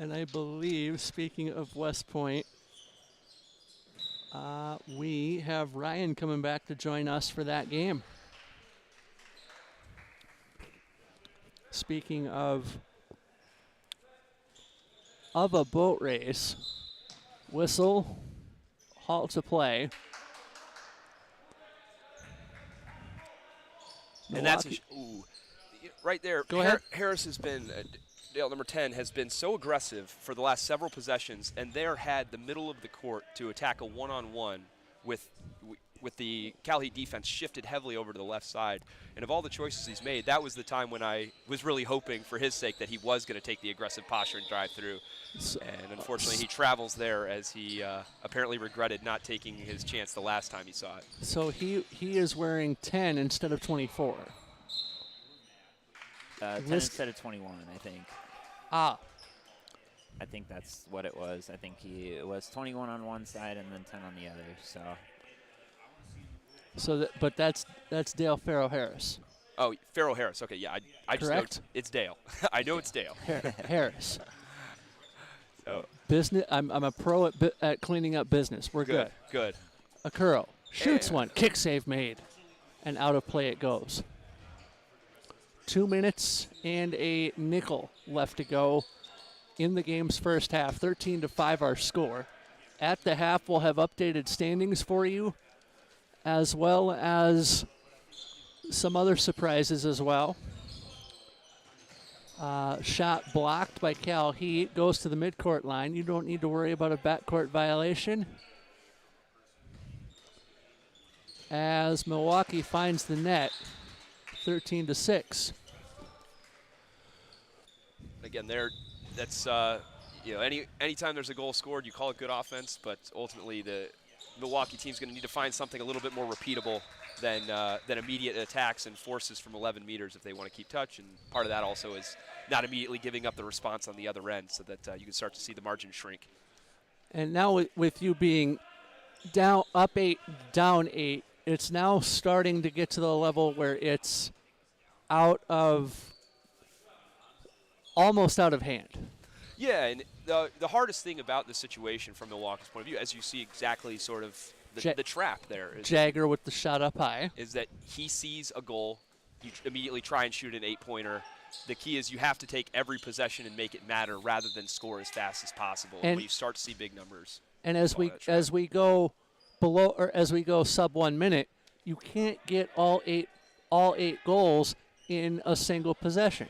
And I believe, speaking of West Point, we have Ryan coming back to join us for that game. Speaking of a boat race, whistle, halt to play. And that's right there. Go ahead. Harris has been, Dale, number 10, has been so aggressive for the last several possessions, and there had the middle of the court to attack a one-on-one with the CalHeat defense shifted heavily over to the left side. And of all the choices he's made, that was the time when I was really hoping for his sake that he was going to take the aggressive posture and drive through. And unfortunately, he travels there as he apparently regretted not taking his chance the last time he saw it. So he is wearing 10 instead of 24. 10 instead of 21, I think. Ah. I think that's what it was. I think it was 21 on one side and then 10 on the other. But that's Dale Farrow Harris. Oh, Farrow Harris. Okay, yeah, I just know it's Dale. I know it's Dale. Harris. So. Business. I'm a pro at cleaning up business. We're good. Good. Akuro shoots one. Kick save made, and out of play it goes. 2 minutes and a nickel left to go in the game's first half. 13-5 our score. At the half, we'll have updated standings for you, as well as some other surprises as well. Shot blocked by CalHeat, goes to the midcourt line. You don't need to worry about a backcourt violation, as Milwaukee finds the net, 13-6. Again, that's anytime there's a goal scored, you call it good offense, but ultimately the Milwaukee team's going to need to find something a little bit more repeatable than immediate attacks and forces from 11 meters if they want to keep touch. And part of that also is not immediately giving up the response on the other end so that you can start to see the margin shrink. And now with you being up 8, down 8, it's now starting to get to the level where it's almost out of hand. Yeah, and the hardest thing about this situation from Milwaukee's point of view, as you see exactly sort of the trap there. Jagger with the shot up high. Is that he sees a goal, you immediately try and shoot an 8-pointer. The key is you have to take every possession and make it matter rather than score as fast as possible. And when you start to see big numbers. And as we go below, or as we go sub 1 minute, you can't get all eight goals in a single possession.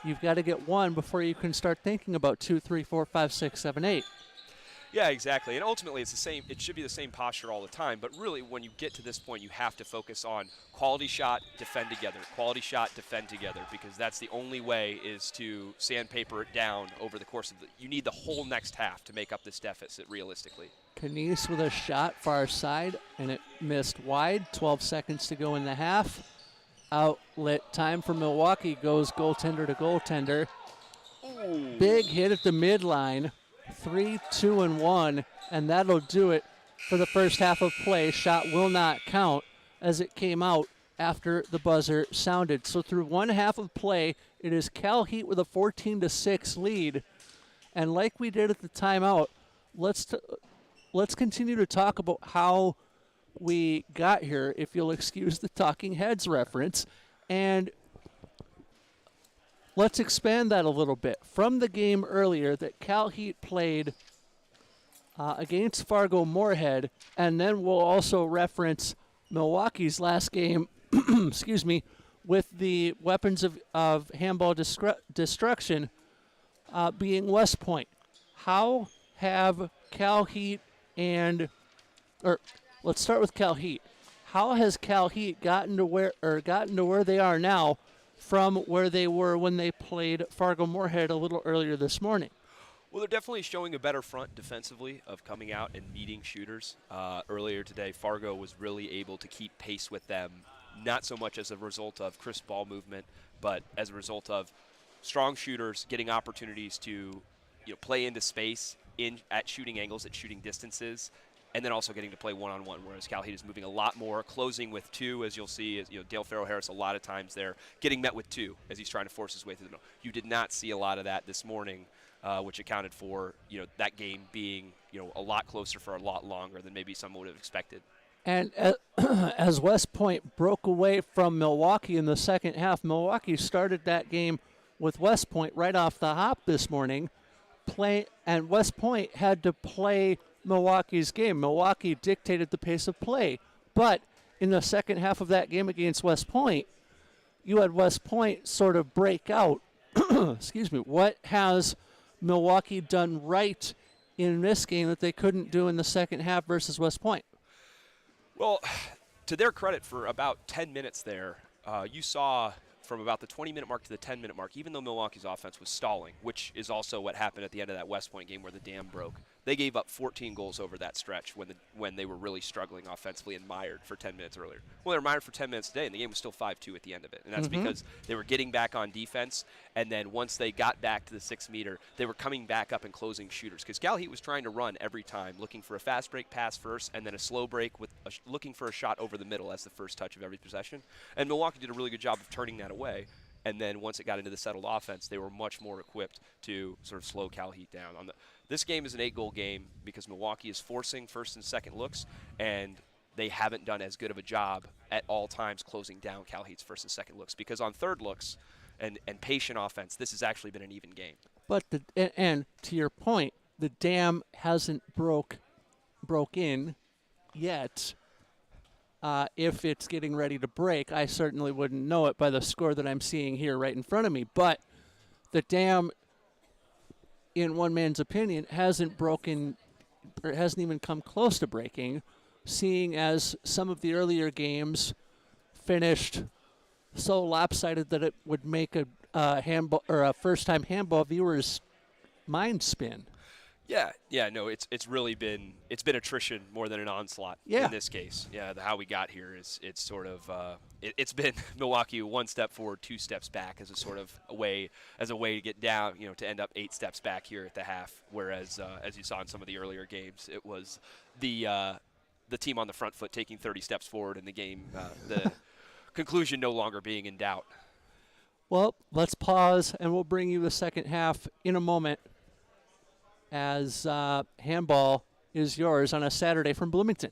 You've got to get one before you can start thinking about 2, 3, 4, 5, 6, 7, 8. Yeah, exactly. And ultimately, it's the same. It should be the same posture all the time. But really, when you get to this point, you have to focus on quality shot, defend together. Quality shot, defend together. Because that's the only way is to sandpaper it down over the course of you need the whole next half to make up this deficit realistically. Kanice with a shot far side, and it missed wide. 12 seconds to go in the half. Outlet time for Milwaukee goes goaltender to goaltender. Ooh. Big hit at the midline. 3, 2, and 1, and that'll do it for the first half of play. Shot will not count as it came out after the buzzer sounded. So through one half of play, it is CalHeat with a 14-6 lead. And like we did at the timeout, let's continue to talk about how we got here, if you'll excuse the Talking Heads reference. And let's expand that a little bit. From the game earlier that CalHeat played against Fargo-Moorhead, and then we'll also reference Milwaukee's last game, excuse me, with the weapons of handball destruction being West Point. How have CalHeat let's start with CalHeat. How has CalHeat gotten to where they are now from where they were when they played Fargo-Moorhead a little earlier this morning? Well, they're definitely showing a better front defensively of coming out and meeting shooters. Earlier today, Fargo was really able to keep pace with them, not so much as a result of crisp ball movement, but as a result of strong shooters getting opportunities to play into space at shooting angles, at shooting distances, and then also getting to play one-on-one, whereas CalHeat is moving a lot more, closing with two, as you'll see. Dale Farrell-Harris a lot of times there, getting met with two as he's trying to force his way through the middle. You did not see a lot of that this morning, which accounted for that game being a lot closer for a lot longer than maybe some would have expected. And as West Point broke away from Milwaukee in the second half, Milwaukee started that game with West Point right off the hop this morning. And West Point had to play Milwaukee's game. Milwaukee dictated the pace of play. But in the second half of that game against West Point, you had West Point sort of break out. Excuse me. What has Milwaukee done right in this game that they couldn't do in the second half versus West Point? Well, to their credit, for about 10 minutes there, you saw from about the 20-minute mark to the 10-minute mark, even though Milwaukee's offense was stalling, which is also what happened at the end of that West Point game where the dam broke. They gave up 14 goals over that stretch when they were really struggling offensively and mired for 10 minutes earlier. Well, they were mired for 10 minutes today, and the game was still 5-2 at the end of it. And that's because they were getting back on defense, and then once they got back to the 6-meter, they were coming back up and closing shooters. Because CalHeat was trying to run every time, looking for a fast break pass first, and then a slow break with looking for a shot over the middle as the first touch of every possession. And Milwaukee did a really good job of turning that away. And then once it got into the settled offense, they were much more equipped to sort of slow CalHeat down. This game is an 8-goal game because Milwaukee is forcing first and second looks, and they haven't done as good of a job at all times closing down CalHeat's first and second looks. Because on third looks and patient offense, this has actually been an even game. But and to your point, the dam hasn't broke in yet. If it's getting ready to break, I certainly wouldn't know it by the score that I'm seeing here right in front of me. But the dam, in one man's opinion, hasn't broken or hasn't even come close to breaking, seeing as some of the earlier games finished so lopsided that it would make a handball or a first-time handball viewer's mind spin. Yeah, no, it's really been attrition more than an onslaught in this case. Yeah, how we got here is it's sort of it's been Milwaukee one step forward, 2 steps back as a sort of a way to get down, to end up 8 steps back here at the half. Whereas as you saw in some of the earlier games, it was the team on the front foot taking 30 steps forward in the game, the conclusion no longer being in doubt. Well, let's pause and we'll bring you the second half in a moment, as handball is yours on a Saturday from Bloomington.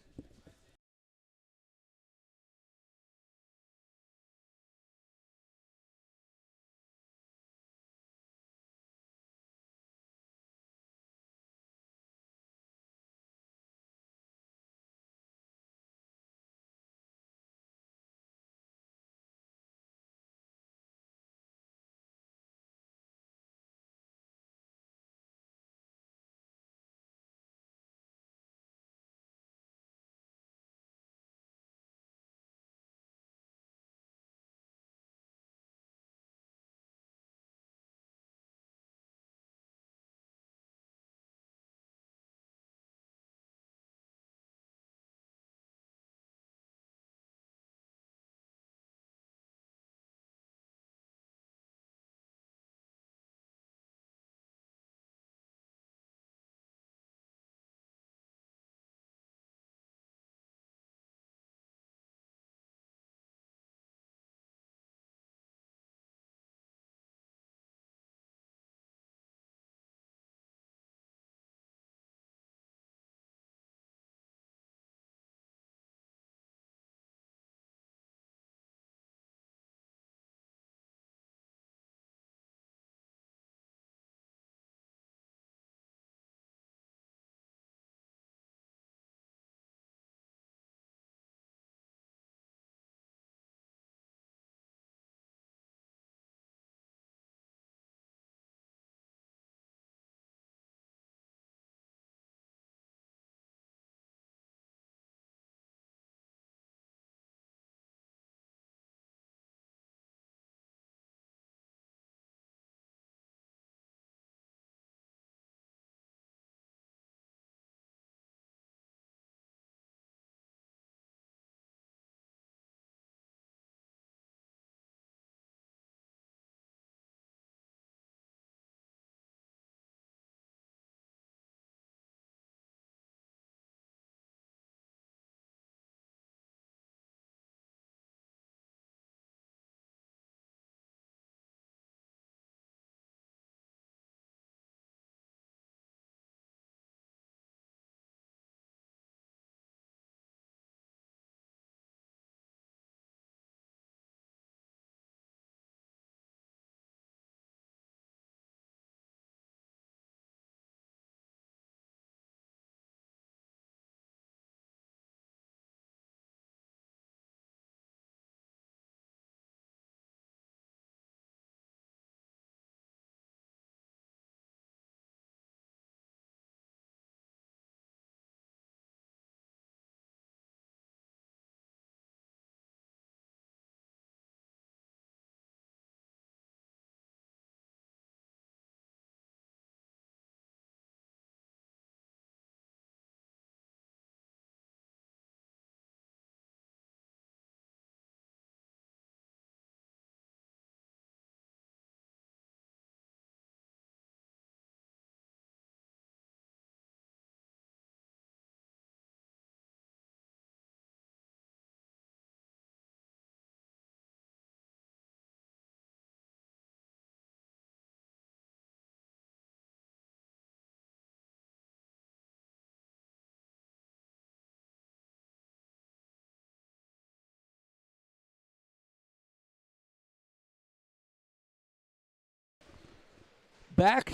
Back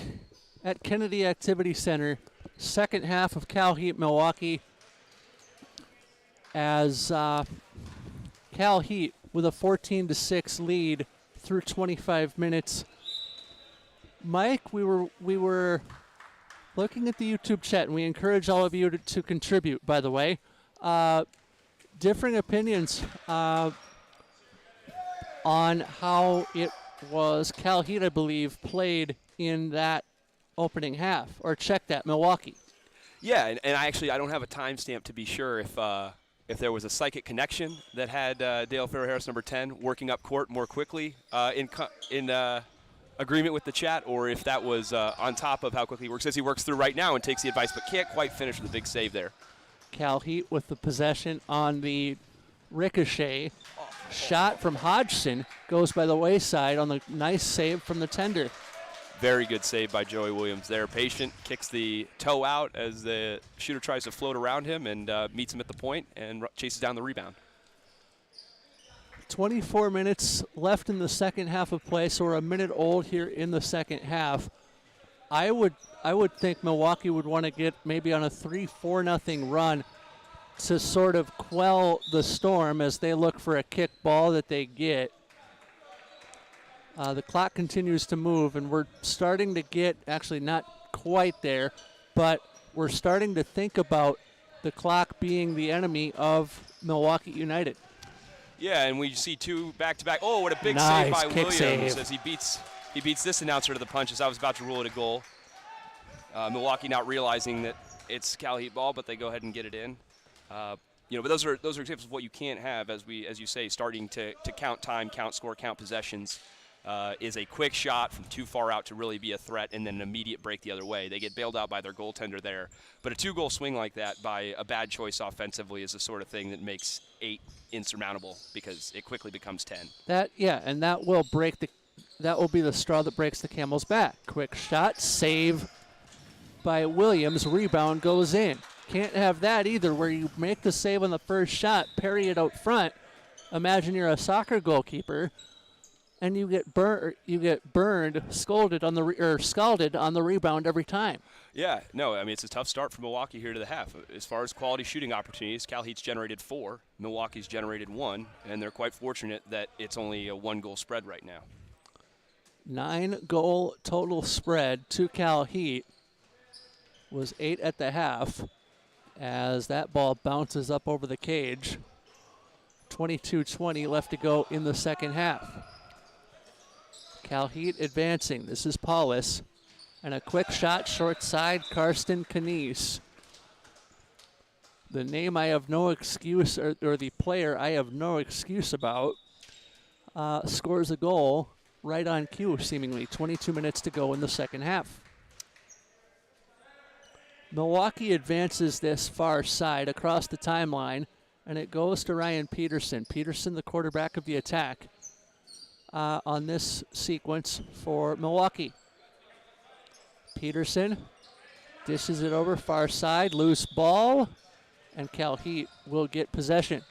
at Kennedy Activity Center, second half of CalHeat Milwaukee, as CalHeat with a 14-6 lead through 25 minutes. Mike, we were looking at the YouTube chat, and we encourage all of you to contribute, by the way. Differing opinions on how it was CalHeat, I believe, played in that opening half, or check that, Milwaukee. Yeah, and I don't have a timestamp to be sure if there was a psychic connection that had Dale Farrow-Harris, number 10, working up court more quickly in agreement with the chat, or if that was on top of how quickly he works, as he works through right now and takes the advice, but can't quite finish with a big save there. CalHeat with the possession on the ricochet. Shot from Hodgson goes by the wayside on the nice save from the tender. Very good save by Joey Williams there. Patient, kicks the toe out as the shooter tries to float around him and meets him at the point and chases down the rebound. 24 minutes left in the second half of play, so we're a minute old here in the second half. I would think Milwaukee would want to get maybe on a 3-4-0 run to sort of quell the storm as they look for a kick ball that they get. The clock continues to move, and we're starting to get, actually not quite there, but we're starting to think about the clock being the enemy of Milwaukee United. Yeah, and we see two back-to-back. Oh, what a big nice save by kick Williams save. As he beats this announcer to the punch as I was about to rule it a goal. Milwaukee not realizing that it's CalHeat ball, but they go ahead and get it in. But those are examples of what you can't have, as you say, starting to count time, count score, count possessions. Is a quick shot from too far out to really be a threat, and then an immediate break the other way. They get bailed out by their goaltender there. But a 2-goal swing like that by a bad choice offensively is the sort of thing that makes 8 insurmountable, because it quickly becomes 10. And that will be the straw that breaks the camel's back. Quick shot, save by Williams, rebound goes in. Can't have that either, where you make the save on the first shot, parry it out front. Imagine you're a soccer goalkeeper, and you get burned, scalded on the rebound every time. Yeah, no, I mean, it's a tough start for Milwaukee here to the half. As far as quality shooting opportunities, CalHeat's generated 4, Milwaukee's generated 1, and they're quite fortunate that it's only a 1-goal spread right now. 9-goal total spread to CalHeat. Was 8 at the half, as that ball bounces up over the cage. 22-20 left to go in the second half. CalHeat advancing. This is Paulus. And a quick shot short side, Karsten Knies. The name I have no excuse, or the player I have no excuse about, scores a goal right on cue, seemingly. 22 minutes to go in the second half. Milwaukee advances this far side across the timeline, and it goes to Ryan Peterson. Peterson, the quarterback of the attack, on this sequence for Milwaukee. Peterson dishes it over far side, loose ball, and CalHeat will get possession.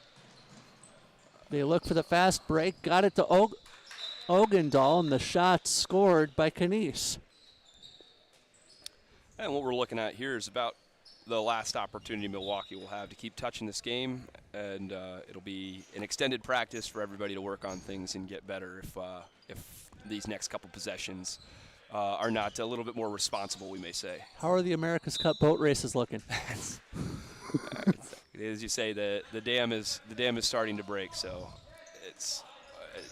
They look for the fast break, got it to Ogendahl, and the shot scored by Knies. And what we're looking at here is about the last opportunity Milwaukee will have to keep touching this game, and it'll be an extended practice for everybody to work on things and get better if these next couple possessions are not a little bit more responsible, we may say. How are the America's Cup boat races looking? As you say, the dam is starting to break, so it's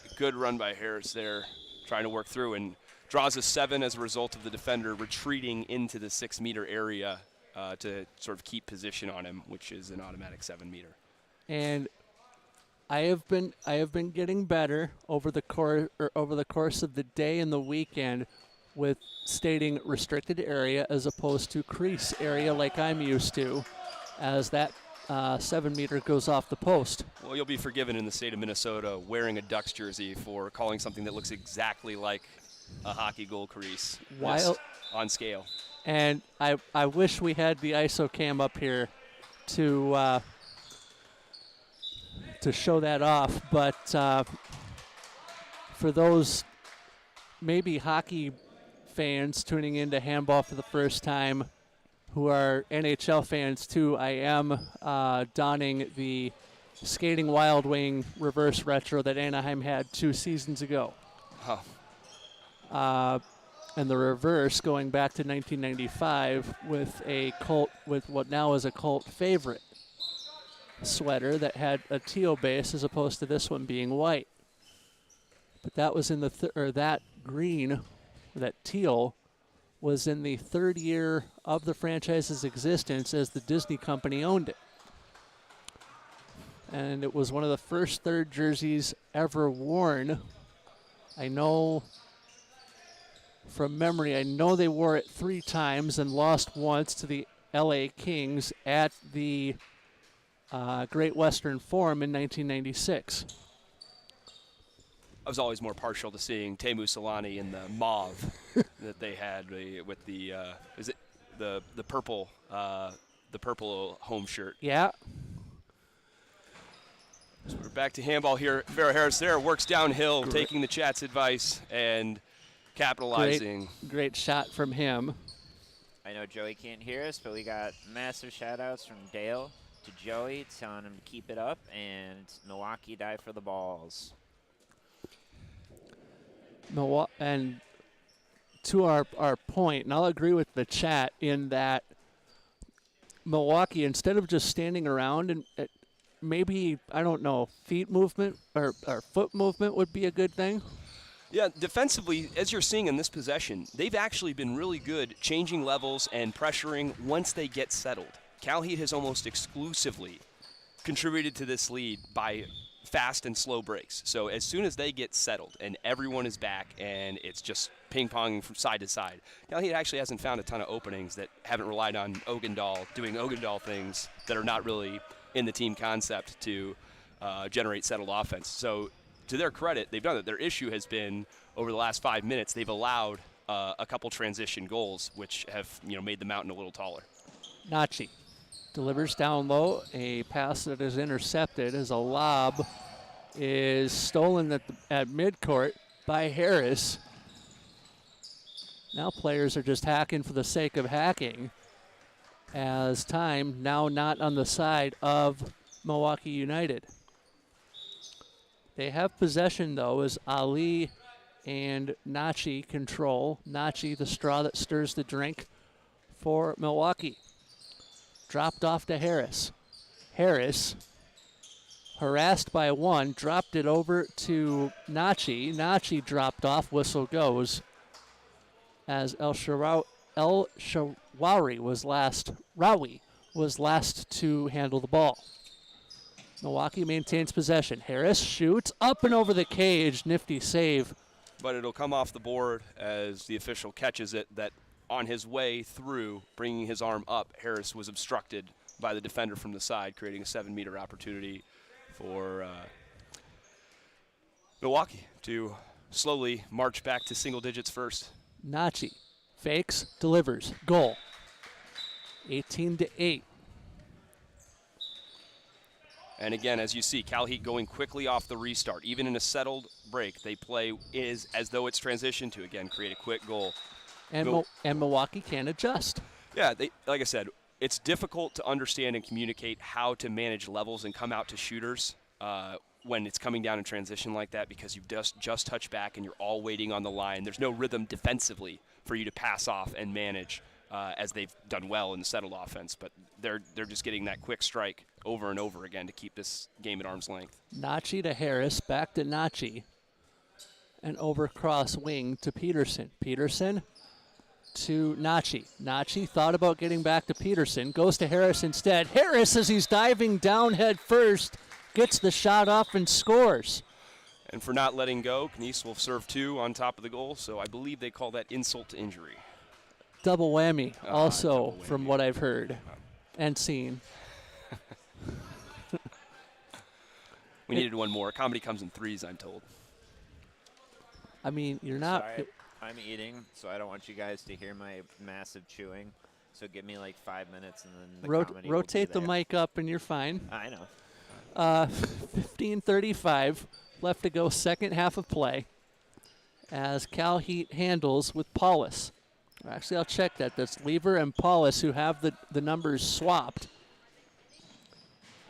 a good run by Harris there, trying to work through, and draws a 7 as a result of the defender retreating into the 6-meter area to sort of keep position on him, which is an automatic 7-meter. And I have been getting better over the course of the day and the weekend with stating restricted area as opposed to crease area like I'm used to, as that 7-meter goes off the post. Well, you'll be forgiven in the state of Minnesota wearing a Ducks jersey for calling something that looks exactly like a hockey goal crease on scale. And I wish we had the ISO cam up here to show that off, but for those maybe hockey fans tuning into handball for the first time who are NHL fans too, I am donning the Skating Wild Wing reverse retro that Anaheim had 2 seasons ago. And the reverse going back to 1995 with what now is a cult favorite sweater that had a teal base as opposed to this one being white. But that was in that green, that teal, was in the 3rd year of the franchise's existence as the Disney company owned it. And it was one of the first 3rd jerseys ever worn. I know from memory, they wore it 3 times and lost once to the LA Kings at the Great Western Forum in 1996. I was always more partial to seeing Teemu Selanne in the mauve that they had with the is it the purple home shirt. Yeah. So we're back to handball here. Vera Harris there works downhill, taking the chat's advice and capitalizing. Great shot from him. I know Joey can't hear us, but we got massive shout-outs from Dale to Joey telling him to keep it up, and Milwaukee dive for the balls. And to our point, and I'll agree with the chat in that Milwaukee, instead of just standing around and maybe, I don't know, feet movement or foot movement would be a good thing. Yeah, defensively, as you're seeing in this possession, they've actually been really good changing levels and pressuring once they get settled. CalHeat has almost exclusively contributed to this lead by fast and slow breaks. So as soon as they get settled and everyone is back and it's just ping-ponging from side to side, CalHeat actually hasn't found a ton of openings that haven't relied on Ogendahl doing Ogendahl things that are not really in the team concept to generate settled offense. So to their credit, they've done it. Their issue has been over the last 5 minutes, they've allowed a couple transition goals, which have made the mountain a little taller. Nachi delivers down low, a pass that is intercepted as a lob is stolen at midcourt by Harris. Now players are just hacking for the sake of hacking as time now not on the side of Milwaukee United. They have possession, though, as Ali and Nachi control. Nachi, the straw that stirs the drink for Milwaukee. Dropped off to Harris. Harris, harassed by one, dropped it over to Nachi. Nachi dropped off, whistle goes, as Rawi was last to handle the ball. Milwaukee maintains possession. Harris shoots up and over the cage. Nifty save. But it'll come off the board as the official catches it that on his way through, bringing his arm up, Harris was obstructed by the defender from the side, creating a 7-meter opportunity for Milwaukee to slowly march back to single digits first. Nachi fakes, delivers, goal. 18-8. And again, as you see, CalHeat going quickly off the restart. Even in a settled break, they play as though it's transitioned to, again, create a quick goal. And Milwaukee can adjust. Yeah, like I said, it's difficult to understand and communicate how to manage levels and come out to shooters when it's coming down in transition like that, because you've just touched back and you're all waiting on the line. There's no rhythm defensively for you to pass off and manage as they've done well in the settled offense. But they're just getting that quick strike over and over again to keep this game at arm's length. Nachi to Harris, back to Nachi, and over cross wing to Peterson. Peterson to Nachi. Nachi thought about getting back to Peterson, goes to Harris instead. Harris, as he's diving down head first, gets the shot off and scores. And for not letting go, Knies will serve 2 on top of the goal, so I believe they call that insult to injury. Double whammy, also, double whammy. from what I've heard and seen. We needed one more. Comedy comes in 3s, I'm told. I mean, you're not. Sorry, I'm eating, so I don't want you guys to hear my massive chewing. So give me like 5 minutes, and then the comedy will rotate be the there. mic up, and you're fine. I know. 15:35 left to go, second half of play. as CalHeat handles with Paulus. Actually, I'll check that. That's Lever and Paulus who have the numbers swapped.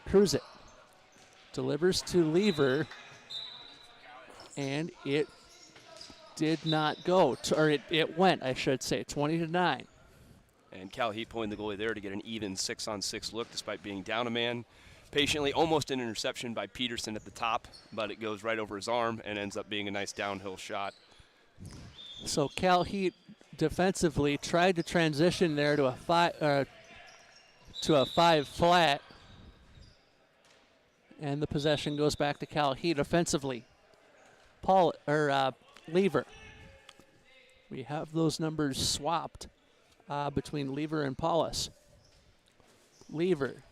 Cruz it. Delivers to Lever, and it did not go. It went, I should say, 20-9. And CalHeat pulling the goalie there to get an even 6-on-6 look despite being down a man. Patiently, almost an interception by Peterson at the top, but it goes right over his arm and ends up being a nice downhill shot. So CalHeat defensively tried to transition there to a 5 flat, and the possession goes back to CalHeat offensively. Lever. We have those numbers swapped between Lever and Paulus. Lever.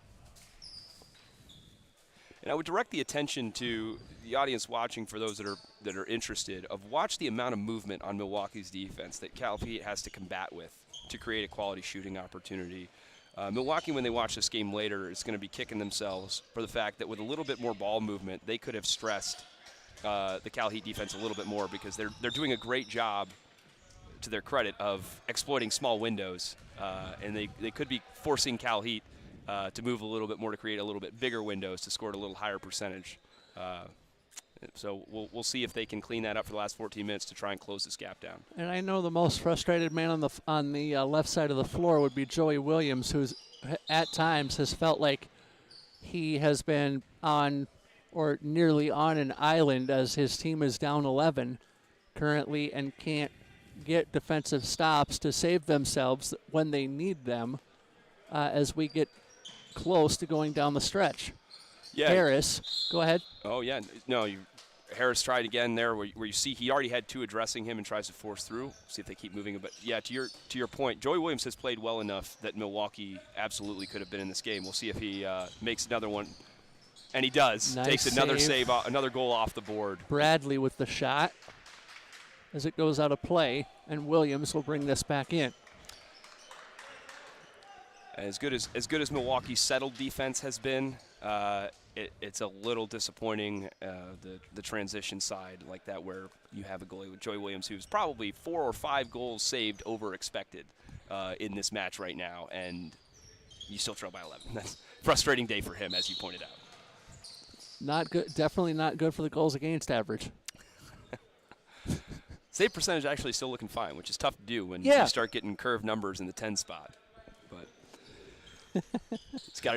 And I would direct the attention to the audience watching, for those that are interested, watch the amount of movement on Milwaukee's defense that CalHeat has to combat with to create a quality shooting opportunity. Milwaukee, when they watch this game later, is going to be kicking themselves for the fact that with a little bit more ball movement, they could have stressed the CalHeat defense a little bit more, because they're doing a great job, to their credit, of exploiting small windows, and they could be forcing CalHeat to move a little bit more to create a little bit bigger windows to score at a little higher percentage. So we'll see if they can clean that up for the last 14 minutes to try and close this gap down. And I know the most frustrated man on the left side of the floor would be Joey Williams, who's at times has felt like he has been on or nearly on an island as his team is down 11 currently and can't get defensive stops to save themselves when they need them as we get close to going down the stretch. Yeah. Harris, go ahead. Oh, yeah. No, Harris tried again there where you see he already had two addressing him and tries to force through. See if they keep moving. But, yeah, to your point, Joey Williams has played well enough that Milwaukee absolutely could have been in this game. We'll see if he makes another one. And he does. Nice Takes another save, another goal off the board. Bradley with the shot as it goes out of play, and Williams will bring this back in. As good as Milwaukee's settled defense has been, it's a little disappointing, the transition side like that, where you have a goalie with Joey Williams who's probably 4 or 5 goals saved over expected in this match right now, and you still trail by 11. That's a frustrating day for him, as you pointed out. Not good. Definitely not good for the goals against average. Save percentage actually still looking fine, which is tough to do when you start getting curved numbers in the 10 spot. But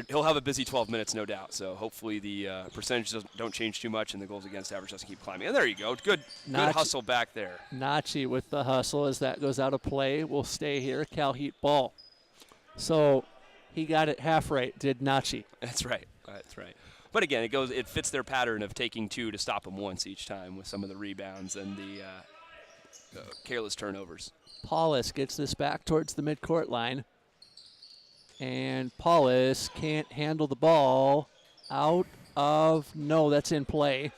he'll have a busy 12 minutes, no doubt. So hopefully the percentages don't change too much and the goals against average doesn't keep climbing. And there you go. Good hustle back there. Nachi with the hustle as that goes out of play. Will stay here. CalHeat ball. So he got it half right, did Nachi. That's right. That's right. But again, it fits their pattern of taking 2 to stop them once each time with some of the rebounds and the careless turnovers. Paulus gets this back towards the midcourt line. And Paulus can't handle the ball that's in play.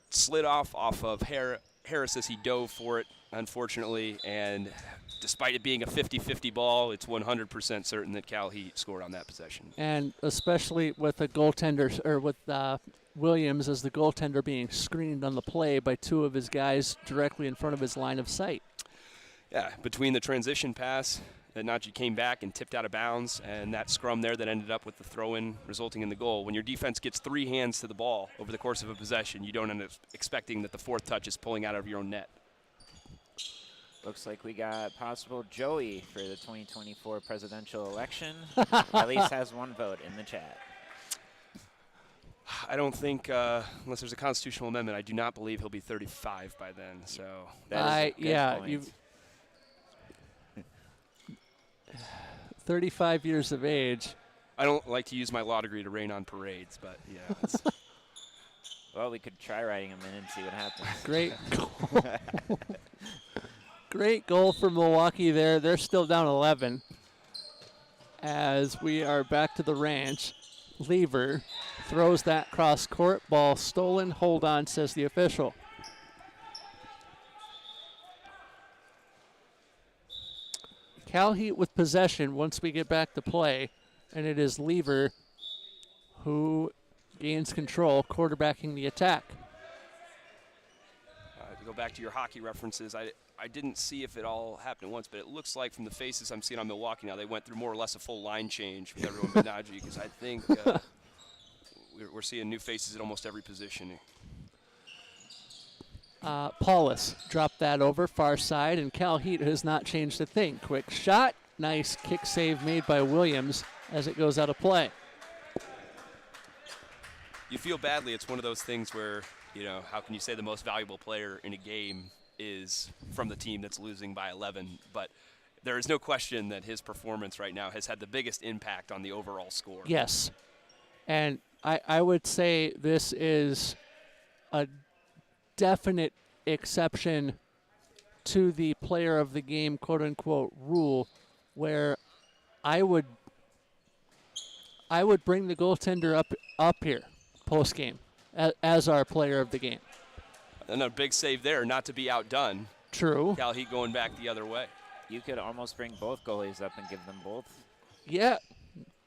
Slid off of Harris as he dove for it, unfortunately, and despite it being a 50-50 ball, it's 100% certain that CalHeat scored on that possession. And especially with a goaltender, or with Williams as the goaltender being screened on the play by 2 of his guys directly in front of his line of sight. Yeah, between the transition pass that Najee came back and tipped out of bounds, and that scrum there that ended up with the throw-in resulting in the goal. When your defense gets 3 hands to the ball over the course of a possession, you don't end up expecting that the 4th touch is pulling out of your own net. Looks like we got possible Joey for the 2024 presidential election. At least has 1 vote in the chat. I don't think, unless there's a constitutional amendment, I do not believe he'll be 35 by then. So that is a good point. 35 years of age. I don't like to use my law degree to rain on parades, but yeah. Well, we could try writing him in and see what happens. Great goal. Great goal for Milwaukee there. They're still down 11 as we are back to the ranch. Lever throws that cross court ball stolen. Hold on, says the official. CalHeat with possession once we get back to play, and it is Lever who gains control, quarterbacking the attack. back to your hockey references, I didn't see if it all happened at once, but it looks like from the faces I'm seeing on Milwaukee now, they went through more or less a full line change with everyone but Najee, because I think we're seeing new faces at almost every position. Paulus dropped that over far side, and CalHeat has not changed a thing. Quick shot, nice kick save made by Williams as it goes out of play. You feel badly. It's one of those things where, you know, how can you say the most valuable player in a game is from the team that's losing by 11? But there is no question that his performance right now has had the biggest impact on the overall score. Yes. And I would say this is a definite exception to the player of the game, quote unquote, rule, where I would bring the goaltender up here post game as our player of the game. And a big save there, not to be outdone. True. CalHeat going back the other way. You could almost bring both goalies up and give them both. Yeah.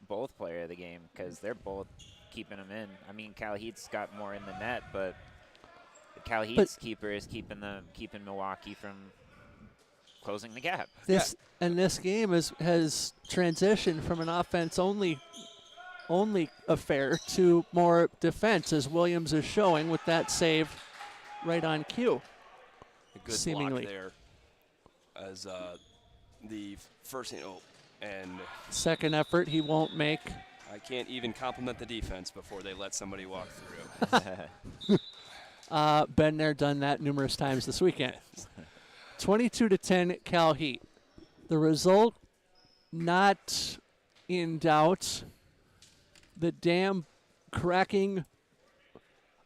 Both player of the game, because they're both keeping them in. I mean, CalHeat's got more in the net, but CalHeat's keeper is keeping Milwaukee from closing the gap. This game has transitioned from an offense only affair to more defense, as Williams is showing with that save right on cue. A good seemingly block there as the first and second effort he won't make. I can't even compliment the defense before they let somebody walk through. Been there, done that numerous times this weekend. 22-10 CalHeat. The result not in doubt. The dam cracking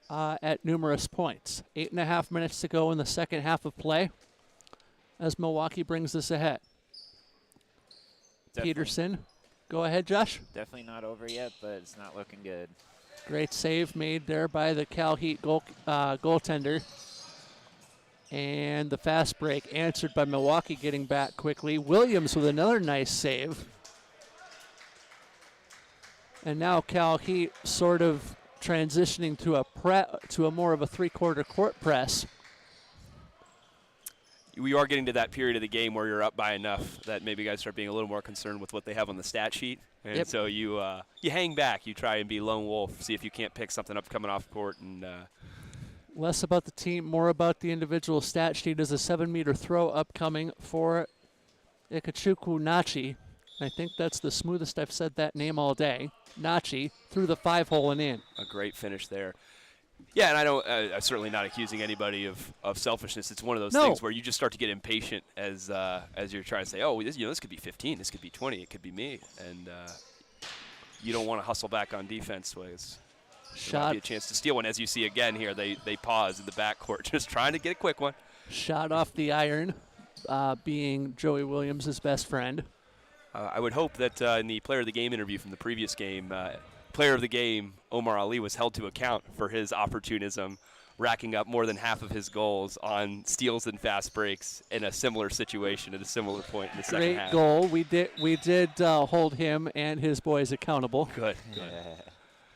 at numerous points. 8.5 minutes to go in the second half of play as Milwaukee brings this ahead. Definitely. Peterson. Go ahead, Josh. Definitely not over yet, but it's not looking good. Great save made there by the CalHeat goaltender. And the fast break answered by Milwaukee getting back quickly. Williams with another nice save. And now CalHeat sort of transitioning to a more of a three-quarter court press. We are getting to that period of the game where you're up by enough that maybe guys start being a little more concerned with what they have on the stat sheet. And so you hang back. You try and be lone wolf, see if you can't pick something up coming off court. And less about the team, more about the individual stat sheet. As a 7-meter throw upcoming for Ikechukwu Nachi. I think that's the smoothest I've said that name all day. Nachi through the 5-hole and in. A great finish there. Yeah, and I'm certainly not accusing anybody of selfishness. It's one of those things where you just start to get impatient as you're trying to say, oh, this could be 15, this could be 20, it could be me, and you don't want to hustle back on defense. Might be a chance to steal one. As you see again here, they pause in the backcourt, just trying to get a quick one. Shot off the iron, being Joey Williams' best friend. I would hope that in the player of the game interview from the previous game, player of the game, Omar Ali, was held to account for his opportunism, racking up more than half of his goals on steals and fast breaks in a similar situation at a similar point in the second half. Great goal. We did hold him and his boys accountable. Good.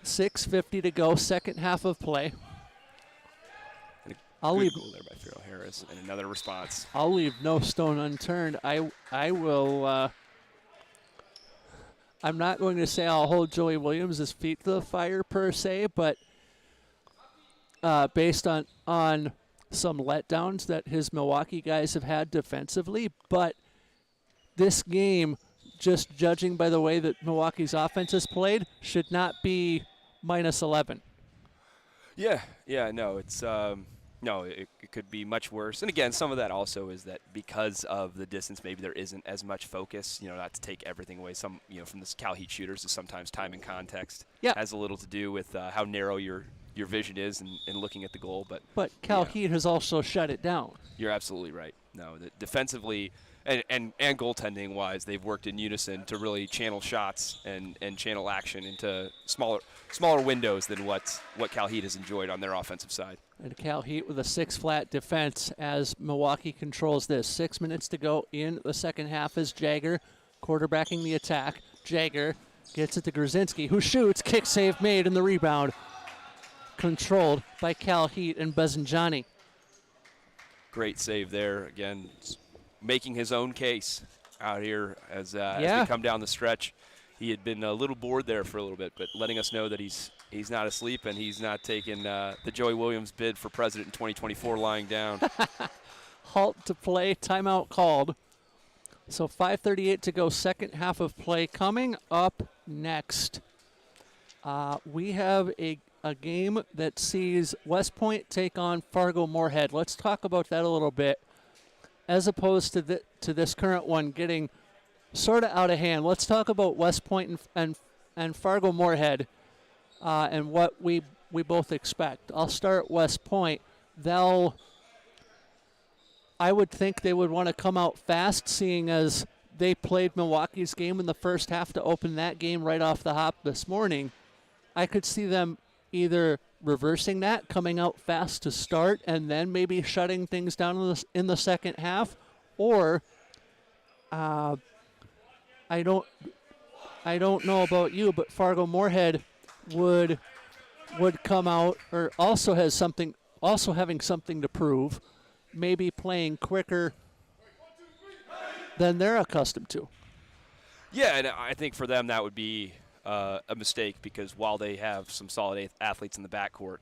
6:50 to go, second half of play. I'll leave goal there by Farrell Harris, and another response. I'll leave no stone unturned. I will. I'm not going to say I'll hold Joey Williams' feet to the fire per se, but based on some letdowns that his Milwaukee guys have had defensively, but this game, just judging by the way that Milwaukee's offense has played, should not be -11. It could be much worse. And again, some of that also is that because of the distance, maybe there isn't as much focus. Not to take everything away. Some, from the CalHeat shooters, is sometimes time and context has a little to do with how narrow your vision is and looking at the goal. But CalHeat has also shut it down. You're absolutely right. No, defensively and goaltending wise, they've worked in unison to really channel shots and channel action into smaller windows than what CalHeat has enjoyed on their offensive side. And CalHeat with a 6-flat defense as Milwaukee controls this. 6 minutes to go in the second half as Jagger quarterbacking the attack. Jagger gets it to Grzinski, who shoots. Kick save made, and the rebound controlled by CalHeat and Bezinjani. Great save there. Again, making his own case out here as we come down the stretch. He had been a little bored there for a little bit, but letting us know that he's not asleep and he's not taking the Joey Williams bid for president in 2024 lying down. Halt to play, timeout called. So 5:38 to go, second half of play. Coming up next, we have a game that sees West Point take on Fargo-Moorhead. Let's talk about that a little bit. As opposed to this current one getting sort of out of hand, let's talk about West Point and Fargo-Moorhead and what we both expect. I'll start West Point. I would think they would want to come out fast, seeing as they played Milwaukee's game in the first half to open that game right off the hop this morning. I could see them either reversing that, coming out fast to start, and then maybe shutting things down in the second half, or I don't know about you, but Fargo-Moorhead would come out, or also having something to prove, maybe playing quicker than they're accustomed to. Yeah, and I think for them that would be a mistake, because while they have some solid athletes in the backcourt,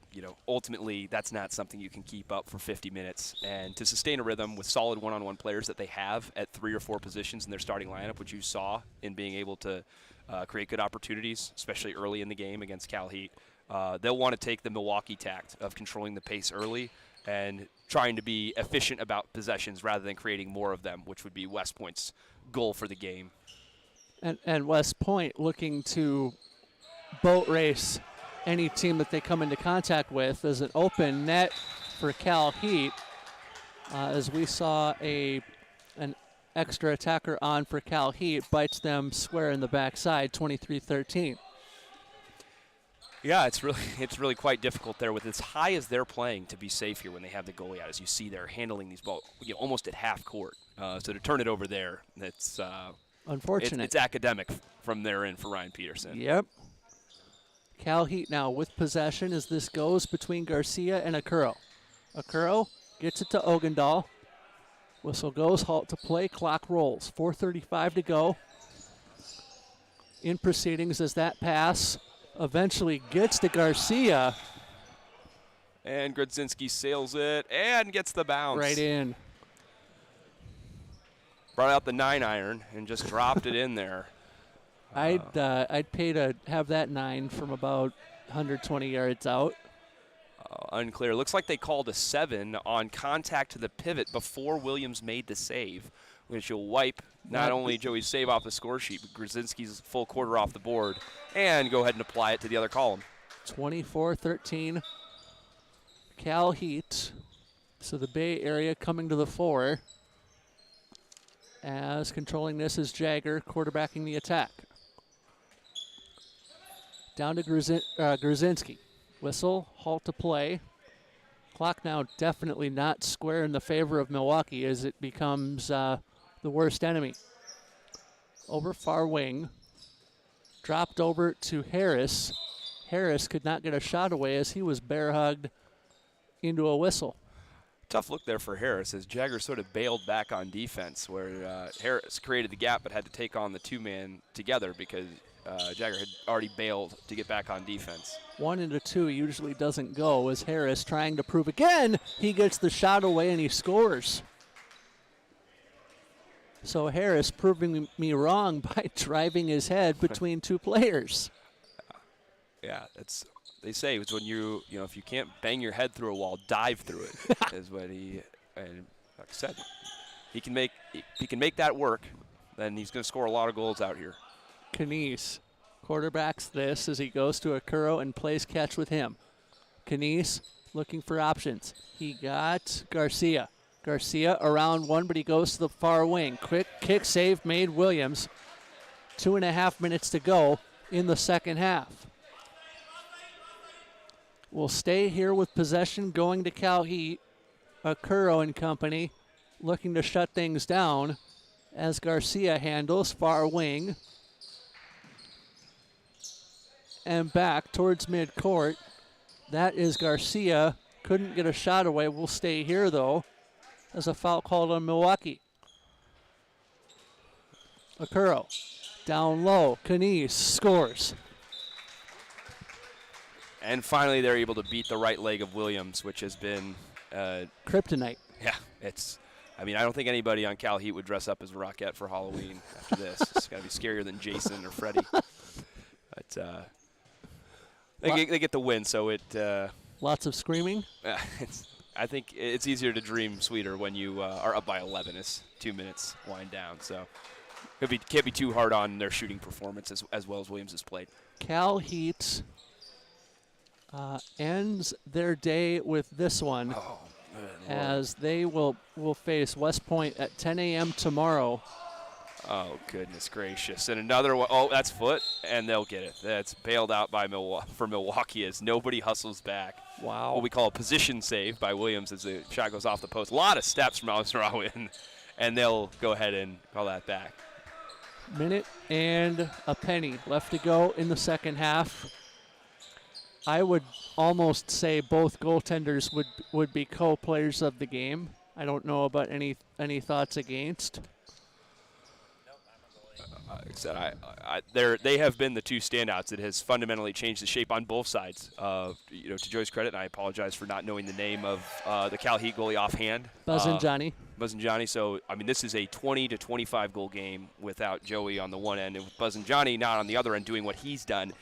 ultimately that's not something you can keep up for 50 minutes. And to sustain a rhythm with solid one-on-one players that they have at 3 or 4 positions in their starting lineup, which you saw in being able to create good opportunities, especially early in the game against CalHeat, they'll want to take the Milwaukee tact of controlling the pace early and trying to be efficient about possessions rather than creating more of them, which would be West Point's goal for the game. And West Point looking to boat race any team that they come into contact with as an open net for CalHeat, as we saw an extra attacker on for CalHeat, bites them square in the backside, 23-13. Yeah, it's really quite difficult there with as high as they're playing to be safe here when they have the goalie out. As you see, they're handling these balls almost at half court. So to turn it over there, that's unfortunate. It's academic from their end for Ryan Peterson. Yep. CalHeat now with possession as this goes between Garcia and Akuro. Akuro gets it to Ogendahl. Whistle goes, halt to play, clock rolls. 4:35 to go in proceedings as that pass eventually gets to Garcia. And Grodzinski sails it and gets the bounce. Right in. Brought out the 9-iron and just dropped it in there. I'd pay to have that 9 from about 120 yards out. Unclear. Looks like they called a 7 on contact to the pivot before Williams made the save, which will wipe not only Joey's save off the score sheet, but Grodzinski's full quarter off the board, and go ahead and apply it to the other column. 24-13, CalHeat. So the Bay Area coming to the fore, as controlling this is Jagger, quarterbacking the attack. Down to Grodzinski. Whistle, halt to play. Clock now definitely not square in the favor of Milwaukee as it becomes the worst enemy. Over far wing. Dropped over to Harris. Harris could not get a shot away as he was bear hugged into a whistle. Tough look there for Harris as Jagger sort of bailed back on defense, where Harris created the gap but had to take on the 2-man together because Jagger had already bailed to get back on defense. 1 into 2 usually doesn't go as Harris trying to prove again. He gets the shot away and he scores. So Harris proving me wrong by driving his head between 2 players. Yeah, they say it's when if you can't bang your head through a wall, dive through it. Is what and like I said, he can make that work, then he's going to score a lot of goals out here. Knies quarterbacks this as he goes to Akuro and plays catch with him. Knies looking for options. He got Garcia. Garcia around one, but he goes to the far wing. Quick kick save made Williams. 2.5 minutes to go in the second half. We'll stay here with possession going to CalHeat. Akuro and company looking to shut things down as Garcia handles far wing. And back towards midcourt. That is Garcia. Couldn't get a shot away. We'll stay here, though. as a foul called on Milwaukee. Okuro down low. Kanies scores. And finally, they're able to beat the right leg of Williams, which has been kryptonite. Yeah, I mean, I don't think anybody on CalHeat would dress up as Rockette for Halloween after this. It's got to be scarier than Jason or Freddy. But they get the win, so it. Lots of screaming. I think it's easier to dream sweeter when you are up by 11 as 2 minutes wind down. So can't be too hard on their shooting performance as well as Williams has played. CalHeat ends their day with this one, as they will face West Point at 10 a.m. tomorrow. Oh, goodness gracious. And another one. Oh, that's foot, and they'll get it. That's bailed out by Milwaukee as nobody hustles back. Wow. What we call a position save by Williams as the shot goes off the post. A lot of steps from Al-Sarawi, and they'll go ahead and call that back. Minute and a penny left to go in the second half. I would almost say both goaltenders would be co-players of the game. I don't know about any thoughts against. Like I said, they have been the two standouts. It has fundamentally changed the shape on both sides. To Joey's credit, and I apologize for not knowing the name of the CalHeat goalie offhand. Buzzinjani. So, I mean, this is a 20 to 25 goal game without Joey on the one end, and with Buzzinjani not on the other end doing what he's done.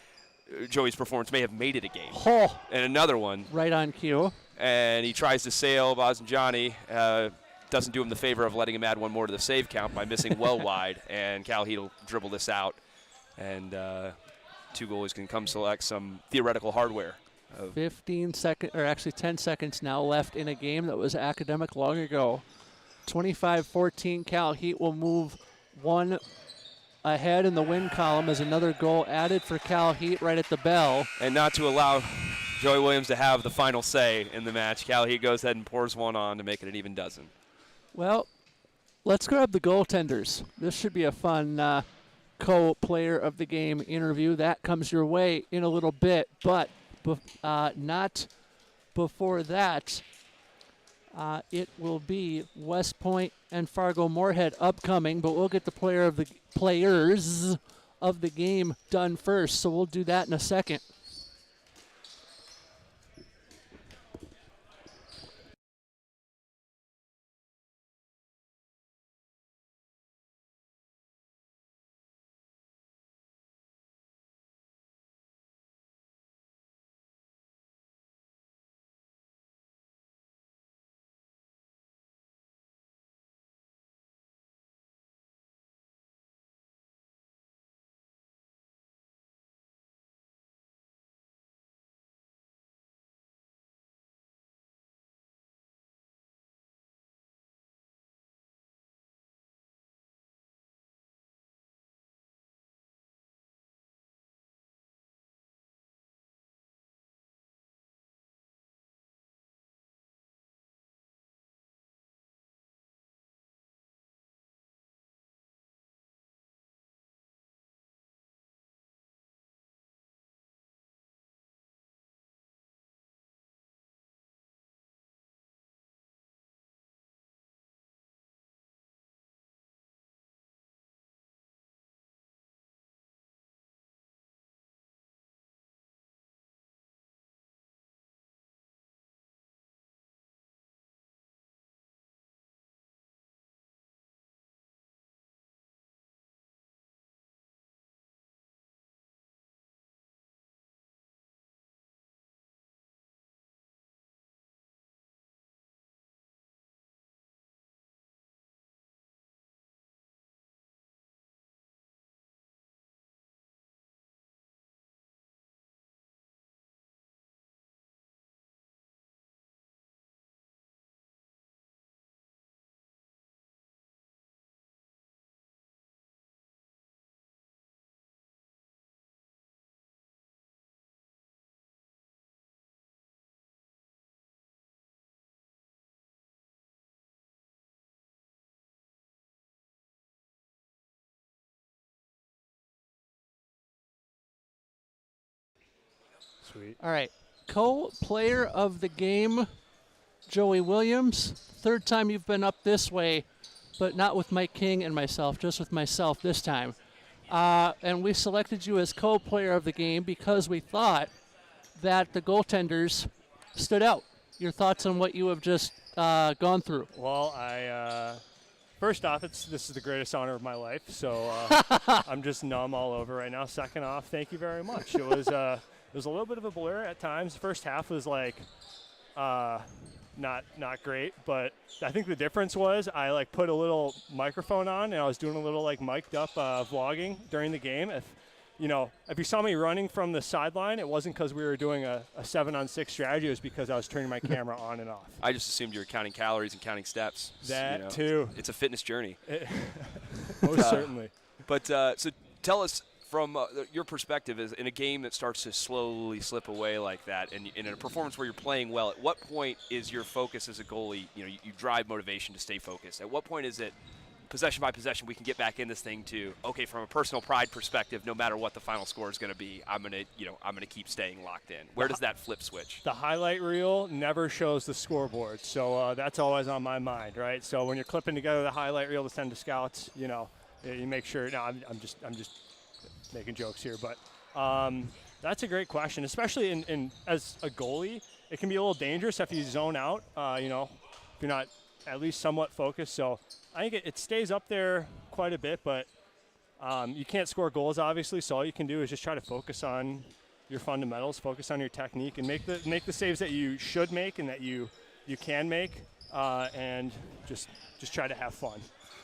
Joey's performance may have made it a game. Oh. And another one. Right on cue. And he tries to sail Buzzinjani. Doesn't do him the favor of letting him add one more to the save count by missing well wide, and CalHeat will dribble this out, and two goalies can come select some theoretical hardware. 10 seconds now left in a game that was academic long ago. 25-14, CalHeat will move one ahead in the win column as another goal added for CalHeat right at the bell. And not to allow Joey Williams to have the final say in the match, CalHeat goes ahead and pours one on to make it an even dozen. Well, let's grab the goaltenders. This should be a fun co-player of the game interview. That comes your way in a little bit, but not before that. It will be West Point and Fargo Moorhead upcoming, but we'll get the players of the game done first, so we'll do that in a second. Sweet. All right, co-player of the game Joey Williams. Third time you've been up this way, but not with Mike King and myself, just with myself this time. And we selected you as co-player of the game because we thought that the goaltenders stood out. Your thoughts on what you have just gone through? Well, first off, this is the greatest honor of my life, so I'm just numb all over right now. Second off, thank you very much. It was a little bit of a blur at times. The first half was like not great, but I think the difference was I like put a little microphone on and I was doing a little like mic'd up vlogging during the game. If you saw me running from the sideline, it wasn't because we were doing a 7-on-6 strategy. It was because I was turning my camera on and off. I just assumed you were counting calories and counting steps. That too. It's a fitness journey. Most certainly. But so tell us from your perspective, is in a game that starts to slowly slip away like that, and in a performance where you're playing well, at what point is your focus as a goalie? You drive motivation to stay focused. At what point is it possession by possession we can get back in this thing to, okay, from a personal pride perspective, no matter what the final score is going to be, I'm going to keep staying locked in. Where does that flip switch? The highlight reel never shows the scoreboard, so that's always on my mind, right? So when you're clipping together the highlight reel to send to scouts, you make sure. No, I'm just making jokes here, but that's a great question, especially in as a goalie. It can be a little dangerous if you zone out, if you're not at least somewhat focused. So I think it stays up there quite a bit, but you can't score goals, obviously, so all you can do is just try to focus on your fundamentals, focus on your technique, and make the saves that you should make and that you can make, and just try to have fun.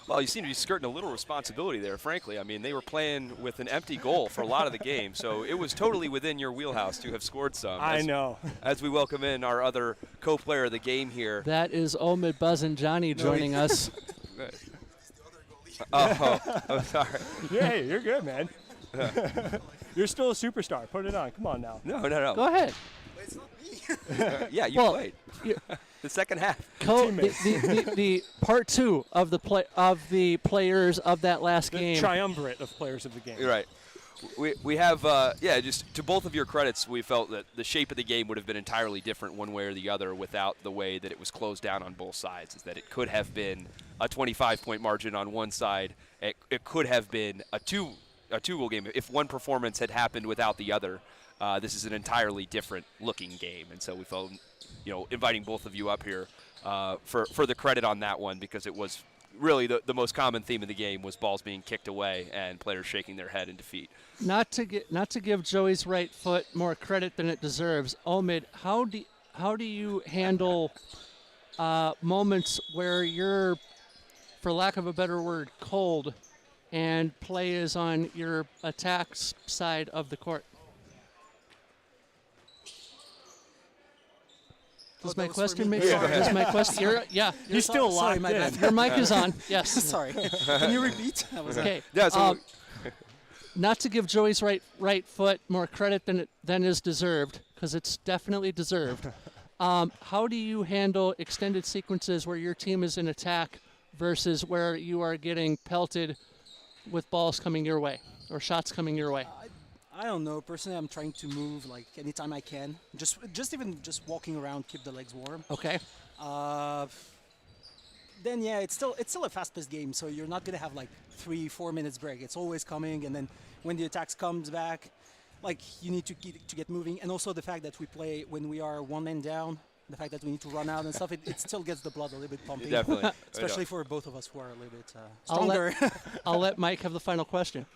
Well, you seem to be skirting a little responsibility there, frankly. I mean, they were playing with an empty goal for a lot of the game, so it was totally within your wheelhouse to have scored some. I know. As we welcome in our other co-player of the game here. That is Omid Buzz-and-Johnny joining us. I'm sorry. Yeah, you're good, man. You're still a superstar. Put it on. Come on now. No. Go ahead. Wait, it's not me. Yeah, you played. The second half. The part two of the players of that last game. The triumvirate of players of the game. You're right. We have, just to both of your credits, we felt that the shape of the game would have been entirely different one way or the other without the way that it was closed down on both sides. Is that it could have been a 25-point margin on one side. It could have been a two-goal game if one performance had happened without the other. This is an entirely different looking game, and so we felt, inviting both of you up here for the credit on that one, because it was really the most common theme of the game was balls being kicked away and players shaking their head in defeat. Not to give Joey's right foot more credit than it deserves, Omid, how do you handle moments where you're, for lack of a better word, cold, and play is on your attacks side of the court? Does my question make sense? Does my question? He's still locked in. Your mic is on. Yes. Sorry. Can you repeat? Okay. Yeah. So not to give Joey's right foot more credit than is deserved, because it's definitely deserved. How do you handle extended sequences where your team is in attack versus where you are getting pelted with balls coming your way or shots coming your way? I don't know. Personally, I'm trying to move like anytime I can. Just walking around, keep the legs warm. Okay. Then it's still a fast-paced game, so you're not gonna have like 3-4 minutes break. It's always coming, and then when the attacks comes back, like you need to get moving. And also the fact that we play when we are one man down, the fact that we need to run out and stuff, it still gets the blood a little bit pumping. Definitely. Especially for both of us who are a little bit stronger. I'll let Mike have the final question.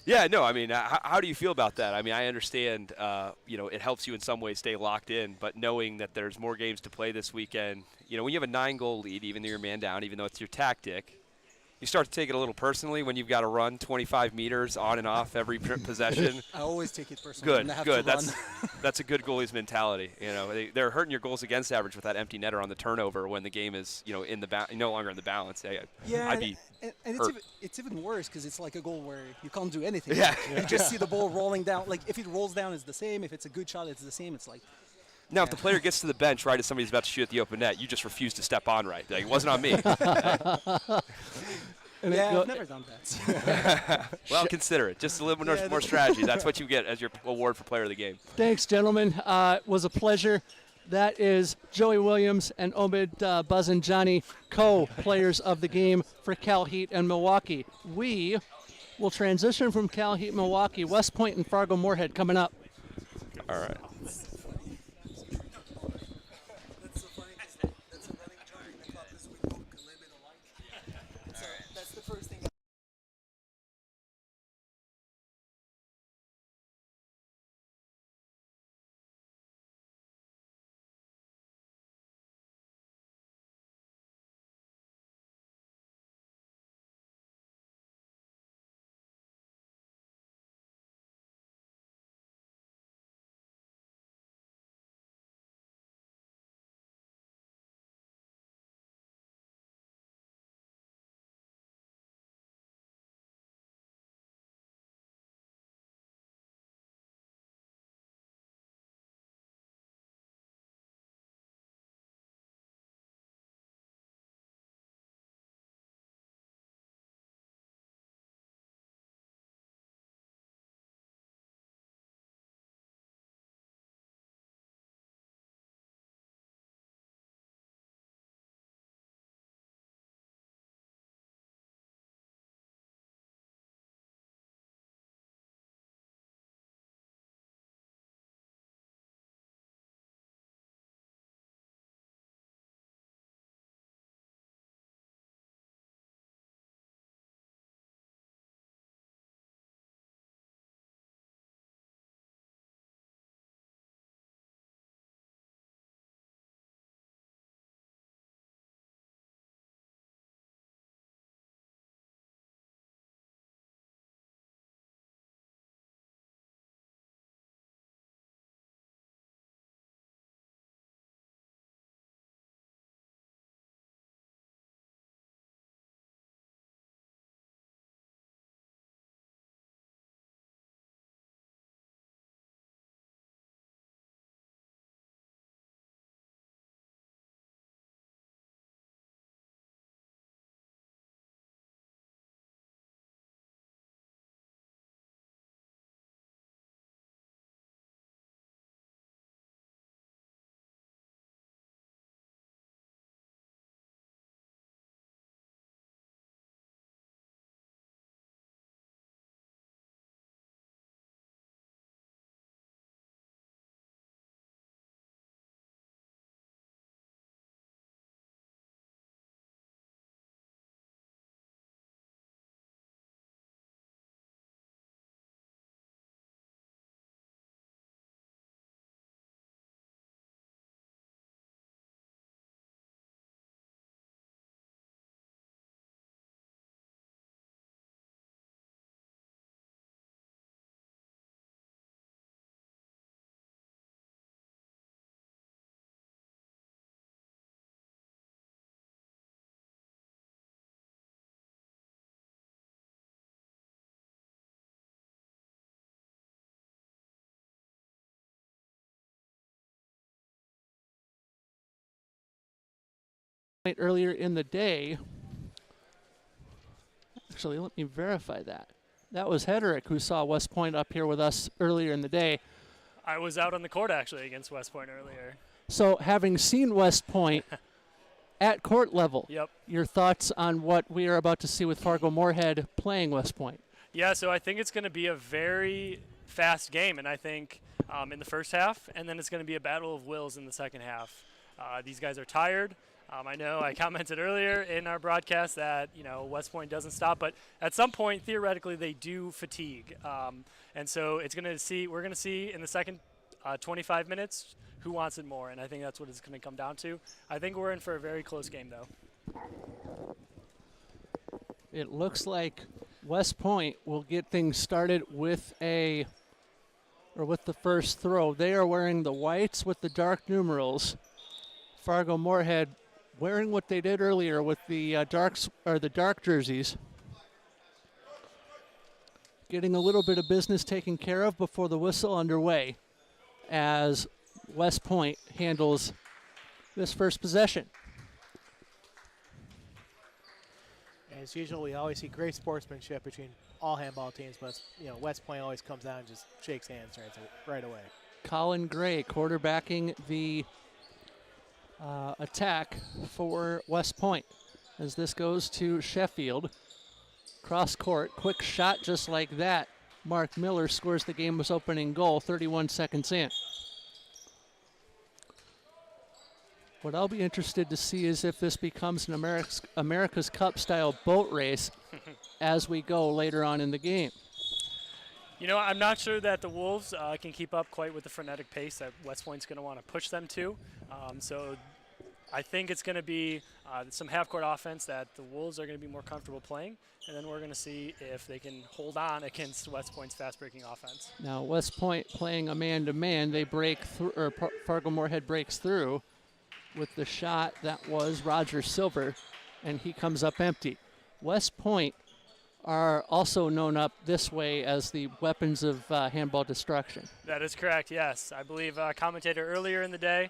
Yeah, no, I mean, how do you feel about that? I mean, I understand, it helps you in some ways stay locked in, but knowing that there's more games to play this weekend, when you have a 9-goal lead, even though you're man down, even though it's your tactic, you start to take it a little personally when you've got to run 25 meters on and off every possession. I always take it personally. Good. That's a good goalie's mentality. They're hurting your goals against average with that empty netter on the turnover when the game is, no longer in the balance. I'd be and it's even worse because it's like a goal where you can't do anything. Yeah. You just see the ball rolling down. Like if it rolls down, it's the same. If it's a good shot, it's the same. It's like. Now, if the player gets to the bench right as somebody's about to shoot at the open net, you just refuse to step on right. Like, it wasn't on me. I've never done that. Well, consider it. Just a little more strategy. That's what you get as your award for player of the game. Thanks, gentlemen. It was a pleasure. That is Joey Williams and Omid Bazanjani, co-players of the game for CalHeat and Milwaukee. We will transition from CalHeat Milwaukee, West Point and Fargo-Moorhead coming up. All right. Earlier in the day, actually, let me verify that. That was Hederick who saw West Point up here with us earlier in the day. I was out on the court actually against West Point earlier. So having seen West Point at court level, yep. Your thoughts on what we are about to see with Fargo-Moorhead playing West Point? Yeah, so I think it's going to be a very fast game, and I think in the first half, and then it's going to be a battle of wills in the second half. These guys are tired. I know I commented earlier in our broadcast that West Point doesn't stop, but at some point theoretically they do fatigue, and so we're going to see in the second 25 minutes who wants it more, and I think that's what it's going to come down to. I think we're in for a very close game, though. It looks like West Point will get things started with the first throw. They are wearing the whites with the dark numerals. Fargo-Moorhead wearing what they did earlier with the dark jerseys. Getting a little bit of business taken care of before the whistle underway as West Point handles this first possession. As usual, we always see great sportsmanship between all handball teams, but West Point always comes down and just shakes hands right away. Colin Gray quarterbacking the attack for West Point as this goes to Sheffield. Cross court, quick shot just like that. Mark Miller scores the game's opening goal 31 seconds in. What I'll be interested to see is if this becomes an America's Cup style boat race as we go later on in the game. You know, I'm not sure that the Wolves can keep up quite with the frenetic pace that West Point's going to want to push them to. So I think it's going to be some half-court offense that the Wolves are going to be more comfortable playing, and then we're going to see if they can hold on against West Point's fast-breaking offense. Now, West Point playing a man-to-man, they break through, or Fargo Moorhead breaks through with the shot that was Roger Silver, and he comes up empty. West Point are also known up this way as the weapons of handball destruction. That is correct, yes. I believe a commentator earlier in the day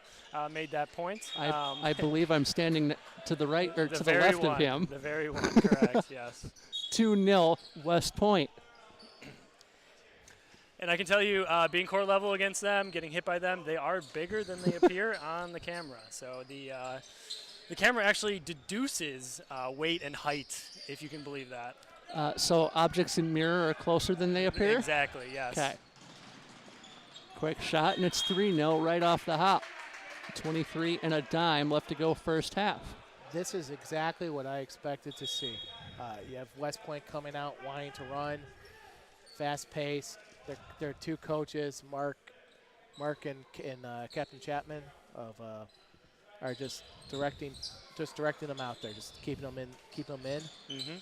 made that point. I believe I'm standing to the right or to the left of him. The very one, correct, yes. 2-0 West Point. And I can tell you, being court level against them, getting hit by them, they are bigger than they appear on the camera. So the camera actually deduces weight and height, if you can believe that. So objects in mirror are closer than they appear? Exactly, yes. Okay. Quick shot, and it's 3-0 right off the hop. 23 and a dime left to go first half. This is exactly what I expected to see. You have West Point coming out, wanting to run, fast pace. Their two coaches, Mark and Captain Chapman, are just directing them out there, just keeping them in. Mm-hmm.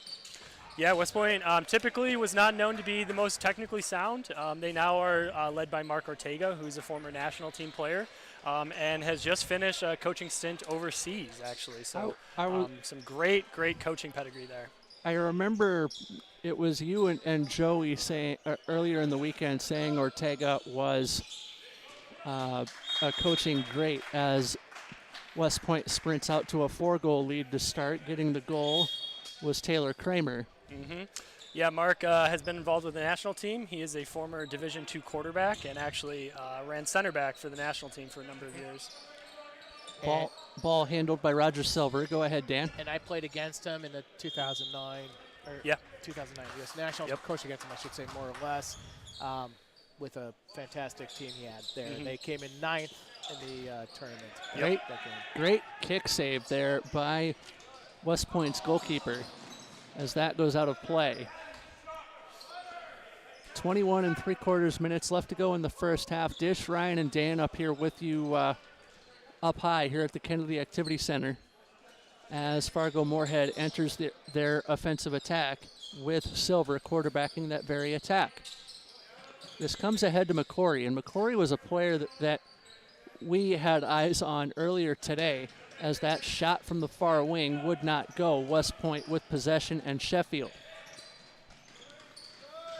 Yeah, West Point typically was not known to be the most technically sound. They now are led by Mark Ortega, who's a former national team player, and has just finished a coaching stint overseas, actually. So some great coaching pedigree there. I remember it was you and Joey saying earlier in the weekend saying Ortega was coaching great as West Point sprints out to a 4-goal lead to start. Getting the goal was Taylor Kramer. Mm-hmm. Yeah, Mark has been involved with the national team. He is a former Division II quarterback and actually ran center back for the national team for a number of years. Ball handled by Roger Silver. Go ahead, Dan. And I played against him in the 2009 U.S. National. Coached against him, I should say, more or less, with a fantastic team he had there. Mm-hmm. And they came in 9th in the tournament. Great kick save there by West Point's goalkeeper as that goes out of play. 21 3/4 minutes left to go in the first half. Dish, Ryan, and Dan up here with you up high here at the Kennedy Activity Center as Fargo Moorhead enters their offensive attack with Silver quarterbacking that very attack. This comes ahead to McCory, and McCory was a player that we had eyes on earlier today as that shot from the far wing would not go. West Point with possession and Sheffield.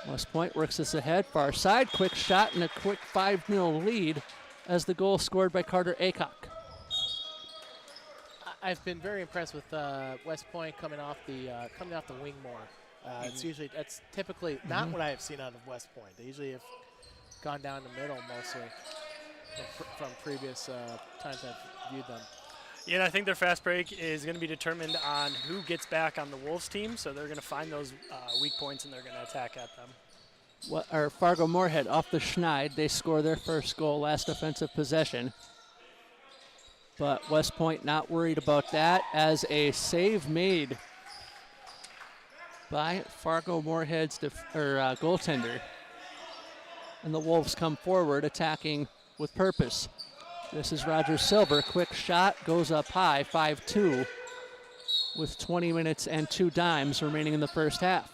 West Point works this ahead, far side, quick shot and a quick 5-0 lead as the goal scored by Carter Aycock. I've been very impressed with West Point coming off the wing more. That's typically not what I have seen out of West Point. They usually have gone down the middle mostly from previous times I've viewed them. Yeah, and I think their fast break is going to be determined on who gets back on the Wolves team, so they're going to find those weak points and they're going to attack at them. Fargo Moorhead off the schneid. They score their first goal, last offensive possession. But West Point not worried about that as a save made by Fargo Moorhead's goaltender. And the Wolves come forward attacking with purpose. This is Roger Silver. Quick shot goes up high, 5-2 with 20 minutes and 2 dimes remaining in the first half.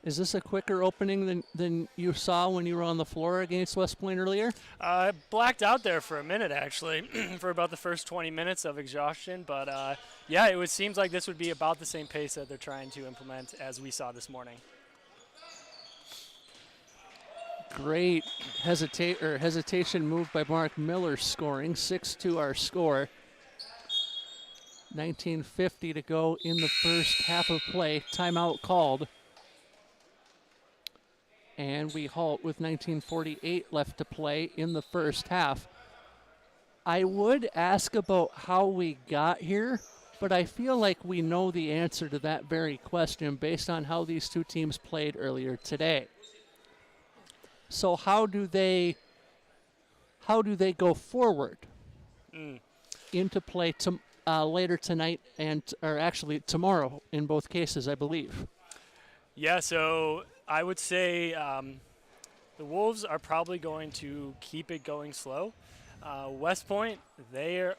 Is this a quicker opening than you saw when you were on the floor against West Point earlier? I blacked out there for a minute, actually, for about the first 20 minutes of exhaustion. But, it seems like this would be about the same pace that they're trying to implement as we saw this morning. Great hesitation move by Mark Miller scoring. 6-2 our score. 19:50 to go in the first half of play. Timeout called and we halt with 19:48 left to play in the first half. I would ask about how we got here, but I feel like we know the answer to that very question based on how these two teams played earlier today. So how do they go forward into play later tonight or actually tomorrow in both cases, I believe? Yeah, so I would say the Wolves are probably going to keep it going slow. West Point, they're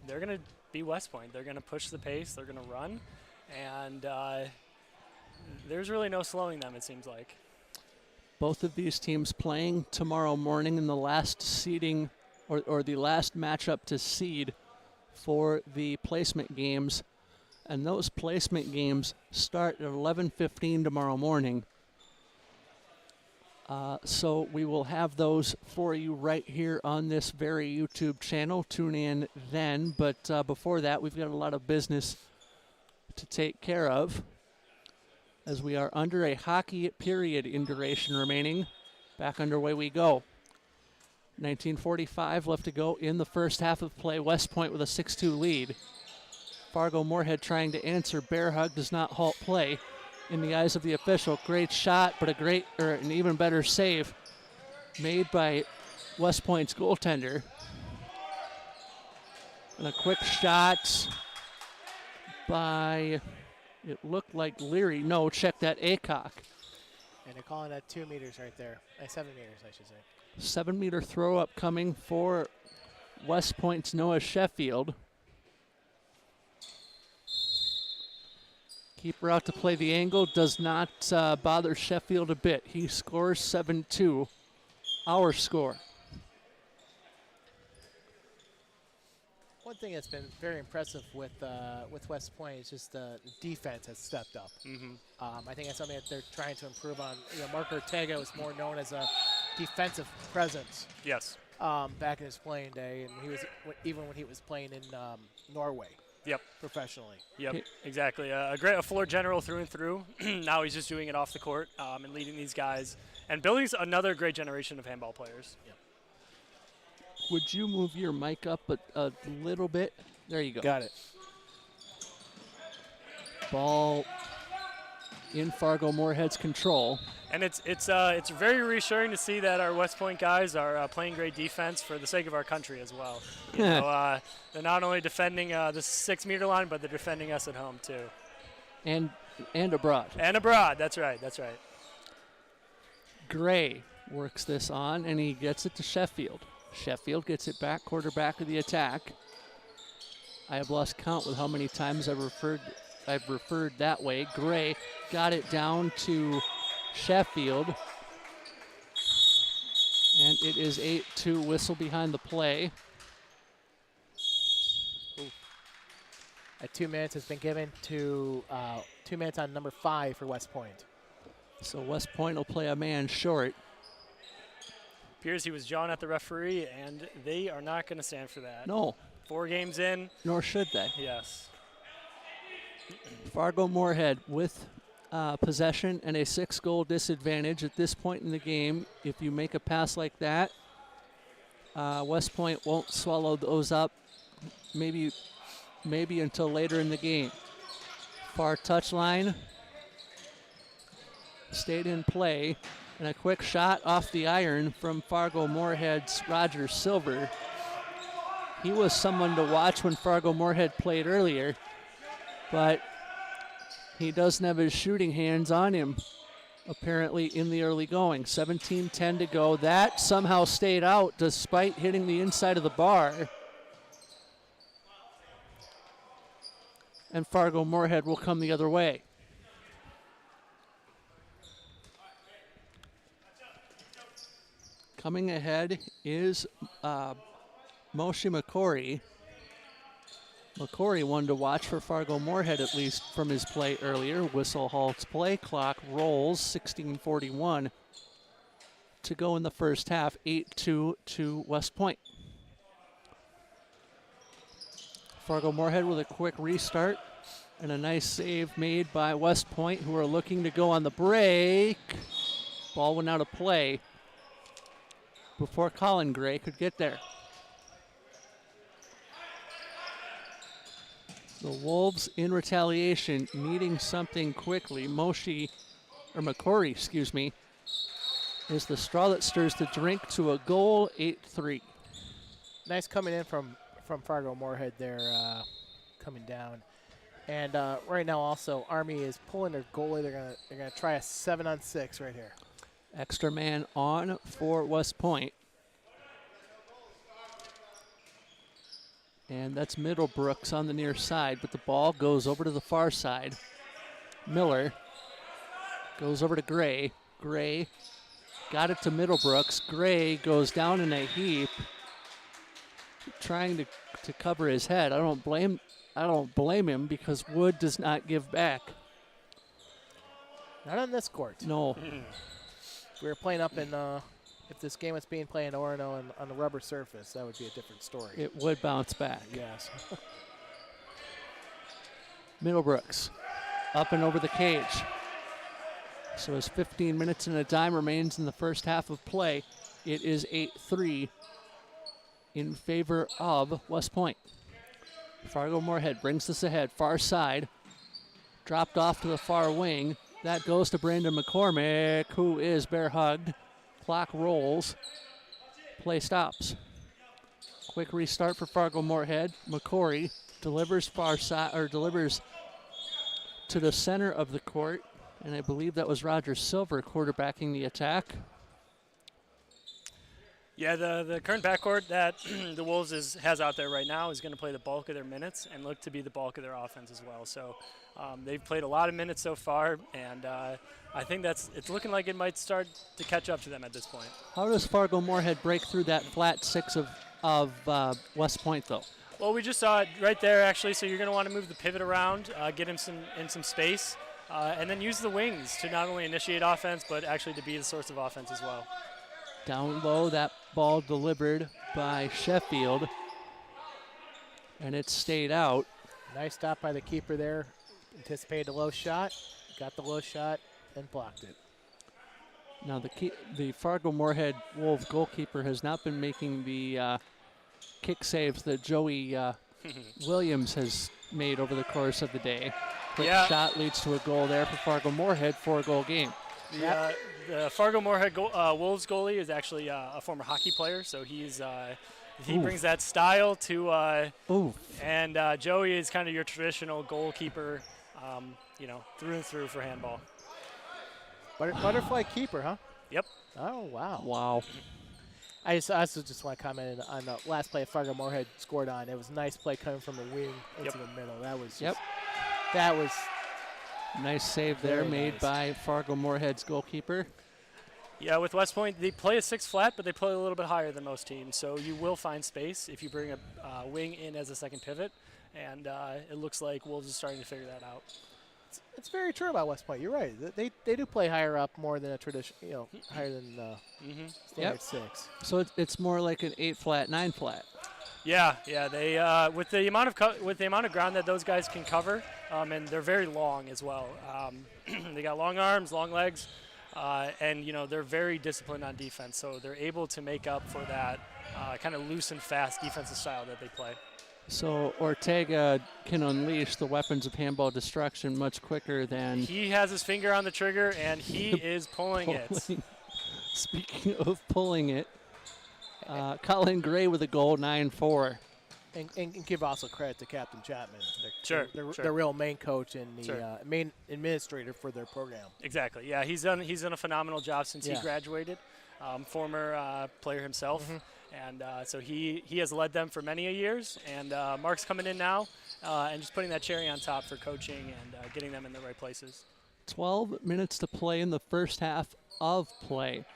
going to be West Point. They're going to push the pace. They're going to run, and there's really no slowing them, it seems like. Both of these teams playing tomorrow morning in the last seeding or the last matchup to seed for the placement games, and those placement games start at 11:15 tomorrow morning. So we will have those for you right here on this very YouTube channel. Tune in then. But before that, we've got a lot of business to take care of as we are under a hockey period in duration remaining. Back underway we go. 19:45 left to go in the first half of play. West Point with a 6-2 lead. Fargo-Moorhead trying to answer. Bear hug does not halt play. In the eyes of the official, great shot, but an even better save made by West Point's goaltender. And a quick shot by, it looked like Leary. No, check that, Aycock. And they're calling that 2 meters right there. 7 meters, I should say. 7-meter throw up coming for West Point's Noah Sheffield. Keeper out to play the angle, does not bother Sheffield a bit. He scores 7-2, our score. One thing that's been very impressive with West Point is just the defense has stepped up. I think that's something that they're trying to improve on. Mark Ortega was more known as a defensive presence. Yes. Back in his playing day, and he was even when he was playing in Norway. Yep. Professionally. Yep, exactly. A floor general through and through. Now he's just doing it off the court and leading these guys and building another great generation of handball players. Yep. Would you move your mic up a little bit? There you go. Got it. Ball in Fargo-Moorhead's control. And it's very reassuring to see that our West Point guys are playing great defense for the sake of our country as well. They're not only defending the 6-meter line, but they're defending us at home too. And abroad. And abroad, that's right. Gray works this on, and he gets it to Sheffield. Sheffield gets it back, quarterback of the attack. I have lost count with how many times I've referred that way. Gray got it down to Sheffield. And it is 8-2, whistle behind the play. A 2 minutes has been given to 2 minutes on number 5 for West Point. So West Point will play a man short. Appears he was jawing at the referee, and they are not going to stand for that. No. 4 games in. Nor should they. Yes. Fargo-Moorhead with possession and a 6-goal disadvantage at this point in the game. If you make a pass like that, West Point won't swallow those up maybe until later in the game. Far touchline stayed in play, and a quick shot off the iron from Fargo-Moorhead's Roger Silver. He was someone to watch when Fargo-Moorhead played earlier, but he doesn't have his shooting hands on him, apparently, in the early going. 17-10 to go. That somehow stayed out despite hitting the inside of the bar. And Fargo-Moorhead will come the other way. Coming ahead is Moshe McCory. McCory one to watch for Fargo-Moorhead, at least from his play earlier. Whistle halts play, clock rolls, 16:41 to go in the first half, 8-2 to West Point. Fargo-Moorhead with a quick restart and a nice save made by West Point, who are looking to go on the break. Ball went out of play before Colin Gray could get there. The Wolves, in retaliation, needing something quickly. McCory, is the straw that stirs the drink to a goal, 8-3. Nice coming in from Fargo-Moorhead there, coming down. And right now also, Army is pulling their goalie. They're gonna try a 7-on-6 right here. Extra man on for West Point. And that's Middlebrooks on the near side, but the ball goes over to the far side. Miller goes over to Gray. Gray got it to Middlebrooks. Gray goes down in a heap, trying to cover his head. I don't blame him because Wood does not give back. Not on this court. No. If we were playing up in, if this game was being played in Orono and on the rubber surface, that would be a different story. It would bounce back. Yes. Middlebrooks up and over the cage. So as 15 minutes and a dime remains in the first half of play, it is 8-3 in favor of West Point. Fargo-Moorhead brings this ahead, far side, dropped off to the far wing. That goes to Brandon McCormick, who is bear-hugged. Clock rolls, play stops. Quick restart for Fargo-Moorhead. McCory delivers far side, or delivers to the center of the court, and I believe that was Roger Silver quarterbacking the attack. Yeah, the current backcourt that the Wolves has out there right now is going to play the bulk of their minutes and look to be the bulk of their offense as well. So they've played a lot of minutes so far, and I think it's looking like it might start to catch up to them at this point. How does Fargo-Moorhead break through that flat six of West Point, though? Well, we just saw it right there, actually, so you're going to want to move the pivot around, get him in some space, and then use the wings to not only initiate offense, but actually to be the source of offense as well. Down low, that ball delivered by Sheffield, and it stayed out. Nice stop by the keeper there. Anticipated a low shot, got the low shot, and blocked it. Now the Fargo-Moorhead Wolves goalkeeper has not been making the kick saves that Joey Williams has made over the course of the day. Quick shot leads to a goal there for Fargo-Moorhead, 4-goal game. The Fargo-Moorhead Wolves goalie is actually a former hockey player, so he brings that style to. And Joey is kind of your traditional goalkeeper, through and through for handball. Butterfly keeper, huh? Yep. Oh wow. Wow. I also just want to comment on the last play Fargo-Moorhead scored on. It was a nice play coming from the wing into the middle. That was that was. Nice save there made by Fargo-Moorhead's goalkeeper. Yeah, with West Point, they play a 6 flat, but they play a little bit higher than most teams. So you will find space if you bring a wing in as a second pivot, and it looks like Wolves is starting to figure that out. It's very true about West Point. You're right. They do play higher up more than a tradition, higher than standard 6. So it's more like an 8 flat, 9 flat. Yeah. They with the amount of ground that those guys can cover, and they're very long as well. They got long arms, long legs, and they're very disciplined on defense. So they're able to make up for that kind of loose and fast defensive style that they play. So Ortega can unleash the weapons of handball destruction much quicker than he has his finger on the trigger, and he is pulling it. Speaking of pulling it. Colin Gray with a goal, 9-4. And give also credit to Captain Chapman. Sure. The real main coach and the main administrator for their program. Exactly. Yeah, he's done a phenomenal job since he graduated. Former player himself, and so he has led them for many years. And Mark's coming in now and just putting that cherry on top for coaching and getting them in the right places. 12 minutes to play in the first half of play.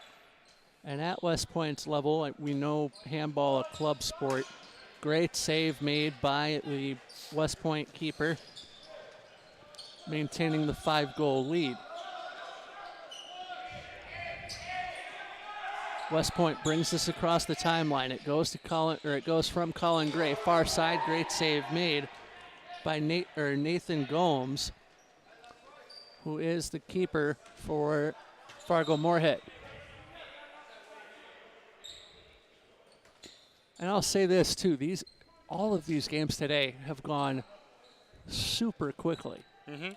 And at West Point's level, we know handball a club sport. Great save made by the West Point keeper, maintaining the 5-goal lead. West Point brings this across the timeline. It goes from Colin Gray, far side. Great save made by Nathan Gomes, who is the keeper for Fargo-Moorhead. And I'll say this too, all of these games today have gone super quickly. Mm-hmm.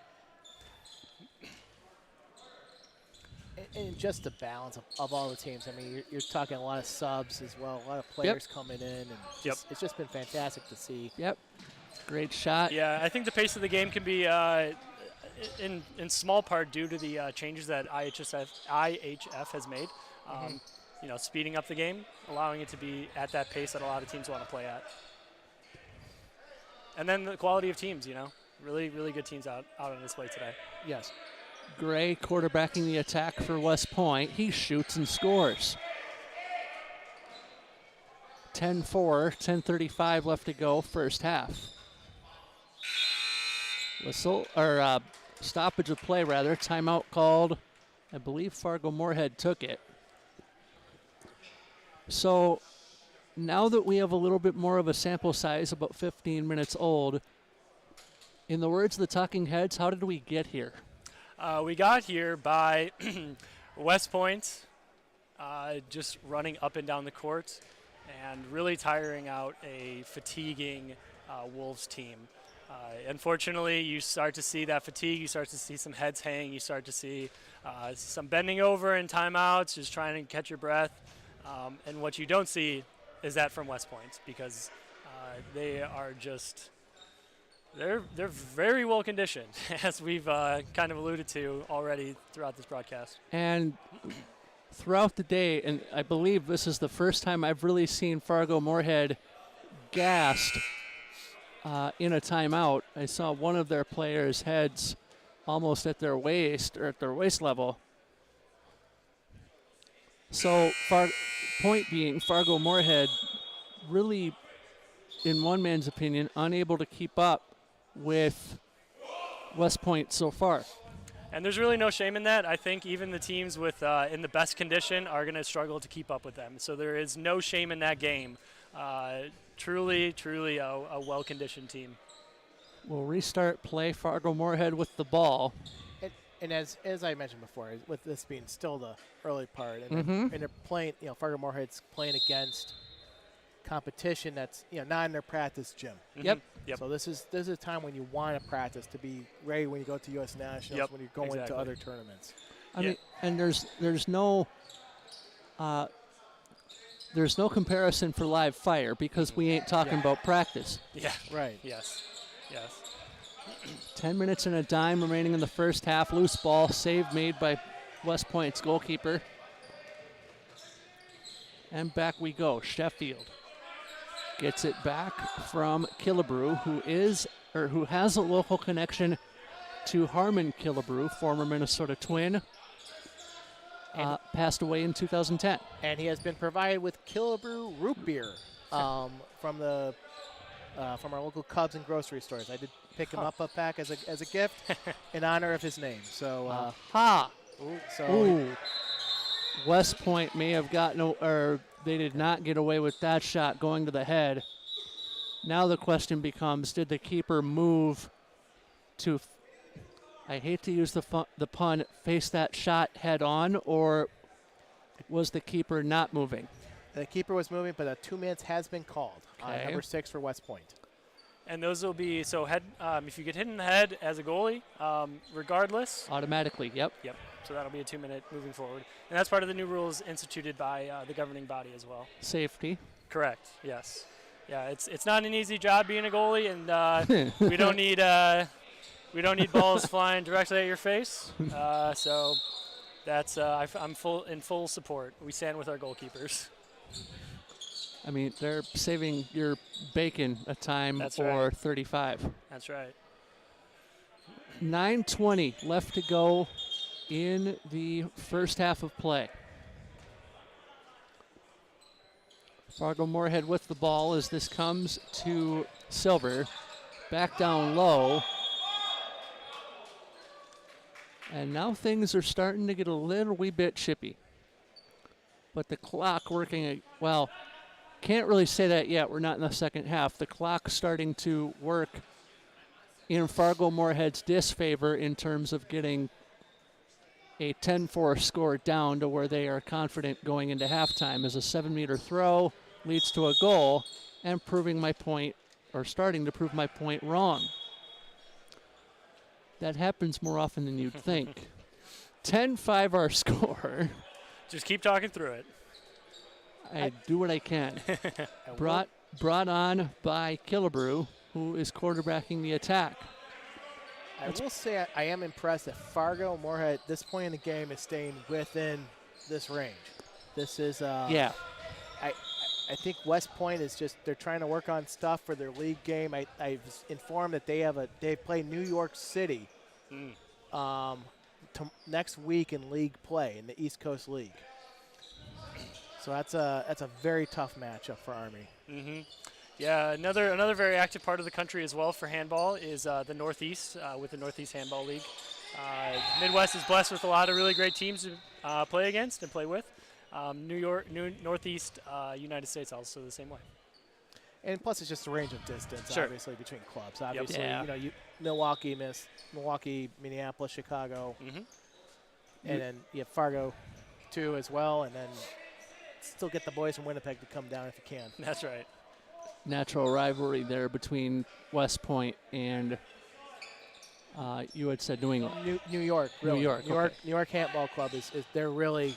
And just the balance of all the teams. I mean, you're talking a lot of subs as well, a lot of players coming in, and it's just been fantastic to see. Yep. Great shot. Yeah, I think the pace of the game can be in small part due to the changes that IHF has made. You know, speeding up the game, allowing it to be at that pace that a lot of teams want to play at. And then the quality of teams, you know, really, really good teams out on display today. Yes. Gray quarterbacking the attack for West Point. He shoots and scores. 10-4, 10:35 left to go, first half. Stoppage of play rather, timeout called. I believe Fargo-Moorhead took it. So now that we have a little bit more of a sample size, about 15 minutes old, in the words of the talking heads, how did we get here? We got here by West Point just running up and down the court and really tiring out a fatiguing Wolves team. Unfortunately, you start to see that fatigue. You start to see some heads hang. You start to see some bending over in timeouts, just trying to catch your breath. And what you don't see is that from West Point, because they are just they're very well conditioned, as we've kind of alluded to already throughout this broadcast. And throughout the day, and I believe this is the first time I've really seen Fargo-Moorhead gassed in a timeout. I saw one of their players' heads almost at their waist or at their waist level. So point being, Fargo-Moorhead really, in one man's opinion, unable to keep up with West Point so far. And there's really no shame in that. I think even the teams with in the best condition are going to struggle to keep up with them. So there is no shame in that game. Truly a well-conditioned team. We'll restart play. Fargo-Moorhead with the ball. And as I mentioned before, with this being still the early part, and they're playing, Fargo-Moorhead's playing against competition that's not in their practice gym. Yep. So this is a time when you want to practice to be ready when you go to U.S. Nationals, when you're going to other tournaments. I mean, and there's no comparison for live fire because we ain't talking about practice. Yeah. Right. Yes. 10 minutes and a dime remaining in the first half. Loose ball, save made by West Point's goalkeeper. And back we go. Sheffield gets it back from Killebrew, who has a local connection to Harmon Killebrew, former Minnesota Twin. Passed away in 2010. And he has been provided with Killebrew root beer from our local Cubs and grocery stores. I did pick him up a pack as a gift in honor of his name. So, West Point may have they did not get away with that shot going to the head. Now the question becomes, did the keeper move to, I hate to use the pun, face that shot head on, or was the keeper not moving? The keeper was moving, but a 2 minutes has been called. Number 6 for West Point. And those will be, head. If you get hit in the head as a goalie, regardless. Automatically, yep. So that'll be a 2 minute moving forward. And that's part of the new rules instituted by the governing body as well. Safety. Correct, yes. Yeah, it's not an easy job being a goalie, and we don't need balls flying directly at your face. So that's I'm in full support. We stand with our goalkeepers. I mean, they're saving your bacon a time or 35. That's right. 9:20 left to go in the first half of play. Fargo-Moorhead with the ball as this comes to Silver. Back down low. And now things are starting to get a little wee bit chippy. But the clock working, can't really say that yet. We're not in the second half. The clock's starting to work in Fargo-Moorhead's disfavor in terms of getting a 10-4 score down to where they are confident going into halftime as a 7-meter throw leads to a goal and proving my point, or starting to prove my point wrong. That happens more often than you'd think. 10-5 our score. Just keep talking through it. I do what I can. Brought on by Killebrew, who is quarterbacking the attack. I will say I am impressed that Fargo Moorhead at this point in the game is staying within this range. This is yeah. I think West Point is just, they're trying to work on stuff for their league game. I was informed that they play New York City next week in league play in the East Coast League. So that's a very tough matchup for Army. Mm-hmm. Yeah, another very active part of the country as well for handball is the Northeast with the Northeast Handball League. Midwest is blessed with a lot of really great teams to play against and play with. Northeast United States also the same way. And plus, it's just a range of distance, sure. Obviously, between clubs. Obviously, yeah. you know, Milwaukee, Minneapolis, Chicago, and then you have Fargo, too, as well, and then still get the boys from Winnipeg to come down if you can. That's right. Natural rivalry there between West Point and you had said New England. New York. Really. New York Handball Club is they're really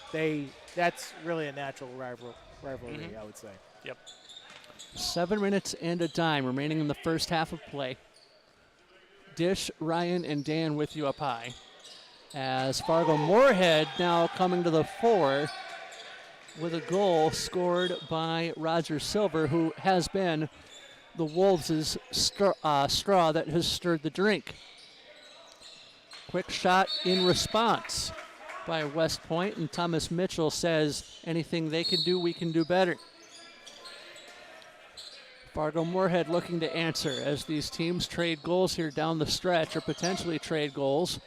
that's really a natural rivalry, I would say. Yep. 7 minutes and a dime remaining in the first half of play. Dish, Ryan, and Dan with you up high. As Fargo Moorhead now coming to the fore with a goal scored by Roger Silver, who has been the Wolves' straw that has stirred the drink. Quick shot in response by West Point, and Thomas Mitchell says anything they can do, we can do better. Fargo Moorhead looking to answer as these teams trade goals here down the stretch, or potentially trade goals.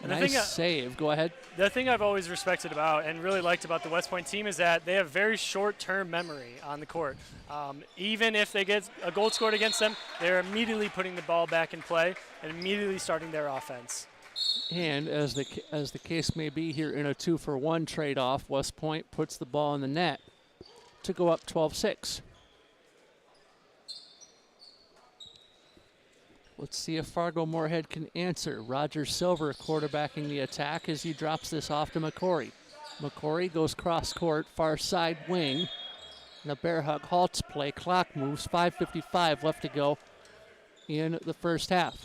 And nice save. Go ahead. The thing I've always respected about and really liked about the West Point team is that they have very short-term memory on the court. Even if they get a goal scored against them, they're immediately putting the ball back in play and immediately starting their offense. And as the case may be here in a 2-for-1 trade-off, West Point puts the ball in the net to go up 12-6. Let's see if Fargo Moorhead can answer. Roger Silver quarterbacking the attack as he drops this off to McCory. McCory goes cross-court, far side wing. And a bear hug halts play. Clock moves, 5:55 left to go in the first half.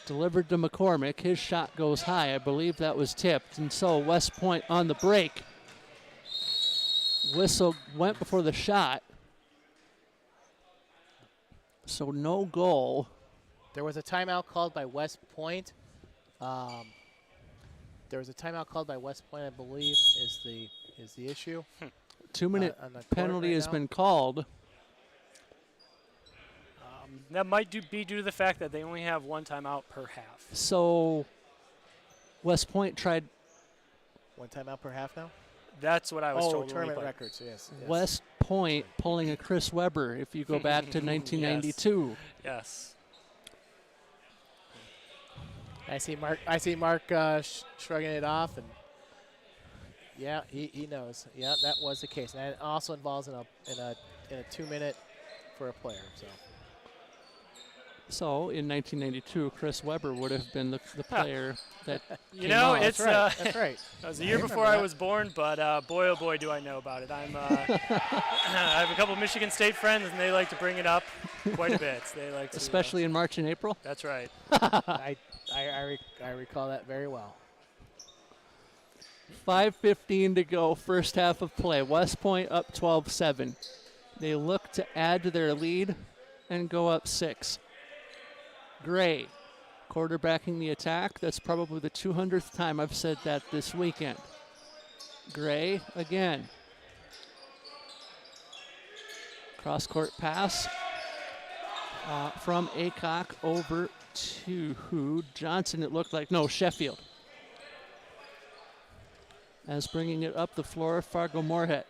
Delivered to McCormick. His shot goes high. I believe that was tipped. And so West Point on the break. Whistle went before the shot. So no goal. There was a timeout called by West Point. I believe, is the issue. 2-minute penalty has been called. That might be due to the fact that they only have one timeout per half. So West Point tried. One timeout per half now? That's what I was told. Tournament records, yes. West Point pulling a Chris Webber if you go back to 1992. Yes. I see Mark shrugging it off, and yeah, he knows. Yeah, that was the case, and it also involves in a 2-minute for a player. So in 1992, Chris Webber would have been the player that. You know, it's that's right. That was a year before I was born, but boy, oh boy, do I know about it. I have a couple of Michigan State friends, and they like to bring it up quite a bit. They like to, especially in March and April. That's right. I recall that very well. 5:15 to go, first half of play. West Point up 12-7. They look to add to their lead and go up 6. Gray quarterbacking the attack. That's probably the 200th time I've said that this weekend. Gray again. Cross-court pass from Aycock over to who? Johnson, it looked like. No, Sheffield. As bringing it up the floor, Fargo Moorhead.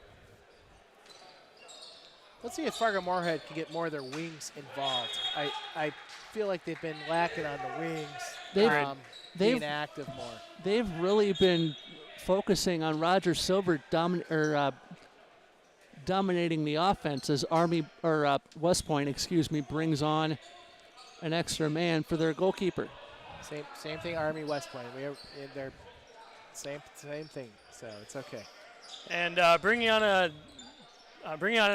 Let's see if Fargo Moorhead can get more of their wings involved. I feel like they've been lacking on the wings. They've being active more. They've really been focusing on Roger Silver dominating the offense as West Point, brings on an extra man for their goalkeeper. Same thing, Army West Point. They're same thing. So it's okay. And bringing on an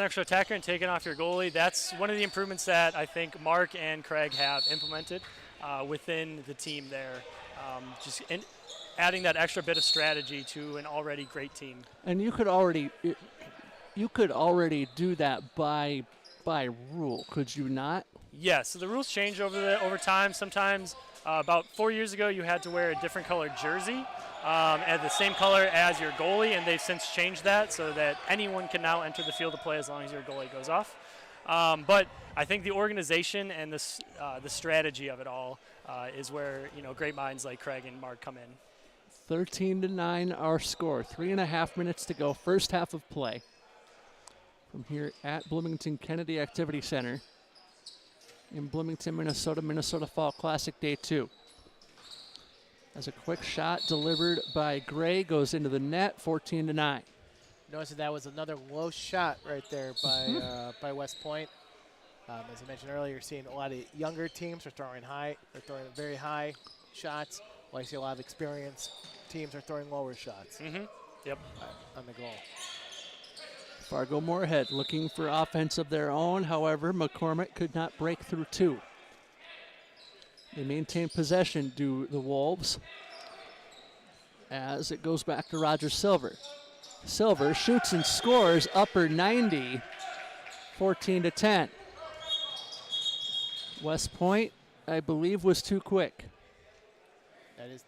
extra attacker and taking off your goalie, that's one of the improvements that I think Mark and Craig have implemented within the team there. Adding that extra bit of strategy to an already great team. And you could already do that by rule, could you not? Yes. So the rules change over time. Sometimes about 4 years ago, you had to wear a different colored jersey at the same color as your goalie, and they've since changed that so that anyone can now enter the field of play as long as your goalie goes off. But I think the organization and the strategy of it all is where great minds like Craig and Mark come in. 13-9 our score. 3.5 minutes to go. First half of play from here at Bloomington Kennedy Activity Center in Bloomington, Minnesota, Minnesota Fall Classic Day 2. As a quick shot delivered by Gray goes into the net, 14-9. Notice that was another low shot right there by West Point. As I mentioned earlier, you're seeing a lot of younger teams are throwing high. They're throwing very high shots, while you see a lot of experienced teams are throwing lower shots. Yep. On the goal. Fargo Moorhead looking for offense of their own. However, McCormick could not break through two. They maintain possession, do the Wolves, as it goes back to Roger Silver. Silver shoots and scores, upper 90, 14-10. West Point, I believe, was too quick.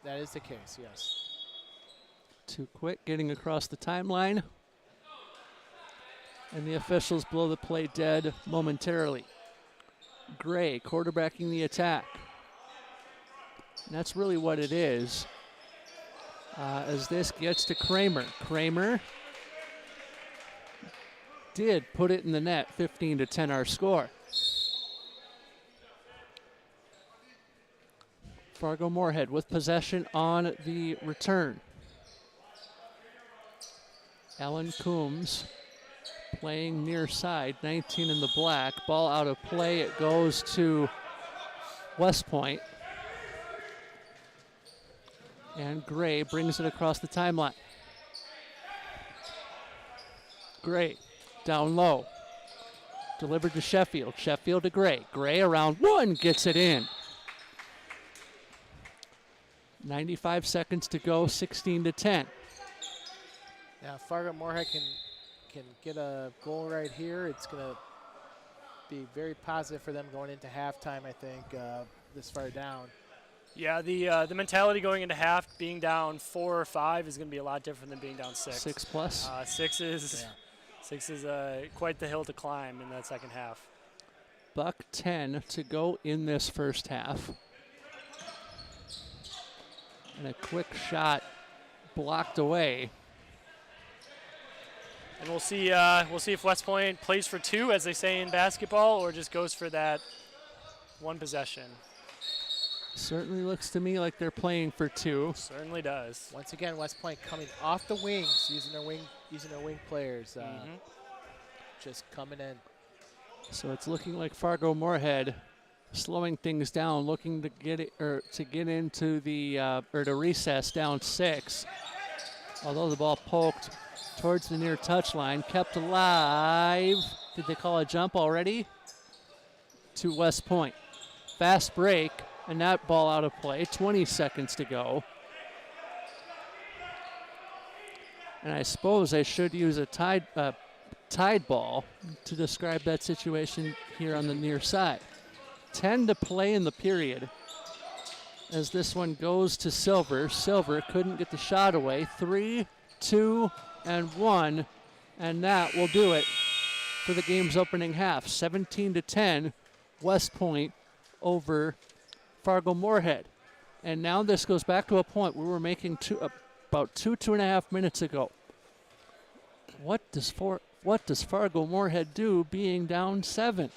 That is the case, yes. Too quick, getting across the timeline. And the officials blow the play dead momentarily. Gray quarterbacking the attack. And that's really what it is. As this gets to Kramer. Kramer did put it in the net, 15-10 our score. Fargo Moorhead with possession on the return. Alan Coombs playing near side, 19 in the black. Ball out of play. It goes to West Point. And Gray brings it across the timeline. Gray down low. Delivered to Sheffield. Sheffield to Gray. Gray around one, gets it in. 95 seconds to go, 16-10. Now Fargo Moorhead can get a goal right here. It's going to be very positive for them going into halftime, I think, this far down. Yeah, the mentality going into half, being down 4 or 5 is going to be a lot different than being down 6. 6 plus. 6 is quite the hill to climb in that second half. $1:10 to go in this first half. And a quick shot blocked away. And we'll see if West Point plays for 2, as they say in basketball, or just goes for that one possession. Certainly looks to me like they're playing for 2. Certainly does. Once again, West Point coming off the wings, using their wing players, just coming in. So it's looking like Fargo Moorhead slowing things down, looking to get it to get into the to recess down 6. Although the ball poked towards the near touchline, kept alive. Did they call a jump already? To West Point. Fast break, and that ball out of play. 20 seconds to go. And I suppose I should use a tide ball to describe that situation here on the near side. 10 to play in the period as this one goes to Silver. Silver couldn't get the shot away. 3, 2, and 1, and that will do it for the game's opening half. 17-10, West Point over Fargo Moorhead. And now this goes back to a point we were making about 2.5 minutes ago. What does Fargo Moorhead do being down 7?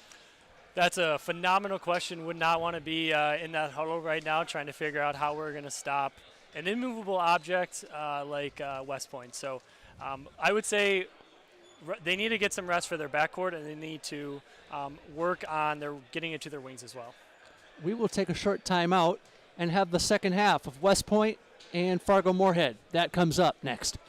That's a phenomenal question. Would not want to be in that huddle right now trying to figure out how we're going to stop an immovable object like West Point. So I would say they need to get some rest for their backcourt, and they need to work on their getting it to their wings as well. We will take a short timeout and have the second half of West Point and Fargo-Moorhead. That comes up next.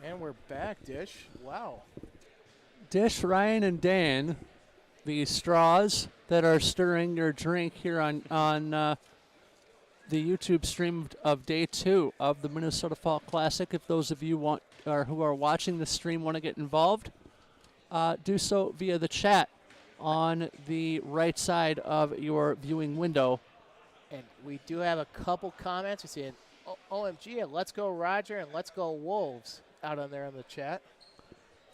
And we're back, Dish. Wow. Dish, Ryan, and Dan, the straws that are stirring your drink here on the YouTube stream of day 2 of the Minnesota Fall Classic. If those of you want or who are watching the stream want to get involved, do so via the chat on the right side of your viewing window. And we do have a couple comments. We see an OMG and let's go Roger and let's go Wolves out on there in the chat.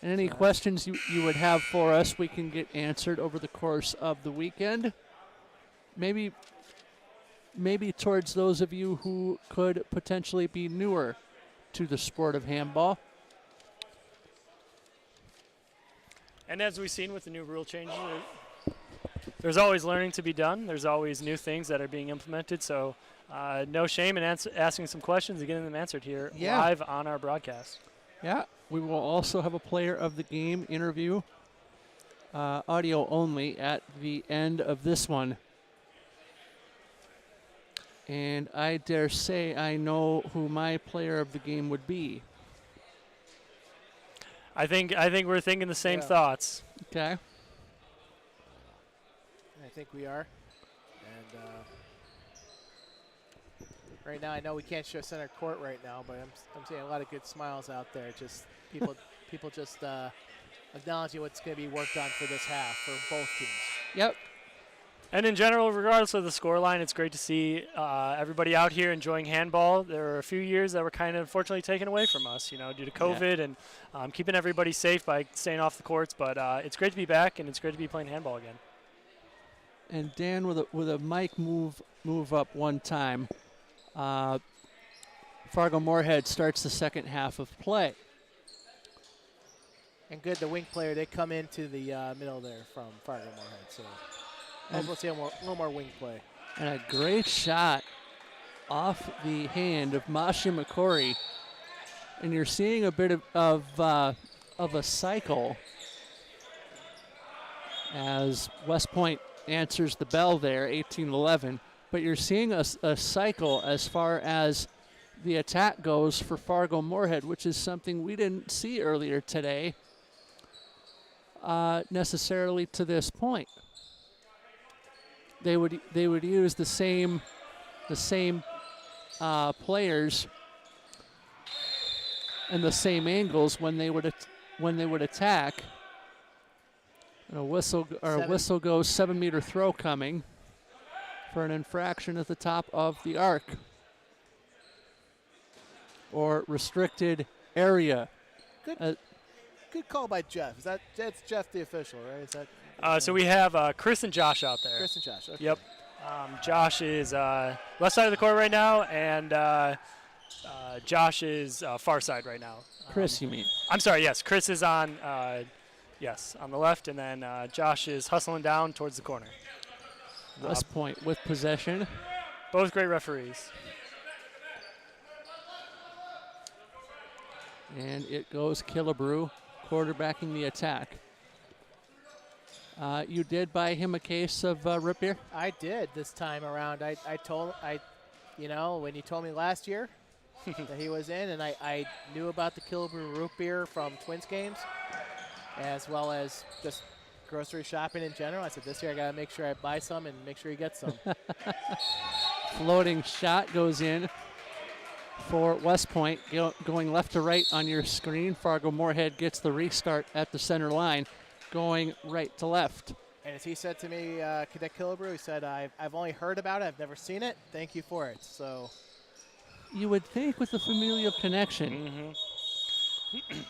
And any questions you would have for us, we can get answered over the course of the weekend. Maybe towards those of you who could potentially be newer to the sport of handball. And as we've seen with the new rule changes, there's always learning to be done. There's always new things that are being implemented. So no shame in asking some questions and getting them answered here live on our broadcast. Yeah, we will also have a player of the game interview, audio only, at the end of this one. And I dare say I know who my player of the game would be. I think we're thinking the same thoughts. Okay. I think we are. And right now, I know we can't show center court right now, but I'm seeing a lot of good smiles out there. Just people just acknowledging what's going to be worked on for this half for both teams. Yep. And in general, regardless of the scoreline, it's great to see everybody out here enjoying handball. There were a few years that were kind of unfortunately taken away from us, due to COVID and keeping everybody safe by staying off the courts. But it's great to be back, and it's great to be playing handball again. And Dan, with a mic move up one time, Fargo-Moorhead starts the second half of play. And good, the wing player, they come into the middle there from Fargo-Moorhead. So we'll see a little more wing play. And a great shot off the hand of Masha McCory. And you're seeing a bit of a cycle as West Point answers the bell there, 18-11. But you're seeing a cycle as far as the attack goes for Fargo-Moorhead, which is something we didn't see earlier today necessarily to this point. They would use the same players and the same angles when they would attack. And a whistle goes 7-meter throw coming for an infraction at the top of the arc or restricted area. Good call by Jeff. That's Jeff the official, right? Is that? So we have Chris and Josh out there. Chris and Josh. Okay. Yep. Josh is left side of the court right now, and Josh is far side right now. Chris, you mean? I'm sorry. Yes, Chris is on. On the left, and then Josh is hustling down towards the corner. West Point with possession. Both great referees. And it goes Killebrew, quarterbacking the attack. You did buy him a case of root beer? I did this time around. When he told me last year that he was in, and I knew about the Killebrew root beer from Twins games, as well as just grocery shopping in general. I said, this year I got to make sure I buy some and make sure he gets some. Floating shot goes in for West Point, going left to right on your screen. Fargo-Moorhead gets the restart at the center line, going right to left. And as he said to me, Cadet Killebrew, he said, I've only heard about it. I've never seen it. Thank you for it. So you would think with the familial connection. Mm-hmm.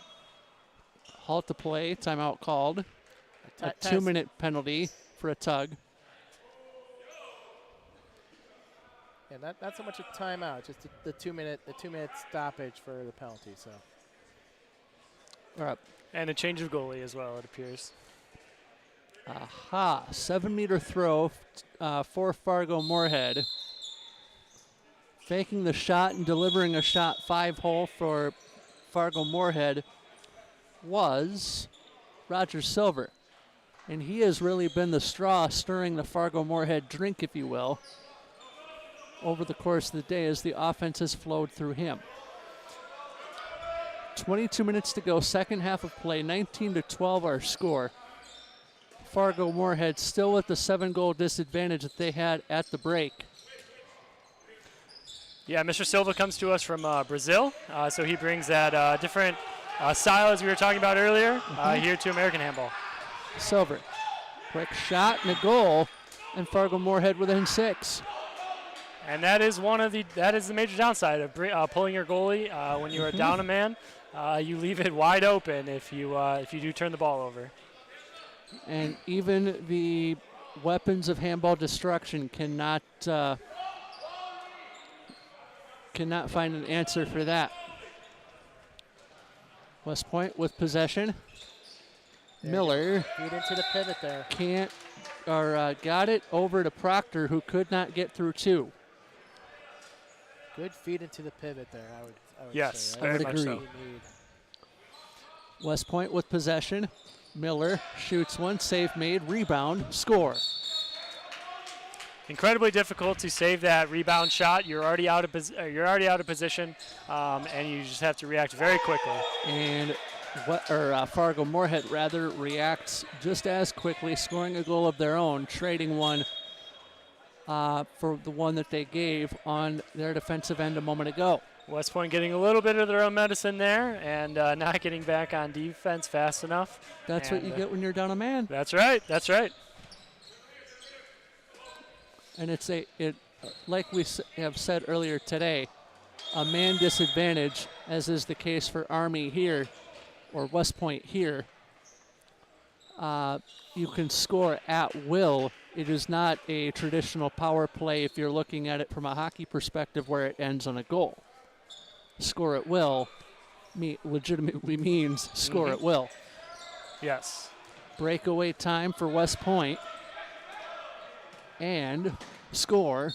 Halt to play, timeout called. A 2-minute penalty for a tug. And not so much a timeout, just the 2-minute stoppage for the penalty. So. All right. And a change of goalie as well, it appears. Aha, 7-meter throw for Fargo-Moorhead. Faking the shot and delivering a shot 5-hole for Fargo-Moorhead was Roger Silver. And he has really been the straw stirring the Fargo-Moorhead drink, if you will, over the course of the day as the offense has flowed through him. 22 minutes to go, second half of play, 19-12 our score. Fargo-Moorhead still with the 7-goal disadvantage that they had at the break. Yeah, Mr. Silva comes to us from Brazil, so he brings that different style as we were talking about earlier here to American handball. Silver, quick shot and a goal, and Fargo-Moorhead within 6. And that is the major downside of pulling your goalie when you are down a man. You leave it wide open if you do turn the ball over. And even the weapons of handball destruction cannot find an answer for that. West Point with possession. Miller feed into the pivot there. Got it over to Proctor, who could not get through 2. Good feed into the pivot there. I would yes, say. I would agree. West Point with possession. Miller shoots one, save made, rebound, score. Incredibly difficult to save that rebound shot. You're already out of position, and you just have to react very quickly. And Fargo-Moorhead rather reacts just as quickly, scoring a goal of their own, trading one for the one that they gave on their defensive end a moment ago. West Point getting a little bit of their own medicine there and not getting back on defense fast enough. That's what you get when you're down a man. That's right. That's right. And it's like we have said earlier today, a man disadvantage, as is the case for Army here, or West Point here. You can score at will. It is not a traditional power play if you're looking at it from a hockey perspective where it ends on a goal. Score at will legitimately means score at will. Yes. Breakaway time for West Point. And score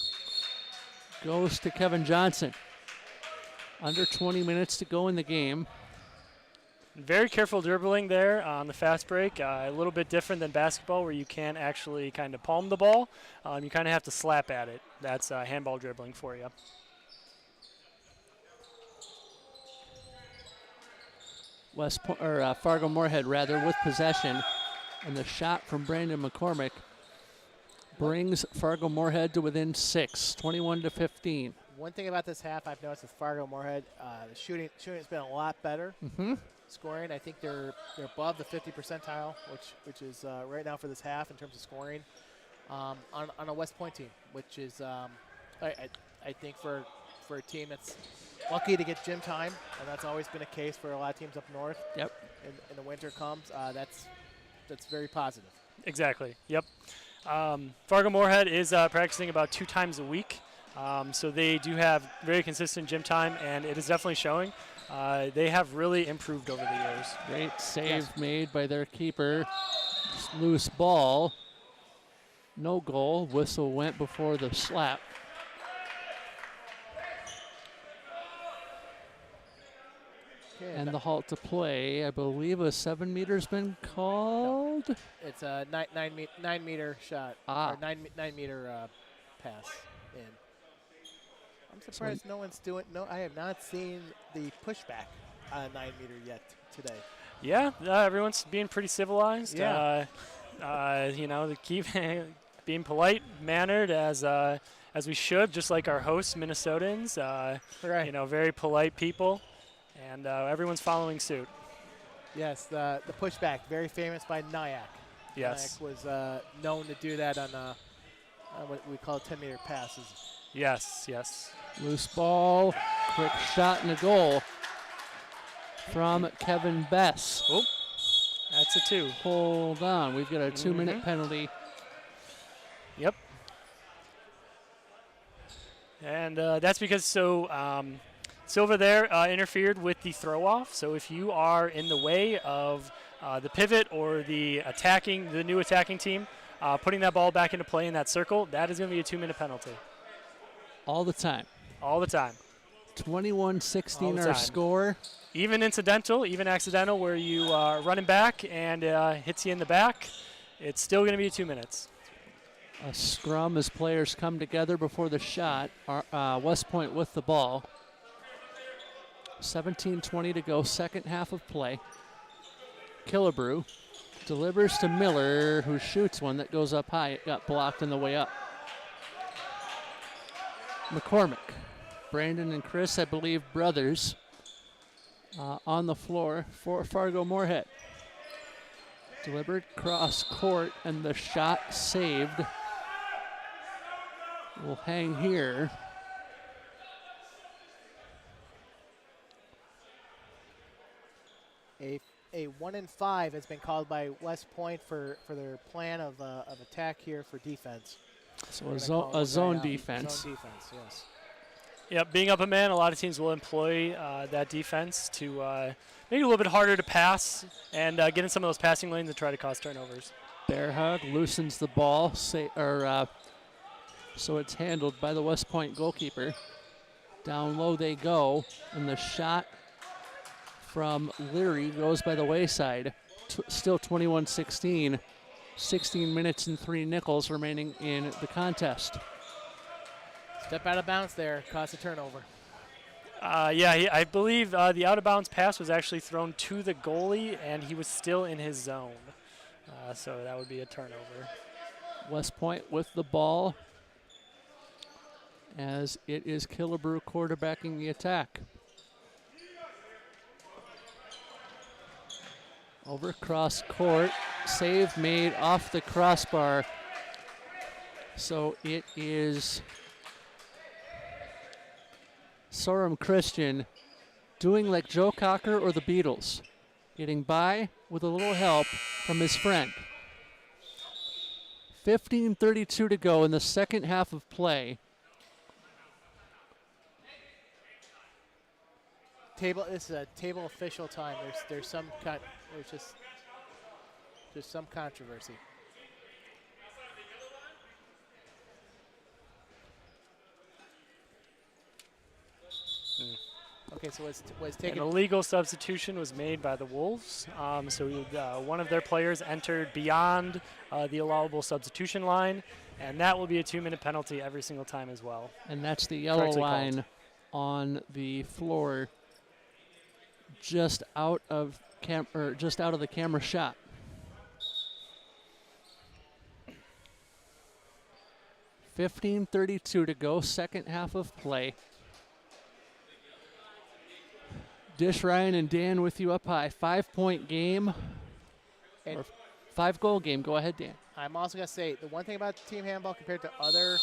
goes to Kevin Johnson. Under 20 minutes to go in the game. Very careful dribbling there on the fast break. A little bit different than basketball where you can't actually kind of palm the ball. You kind of have to slap at it. That's handball dribbling for you. Fargo-Moorhead rather with possession, and the shot from Brandon McCormick brings Fargo-Moorhead to within 6, 21-15. One thing about this half I've noticed with Fargo-Moorhead, the shooting has been a lot better. Scoring, I think they're above the 50 percentile, which is right now for this half in terms of scoring on a West Point team, which is I think for a team that's lucky to get gym time, and that's always been a case for a lot of teams up north. Yep. And the winter comes, that's very positive. Exactly. Yep. Fargo-Moorhead is practicing about 2 times a week, so they do have very consistent gym time, and it is definitely showing. They have really improved over the years. Great save made by their keeper. Loose ball. No goal. Whistle went before the slap. And the halt to play, I believe a 7 meter's been called. No. It's a 9 meter shot, or 9 meter pass in. I'm surprised no one's doing. No, I have not seen the pushback on 9 meter yet today. Yeah, everyone's being pretty civilized. Yeah. They keep being polite, mannered as we should, just like our hosts, Minnesotans. Right. Very polite people. And everyone's following suit. Yes, the pushback, very famous by NYAC. Yes. NYAC was known to do that on what we call 10-meter passes. Yes, yes. Loose ball, quick shot and a goal from Kevin Bess. Oh, that's a 2. Hold on, we've got a 2-minute penalty. Yep. And that's because Silva there interfered with the throw-off. So if you are in the way of the pivot or the new attacking team, putting that ball back into play in that circle, that is going to be a 2-minute penalty. All the time. All the time. 21-16 our score. Even incidental, even accidental, where you are running back and hits you in the back, it's still going to be 2 minutes. A scrum as players come together before the shot. West Point with the ball. 17:20 to go, second half of play. Killebrew delivers to Miller, who shoots one that goes up high. It got blocked on the way up. McCormick. Brandon and Chris, I believe, brothers, on the floor for Fargo Moorhead. Delivered cross court, and the shot saved. Will hang here. A 1 and 5 has been called by West Point for their plan of attack here for defense. So a zone defense. Zone defense, yes. Yep, being up a man, a lot of teams will employ that defense to make it a little bit harder to pass and get in some of those passing lanes and try to cause turnovers. Bear hug loosens the ball, so it's handled by the West Point goalkeeper. Down low they go, and the shot from Leary goes by the wayside. Still 21-16. 16 minutes and 3 nickels remaining in the contest. Step out of bounds there, caused a turnover. I believe the out-of-bounds pass was actually thrown to the goalie, and he was still in his zone. So that would be a turnover. West Point with the ball as it is Killebrew quarterbacking the attack. Over cross court, save made off the crossbar. So it is Sorum Christian doing like Joe Cocker or the Beatles, getting by with a little help from his friend. 15:32 to go in the second half of play. This is a table official time. There's some there's some controversy. Okay, so was taken. An illegal substitution was made by the Wolves. So one of their players entered beyond the allowable substitution line, and that will be a 2-minute penalty every single time as well. And that's the yellow line on the floor, just out of the camera shot. $15:32 to go, second half of play. Dish, Ryan, and Dan with you up high. 5-point game, or 5-goal game. Go ahead, Dan. I'm also gonna say the one thing about team handball compared to other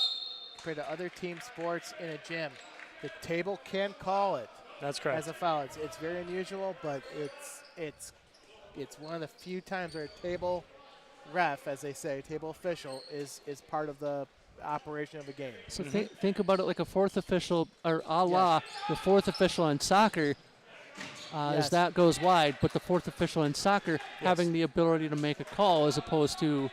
team sports in a gym, the table can call it. That's correct. As a foul. It's very unusual, but it's one of the few times where a table ref, as they say, table official is part of the operation of a game. So think about it like a fourth official, or the fourth official in soccer. As that goes wide, but the fourth official in soccer having the ability to make a call as opposed to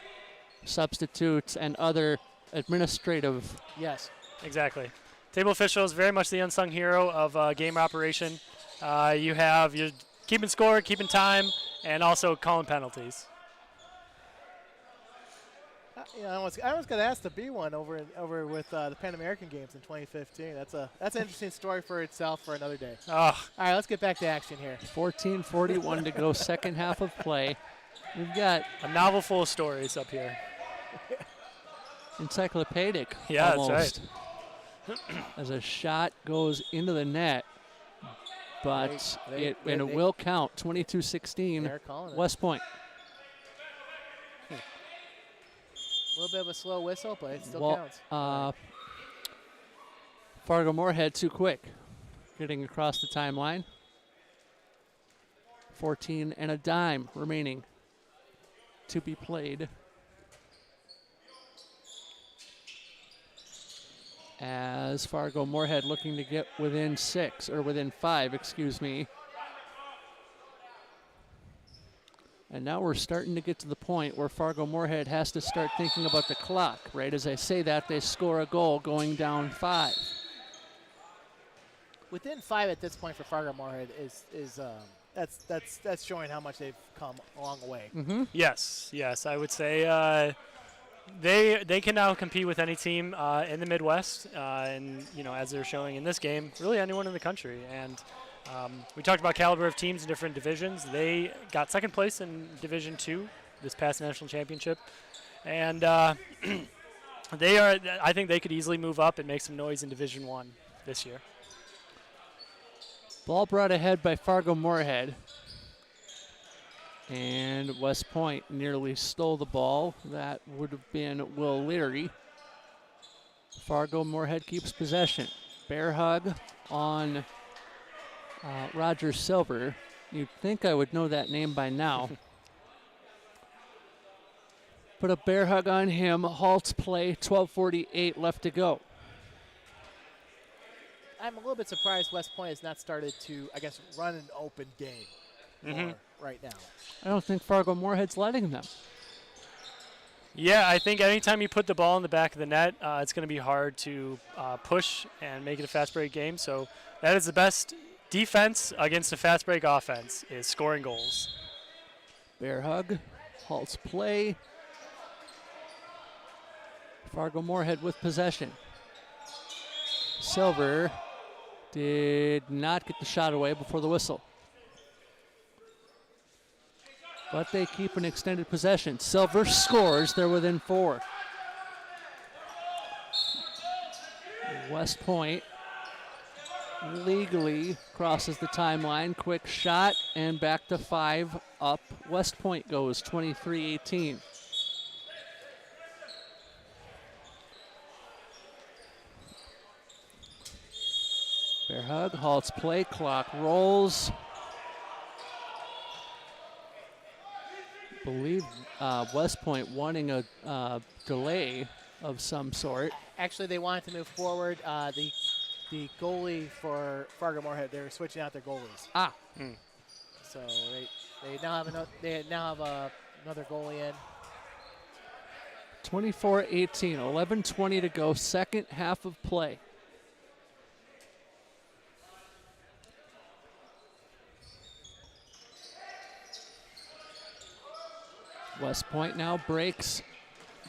substitutes and other administrative. Yes, exactly. Table official is very much the unsung hero of game operation. You're keeping score, keeping time, and also calling penalties. I was going to ask to be one over with the Pan American Games in 2015. That's an interesting story for itself for another day. Oh. All right, let's get back to action here. 14:41 to go, second half of play. We've got a novel full of stories up here. Encyclopedic, yeah, almost. That's right. As a shot goes into the net, but it will count. 22-16, West Point. A little bit of a slow whistle, but it still counts. Fargo Moorhead too quick, getting across the timeline. 14 and a dime remaining to be played. As Fargo Moorhead looking to get within 5, excuse me. And now we're starting to get to the point where Fargo Moorhead has to start thinking about the clock. Right as I say that, they score a goal going down 5. Within 5 at this point for Fargo Moorhead is that's showing how much they've come a long way. Mm-hmm. Yes, I would say they can now compete with any team in the Midwest, and as they're showing in this game, really anyone in the country. And We talked about caliber of teams in different divisions. They got second place in Division II this past national championship. And I think they could easily move up and make some noise in Division I this year. Ball brought ahead by Fargo-Moorhead. And West Point nearly stole the ball. That would have been Will Leary. Fargo-Moorhead keeps possession. Bear hug on Roger Silver. You'd think I would know that name by now. Put a bear hug on him. Halts play. 12:48 left to go. I'm a little bit surprised West Point has not started to, I guess, run an open game more right now. I don't think Fargo-Moorhead's letting them. Yeah, I think anytime you put the ball in the back of the net, it's going to be hard to push and make it a fast break game. So that is the best defense against a fast break offense, is scoring goals. Bear hug. Halts play. Fargo-Moorhead with possession. Silver did not get the shot away before the whistle. But they keep an extended possession. Silver scores. They're within 4. West Point legally crosses the timeline. Quick shot and back to 5 up. West Point goes 23-18. Bear hug, halts play, clock rolls. Believe West Point wanting a delay of some sort. Actually, they wanted to move forward. The goalie for Fargo-Moorhead, they're switching out their goalies. So they now have another goalie in. 24-18, 11:20 to go, second half of play. West Point now breaks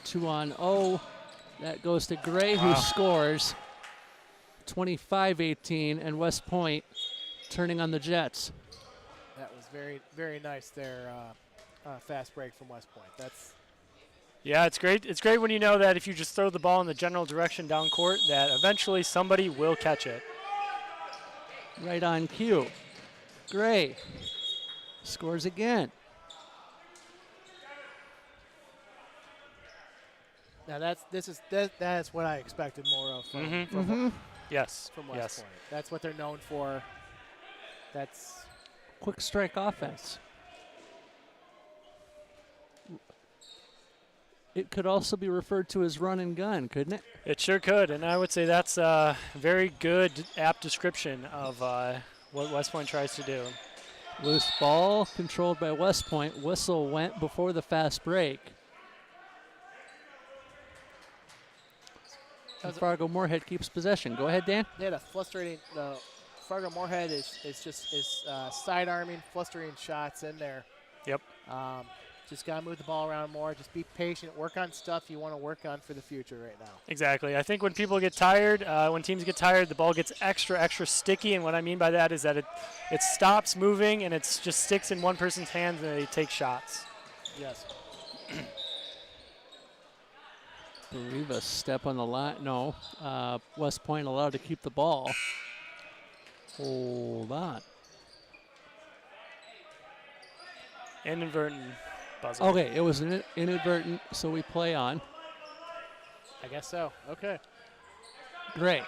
2-on-0. That goes to Gray, who scores. 25-18, and West Point turning on the Jets. That was very, very nice there. Fast break from West Point. Yeah, it's great. It's great when you know that if you just throw the ball in the general direction down court, that eventually somebody will catch it. Right on cue. Gray scores again. Now that's what I expected more of from Yes. From West Point. That's what they're known for. That's quick strike offense. It could also be referred to as run and gun, couldn't it? It sure could, and I would say that's a very good, apt description of what West Point tries to do. Loose ball controlled by West Point. Whistle went before the fast break. Fargo-Moorhead keeps possession. Go ahead, Dan. They had a frustrating. Fargo-Moorhead is side arming, frustrating shots in there. Yep. Just gotta move the ball around more. Just be patient. Work on stuff you want to work on for the future right now. Exactly. I think when people get tired, when teams get tired, the ball gets extra sticky. And what I mean by that is that it stops moving and it just sticks in one person's hands and they take shots. Yes. Believe a step on the line. No. West Point allowed to keep the ball. Hold on. Inadvertent buzzer. Okay, it was inadvertent, so we play on. I guess so. Okay. Gray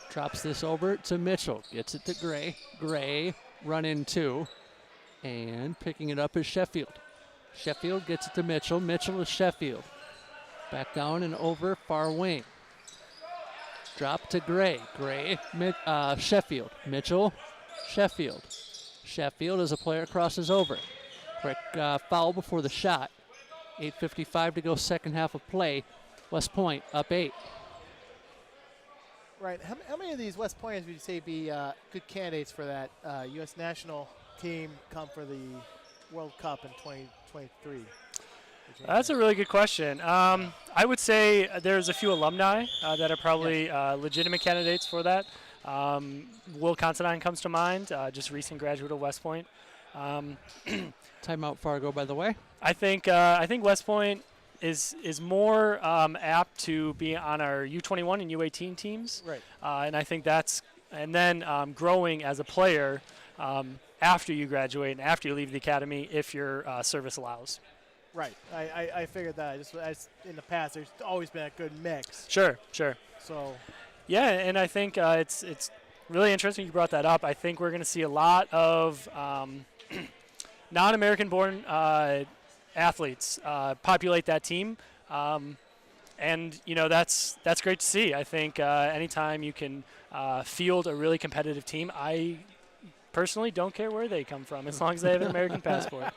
drops this over to Mitchell. Gets it to Gray. Gray run in 2. And picking it up is Sheffield. Sheffield gets it to Mitchell. Mitchell is Sheffield. Back down and over, far wing. Drop to Gray. Gray, Sheffield. Mitchell, Sheffield. Sheffield as a player crosses over. Quick foul before the shot. 8:55 to go, second half of play. West Point up 8. Right. How many of these West Pointers would you say be good candidates for that U.S. national team come for the World Cup in 2023? That's a really good question. I would say there's a few alumni that are probably legitimate candidates for that. Will Considine comes to mind, just recent graduate of West Point. Timeout Fargo, by the way. I think West Point is more apt to be on our U21 and U18 teams. Right. And I think and then growing as a player after you graduate and after you leave the academy if your service allows. Right. I figured that. As in the past, there's always been a good mix. Sure. So. Yeah, and I think it's really interesting you brought that up. I think we're going to see a lot of non-American-born athletes populate that team, and that's great to see. I think anytime you can field a really competitive team, I personally don't care where they come from as long as they have an American passport.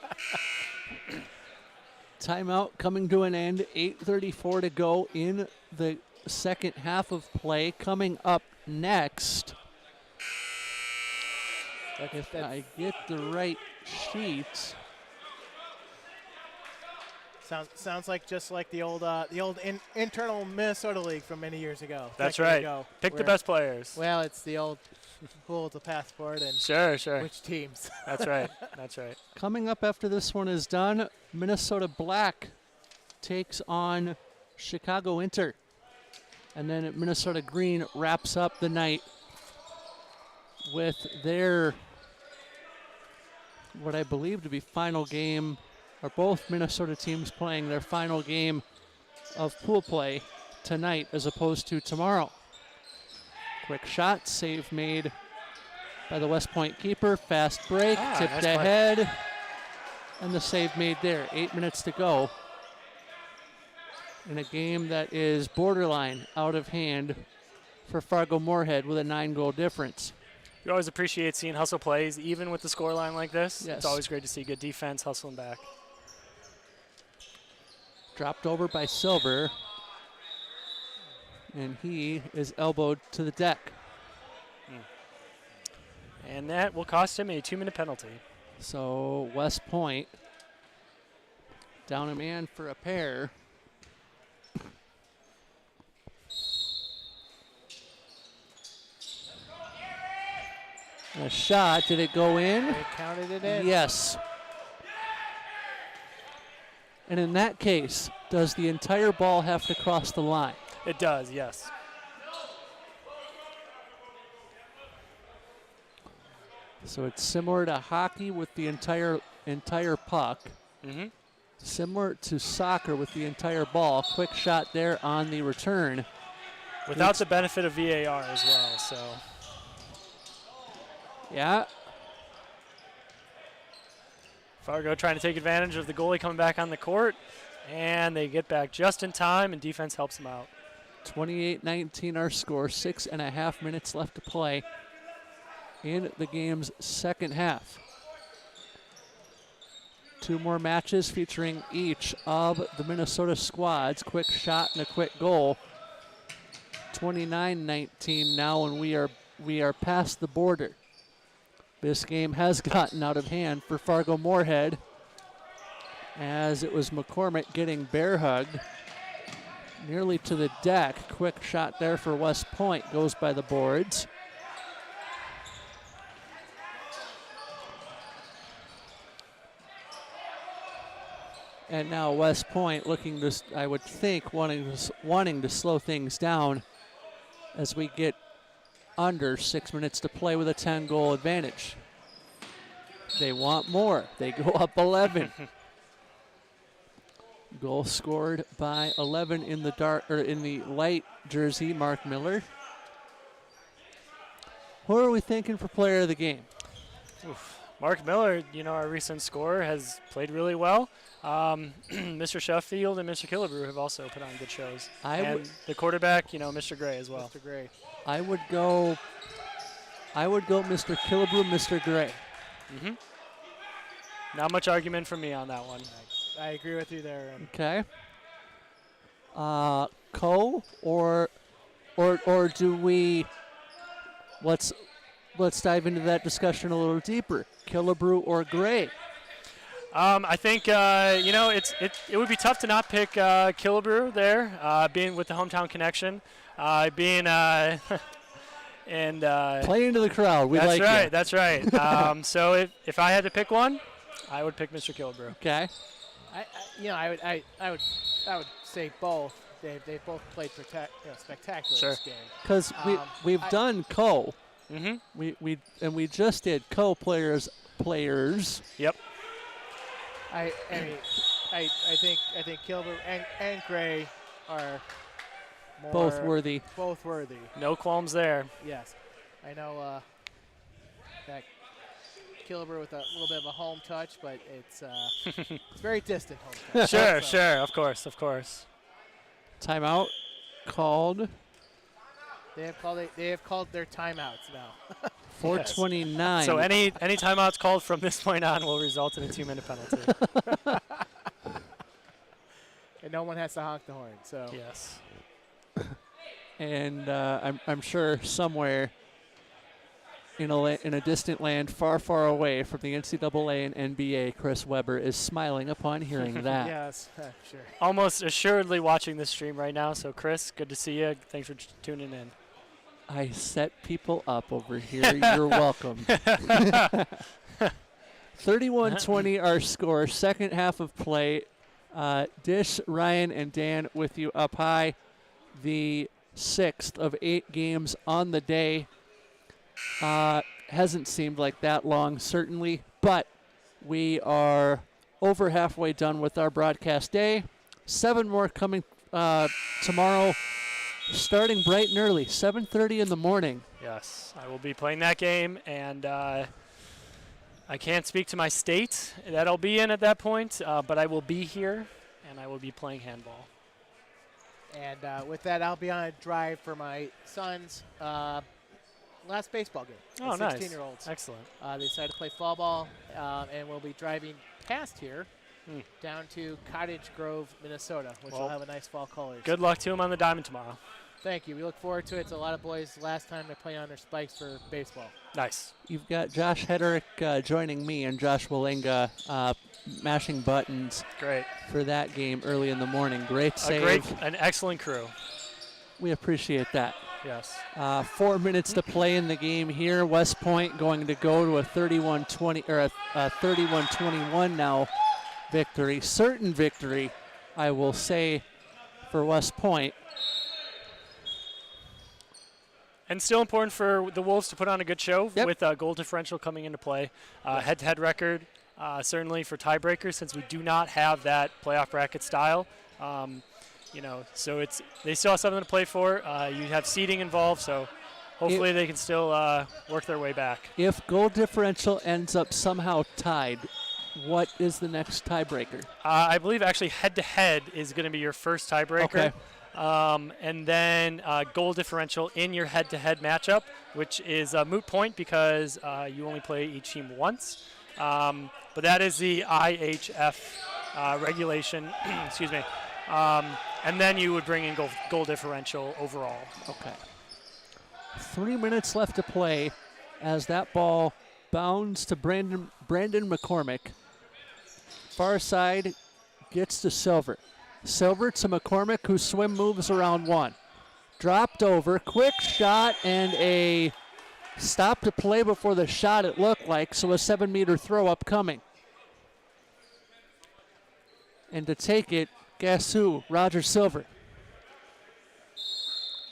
Timeout coming to an end. 8:34 to go in the second half of play. Coming up next, if I get the right sheet. Sounds like just like the old internal Minnesota League from many years ago. That's right. Pick the best players. Well, it's the old who holds the passport and sure. Which teams. That's right. Coming up after this one is done, Minnesota Black takes on Chicago Inter. And then Minnesota Green wraps up the night with their, what I believe to be final game, or both Minnesota teams playing their final game of pool play tonight as opposed to tomorrow. Quick shot, save made by the West Point keeper. Fast break, tipped nice ahead, play. And the save made there. 8 minutes to go in a game that is borderline out of hand for Fargo-Moorhead with a 9-goal difference. You always appreciate seeing hustle plays, even with the scoreline like this. Yes. It's always great to see good defense hustling back. Dropped over by Silver, and he is elbowed to the deck. And that will cost him a 2-minute penalty. So West Point down a man for a pair. A shot, did it go in? They counted it in. Yes. And in that case, does the entire ball have to cross the line? It does, yes. So it's similar to hockey with the entire puck. Mm-hmm. Similar to soccer with the entire ball. Quick shot there on the return. Without the benefit of VAR as well, so. Yeah. Fargo trying to take advantage of the goalie coming back on the court, and they get back just in time, and defense helps them out. 28-19 our score, 6.5 minutes left to play in the game's second half. 2 more matches featuring each of the Minnesota squads. Quick shot and a quick goal. 29-19 now, and we are past the border. This game has gotten out of hand for Fargo-Moorhead, as it was McCormick getting bear hugged nearly to the deck. Quick shot there for West Point, goes by the boards. And now West Point looking to, I would think, wanting to slow things down as we get under 6 minutes to play with a 10-goal advantage. They want more. They go up 11. Goal scored by 11 in the light jersey, Mark Miller. Who are we thinking for player of the game? Oof. Mark Miller, our recent scorer, has played really well. Mr. Sheffield and Mr. Killebrew have also put on good shows. And the quarterback, Mr. Gray as well. Mr. Gray. I would go Mr. Killebrew, Mr. Gray. Mm-hmm. Not much argument from me on that one. I agree with you there. Okay. Co or do we? Let's dive into that discussion a little deeper. Killebrew or Gray? I think it would be tough to not pick Killebrew there, being with the hometown connection, being And play into the crowd. We like right. you. That's right. So if I had to pick one, I would pick Mr. Killebrew. Okay. I would say both. They've both played spectacular Sure. this game. Because we've done co. Mm-hmm. We just did co players. Yep. I think Kilbur and Gray are both worthy. Both worthy. No qualms there. Yes, I know that Kilbur with a little bit of a home touch, but it's it's very distant home touch. Sure. Of course. Timeout called. They have called their timeouts now. 4:29. So any timeouts called from this point on will result in a 2-minute penalty. And no one has to honk the horn. So yes. And I'm sure somewhere in a distant land far, far away from the NCAA and NBA, Chris Webber is smiling upon hearing that. Yes, sure. Almost assuredly watching this stream right now. So Chris, good to see you. Thanks for tuning in. I set people up over here. You're welcome. 31-20 our score. Second half of play. Dish, Ryan, and Dan with you up high. The 6th of 8 games on the day. Hasn't seemed like that long, certainly, but we are over halfway done with our broadcast day. 7 more coming tomorrow, starting bright and early, 7:30 in the morning. Yes, I will be playing that game, and I can't speak to my state that I'll be in at that point, but I will be here, and I will be playing handball. And with that, I'll be on a drive for my son's last baseball game. Oh, nice. 16-year-olds. Excellent. They decided to play fall ball, and we'll be driving past here down to Cottage Grove, Minnesota, which will have a nice fall colors. Good luck to him on the diamond tomorrow. Thank you. We look forward to it. It's a lot of boys last time they played on their spikes for baseball. Nice. You've got Josh Hederick joining me and Josh Walinga mashing buttons. Great. For that game early in the morning. Great save. An excellent crew. We appreciate that. Yes. 4 minutes to play in the game here. West Point going to go to a 31-20 or a 31-21 now victory. Certain victory, I will say, for West Point. And still important for the Wolves to put on a good show with goal differential coming into play. Head-to-head record, certainly for tiebreakers, since we do not have that playoff bracket style. So they still have something to play for. You have seeding involved, so hopefully they can still work their way back. If goal differential ends up somehow tied, what is the next tiebreaker? I believe actually head-to-head is going to be your first tiebreaker. Okay. And then goal differential in your head-to-head matchup, which is a moot point because you only play each team once. But that is the IHF regulation. Excuse me. And then you would bring in goal differential overall. Okay. 3 minutes left to play as that ball bounds to Brandon McCormick. Far side gets to Silver. Silver to McCormick, who swim moves around one. Dropped over, quick shot, and a stop to play before the shot, it looked like, so a 7-meter throw upcoming. And to take it, guess who? Roger Silver.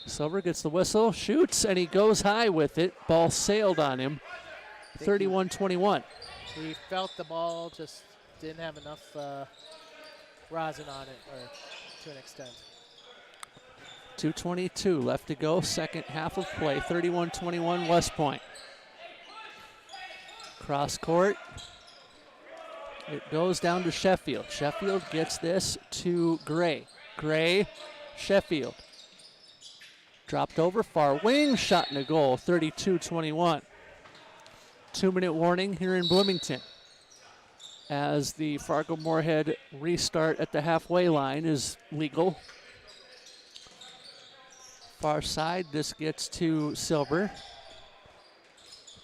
Silver gets the whistle, shoots, and he goes high with it. Ball sailed on him. 31-21. He felt the ball, just didn't have enough rosin on it, or to an extent. 2:22 left to go, second half of play. 31-21 West Point. Cross court. It goes down to Sheffield. Sheffield gets this to Gray. Gray, Sheffield. Dropped over, far wing, shot in a goal, 32-21. 2-minute warning here in Bloomington as the Fargo-Moorhead restart at the halfway line is legal. Far side, this gets to Silver.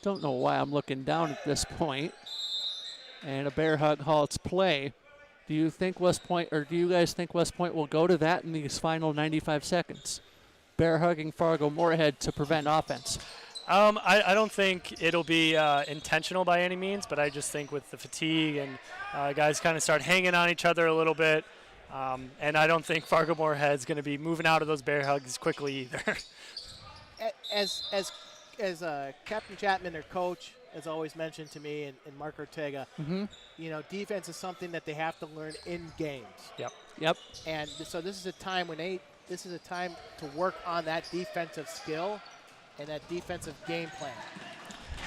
Don't know why I'm looking down at this point. And a bear hug halts play. Do you think West Point, or do you guys think West Point will go to that in these final 95 seconds? bear-hugging Fargo Moorhead to prevent offense? I don't think it'll be intentional by any means, but I just think with the fatigue and guys kind of start hanging on each other a little bit, and I don't think Fargo Moorhead's going to be moving out of those bear hugs quickly either. As Captain Chapman, their coach, has always mentioned to me, and Mark Ortega, you know, defense is something that they have to learn in games. Yep. And so this is a time to work on that defensive skill and that defensive game plan.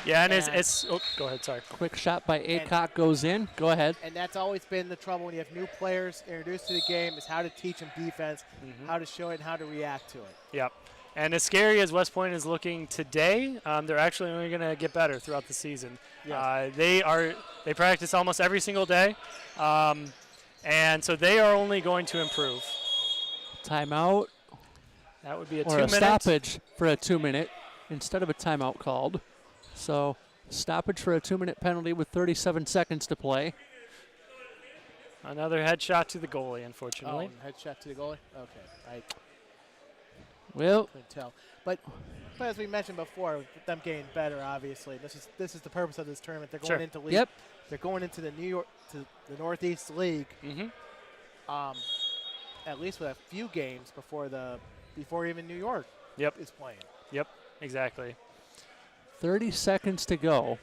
Yeah, and it's go ahead, sorry. Quick shot by Aycock goes in. Go ahead. And that's always been the trouble when you have new players introduced to the game, is how to teach them defense, how to show it, and how to react to it. Yep. And as scary as West Point is looking today, they're actually only going to get better throughout the season. Yeah. They practice almost every single day, and so they are only going to improve. Timeout. That would be a 2 or minute. a stoppage for a 2 minute instead of a timeout called. So stoppage for a 2 minute penalty with 37 seconds to play. Another headshot to the goalie, unfortunately. Oh, headshot to the goalie? Okay. Well, couldn't tell. But as we mentioned before, with them getting better, obviously, this is the purpose of this tournament. They're going into league. Yep. They're going into the the Northeast League. At least with a few games before even New York is playing. Yep, exactly. 30 seconds to go.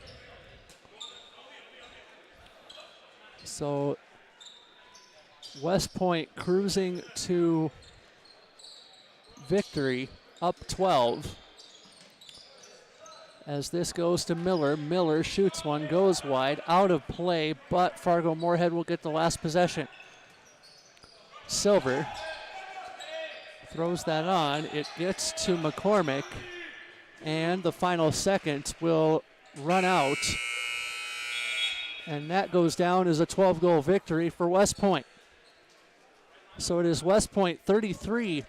So West Point cruising to victory, up 12. As this goes to Miller. Miller shoots one, goes wide, out of play, but Fargo Moorhead will get the last possession. Silver throws that on. It gets to McCormick, and the final seconds will run out. And that goes down as a 12-goal victory for West Point. So it is West Point 33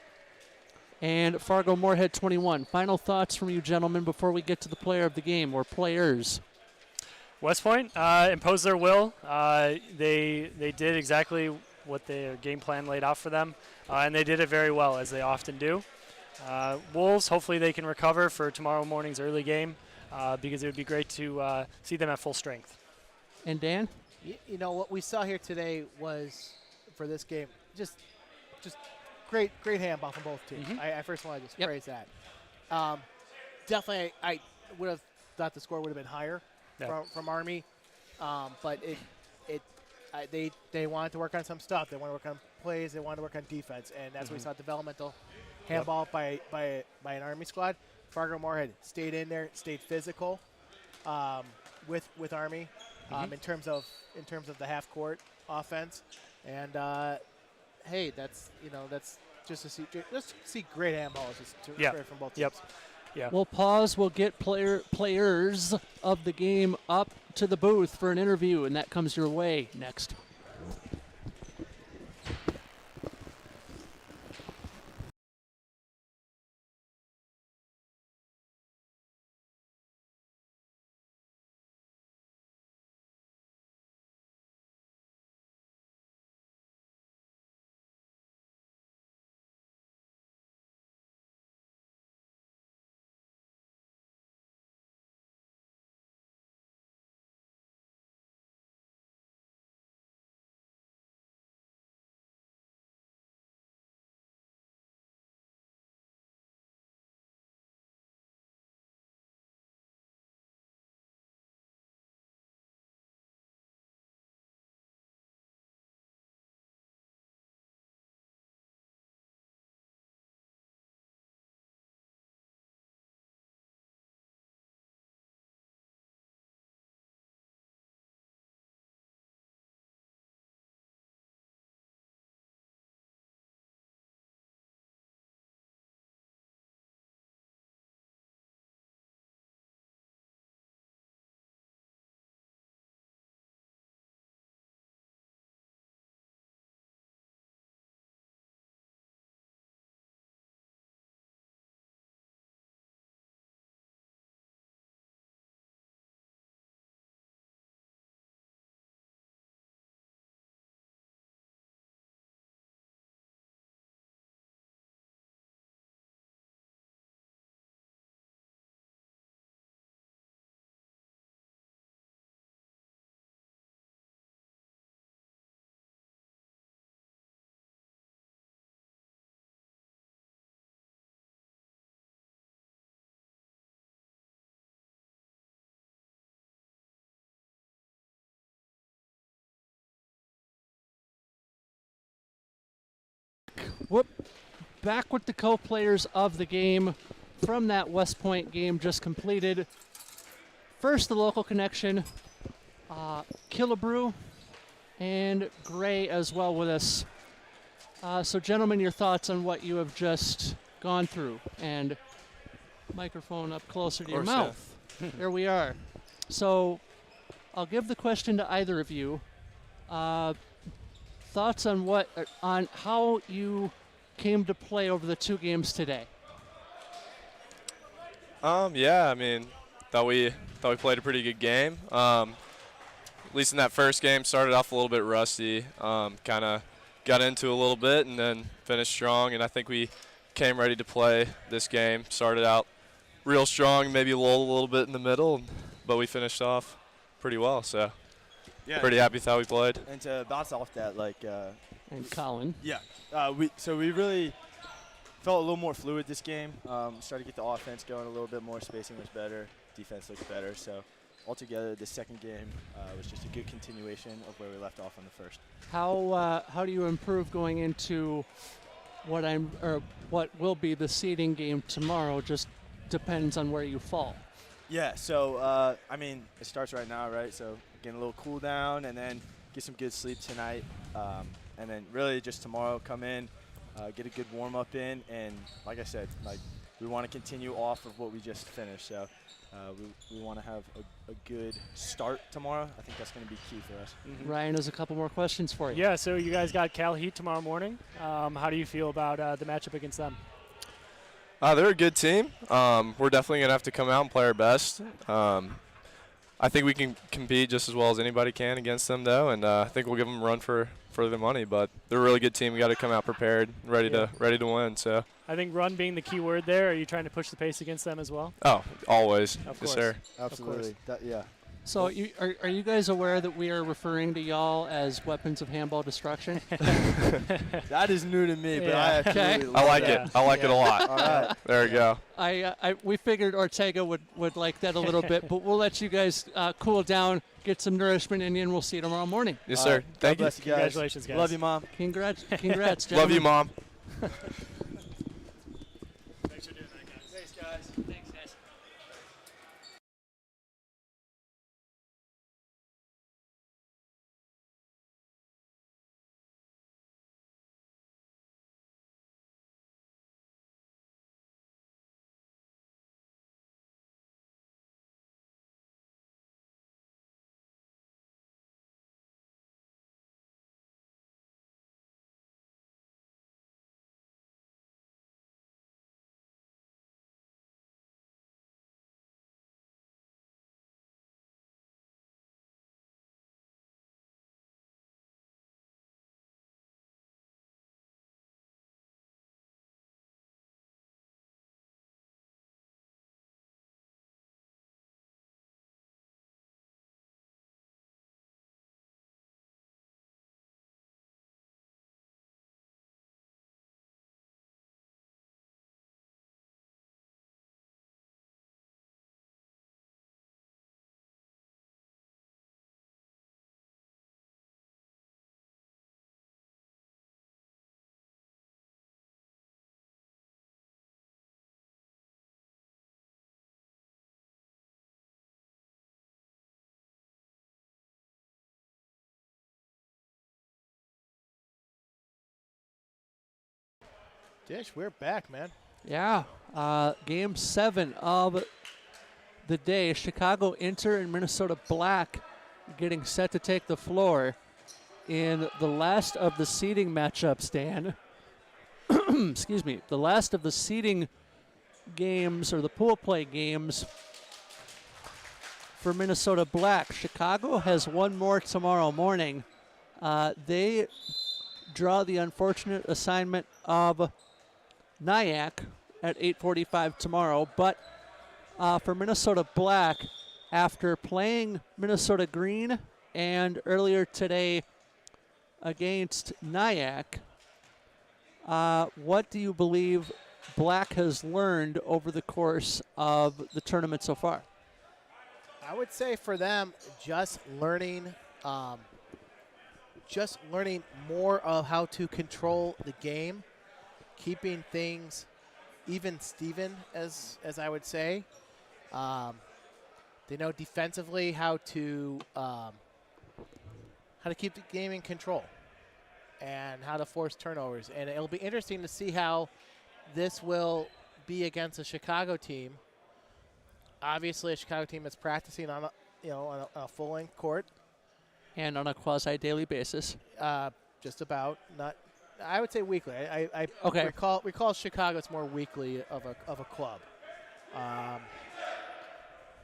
and Fargo Moorhead 21. Final thoughts from you gentlemen before we get to the player of the game, or players. West Point imposed their will. They did exactly what their game plan laid out for them, and they did it very well, as they often do. Wolves, hopefully they can recover for tomorrow morning's early game, because it would be great to see them at full strength. And Dan? You know, what we saw here today was, for this game, just great handball from both teams. I first want to just praise that. Definitely, I would have thought the score would have been higher from Army, but they wanted to work on some stuff. They want to work on plays. They wanted to work on defense, and that's what we saw, developmental handball by an Army squad. Fargo Moorhead stayed in there, stayed physical with Army in terms of the half court offense, and hey, that's just to see great handballs from both teams. Yeah. We'll pause. We'll get players of the game up to the booth for an interview, and that comes your way next. Back with the co-players of the game from that West Point game just completed. First, the local connection, Killebrew and Gray as well with us. So, gentlemen, your thoughts on what you have just gone through. And microphone up closer to your mouth. There we are. So, I'll give the question to either of you. Thoughts on how you came to play over the 2 games today? Yeah, I mean, thought we played a pretty good game. At least in that first game, started off a little bit rusty. Kind of got into a little bit and then finished strong. And I think we came ready to play this game. Started out real strong, maybe lulled a little bit in the middle, but we finished off pretty well. So pretty happy with how we played. And to bounce off that, and Colin. Yeah. We really felt a little more fluid this game. Started to get the offense going a little bit more. Spacing was better. Defense looked better. So altogether, the second game was just a good continuation of where we left off on the first. How do you improve going into what will be the seeding game tomorrow? Just depends on where you fall. Yeah. So I mean, it starts right now, right? So getting a little cool down and then get some good sleep tonight. And then really just tomorrow come in, get a good warm-up in, and like I said, we want to continue off of what we just finished. So we want to have a good start tomorrow. I think that's going to be key for us. Mm-hmm. Ryan has a couple more questions for you. Yeah, so you guys got CalHeat tomorrow morning. How do you feel about the matchup against them? They're a good team. We're definitely going to have to come out and play our best. I think we can compete just as well as anybody can against them, though, and I think we'll give them a run for the money. But they're a really good team. We got to come out prepared, ready to win. So I think run being the key word there. Are you trying to push the pace against them as well? Oh, always. Of yes, course. sir. Absolutely. Yeah. So are you guys aware that we are referring to y'all as weapons of handball destruction? That is new to me, but I absolutely love I like that. it. I like it a lot. All right. There we go. We figured Ortega would like that a little bit, but we'll let you guys cool down, get some nourishment in you, and we'll see you tomorrow morning. Yes, sir. Thank you. Bless you guys. Congratulations, guys. Love you, Mom. Congrats, gentlemen. Love you, Mom. Thanks for doing that, guys. Thanks, guys. Thanks, guys. Dish, we're back, man. Yeah. Game 7 of the day. Chicago Inter and Minnesota Black getting set to take the floor in the last of the seeding matchups, Dan. Excuse me. The last of the seeding games, or the pool play games for Minnesota Black. Chicago has one more tomorrow morning. They draw the unfortunate assignment of NYAC at 8:45 tomorrow. But for Minnesota Black, after playing Minnesota Green and earlier today against NYAC, what do you believe Black has learned over the course of the tournament so far? I would say for them, just learning more of how to control the game. keeping things even Steven, as I would say. They know defensively how to keep the game in control and how to force turnovers. And it'll be interesting to see how this will be against a Chicago team. Obviously, a Chicago team that's practicing on a full-length court and on a quasi-daily basis. Just about, not. I would say weekly. I okay. recall Chicago. It's more weekly of a club.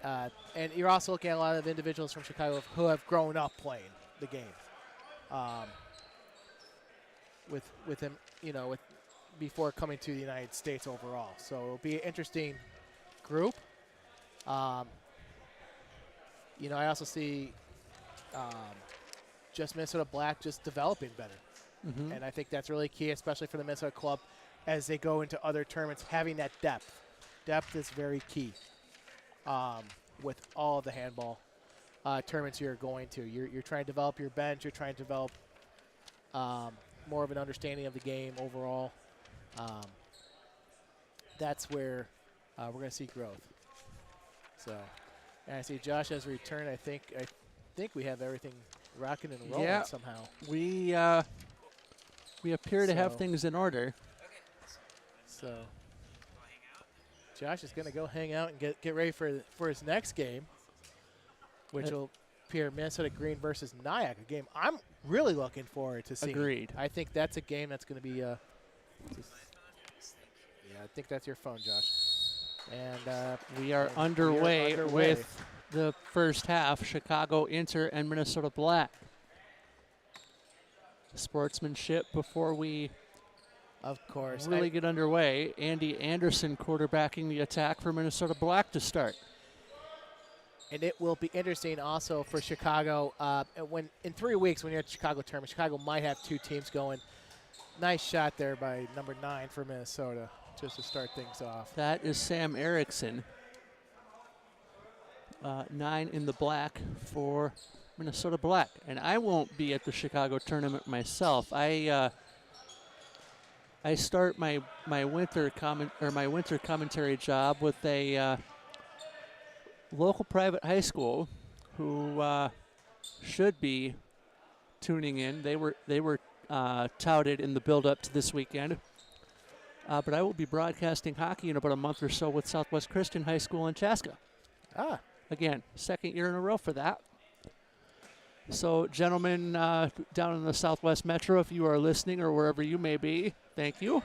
And you're also looking at a lot of individuals from Chicago who have grown up playing the game. With him, before coming to the United States overall. So it'll be an interesting group. I also see just Minnesota Black just developing better. Mm-hmm. And I think that's really key, especially for the Minnesota club as they go into other tournaments, having that depth. Depth is very key with all of the handball tournaments you're going to. You're trying to develop your bench. You're trying to develop more of an understanding of the game overall. That's where we're going to see growth. So, and I see Josh has returned. I think we have everything rocking and rolling somehow. We appear to have things in order. So Josh is going to go hang out and get ready for his next game, which will appear Minnesota Green versus NYAC, a game I'm really looking forward to seeing. Agreed. I think that's a game that's going to be I think that's your phone, Josh. And we are underway with the first half, Chicago Inter and Minnesota Black. Sportsmanship before we of course really get underway. Andy Anderson quarterbacking the attack for Minnesota Black to start. And it will be interesting also for Chicago when in 3 weeks when you're at the Chicago tournament, Chicago might have 2 teams going. Nice shot there by number 9 for Minnesota just to start things off. That is Sam Erickson. 9 in the black for Minnesota Black. And I won't be at the Chicago tournament myself. I start my winter commentary job with a local private high school who should be tuning in. They were touted in the build-up to this weekend. But I will be broadcasting hockey in about a month or so with Southwest Christian High School in Chaska. Again, second year in a row for that. So, gentlemen down in the Southwest Metro, if you are listening or wherever you may be, thank you.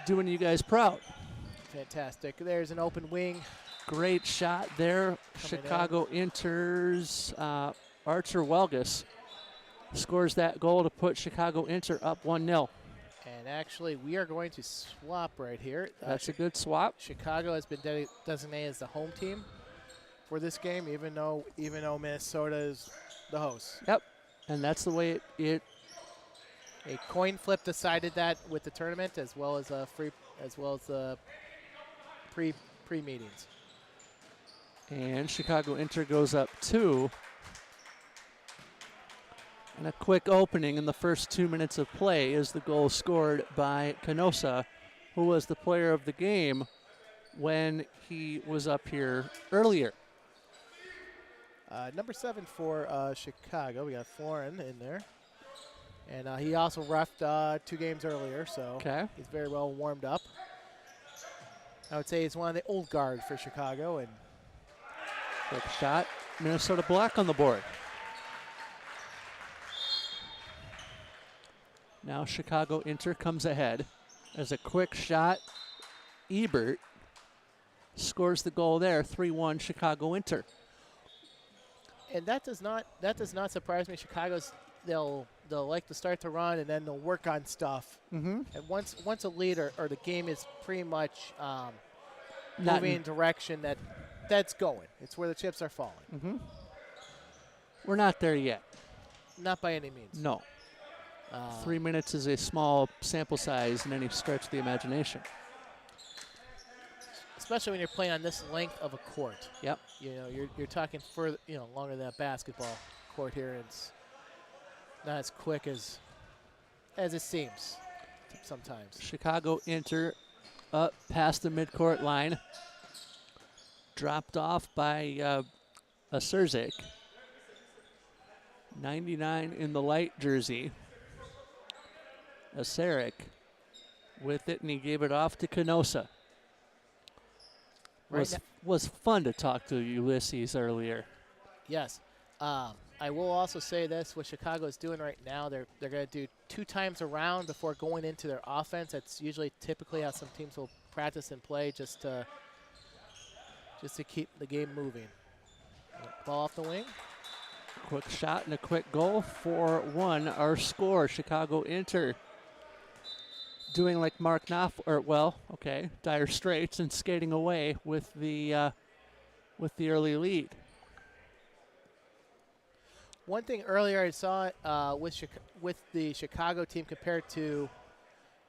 Doing you guys proud. Fantastic. There's an open wing. Great shot there. Chicago Inter's Archer Welgus scores that goal to put Chicago Inter up 1-0. And actually, we are going to swap right here. That's a good swap. Chicago has been designated as the home team for this game, even though Minnesota is the host. Yep, and that's the way it. A coin flip decided that with the tournament, as well as the pre meetings. And Chicago Inter goes up 2. And a quick opening in the first 2 minutes of play is the goal scored by Canosa, who was the player of the game when he was up here earlier. Number 7 for Chicago. We got Florin in there. And he also reffed 2 games earlier, so he's very well warmed up. I would say he's one of the old guard for Chicago. And quick shot. Minnesota Black on the board. Now Chicago Inter comes ahead as a quick shot. Ebert scores the goal there, 3-1 Chicago Inter. And that does not surprise me. Chicago's they'll like to start to run and then they'll work on stuff. Mm-hmm. And once a lead or the game is pretty much moving in direction that's going. It's where the chips are falling. Mm-hmm. We're not there yet. Not by any means. No. 3 minutes is a small sample size in any stretch of the imagination. Especially when you're playing on this length of a court. Yep. You're talking further, longer than a basketball court here. It's not as quick as it seems. sometimes. Chicago Inter up past the midcourt line. Dropped off by Asurzik. 99 in the light jersey. Asurzik with it, and he gave it off to Canosa. Was fun to talk to Ulysses earlier. Yes. I will also say this, what Chicago is doing right now, they're going to do 2 times around before going into their offense. That's usually typically how some teams will practice and play just to keep the game moving. Ball off the wing. Quick shot and a quick goal. 4-1 our score. Chicago Inter doing like Mark Knopf, Dire Straits, and skating away with the early lead. One thing earlier I saw with the Chicago team compared to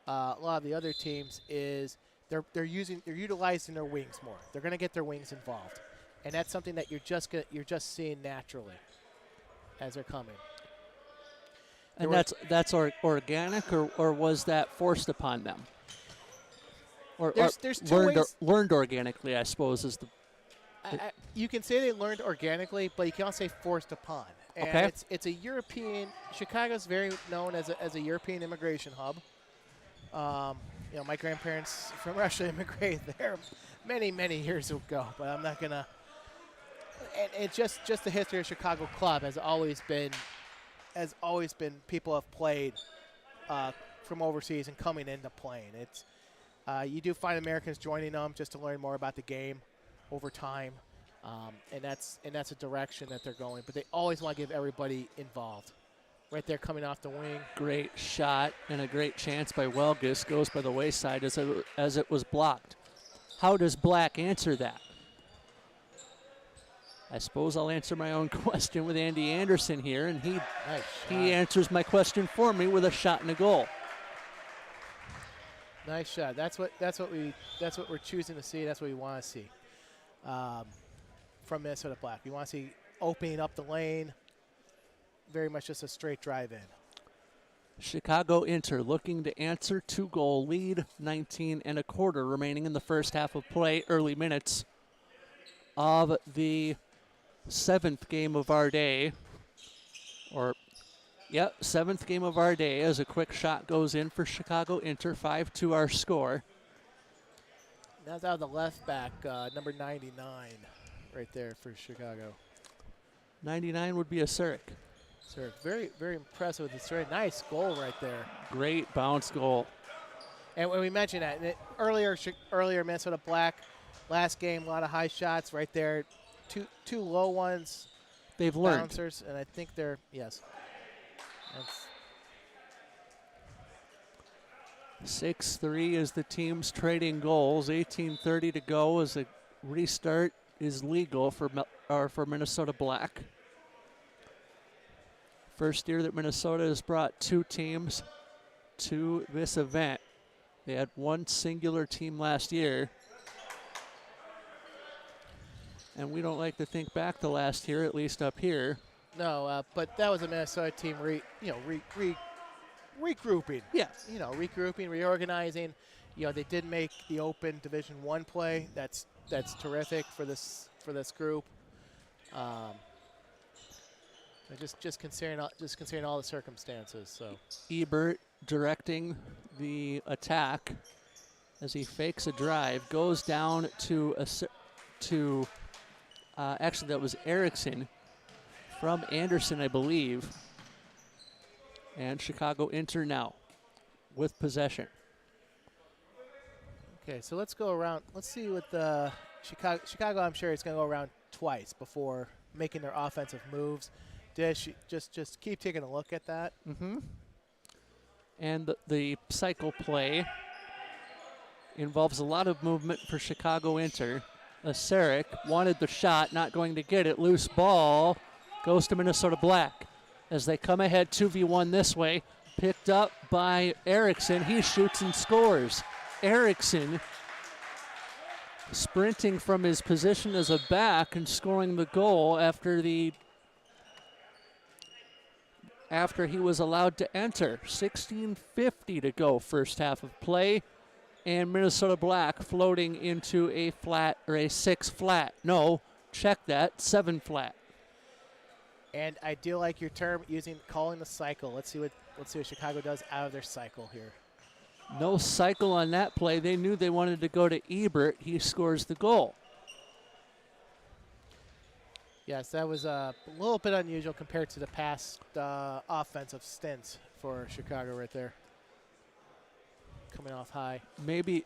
a lot of the other teams is they're utilizing their wings more. They're going to get their wings involved, and that's something that you're just seeing naturally as they're coming. And that's organic, or was that forced upon them? Or there's two ways. Learned organically, I suppose, is the. You can say they learned organically, but you can't say forced upon. And okay. It's a European. Chicago's very known as a European immigration hub. My grandparents from Russia immigrated there many years ago, but I'm not gonna. And it's just the history of Chicago club has always been people have played from overseas and coming into playing. It's you do find Americans joining them just to learn more about the game over time. And that's a direction that they're going. But they always want to give everybody involved. Right there coming off the wing. Great shot and a great chance by Welgus. Goes by the wayside as it was blocked. How does Black answer that? I suppose I'll answer my own question with Andy Anderson here, and he answers my question for me with a shot and a goal. Nice shot. That's what we're choosing to see. That's what we want to see. From Minnesota Black. We want to see opening up the lane, very much just a straight drive in. Chicago Inter looking to answer 2-goal lead, 19 1/4 remaining in the first half of play, early minutes of the 7th game of our day. 7th game of our day as a quick shot goes in for Chicago Inter, 5-2 our score. That's out of the left back, number 99, right there for Chicago. 99 would be a Surik. Surik, very, very impressive with this very nice goal right there. Great bounce goal. And when we mentioned that earlier, Minnesota Black, last game, a lot of high shots right there. Two low ones. They've learned. Bouncers, and I think they're yes. That's 6-3 is the team's trading goals. 18:30 to go as a restart is legal for Minnesota Black. First year that Minnesota has brought 2 teams to this event. They had one singular team last year. And we don't like to think back to last year, at least up here. No, but that was a Minnesota team regrouping. Yes. Regrouping, reorganizing. They did make the Open Division I play. That's terrific for this group. Just considering all the circumstances. So Ebert directing the attack as he fakes a drive, goes down to actually that was Erickson from Anderson, I believe. And Chicago Inter now with possession. Okay, so let's go around. Let's see what the Chicago. I'm sure it's going to go around twice before making their offensive moves. Just keep taking a look at that. Mm-hmm. And the cycle play involves a lot of movement for Chicago Inter. Asurzik wanted the shot, not going to get it. Loose ball goes to Minnesota Black as they come ahead 2v1 this way. Picked up by Erickson. He shoots and scores. Erickson sprinting from his position as a back and scoring the goal after the after he was allowed to enter. 16:50 to go, first half of play. And Minnesota Black floating into a flat, or a 6 flat. No, check that, 7 flat. And I do like your term calling the cycle. Let's see what Chicago does out of their cycle here. No cycle on that play. They knew they wanted to go to Ebert. He scores the goal. Yes, that was a little bit unusual compared to the past offensive stints for Chicago right there. Coming off high. Maybe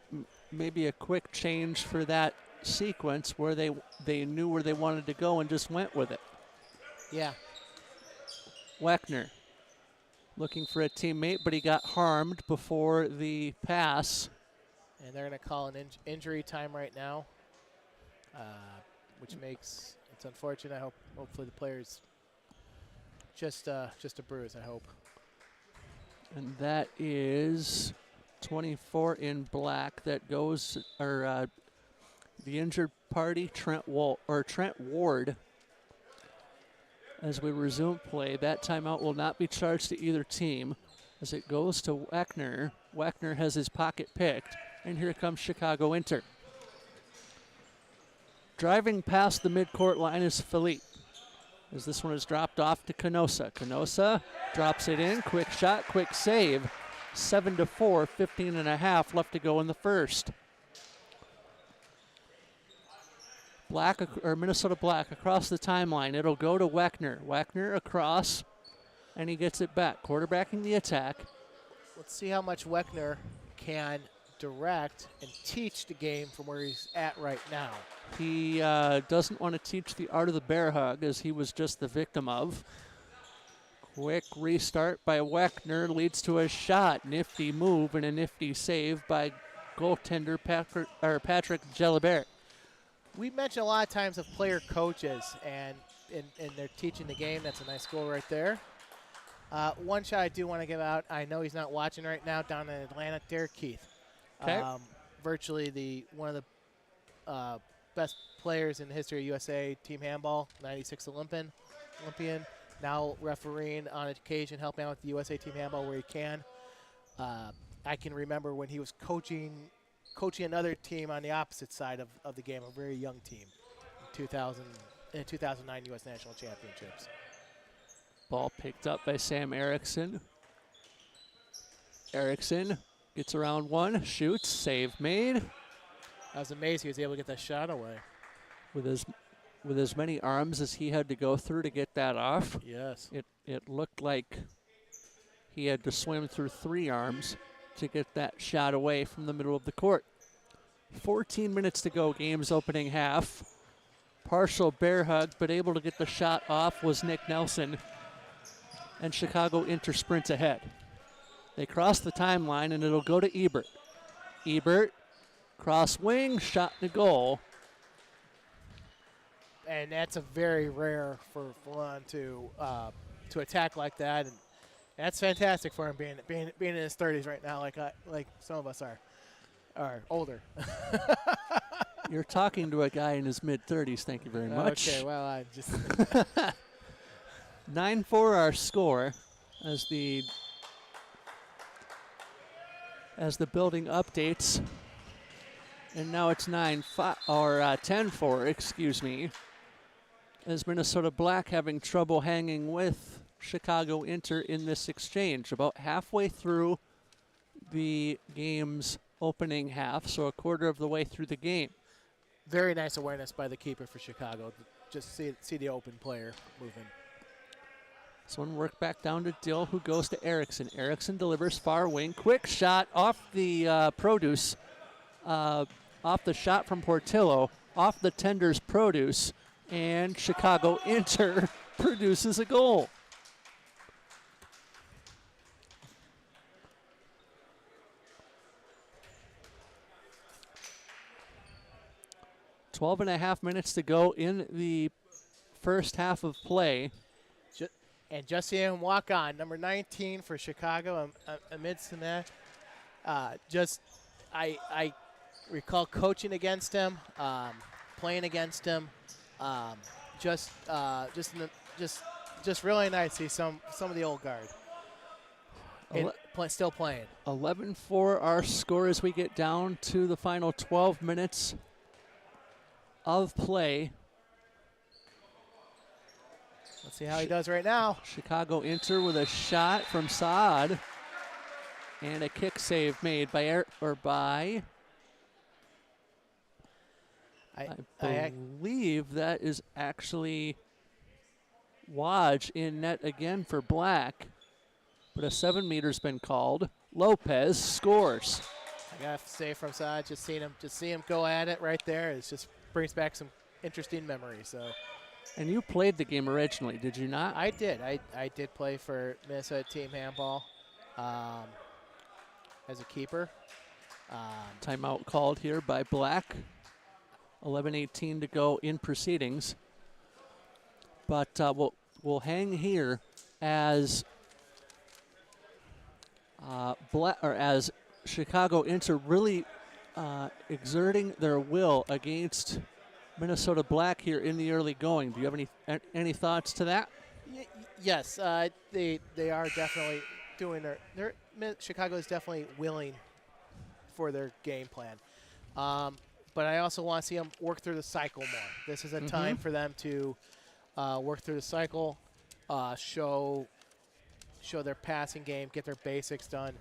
a quick change for that sequence where they knew where they wanted to go and just went with it. Yeah. Wechner looking for a teammate, but he got harmed before the pass. And they're going to call an injury time right now, which makes it's unfortunate. Hopefully the player's just a bruise, I hope. And that is 24 in black. That goes, or the injured party, Trent Ward. As we resume play, that timeout will not be charged to either team as it goes to Wechner. Wechner has his pocket picked, and here comes Chicago Inter. Driving past the midcourt line is Philippe, as this one is dropped off to Canosa. Canosa drops it in, quick shot, quick save. 7-4, 15 and a half left to go in the first. Minnesota Black across the timeline. It'll go to Wechner. Wechner across, and he gets it back. Quarterbacking the attack. Let's see how much Wechner can direct and teach the game from where he's at right now. He doesn't want to teach the art of the bear hug, as he was just the victim of. Quick restart by Wechner leads to a shot. Nifty move and a nifty save by goaltender Patrick Gelibert. We mentioned a lot of times of player coaches, and they're teaching the game. That's a nice goal right there. One shot I do want to give out. I know he's not watching right now down in Atlanta. Derek Keith, virtually one of the best players in the history of USA team handball. 96 Olympian. Now refereeing on occasion, helping out with the USA team handball where he can. I can remember when he was coaching another team on the opposite side of the game, a very young team, in 2009 U.S. National Championships. Ball picked up by Sam Erickson. Erickson gets around one, shoots, save made. That was amazing. He was able to get that shot away. With as many arms as he had to go through to get that off. Yes. It looked like he had to swim through 3 arms to get that shot away from the middle of the court. 14 minutes to go, game's opening half. Partial bear hug, but able to get the shot off was Nick Nelson. And Chicago Inter sprints ahead. They cross the timeline, and it'll go to Ebert. Ebert, cross wing, shot to goal. And that's a very rare for Falon to attack like that. And that's fantastic for him being in his 30s right now, like some of us are older. You're talking to a guy in his mid-30s. Thank you very much. Okay, well, I just 9-4 our score as the building updates, and now it's 10-4. Excuse me. As Minnesota Black having trouble hanging with Chicago Inter in this exchange. About halfway through the game's opening half, so a quarter of the way through the game. Very nice awareness by the keeper for Chicago. Just see the open player moving. This one worked back down to Dill, who goes to Erickson. Erickson delivers far wing. Quick shot off the produce, off the shot from Portillo, off the tender's produce, and Chicago Inter produces a goal. Twelve and a half minutes to go in the first half of play. And just seeing him walk on, number 19 for Chicago amidst that. I recall coaching against him, playing against him, just just really nice to see some of the old guard still playing. 11-4 our score as we get down to the final 12 minutes of play. Let's see how he does right now. Chicago Inter with a shot from Saad. And a kick save made by I believe that is actually Waj in net again for Black. But a 7-meter's been called. Lopez scores. I got to say from Saad, just seeing him go at it right there, it just brings back some interesting memories. So. And you played the game originally, did you not? I did. I did play for Minnesota Team Handball as a keeper. Timeout called here by Black. 11:18 to go in proceedings. But we'll hang here as as Chicago Inter really exerting their will against Minnesota Black here in the early going. Do you have any thoughts to that? Yes, they are definitely doing their Chicago is definitely willing for their game plan. But I also want to see them work through the cycle more. This is a time for them to work through the cycle, show their passing game, get their basics done.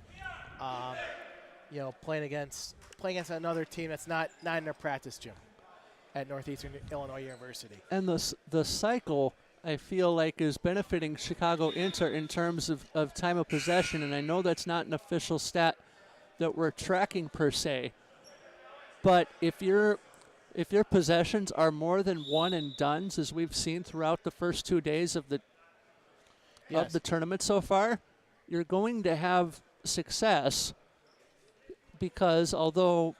Playing against another team that's not in their practice gym at Northeastern Illinois University. And the cycle, I feel like, is benefiting Chicago Inter in terms of time of possession, and I know that's not an official stat that we're tracking per se. But if your possessions are more than one and dones, as we've seen throughout the first 2 days of the tournament so far, you're going to have success, because although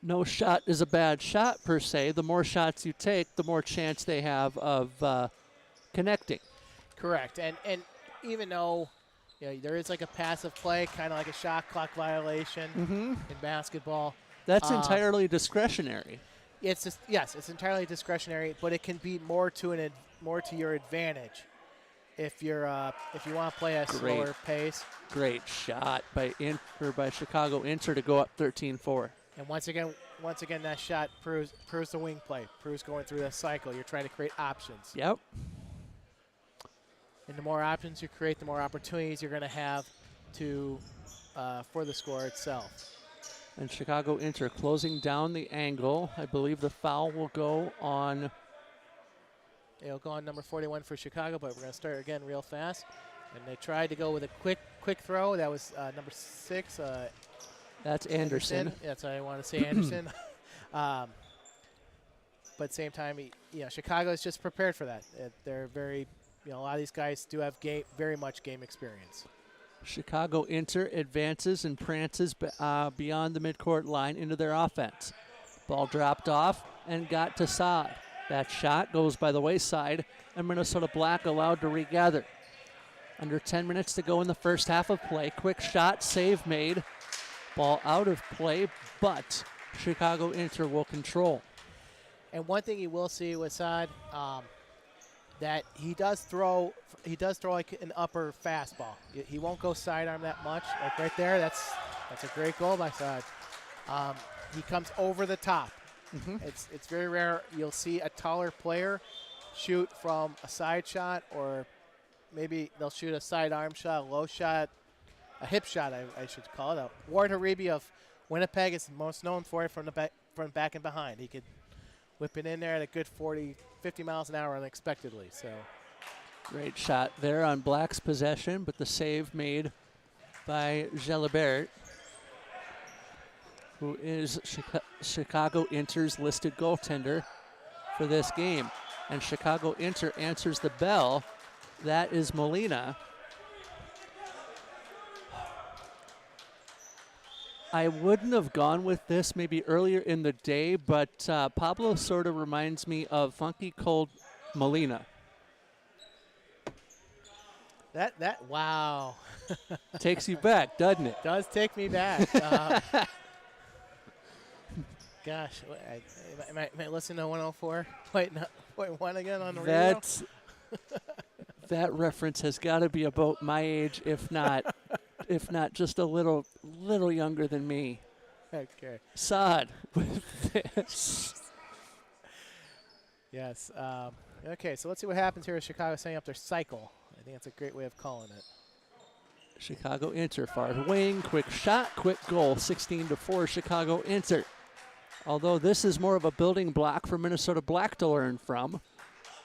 no shot is a bad shot per se, the more shots you take, the more chance they have of connecting. Correct. And even though there is like a passive play, kind of like a shot clock violation in basketball. That's entirely discretionary. It's entirely discretionary, but it can be more to your advantage if you want to play a slower pace. Great shot by Chicago Inter to go up 13-4. And once again, that shot proves the wing play, proves going through that cycle. You're trying to create options. Yep. And the more options you create, the more opportunities you're going to have for the score itself. And Chicago Inter closing down the angle. I believe the foul will go on. It'll go on number 41 for Chicago, but we're going to start again real fast. And they tried to go with a quick throw. That was number 6. That's Anderson. That's what I want to say, Anderson. But same time, Chicago is just prepared for that. They're very, a lot of these guys do have very much game experience. Chicago Inter advances and prances beyond the midcourt line into their offense. Ball dropped off and got to Saad. That shot goes by the wayside, and Minnesota Black allowed to regather. Under 10 minutes to go in the first half of play. Quick shot, save made. Ball out of play, but Chicago Inter will control. And one thing you will see with Saad, that he does throw like an upper fastball. He won't go sidearm that much. Like right there, that's a great goal by Saad. He comes over the top. It's very rare you'll see a taller player shoot from a side shot, or maybe they'll shoot a sidearm shot, a low shot, a hip shot, I should call it. Ward Haribi of Winnipeg is most known for it from back and behind. He could whip it in there at a good 40, 50 miles an hour unexpectedly. So great shot there on Black's possession, but the save made by Jalibert, who is Chicago Inter's listed goaltender for this game. And Chicago Inter answers the bell. That is Molina. I wouldn't have gone with this maybe earlier in the day, but Pablo sort of reminds me of Funky Cold Molina. Wow. Takes you back, doesn't it? Does take me back. Gosh, am I listening to 104.1 again on the radio? That reference has got to be about my age, if not just a little younger than me. Okay. Saad with this. Yes. Okay, so let's see what happens here with Chicago setting up their cycle. I think that's a great way of calling it. Chicago Inter, far wing, quick shot, quick goal, 16-4 Chicago Inter. Although this is more of a building block for Minnesota Black to learn from,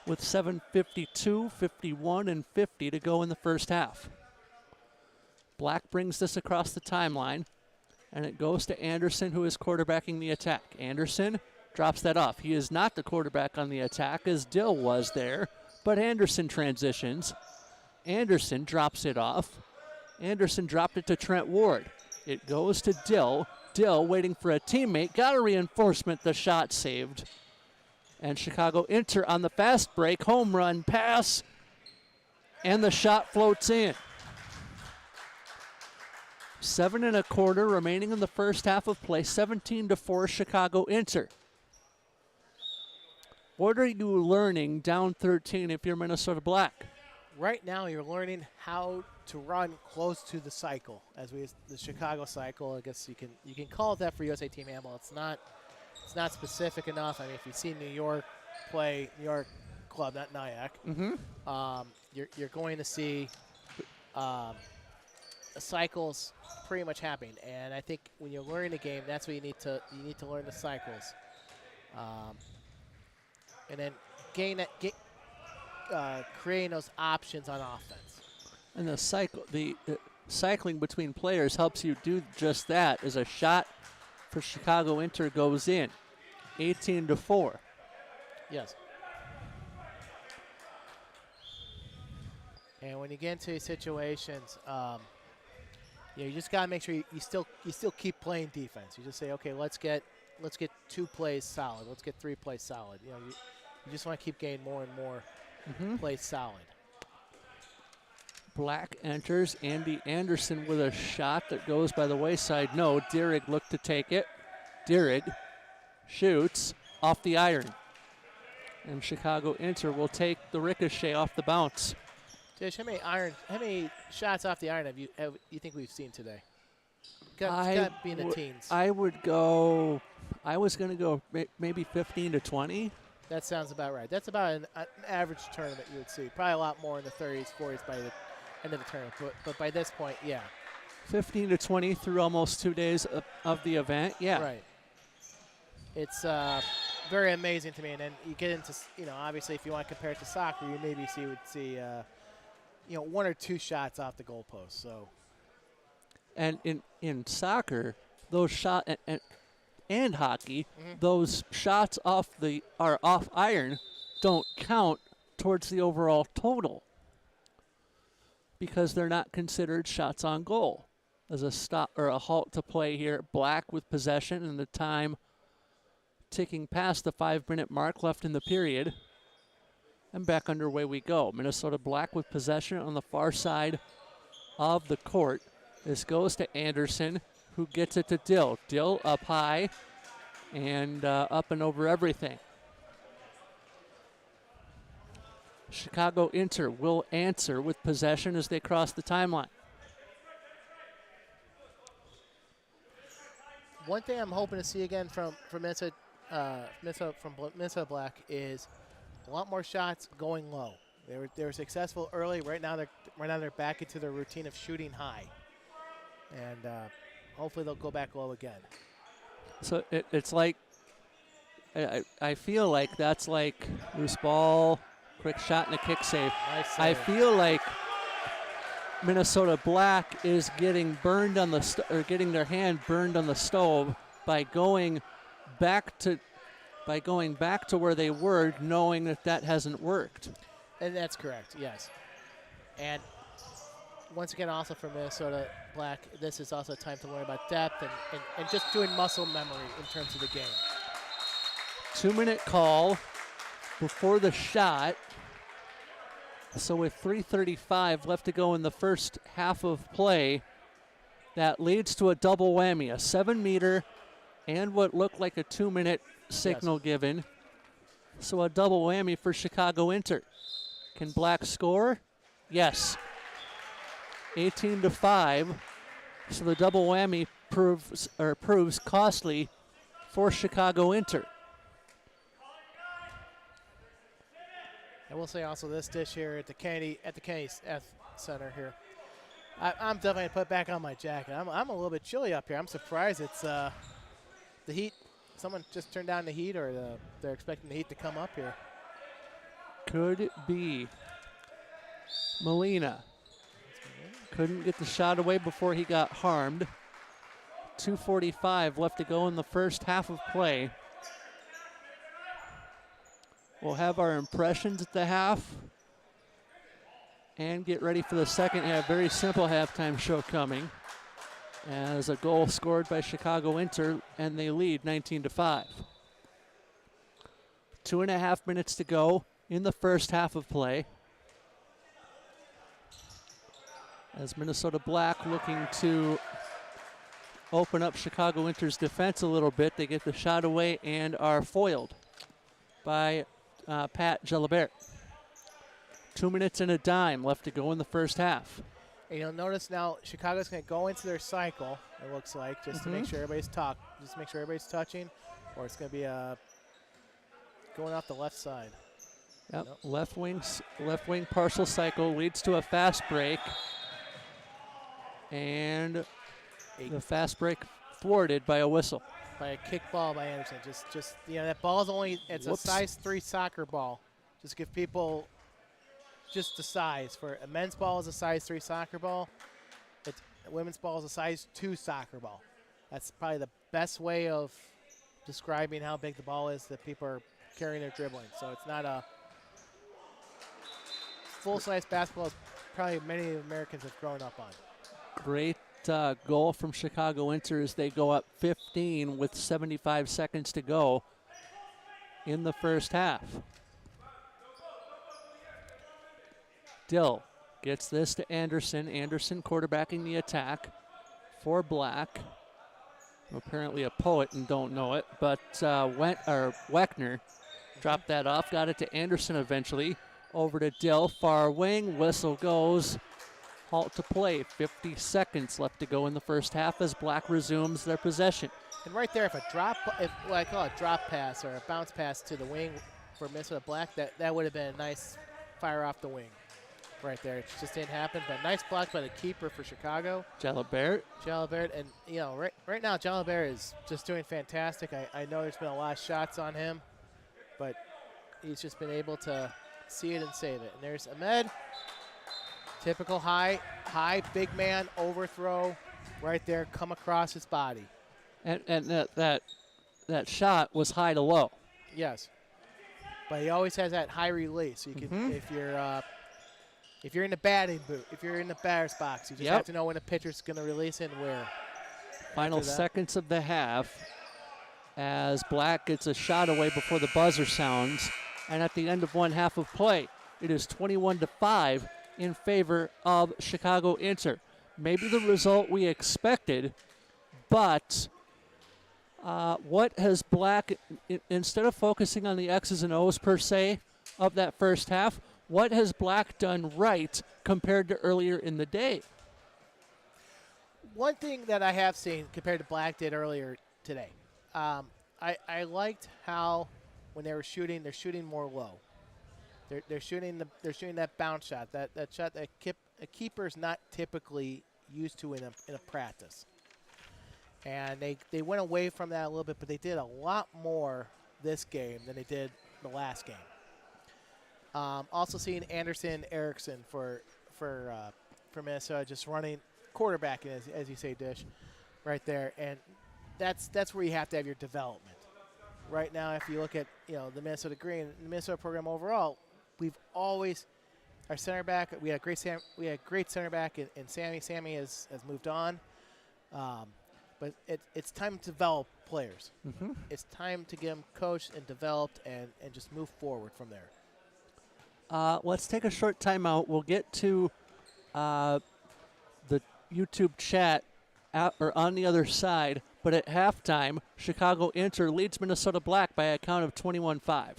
with 7:52, 51, and 50 to go in the first half. Black brings this across the timeline, and it goes to Anderson, who is quarterbacking the attack. Anderson drops that off. He is not the quarterback on the attack, as Dill was there, but Anderson transitions. Anderson drops it off. Anderson dropped it to Trent Ward. It goes to Dill. Dill waiting for a teammate. Got a reinforcement. The shot saved. And Chicago Inter on the fast break. Home run pass. And the shot floats in. 7 1/4 remaining in the first half of play. 17-4 Chicago Inter. What are you learning down 13 if you're Minnesota Black? Right now, you're learning how to run close to the cycle, the Chicago cycle. I guess you can call it that for USA Team Handball. It's not specific enough. I mean, if you see New York play, New York club, not NYAC, you're going to see cycles pretty much happening. And I think when you're learning the game, that's what you need to learn the cycles, and then creating those options on offense. And the cycling between players helps you do just that. As a shot for Chicago Inter goes in, 18-4. Yes. And when you get into these situations, you just gotta make sure you still keep playing defense. You just say, okay, let's get 2 plays solid. Let's get 3 plays solid. You just want to keep getting more and more plays solid. Black enters. Andy Anderson with a shot that goes by the wayside. No, Dierig looked to take it. Dierig shoots off the iron. And Chicago Inter will take the ricochet off the bounce. Dish, how many shots off the iron have you think we've seen today? Got to be in the teens. I was going to go maybe 15 to 20. That sounds about right. That's about an average tournament you would see. Probably a lot more in the 30s, 40s by the end of the tournament. But by this point, yeah. 15 to 20 through almost 2 days of the event, yeah. Right. It's very amazing to me. And then you get into, obviously if you want to compare it to soccer, you maybe would see 1 or 2 shots off the goalpost. So. And in soccer, those shots and hockey, those shots off iron don't count towards the overall total because they're not considered shots on goal. There's a stop or a halt to play here. Black with possession and the time ticking past the 5-minute mark left in the period. And back underway we go. Minnesota Black with possession on the far side of the court. This goes to Anderson, who gets it to Dill. Dill up high and up and over everything. Chicago Inter will answer with possession as they cross the timeline. One thing I'm hoping to see again from Minnesota Black is a lot more shots going low. They were successful early. Right now they're back into their routine of shooting high, and hopefully they'll go back low again. So it's like I feel like that's like loose ball, quick shot, and a kick save. Nice save. I feel like Minnesota Black is getting burned on the getting their hand burned on the stove by going back to where they were, knowing that hasn't worked. And that's correct. Yes. And once again, also for Minnesota Black, this is also a time to learn about depth and just doing muscle memory in terms of the game. 2-minute call before the shot. So with 3:35 left to go in the first half of play, that leads to a double whammy, a 7-meter and what looked like a 2-minute signal given. So a double whammy for Chicago Inter. Can Black score? Yes. 18-5. So the double whammy proves costly for Chicago Inter. I will say also this dish here at the Kennedy Center here. I'm definitely going to put back on my jacket. I'm a little bit chilly up here. I'm surprised it's the heat. Someone just turned down the heat, or they're expecting the heat to come up here. Could it be Molina? Couldn't get the shot away before he got harmed. 2:45 left to go in the first half of play. We'll have our impressions at the half and get ready for the second half. Very simple halftime show coming as a goal scored by Chicago Inter, and they lead 19-5. 2.5 minutes to go in the first half of play, as Minnesota Black looking to open up Chicago Inter's defense a little bit. They get the shot away and are foiled by Pat Jalabert. 2 minutes and a dime left to go in the first half. And you'll notice now Chicago's going to go into their cycle, it looks like, just to make sure everybody's touching, or it's going to be going off the left side. Yep. Nope. Left wing partial cycle leads to a fast break. And the fast break thwarted by a whistle. By a kick ball by Anderson. Just that ball's only, it's a size 3 soccer ball. Just give people just the size. For a men's ball is a size 3 soccer ball. A women's ball is a size 2 soccer ball. That's probably the best way of describing how big the ball is that people are carrying their dribbling. So it's not a full-size basketball as probably many Americans have grown up on. Great goal from Chicago Inter as they go up 15 with 75 seconds to go in the first half. Dill gets this to Anderson. Anderson quarterbacking the attack for Black. Apparently a poet and don't know it, but Weckner dropped that off, got it to Anderson eventually. Over to Dill, far wing, whistle goes. Halt to play. 50 seconds left to go in the first half as Black resumes their possession. And right there, if what I call a drop pass or a bounce pass to the wing for Minnesota Black, that would have been a nice fire off the wing right there. It just didn't happen, but nice block by the keeper for Chicago. Jalabert, and right now Jalabert is just doing fantastic. I know there's been a lot of shots on him, but he's just been able to see it and save it. And there's Ahmed. Typical high, big man overthrow right there, come across his body. And that shot was high to low. Yes. But he always has that high release. So you can, if you're in the batting booth, if you're in the batter's box, you just have to know when the pitcher's going to release it and where. Final seconds of the half as Black gets a shot away before the buzzer sounds. And at the end of one half of play, it is 21-5 in favor of Chicago Inter. Maybe the result we expected, but what has Black, instead of focusing on the X's and O's per se of that first half, what has Black done right compared to earlier in the day? One thing that I have seen compared to Black did earlier today, I liked how when they were shooting, they're shooting more low. They're shooting that bounce shot, that shot that a keeper's not typically used to in a practice. And they went away from that a little bit, but they did a lot more this game than they did the last game. Also seeing Anderson Erickson for Minnesota just running quarterbacking, as you say, Dish, right there, and that's where you have to have your development. Right now, if you look at the Minnesota Green, the Minnesota program overall, we've always our center back. We had a great center back in Sammy. Sammy has moved on, but it's time to develop players. It's time to get them coached and developed and just move forward from there. Let's take a short timeout. We'll get to the YouTube chat on the other side. But at halftime, Chicago Inter leads Minnesota Black by a count of 21-5.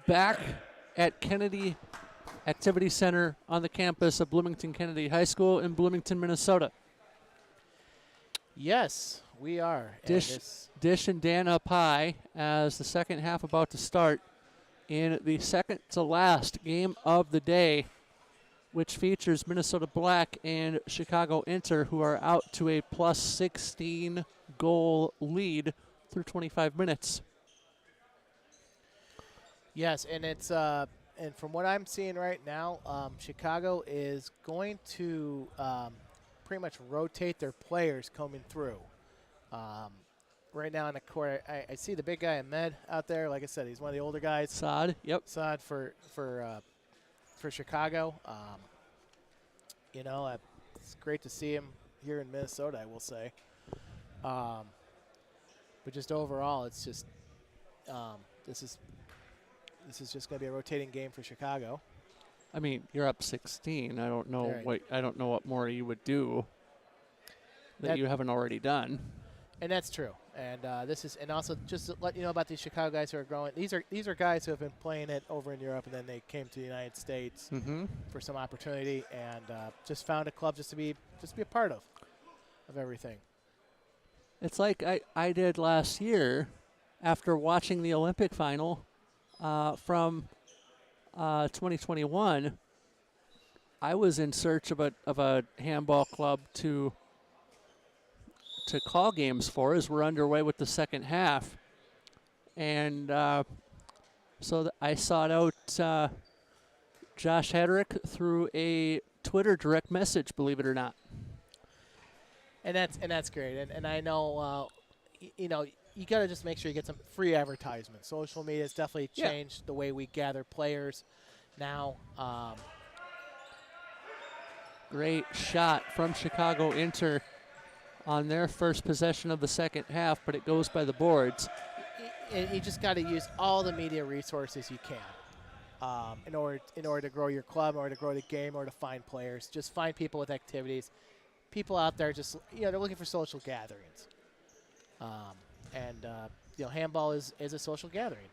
back at Kennedy Activity Center on the campus of Bloomington Kennedy High School in Bloomington, Minnesota. Yes, we are. Dish and Dan up high as the second half about to start in the second to last game of the day, which features Minnesota Black and Chicago Inter, who are out to a plus 16 goal lead through 25 minutes. Yes, and it's and from what I'm seeing right now, Chicago is going to pretty much rotate their players coming through. Right now in the court, I see the big guy Ahmed out there. Like I said, he's one of the older guys. Saad, yep. Saad for Chicago. You know, it's great to see him here in Minnesota, I will say. But just overall, it's just this is just going to be a rotating game for Chicago. I mean, you're up 16. I don't know what more you would do that you haven't already done. And that's true. And also just to let you know about these Chicago guys who are growing. These are guys who have been playing it over in Europe, and then they came to the United States for some opportunity, and just found a club just to be a part of everything. It's like I did last year after watching the Olympic final from 2021. I was in search of a handball club to call games for as we're underway with the second half. And so I sought out Josh Hedrick through a Twitter direct message, believe it or not. And that's great. And I know, you got to just make sure you get some free advertisement. Social media has definitely changed the way we gather players now. Great shot from Chicago Inter on their first possession of the second half, but it goes by the boards. You just got to use all the media resources you can in order to grow your club, in order to grow the game, in order to find players. Just find people with activities. People out there just, they're looking for social gatherings. Handball is a social gathering.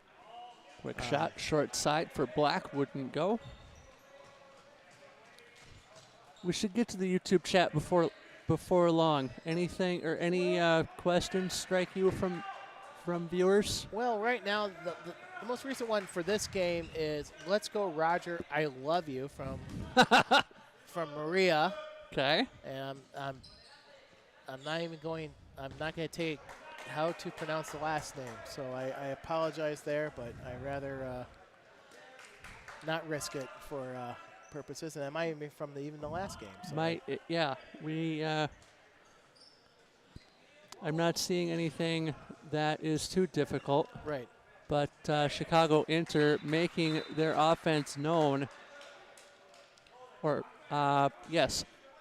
Quick shot, short side for Black, wouldn't go. We should get to the YouTube chat before long. Anything or any questions strike you from viewers? Well, right now the most recent one for this game is "Let's Go Roger, I Love You" from Maria. Okay. And I'm not going to take how to pronounce the last name, so I apologize there, but I'd rather not risk it for purposes, and it might even be from even the last game. So. I'm not seeing anything that is too difficult. Right. But Chicago Inter making their offense known.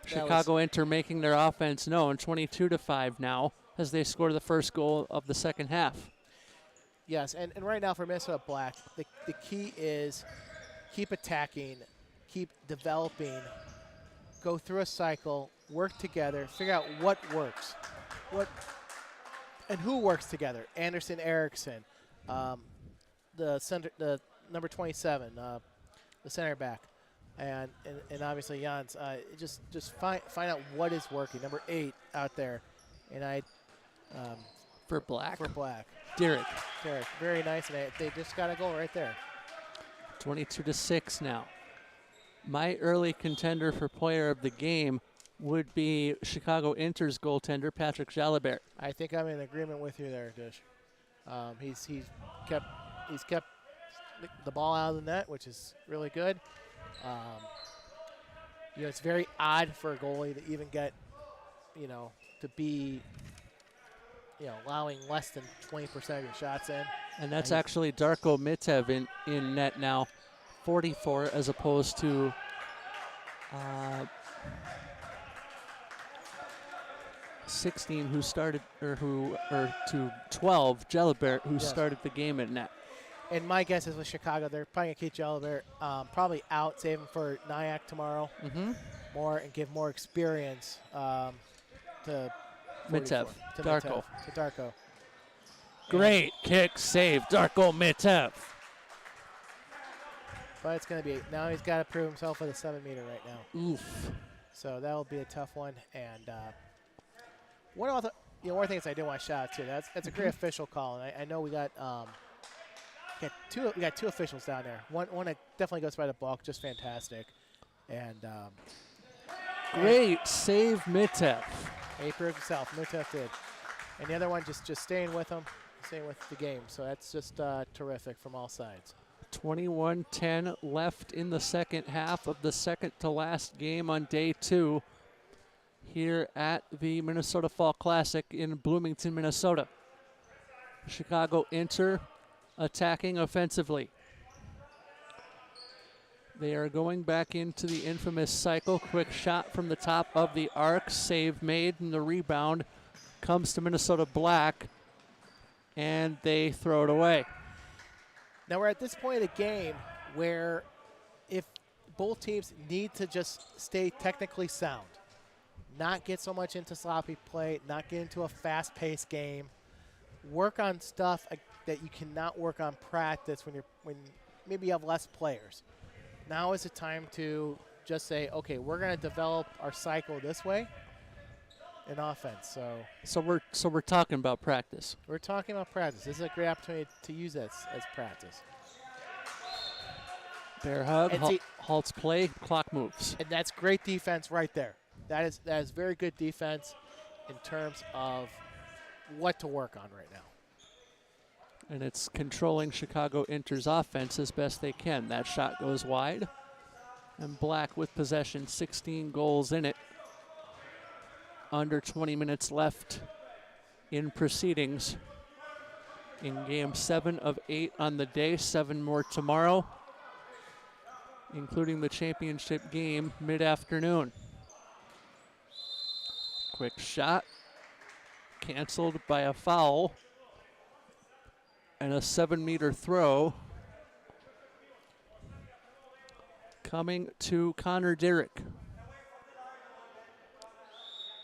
Chicago Inter making their offense known, 22-5 now, as they score the first goal of the second half. Yes, and right now for Minnesota Black, the key is keep attacking, keep developing, go through a cycle, work together, figure out what works, and who works together. Anderson Erickson, the number 27, the center back, and obviously Jans. Just find out what is working. Number 8 out there, and for Black. Derek, very nice, and they just got a goal right there. 22-6 now. My early contender for player of the game would be Chicago Inter's goaltender, Patrick Jalabert. I think I'm in agreement with you there, Dish. He's kept the ball out of the net, which is really good. It's very odd for a goalie to even get, to be, allowing less than 20% of your shots in. And that's actually Darko Mitev in net now, 44 as opposed to 16 who started, or to 12 Jalabert who started the game at net. And my guess is with Chicago, they're probably going to keep Jalabert probably out, save him for NYAC tomorrow more, and give more experience to Mitev. Darko. Great kick save, Darko Mitev. But it's going to be, now he's got to prove himself with a 7-meter right now. Oof. So that will be a tough one. And one of the more things I do want to shout out to, that's a great official call. And I know we got two officials down there. One that definitely goes by the balk, just fantastic. And great save, Mitev. He proved himself. Mitev did. And the other one just staying with him, staying with the game. So that's just terrific from all sides. 21-10 left in the second half of the second to last game on day 2 here at the Minnesota Fall Classic in Bloomington, Minnesota. Chicago Inter attacking offensively. They are going back into the infamous cycle. Quick shot from the top of the arc. Save made, and the rebound comes to Minnesota Black, and they throw it away. Now we're at this point of the game where if both teams need to just stay technically sound, not get so much into sloppy play, not get into a fast-paced game, work on stuff that you cannot work on practice when maybe you have less players. Now is the time to just say, okay, we're going to develop our cycle this way in offense. So we're talking about practice. We're talking about practice. This is a great opportunity to use this as practice. Bear hug, halts play, clock moves. And that's great defense right there. That is very good defense in terms of what to work on right now. And it's controlling Chicago Inter's offense as best they can. That shot goes wide. And Black with possession, 16 goals in it. Under 20 minutes left in proceedings in game 7 of 8 on the day, 7 more tomorrow, including the championship game mid-afternoon. Quick shot, canceled by a foul, and a 7-meter throw coming to Connor Dirick.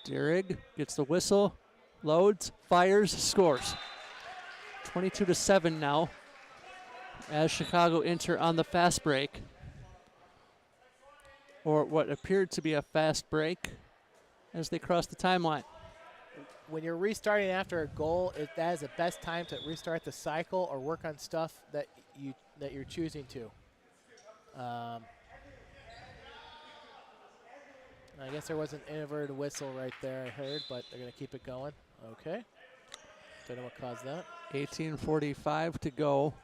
Dirick gets the whistle, loads, fires, scores. 22-7 now as Chicago Inter on the fast break, or what appeared to be a fast break as they cross the timeline. When you're restarting after a goal, that is the best time to restart the cycle or work on stuff that you're choosing to. I guess there was an inverted whistle right there, I heard, but they're going to keep it going. Okay. Don't know what caused that. 18:45 to go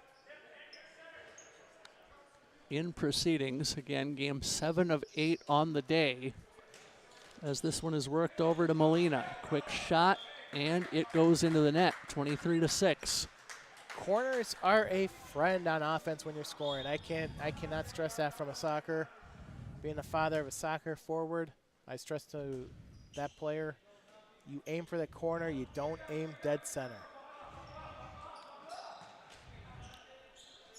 in proceedings. Again, game 7 of 8 on the day as this one is worked over to Molina. Quick shot, and it goes into the net, 23-6. Corners are a friend on offense when you're scoring. I cannot stress that from a soccer. Being the father of a soccer forward, I stress to that player, you aim for the corner, you don't aim dead center.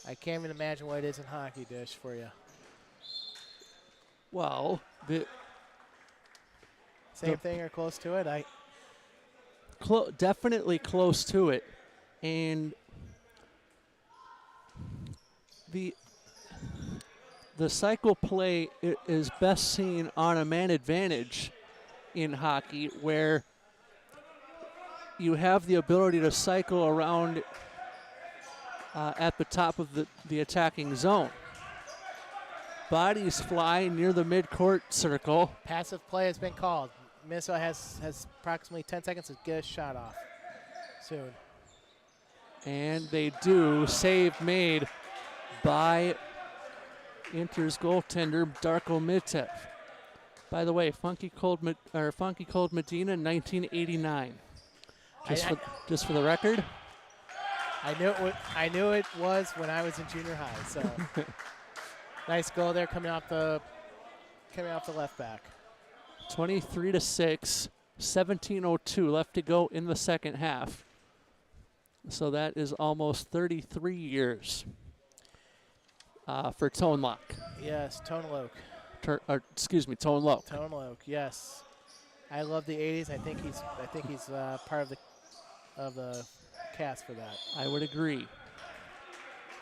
I can't even imagine what it is in hockey, Dish, for you. Well, same thing or close to it? Definitely close to it. And the cycle play is best seen on a man advantage in hockey, where you have the ability to cycle around at the top of the attacking zone. Bodies fly near the midcourt circle. Passive play has been called. Minnesota has approximately 10 seconds to get a shot off soon. And they do. Save made by Inter's goaltender, Darko Mitev. By the way, Funky Cold Medina, 1989. Just for the record. I knew it was when I was in junior high. So nice goal there coming off the left back. 23-6, 17:02 left to go in the second half. So that is almost 33 years for Tone Lock. Yes, Tone Loke. Tone Loke. Tone Loke, yes. I love the 80s. I think he's part of the cast for that. I would agree.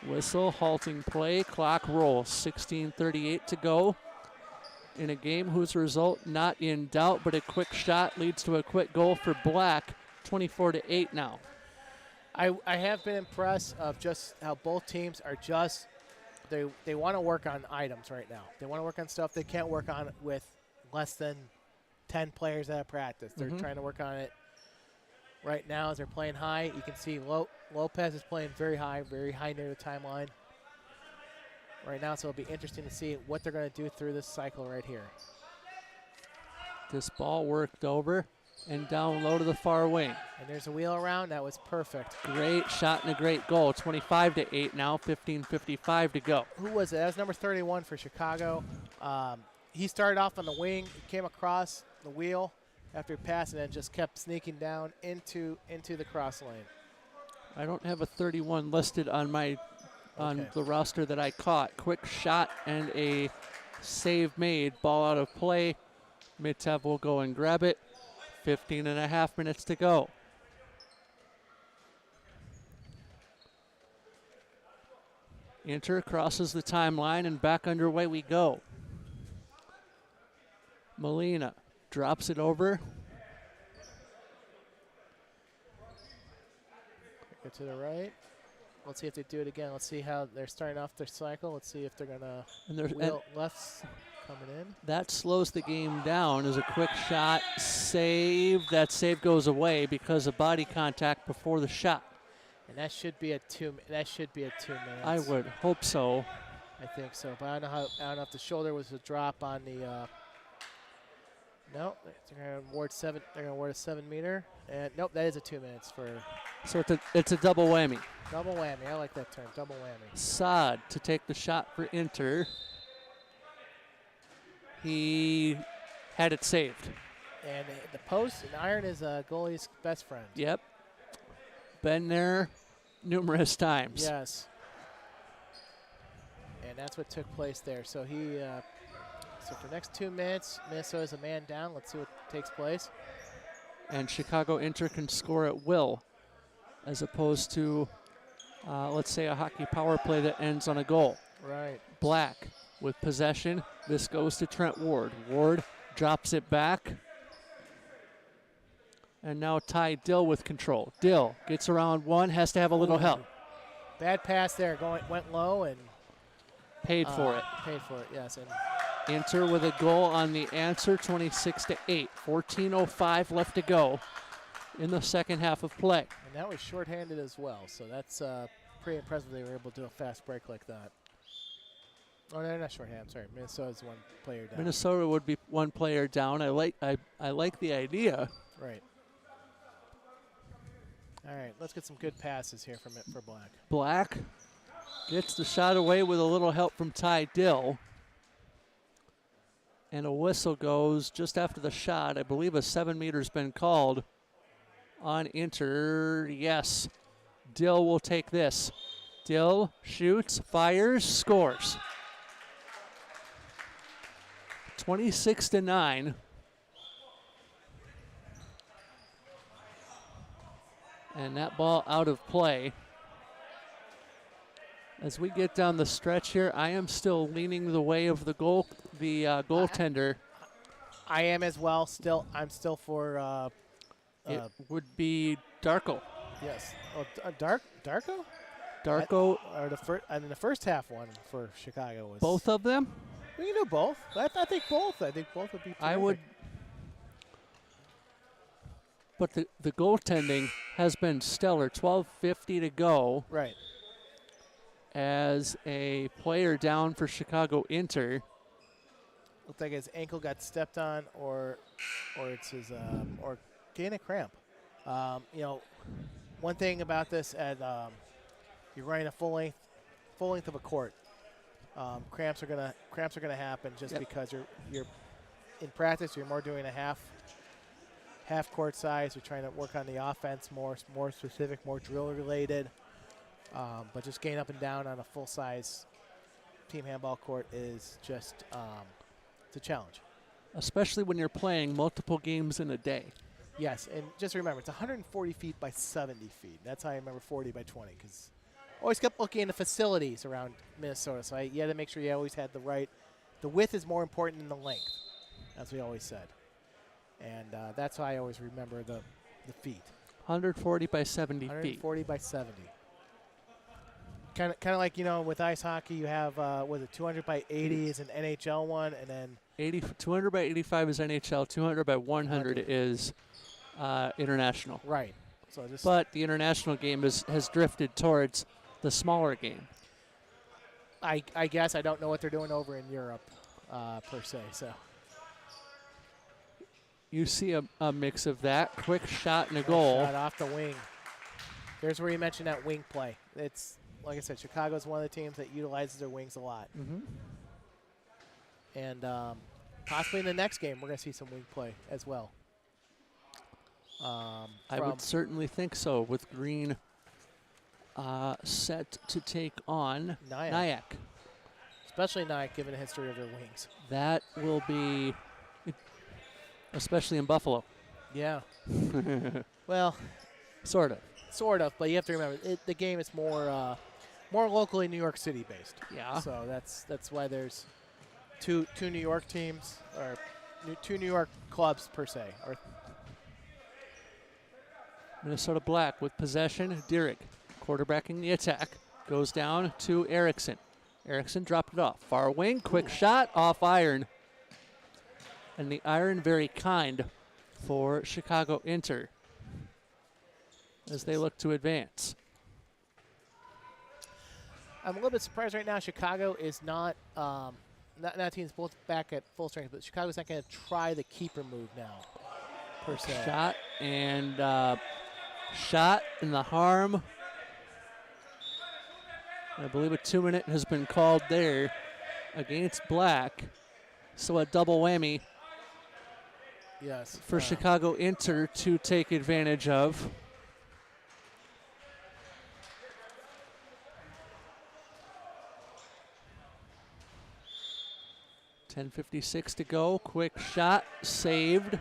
Whistle, halting play, clock rolls. 16:38 to go in a game whose result not in doubt, but a quick shot leads to a quick goal for Black. 24-8 now. I have been impressed of just how both teams are just they want to work on items right now. They want to work on stuff they can't work on with less than 10 players at practice. They're trying to work on it right now as they're playing high. You can see Lopez is playing very high near the timeline right now, so it'll be interesting to see what they're going to do through this cycle right here. This ball worked over and down low to the far wing. And there's a wheel around. That was perfect. Great shot and a great goal. 25-8 now, 15:55 to go. Who was it? That was number 31 for Chicago. He started off on the wing, came across the wheel after he passed, and then just kept sneaking down into the cross lane. I don't have a 31 listed on the roster that I caught. Quick shot and a save made. Ball out of play. Mitev will go and grab it. 15.5 minutes to go. Inter crosses the timeline and back underway we go. Molina drops it over. Go to the right. Let's see if they do it again. Let's see how they're starting off their cycle. Let's see if they're going to wheel left's coming in. That slows the game down as a quick shot. Save. That save goes away because of body contact before the shot. And that should be a 2 minutes. I would hope so. I think so, but I don't know if the shoulder was a drop on the. No, they're going to award 7. They're going to award a 7 meter, and nope, that is a 2 minutes for. So it's a double whammy. Double whammy. I like that term. Double whammy. Saad to take the shot for Inter. He had it saved. And the post and iron is a goalie's best friend. Yep. Been there numerous times. Yes. And that's what took place there. So he. So for the next 2 minutes, Minnesota's a man down. Let's see what takes place. And Chicago Inter can score at will, as opposed to, let's say, a hockey power play that ends on a goal. Right. Black with possession. This goes to Trent Ward. Ward drops it back. And now Ty Dill with control. Dill gets around one, has to have a little help. Bad pass there. Went low and paid for it. Paid for it, yes. And Inter with a goal on the answer, 26-8. 14:05 left to go in the second half of play. And that was shorthanded as well, so that's pretty impressive they were able to do a fast break like that. Oh, no, not shorthanded. I'm sorry. Minnesota's one player down. Minnesota would be one player down. I like the idea. Right. All right, let's get some good passes here for Black. Black gets the shot away with a little help from Ty Dill. And a whistle goes just after the shot. I believe a 7 meter's been called on Inter. Yes, Dill will take this. Dill shoots, fires, scores. 26-9. And that ball out of play. As we get down the stretch here, I am still leaning the way of the goaltender. I am as well. I'm still for. It would be Darko. Yes. Oh, Darko. Darko. And the first half one for Chicago was. Both of them. We can do both. I think both. I think both would be. Terrific. I would. But the goaltending has been stellar. 12:50 to go. Right. As a player down for Chicago Inter. Looked like his ankle got stepped on, or it's his or gain a cramp. One thing about this, you're running a full length of a court. Cramps are gonna happen just because you're in practice. You're more doing a half court size. You're trying to work on the offense more specific, more drill related. But just getting up and down on a full-size team handball court is just it's a challenge. Especially when you're playing multiple games in a day. Yes, and just remember, it's 140 feet by 70 feet. That's how I remember 40 by 20, always kept looking into facilities around Minnesota. So you had to make sure you always had the width is more important than the length, as we always said. And that's why I always remember the feet. 140 by 70 feet. 140 by 70. Kind of like, with ice hockey, you have, was it 200 by 80 is an NHL one, and then 200 by 85 is NHL, 200 by 100 is international. Right. So but the international game has drifted towards the smaller game. I guess I don't know what they're doing over in Europe, per se. So you see a mix of that. Quick shot and a goal. Shot off the wing. There's where you mentioned that wing play. It's, like I said, Chicago's one of the teams that utilizes their wings a lot. Mm-hmm. And possibly in the next game, we're going to see some wing play as well. I would certainly think so, with Green set to take on NYAC. Especially NYAC, given the history of their wings. That will be, especially in Buffalo. Yeah. Well, sort of. Sort of, but you have to remember, the game is more locally New York City based. Yeah. So that's why there's two New York teams, or two New York clubs per se. Or Minnesota Black with possession. Dierig quarterbacking the attack. Goes down to Erickson. Erickson dropped it off. Far wing, quick shot off iron. And the iron very kind for Chicago Inter as they look to advance. I'm a little bit surprised right now. Chicago is not teams both back at full strength, but Chicago's not going to try the keeper move now, per se. Shot and shot in the harm. I believe a 2-minute has been called there against Black. So a double whammy. Yes. For Chicago Inter to take advantage of. .10:56 to go. Quick shot, saved.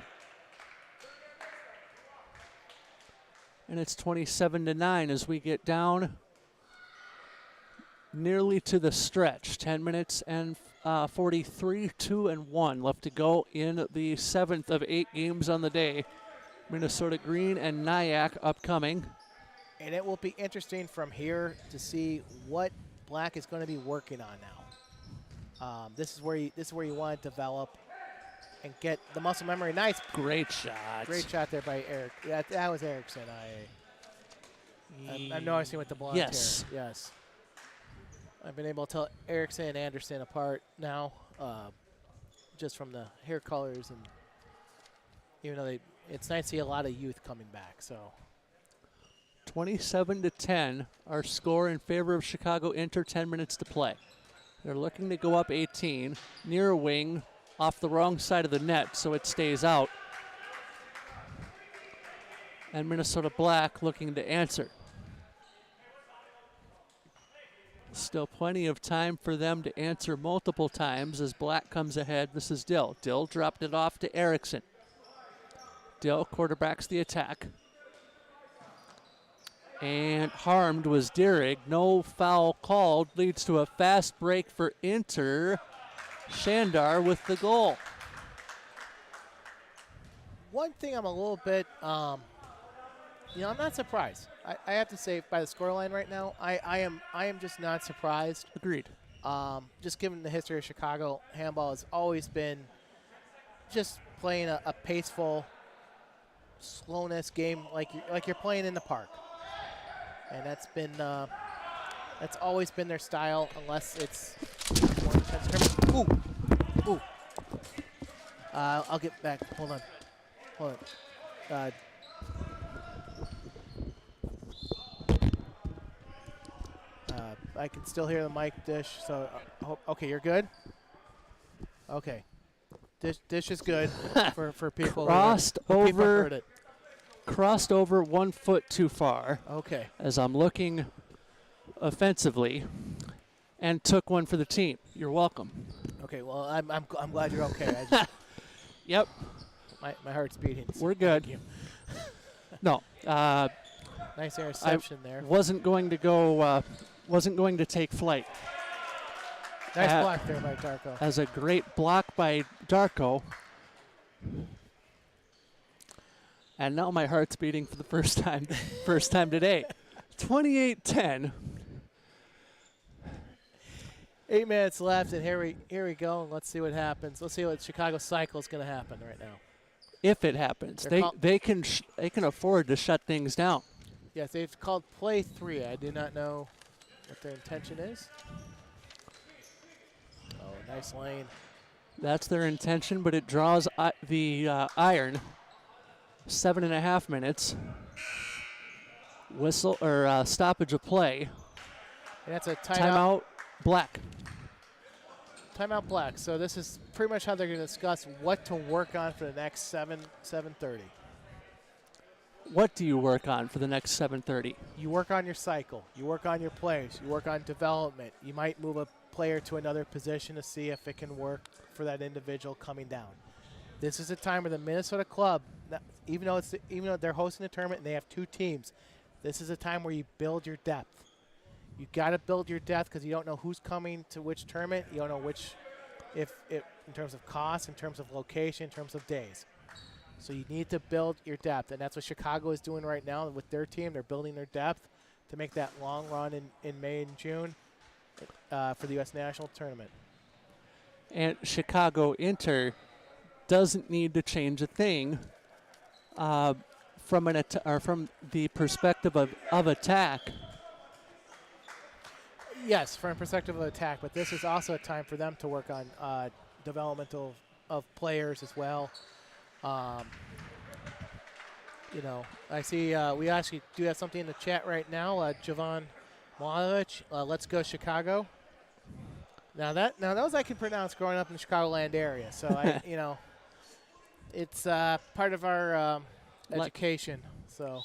And it's 27-9 as we get down nearly to the stretch. 10 minutes and 43, 2-1 left to go in the 7th of 8 games on the day. Minnesota Green and NYAC upcoming. And it will be interesting from here to see what Black is going to be working on now. This is where you want to develop and get the muscle memory. Nice. Great shot. Great shot there by Eric. That was Erickson. I'm noticing with the blonde hair. Yes. I've been able to tell Erickson and Anderson apart now, just from the hair colors, and even though it's nice to see a lot of youth coming back. So 27-10, our score in favor of Chicago Inter. 10 minutes to play. They're looking to go up 18, near wing, off the wrong side of the net, so it stays out. And Minnesota Black looking to answer. Still plenty of time for them to answer multiple times as Black comes ahead. This is Dill. Dill dropped it off to Erickson. Dill quarterbacks the attack. And harmed was Dierig. No foul called. Leads to a fast break for Inter. Shandar with the goal. One thing I'm a little bit, I'm not surprised. I have to say, by the scoreline right now, I am just not surprised. Agreed. Just given the history of Chicago, handball has always been just playing a paceful, slowness game like you're playing in the park. And that's always been their style, unless it's more intense. Ooh. I'll get back. Hold on. I can still hear the mic dish. So, okay, you're good. Okay, dish is good for people. Crossed who heard it. Crossed over 1 foot too far. Okay. As I'm looking offensively, and took one for the team. You're welcome. Okay. Well, I'm glad you're okay. Yep. My heart's beating. We're good. Thank you. No. Nice interception there. Wasn't going to go wasn't going to take flight. Nice block there by Darko. As a great block by Darko. And now my heart's beating for the first time today. 28-10. 8 minutes left, and here we go. And let's see what happens. Let's see what Chicago cycle is going to happen right now. If it happens, they can afford to shut things down. Yes, they've called play 3. I do not know what their intention is. Oh, nice lane. That's their intention, but it draws the iron. 7.5 minutes. Whistle or stoppage of play. And that's a timeout. Black. Timeout Black. So this is pretty much how they're going to discuss what to work on for the next 7:30. What do you work on for the next 7:30? You work on your cycle. You work on your plays. You work on development. You might move a player to another position to see if it can work for that individual coming down. This is a time where the Minnesota club, even though they're hosting a tournament and they have 2 teams, this is a time where you build your depth. You got to build your depth because you don't know who's coming to which tournament. You don't know if in terms of cost, in terms of location, in terms of days. So you need to build your depth, and that's what Chicago is doing right now with their team. They're building their depth to make that long run in May and June for the U.S. National Tournament. And Chicago Inter doesn't need to change a thing from the perspective of attack. Yes, from a perspective of attack, but this is also a time for them to work on development of players as well. I see we actually do have something in the chat right now. Javon Malovic, let's go Chicago. Now those I can pronounce growing up in the Chicagoland area. So it's part of our education. So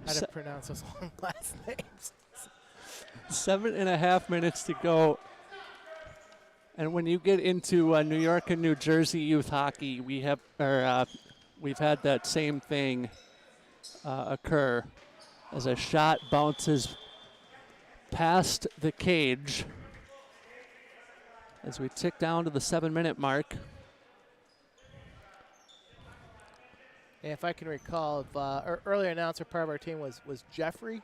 how to pronounce those long last names. 7.5 minutes to go. And when you get into New York and New Jersey youth hockey, we've had that same thing occur as a shot bounces past the cage as we tick down to the 7-minute mark. And if I can recall, earlier announcer part of our team was Jeffrey,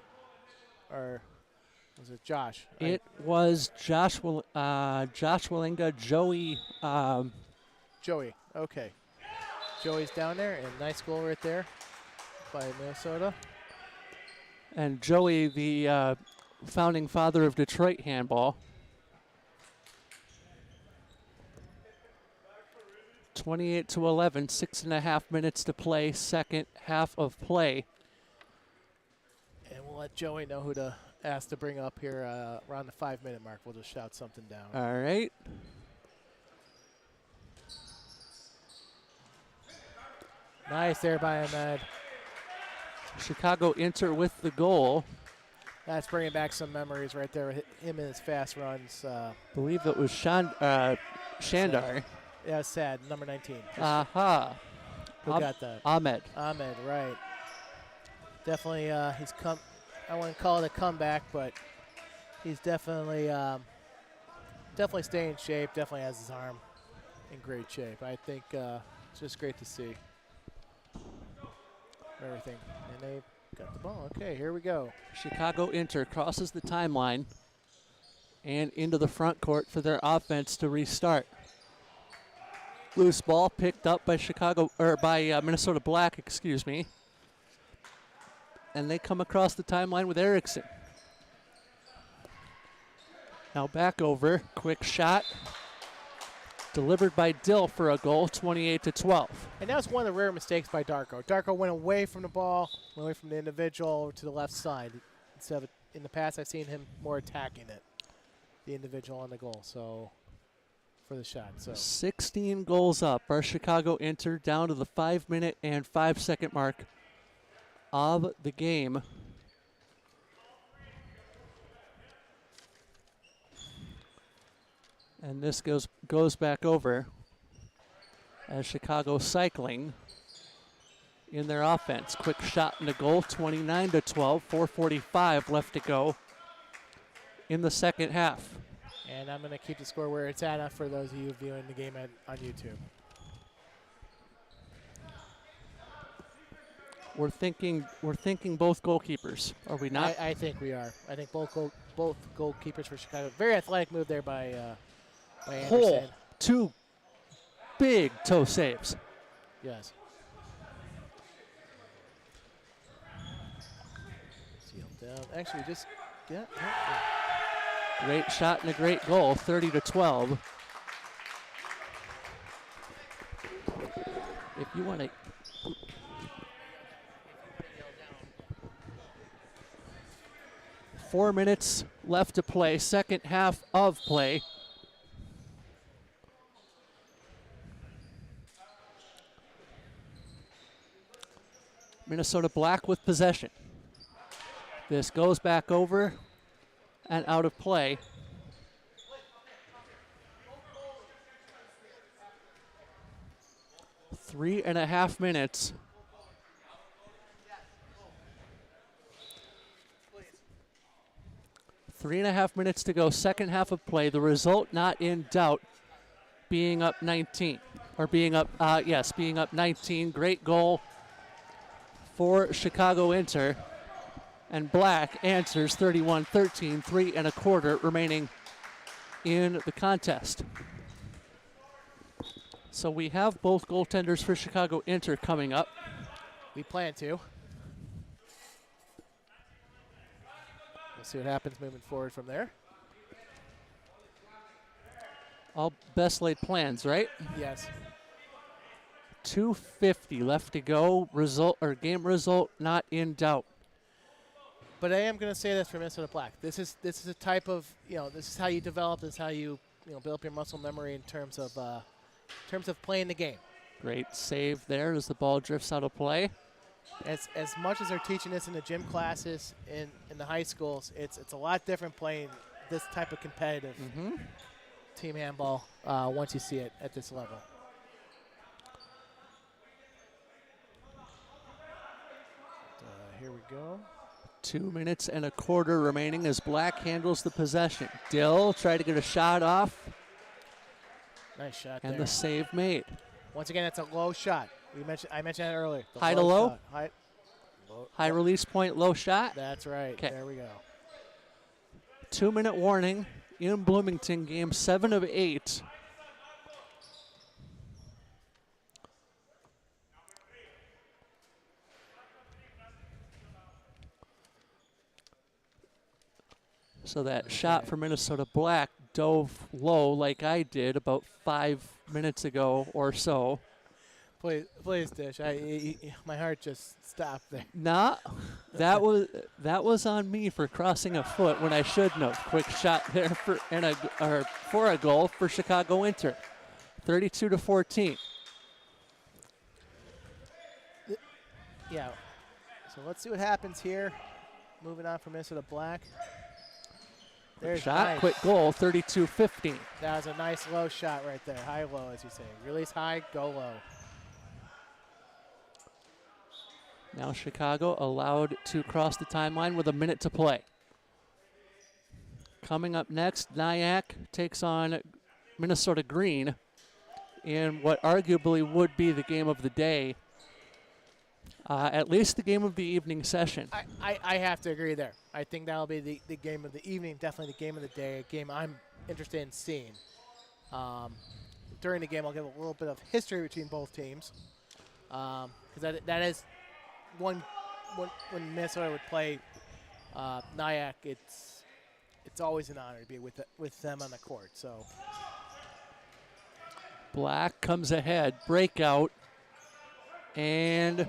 or was it Josh? It was Josh Willinga, Joey. Joey, okay. Joey's down there, and nice goal right there by Minnesota. And Joey, the founding father of Detroit handball. 28-11, 6.5 minutes to play, second half of play. And we'll let Joey know who to ask to bring up here around the 5-minute mark. We'll just shout something down. All right. Nice there by Ahmed. Chicago Inter with the goal. That's bringing back some memories right there with him and his fast runs. Believe it was Shandar. Yeah, sad. Number 19. Aha. Who got that? Ahmed. Ahmed, right. Definitely, he's come. I wouldn't call it a comeback, but he's definitely staying in shape. Definitely has his arm in great shape. I think it's just great to see everything. And they got the ball. Okay, here we go. Chicago Inter crosses the timeline and into the front court for their offense to restart. Loose ball picked up by Minnesota Black, excuse me. And they come across the timeline with Erickson. Now back over, quick shot. Delivered by Dill for a goal, 28-12. And that was one of the rare mistakes by Darko. Darko went away from the ball, went away from the individual over to the left side. Instead of, in the past, I've seen him more attacking it, the individual on the goal. So for the shot. So 16 goals up. Our Chicago Inter down to the 5-minute and 5-second mark of the game. And this goes back over as Chicago cycling in their offense. Quick shot in the goal, 29-12, 4:45 left to go in the second half. And I'm going to keep the score where it's at for those of you viewing the game on YouTube. We're thinking both goalkeepers, are we not? I think we are. I think both goalkeepers for Chicago. Very athletic move there by Anderson. Hole, 2 big toe saves. Yes. Sealed down. Actually, just get. Great shot and a great goal, 30-12. If you want to. Four minutes left to play, second half of play. Minnesota Black with possession. This goes back over and out of play. Three and a half minutes. Three and a half minutes to go, second half of play. The result not in doubt, being up 19. Or being up, being up 19. Great goal for Chicago Inter. And Black answers 31-13, 3 1/4 remaining in the contest. So we have both goaltenders for Chicago Inter coming up. We plan to. We'll see what happens moving forward from there. All best laid plans, right? Yes. 2:50 left to go. Game result not in doubt. But I am going to say this for Minnesota Black. This is a type of, this is how you develop. This is how you build up your muscle memory in terms of playing the game. Great save there as the ball drifts out of play. As much as they're teaching this in the gym classes in the high schools, it's a lot different playing this type of competitive team handball once you see it at this level. Here we go. 2 minutes and a quarter remaining as Black handles the possession. Dill tried to get a shot off. Nice shot and there. The save made. Once again, that's a low shot. I mentioned that earlier. High to low? Low. High release point, low shot? That's right. Okay. There we go. 2 minute warning in Bloomington, game 7 of 8. So that shot for Minnesota Black dove low like I did about 5 minutes ago or so. Please, Dish. My heart just stopped there. Nah, that was on me for crossing a foot when I shouldn't have. Quick shot there for a goal for Chicago Inter, 32-14. Yeah. So let's see what happens here. Moving on from Minnesota Black. There's shot, nice. Quick goal, 32-15. That was a nice low shot right there. High-low, as you say. Release high, go low. Now Chicago allowed to cross the timeline with a minute to play. Coming up next, NYAC takes on Minnesota Green in what arguably would be the game of the day. At least the game of the evening session. I have to agree there. I think that'll be the game of the evening, definitely the game of the day, a game I'm interested in seeing. During the game, I'll give a little bit of history between both teams. Because that is when Minnesota would play NYAC, it's always an honor to be with them on the court. So Black comes ahead, breakout, and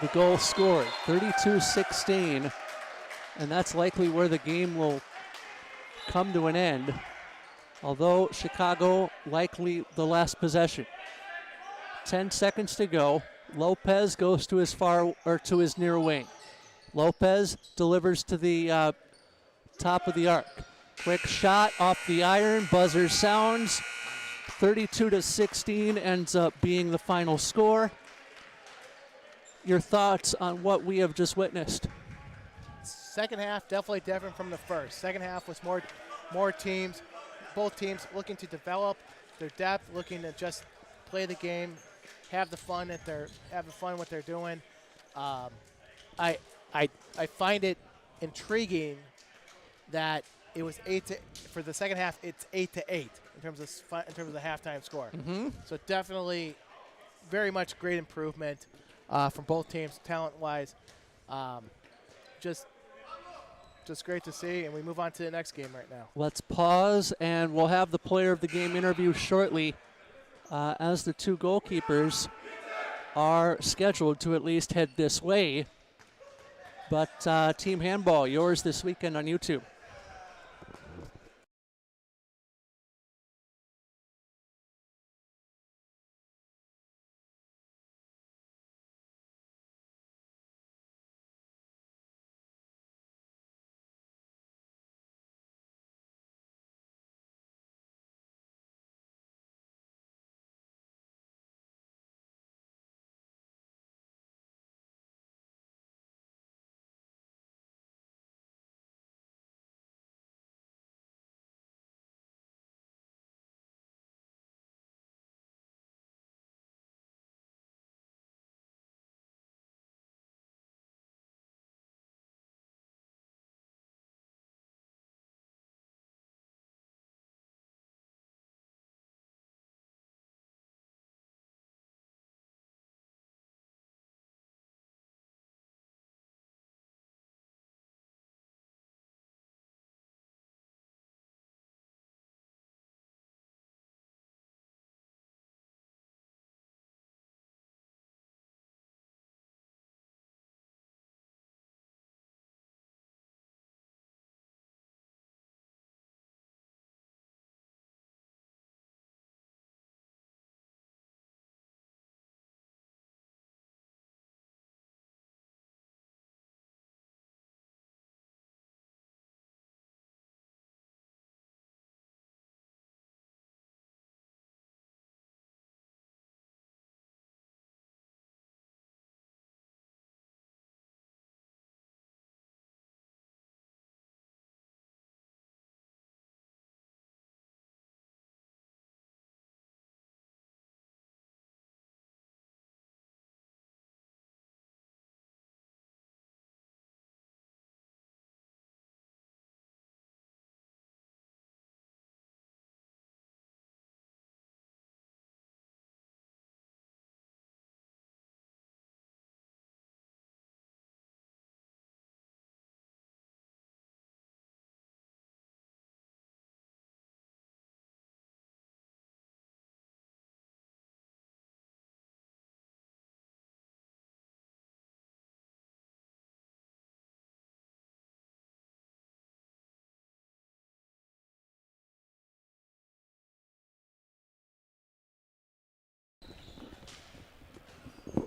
the goal scored, 32-16, and that's likely where the game will come to an end, although Chicago likely the last possession. 10 seconds to go. Lopez goes to his near wing. Lopez delivers to the top of the arc. Quick shot off the iron, buzzer sounds. 32-16 ends up being the final score. your thoughts on what we have just witnessed? Second half definitely different from the first. Second half was more teams, both teams looking to develop their depth, looking to just play the game, have the fun what they're doing. I find it intriguing that it was for the second half. It's 8-8 in terms of the halftime score. Mm-hmm. So definitely, very much great improvement from both teams, talent-wise. Just great to see, and we move on to the next game right now. Let's pause, and we'll have the player of the game interview shortly, as the two goalkeepers are scheduled to at least head this way. But Team Handball, yours this weekend on YouTube.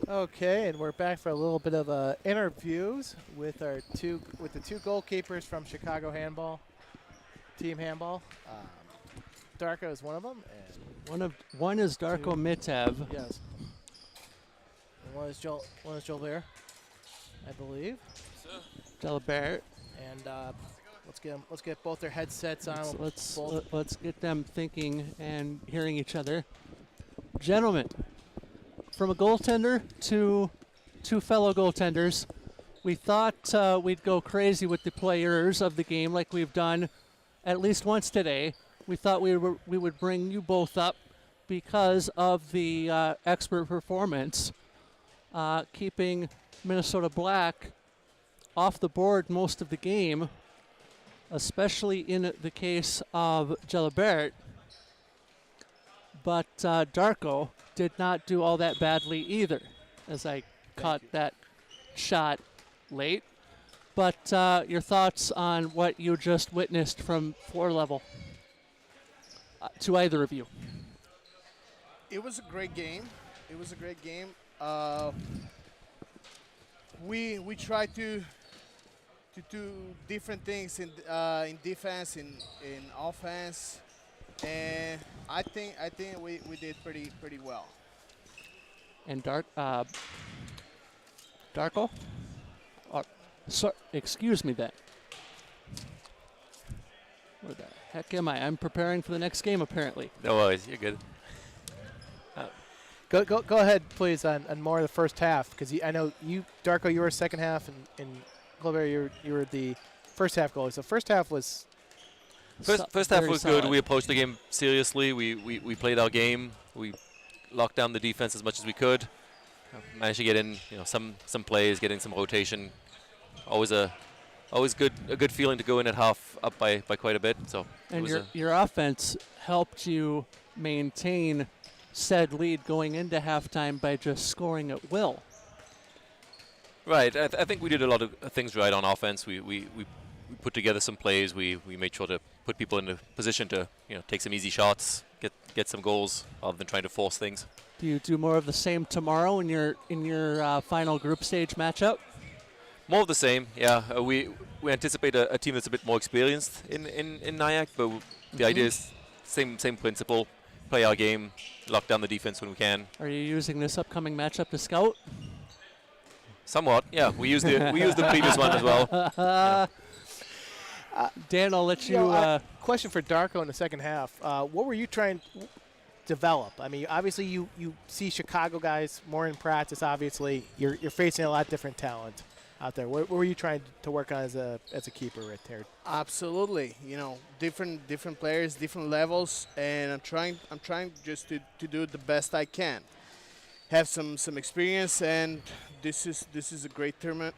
Okay, and we're back for a little bit of interviews with the two goalkeepers from Chicago Handball, Team Handball. Darko is one of them, and one is Darko Mitev. Yes. And one is Jolbert, I believe. Delbert. And let's get both their headsets on. Let's get them thinking and hearing each other. Gentlemen, from a goaltender to two fellow goaltenders, we thought we'd go crazy with the players of the game like we've done at least once today. We thought we would bring you both up because of the expert performance, keeping Minnesota Black off the board most of the game, especially in the case of Jalabert. But Darko did not do all that badly either, as I caught that shot late. But your thoughts on what you just witnessed from floor level to either of you? It was a great game. We tried to do different things in defense, in offense, and I think we did pretty well. And Darko? Excuse me then. Where the heck am I? I'm preparing for the next game, apparently. No worries, you're good. Go ahead, please, on more of the first half, because I know you, Darko, you were second half, and Glover, you were the first half goalie. So first half was First half was good. solid. We approached the game seriously. We played our game. We locked down the defense as much as we could. Managed to get in, some plays, getting some rotation. Always a good feeling to go in at half up by quite a bit. So and your offense helped you maintain said lead going into halftime by just scoring at will. Right. I think we did a lot of things right on offense. We put together some plays. We made sure to put people in a position to take some easy shots, get some goals, rather than trying to force things. Do you do more of the same tomorrow in your final group stage matchup? More of the same, yeah. We anticipate a team that's a bit more experienced in NYAC, but the idea is same principle. Play our game, lock down the defense when we can. Are you using this upcoming matchup to scout? Somewhat, yeah. We used the previous one as well. Dan, I'll let you. Question for Darko in the second half. What were you trying to develop? I mean, obviously you see Chicago guys more in practice. Obviously, you're facing a lot different talent out there. What were you trying to work on as a keeper right there? Absolutely. Different players, different levels, and I'm trying just to do the best I can. Have some experience, and this is a great tournament.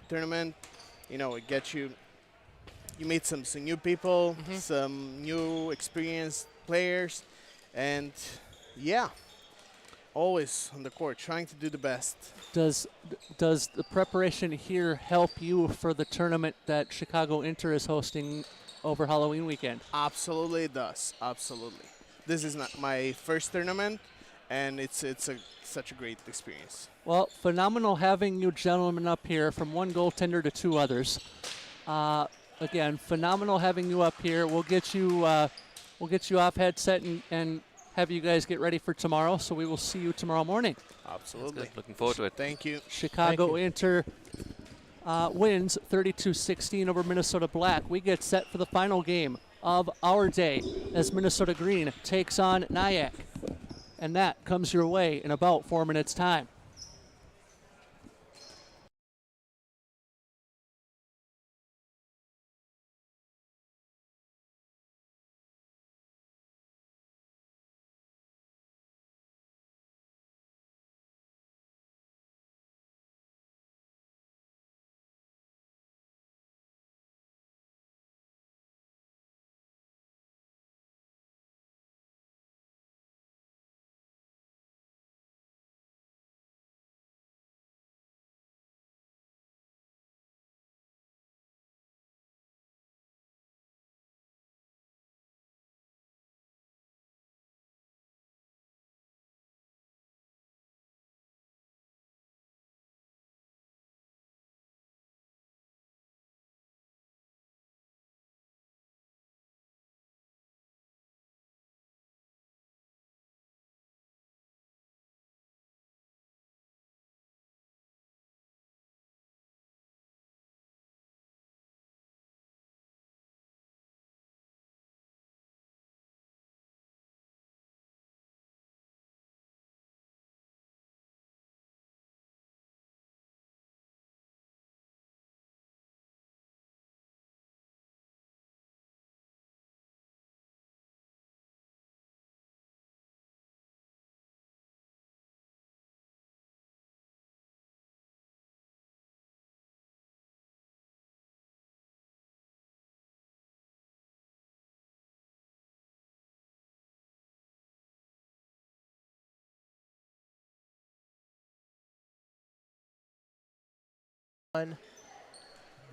It gets you meet some new people, some new experienced players, and yeah, always on the court trying to do the best. Does the preparation here help you for the tournament that Chicago Inter is hosting over Halloween weekend? Absolutely, it does. Absolutely. This is not my first tournament, and it's such a great experience. Well, phenomenal having you gentlemen up here, from one goaltender to two others. Again, phenomenal having you up here. We'll get you off headset and have you guys get ready for tomorrow. So we will see you tomorrow morning. Absolutely. Looking forward to it. Thank you. Chicago Inter wins 32-16 over Minnesota Black. We get set for the final game of our day as Minnesota Green takes on NYAC. And that comes your way in about 4 minutes' time.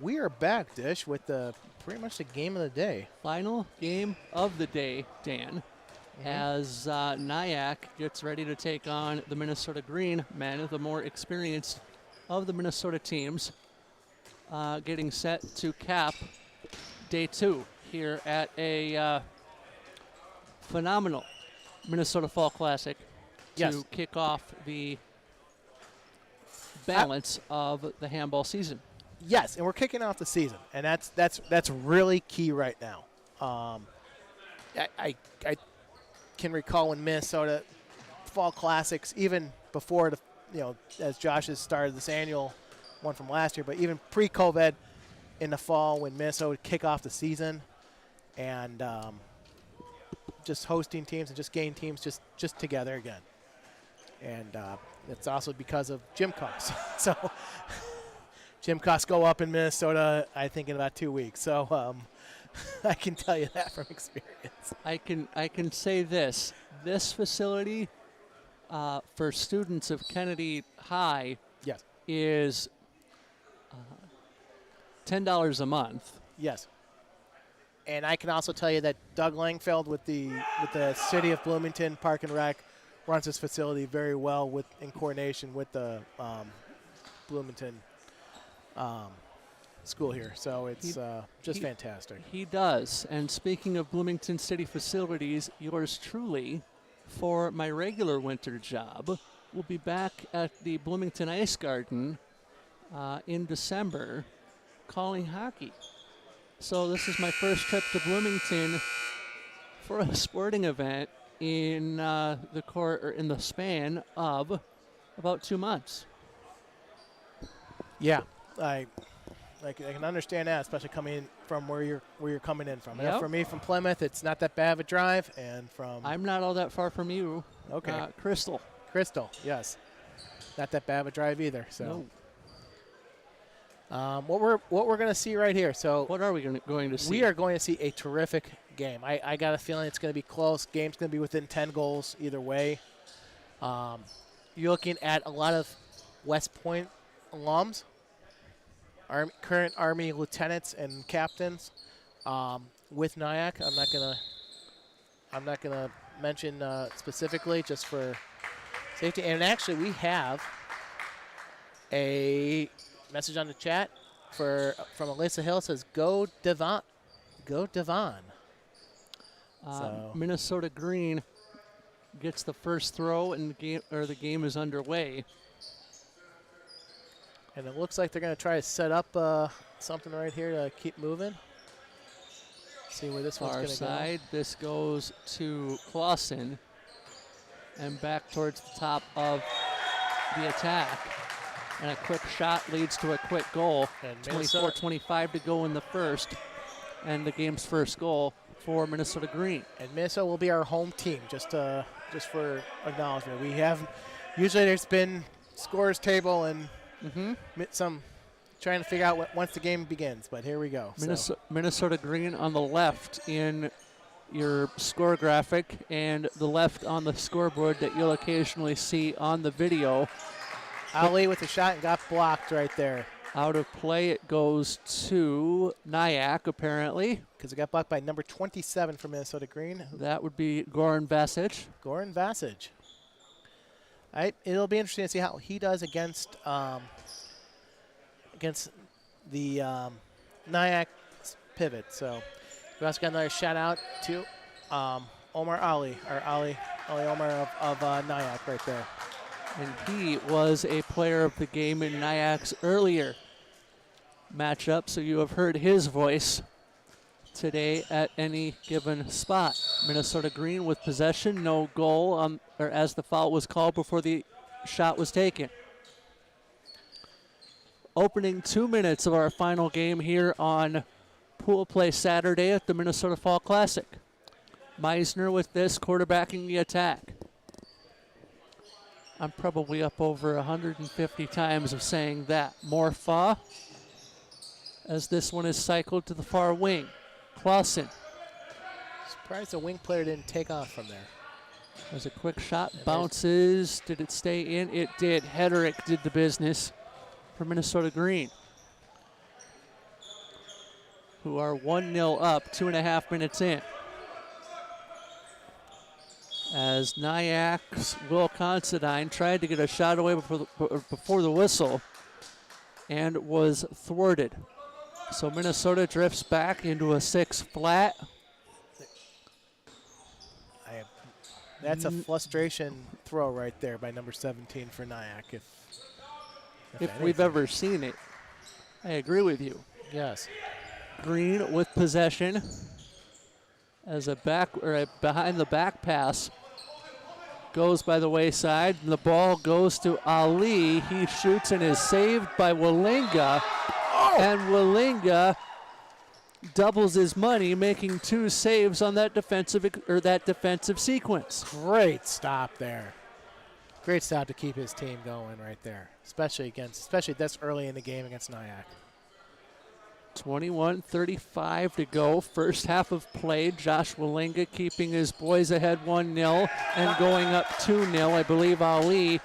We are back, Dish, with pretty much the game of the day. Final game of the day, Dan, as NYAC gets ready to take on the Minnesota Green men, the more experienced of the Minnesota teams, getting set to cap day 2 here at a phenomenal Minnesota Fall Classic to kick off the balance of the handball season. Yes, and we're kicking off the season, and that's really key right now. I can recall when Minnesota fall classics, even before as Josh has started this annual one from last year, but even pre-COVID in the fall when Minnesota would kick off the season, and just hosting teams and just getting teams just together again. And it's also because of gym costs. So gym costs go up in Minnesota, I think, in about 2 weeks. So I can tell you that from experience. I can say this facility for students of Kennedy High is $10 a month. Yes. And I can also tell you that Doug Langfeld with the City of Bloomington Park and Rec runs this facility very well in coordination with the Bloomington school here. So it's just fantastic. He does. And speaking of Bloomington City facilities, yours truly, for my regular winter job, will be back at the Bloomington Ice Garden in December calling hockey. So this is my first trip to Bloomington for a sporting event in in the span of about 2 months. Yeah, I can understand that, especially coming in from where you're coming in from. Yep. For me, from Plymouth, it's not that bad of a drive, and from I'm not all that far from you. Okay, Crystal, yes, not that bad of a drive either. So. No. What we're going to see right here. So what are we going to see? We are going to see a terrific game. I got a feeling it's going to be close. Game's going to be within 10 goals either way. You're looking at a lot of West Point alums, current Army lieutenants and captains with NYAC. I'm not gonna mention specifically just for safety. And actually, we have a message on the chat from Alyssa Hill. It says, "Go Devon, go Devon." Minnesota Green gets the first throw, and the game is underway. And it looks like they're going to try to set up something right here to keep moving. See where this one's going to go. Far side. This goes to Clausen, and back towards the top of the attack. And a quick shot leads to a quick goal. 24-25 to go in the first, and the game's first goal for Minnesota Green. And Minnesota will be our home team, just for acknowledgement. We have usually there's been scores table and some trying to figure out once the game begins, but here we go. Minnesota Green on the left in your score graphic, and the left on the scoreboard that you'll occasionally see on the video. Ali with the shot and got blocked right there. Out of play, it goes to NYAC, apparently. Because it got blocked by number 27 for Minnesota Green. That would be Goran Vasic. Goran Vasic. It'll be interesting to see how he does against the NYAC pivot. So we also got another shout out to Omar Ali, or Ali Omar of NYAC right there. And he was a player of the game in NYAC's earlier matchup, so you have heard his voice today at any given spot. Minnesota Green with possession, no goal, or as the foul was called before the shot was taken. Opening 2 minutes of our final game here on Pool Play Saturday at the Minnesota Fall Classic. Meisner with this, quarterbacking the attack. I'm probably up over 150 times of saying that. Morfa, as this one is cycled to the far wing. Clausen. Surprised the wing player didn't take off from there. There's a quick shot, bounces. Did it stay in? It did. Hederick did the business for Minnesota Green, who are 1-0 up, 2.5 minutes in. As NYAC's Will Considine tried to get a shot away before the whistle and was thwarted. So Minnesota drifts back into a 6 flat. That's a frustration throw right there by number 17 for NYAC. if we've ever seen it. I agree with you. Yes. Green with possession as a behind the back pass goes by the wayside. The ball goes to Ali. He shoots and is saved by Walinga. And Walinga doubles his money, making 2 saves on that defensive sequence. Great stop there. Great stop to keep his team going right there, especially this early in the game against NYAC. 21:35 to go. First half of play. Josh Walinga keeping his boys ahead 1-0 and going up 2-0. I believe Ali,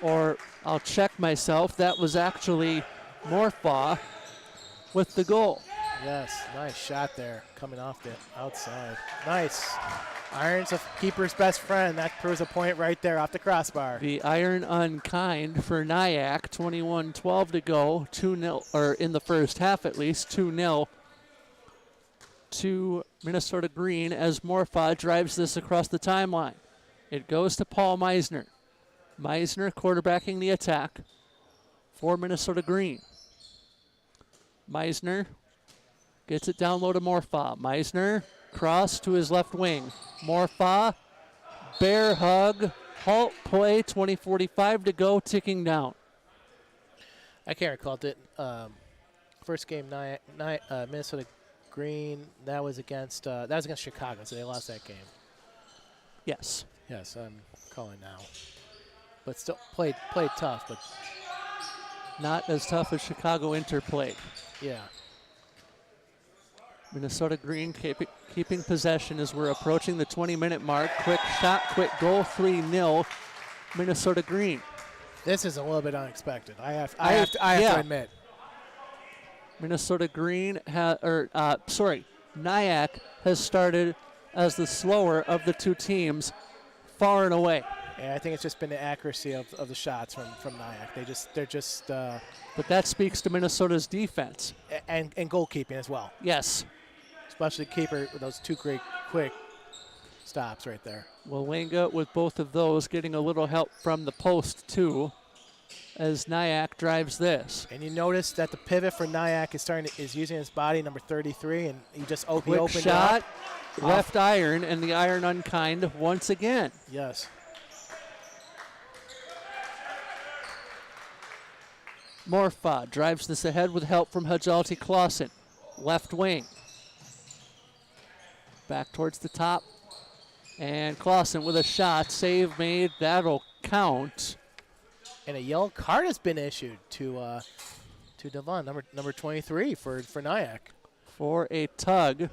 or I'll check myself, that was actually Morfaw with the goal. Yes, nice shot there coming off the outside. Nice. Iron's a keeper's best friend. That proves a point right there off the crossbar. The iron unkind for NYAC. 21:12 to go. 2-0, or in the first half at least, 2-0 to Minnesota Green as Morfaw drives this across the timeline. It goes to Paul Meisner. Meisner quarterbacking the attack for Minnesota Green. Meisner gets it down low to Morfaw. Meisner cross to his left wing. Morfaw, bear hug, halt play, 20:45 to go, ticking down. I can't recall it. First game, Minnesota Green. That was against Chicago, so they lost that game. Yes. Yes, I'm calling now. But still played tough, but not as tough as Chicago Inter played. Yeah. Minnesota Green keeping possession as we're approaching the 20-minute mark. Quick shot, quick goal, 3-0, Minnesota Green. This is a little bit unexpected. I have to admit. Minnesota Green NYAC has started as the slower of the two teams, far and away. Yeah, I think it's just been the accuracy of the shots from NYAC. They're just. But that speaks to Minnesota's defense and goalkeeping as well. Yes. Especially the keeper with those 2 great quick stops right there. Walinga with both of those, getting a little help from the post too, as NYAC drives this. And you notice that the pivot for NYAC is using his body, number 33, and he just opened shot, up. Left iron, and the iron unkind once again. Yes. Morfaw drives this ahead with help from Hajalti Clausen. Left wing. Back towards the top. And Clausen with a shot. Save made. That'll count. And a yellow card has been issued to Devon, number 23 for NYAC. For a tug.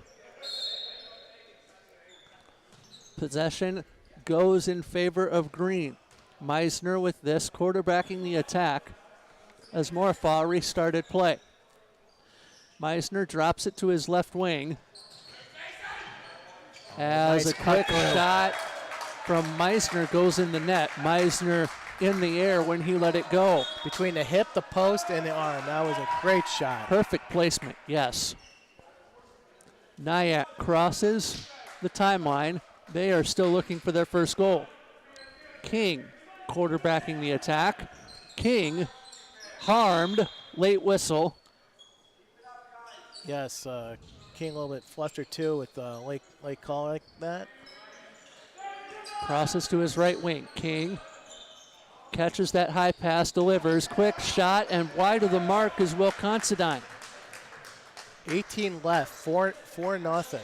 Possession goes in favor of Green. Meisner with this, quarterbacking the attack as Morfaw restarted play. Meisner drops it to his left wing. As nice a quick shot from Meisner goes in the net. Meisner in the air when he let it go. Between the hip, the post, and the arm. That was a great shot. Perfect placement, yes. NYAC crosses the timeline. They are still looking for their first goal. King quarterbacking the attack. King harmed, late whistle. Yes, King a little bit flustered too with late call like that. Crosses to his right wing. King catches that high pass, delivers, quick shot, and wide of the mark is Will Considine. 18 left, 4-0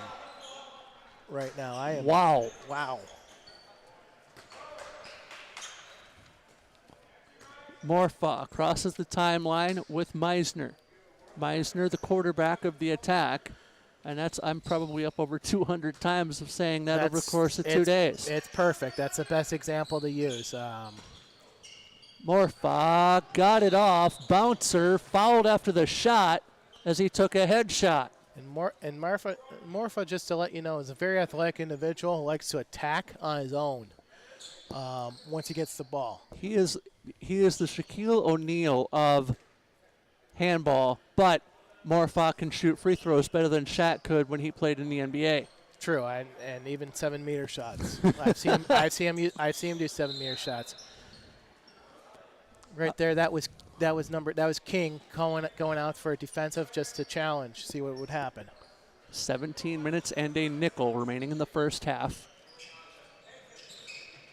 right now. Wow. Morfaw crosses the timeline with Meisner. Meisner, the quarterback of the attack. And I'm probably up over 200 times of saying that over the course of 2 days. It's perfect. That's the best example to use. Morfaw got it off. Bouncer fouled after the shot as he took a headshot. And Morfaw, just to let you know, is a very athletic individual who likes to attack on his own once he gets the ball. He is the Shaquille O'Neal of handball, but Morfaw can shoot free throws better than Shaq could when he played in the NBA. True, and even 7-meter shots. I've seen him do 7-meter shots. Right there, that was was King going out for a defensive just to challenge, see what would happen. 17 minutes and a nickel remaining in the first half.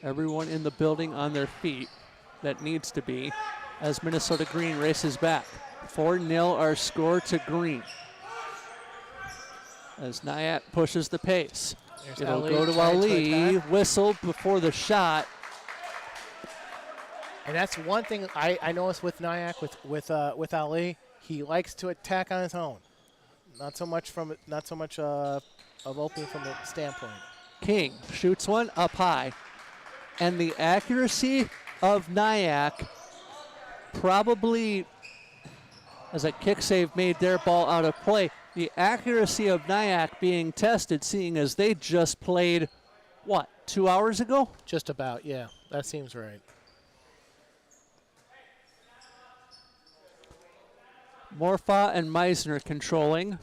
Everyone in the building on their feet that needs to be as Minnesota Green races back. 4-0 our score to Green. As NYAC pushes the pace. It'll go to Ali, whistled before the shot. And that's one thing I noticed with NYAC, with Ali. He likes to attack on his own. Not so much of opening from the standpoint. King shoots one up high. And the accuracy of NYAC probably, as a kick save made their ball out of play, the accuracy of NYAC being tested, seeing as they just played, 2 hours ago? Just about, yeah. That seems right. Morfa and Meisner controlling.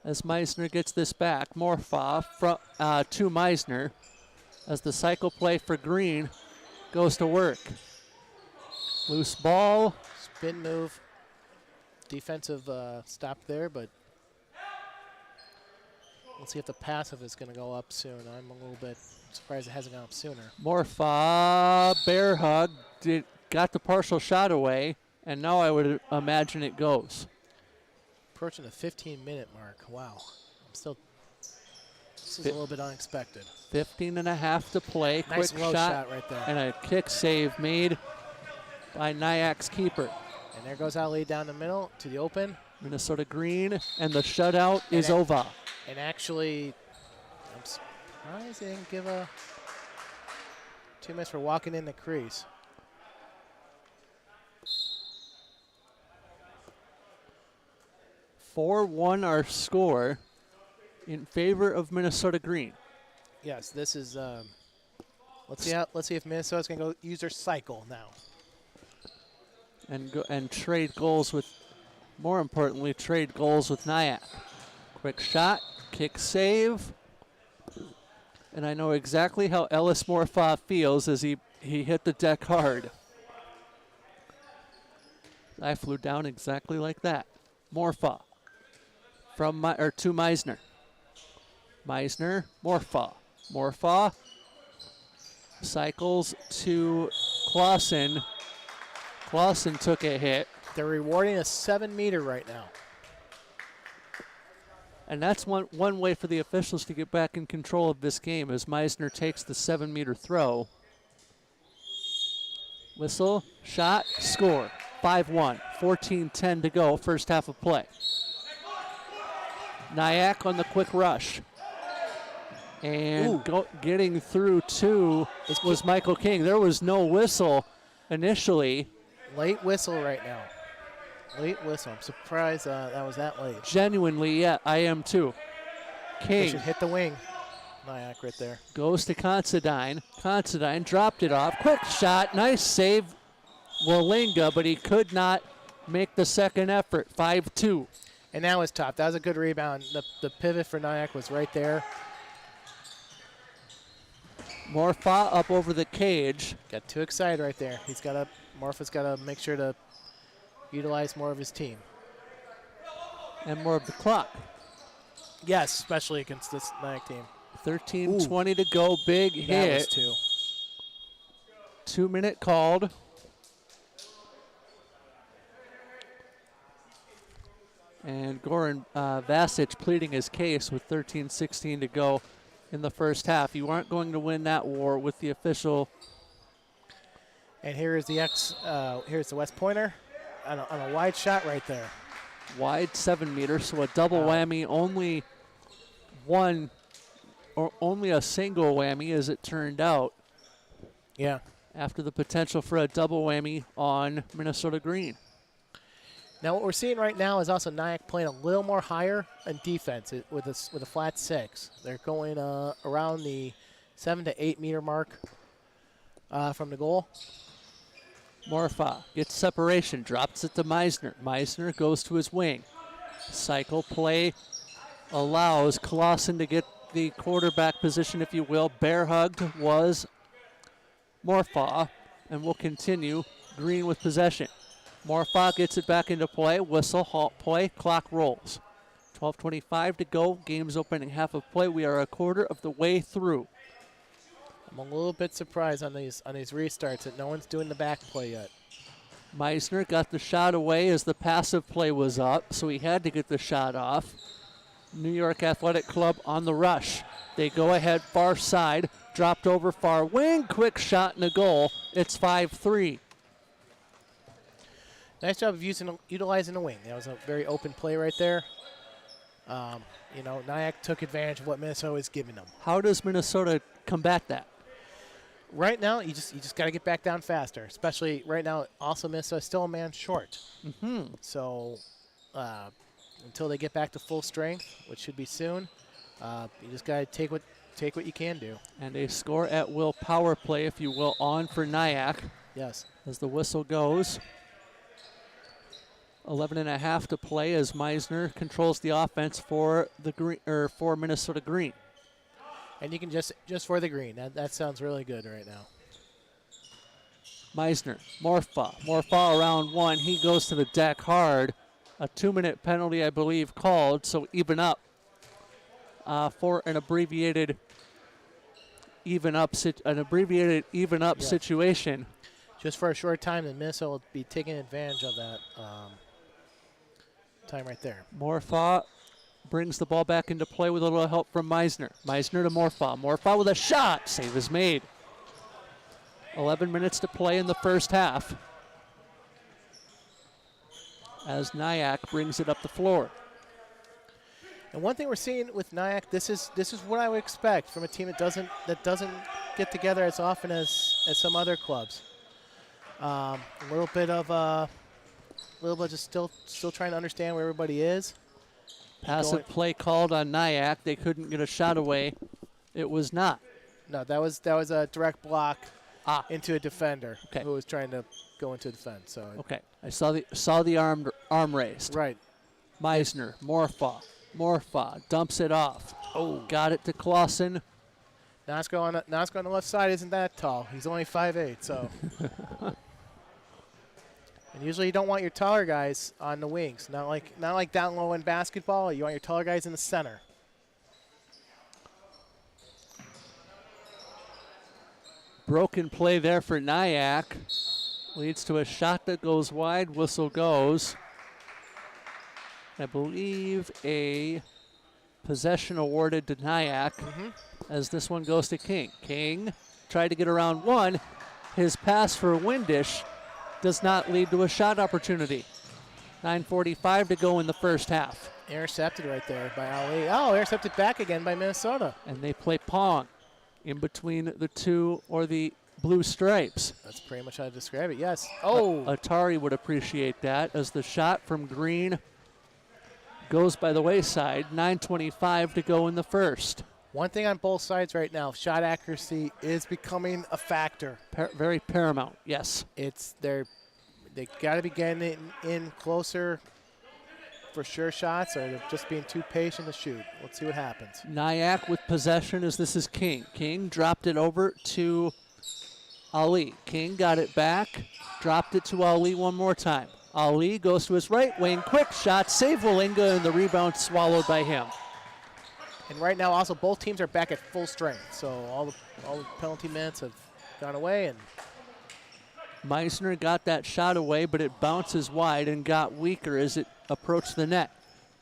As Meisner gets this back, Morfa to Meisner. As the cycle play for Green goes to work. Loose ball. Spin move. Defensive stop there, but we'll see if the passive is going to go up soon. I'm a little bit surprised it hasn't gone up sooner. Morfa, bear hug, got the partial shot away, and now I would imagine it goes. Approaching the 15-minute mark. Wow. This is a little bit unexpected. 15 and a half to play. Nice Quick low shot right there. And a kick save made by NYAC's keeper. And there goes Ali down the middle to the open. Minnesota Green, and the shutout is over. And actually, I'm surprised they didn't give 2 minutes for walking in the crease. (4-1) our score in favor of Minnesota Green. Yes, this is. Let's see if Minnesota's going to go use their cycle now. And trade goals with, more importantly, trade goals with NYAC. Quick shot, kick save. And I know exactly how Ellis Morfa feels as he hit the deck hard. I flew down exactly like that. Morfa to Meisner. Meisner, Morfa. Morfa cycles to Clausen. Clausen took a hit. They're rewarding a 7-meter right now. And that's one way for the officials to get back in control of this game as Meisner takes the 7-meter throw. Whistle, shot, score. 5-1, 14-10 to go, first half of play. NYAC on the quick rush. And getting through two was Michael King. There was no whistle initially. Late whistle right now. Late whistle. I'm surprised that was that late. Genuinely, yeah, I am too. King. They should hit the wing. NYAC right there. Goes to Considine. Considine dropped it off. Quick shot. Nice save, Wallinga, but he could not make the second effort. 5-2. And that was tough. That was a good rebound. The pivot for NYAC was right there. Morfa up over the cage. Got too excited right there. Morfa's got to make sure to utilize more of his team. And more of the clock. Yes, especially against this NYAC team. 13:20 to go. Big hit. That was two. 2-minute called. And Goran Vasic pleading his case with 13:16 to go in the first half. You aren't going to win that war with the official. And here is here's the West Pointer on a wide shot right there. Wide 7 meters, so a double whammy. Only a single whammy as it turned out. Yeah. After the potential for a double whammy on Minnesota Green. Now what we're seeing right now is also NYAC playing a little more higher in defense with a flat 6. They're going around the 7 to 8 meter mark from the goal. Morfa gets separation, drops it to Meisner. Meisner goes to his wing. Cycle play allows Clausen to get the quarterback position, if you will. Bear hugged was Morfa, and will continue. Green with possession. Morfa gets it back into play. Whistle, halt play, clock rolls. 12:25 to go. Game's opening half of play. We are a quarter of the way through. I'm a little bit surprised on these restarts that no one's doing the back play yet. Meisner got the shot away as the passive play was up, so he had to get the shot off. New York Athletic Club on the rush. They go ahead far side, dropped over far wing, quick shot and a goal. It's 5-3. Nice job of utilizing the wing. That was a very open play right there. NYAC took advantage of what Minnesota was giving them. How does Minnesota combat that? Right now, you just got to get back down faster. Especially right now, also Minnesota's still a man short. Mm-hmm. So until they get back to full strength, which should be soon, you just got to take what you can do. And a score at will power play, if you will, on for NYAC. Yes. As the whistle goes. 11.5 to play as Meisner controls the offense for the green, or for Minnesota Green. And you can just for the green. That sounds really good right now. Meisner, Morfa around one. He goes to the deck hard. A 2-minute penalty, I believe, called, so even up for an abbreviated even up situation. Just for a short time, then Minnesota will be taking advantage of that time right there. Morfa brings the ball back into play with a little help from Meisner. Meisner to Morfa. Morfa with a shot. Save is made. 11 minutes to play in the first half as NYAC brings it up the floor. And one thing we're seeing with NYAC, this is what I would expect from a team that doesn't get together as often as some other clubs. A little bit just still trying to understand where everybody is. Passive play called on NYAC. They couldn't get a shot away. It was not. No, that was a direct block into a defender who was trying to go into defense. So okay, I saw the arm raised. Right. Meisner, Morfa dumps it off. Oh, got it to Clausen. Nosko on the left side isn't that tall. He's only 5'8", so. And usually you don't want your taller guys on the wings. Not like down low in basketball. You want your taller guys in the center. Broken play there for NYAC. Leads to a shot that goes wide. Whistle goes. I believe a possession awarded to NYAC as this one goes to King. King tried to get around one. His pass for Windish does not lead to a shot opportunity. 9:45 to go in the first half. Intercepted right there by Ali. Oh, intercepted back again by Minnesota. And they play Pong in between the two or the blue stripes. That's pretty much how to describe it, yes. Oh! Atari would appreciate that as the shot from Green goes by the wayside. 9:25 to go in the first. One thing on both sides right now, shot accuracy is becoming a factor. Very paramount, yes. They got to be getting it in closer for sure shots, or they're just being too patient to shoot. Let's see what happens. NYAC with possession as this is King. King dropped it over to Ali. King got it back, dropped it to Ali one more time. Ali goes to his right wing, quick shot, save Wallinga, and the rebound swallowed by him. And right now, also, both teams are back at full strength. So all the penalty minutes have gone away. And Meisner got that shot away, but it bounces wide and got weaker as it approached the net.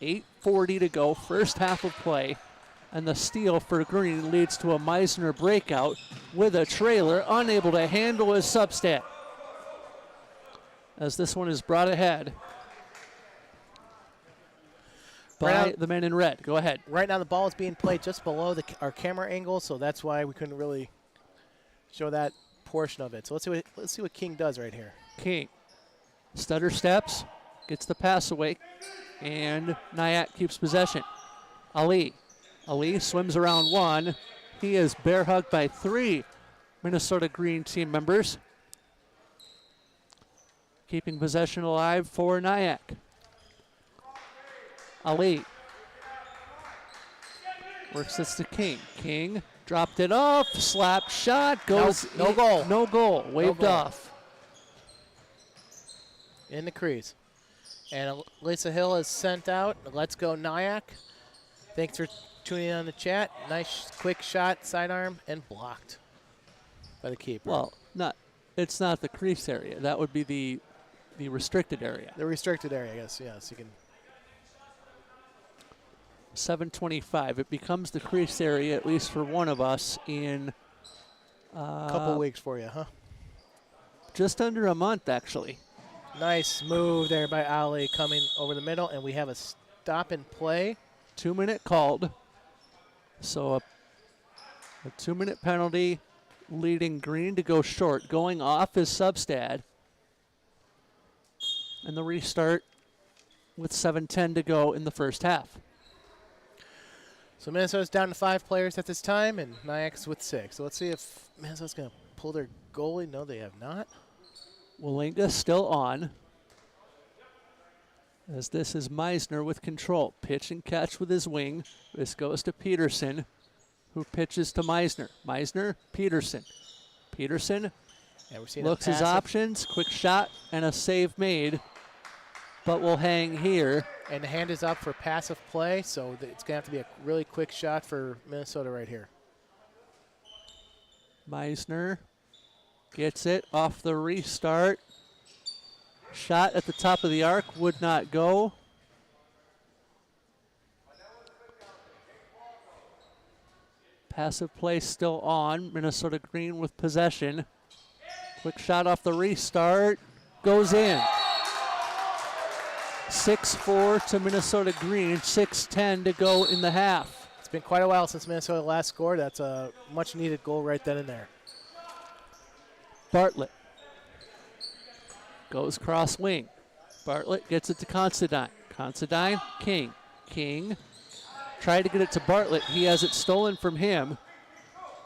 8:40 to go, first half of play. And the steal for Green leads to a Meisner breakout with a trailer, unable to handle his substat. As this one is brought ahead by the men in red. Go ahead. Right now the ball is being played just below our camera angle, so that's why we couldn't really show that portion of it. So let's see what King does right here. King stutter steps, gets the pass away, and NYAC keeps possession. Ali swims around one. He is bear hugged by three Minnesota Green team members. Keeping possession alive for NYAC. Ali works this to King. King dropped it off, slap shot, goes no goal. No goal, waved off. in the crease. And Lisa Hill is sent out. Let's go NYAC. Thanks for tuning in on the chat. Nice quick shot, sidearm, and blocked by the keeper. Well, it's not the crease area. That would be the restricted area. The restricted area, I guess. Yes, you can. 7:25. It becomes the crease area, at least for one of us, in a couple weeks for you, huh? Just under a month, actually. Nice move there by Ali coming over the middle, and we have a stop and play. 2-minute called. So a 2-minute penalty leading Green to go short. Going off is Substad. And the restart with 7:10 to go in the first half. So Minnesota's down to 5 players at this time, and NYAC's with 6. So let's see if Minnesota's going to pull their goalie. No, they have not. Walinga still on. As this is Meisner with control. Pitch and catch with his wing. This goes to Peterson, who pitches to Meisner. Meisner, Peterson. Peterson looks his options. Quick shot and a save made, but will hang here. And the hand is up for passive play, so it's going to have to be a really quick shot for Minnesota right here. Meisner gets it off the restart. Shot at the top of the arc would not go. Passive play still on. Minnesota Green with possession. Quick shot off the restart. Goes in. 6-4 to Minnesota Green. 6:10 to go in the half. It's been quite a while since Minnesota last scored. That's a much needed goal right then and there. Bartlett goes cross wing. Bartlett gets it to Considine. Considine, King. King tried to get it to Bartlett. He has it stolen from him.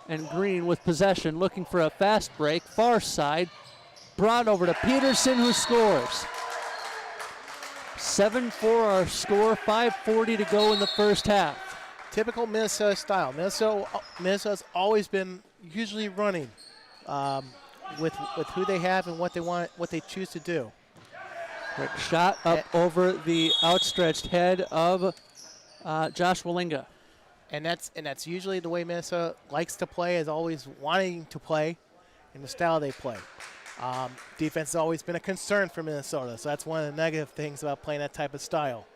And Green with possession, looking for a fast break. Far side, brought over to Peterson, who scores. 7-4 our score, 5:40 to go in the first half. Typical Minnesota style. Minnesota's always been usually running with who they have and what they want, what they choose to do. Quick shot up over the outstretched head of Josh Walinga. And that's usually the way Minnesota likes to play, is always wanting to play in the style they play. Defense has always been a concern for Minnesota, so that's one of the negative things about playing that type of style.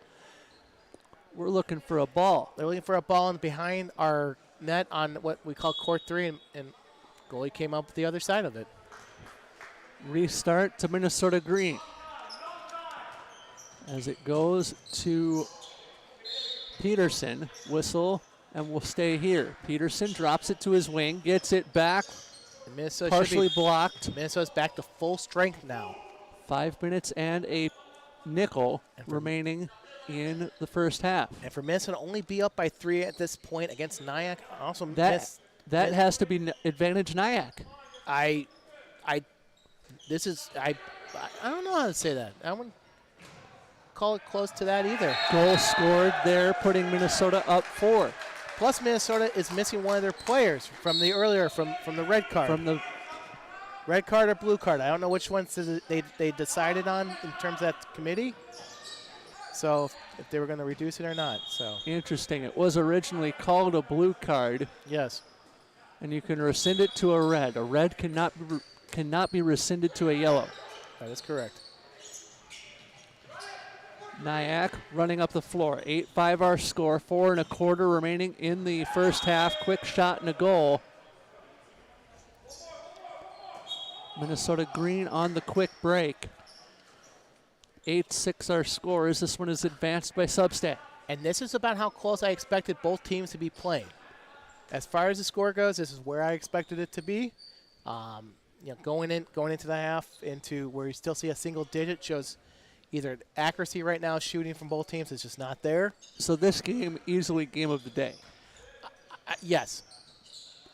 We're looking for a ball. They're looking for a ball behind our net on what we call court 3, and goalie came up the other side of it. Restart to Minnesota Green. As it goes to Peterson, whistle, and will stay here. Peterson drops it to his wing, gets it back, partially blocked. Minnesota's back to full strength now. 5 minutes and a nickel remaining in the first half. And for Minnesota to only be up by 3 at this point against NYAC, also that has to be advantage NYAC. I don't know how to say that. I wouldn't call it close to that either. Goal scored there, putting Minnesota up 4. Plus, Minnesota is missing one of their players from the earlier from the red card. From the red card or blue card. I don't know which ones they decided on in terms of that committee. So if they were going to reduce it or not. So interesting. It was originally called a blue card. Yes. And you can rescind it to a red. A red cannot be rescinded to a yellow. That is correct. NYAC running up the floor. 8-5 our score. 4 1/4 remaining in the first half. Quick shot and a goal. Minnesota Green on the quick break. 8-6 our score as this one is advanced by Substat. And this is about how close I expected both teams to be playing. As far as the score goes, this is where I expected it to be. Going into the half, into where you still see a single digit, shows either accuracy right now, shooting from both teams is just not there. So this game, easily game of the day. Yes.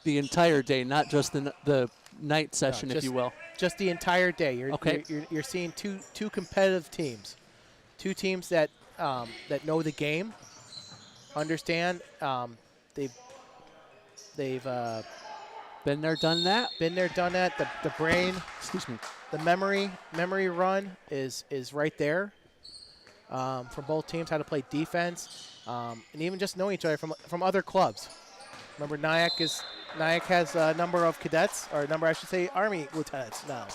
The entire day, not just the night session, if you will. Just the entire day. You're seeing two competitive teams, two teams that know the game, understand. They've been there, done that. Been there, done that. The brain. Excuse me. the memory run is right there for both teams, how to play defense, and even just knowing each other from other clubs. Remember, NYAC has a number of cadets, or a number, I should say, Army lieutenants now.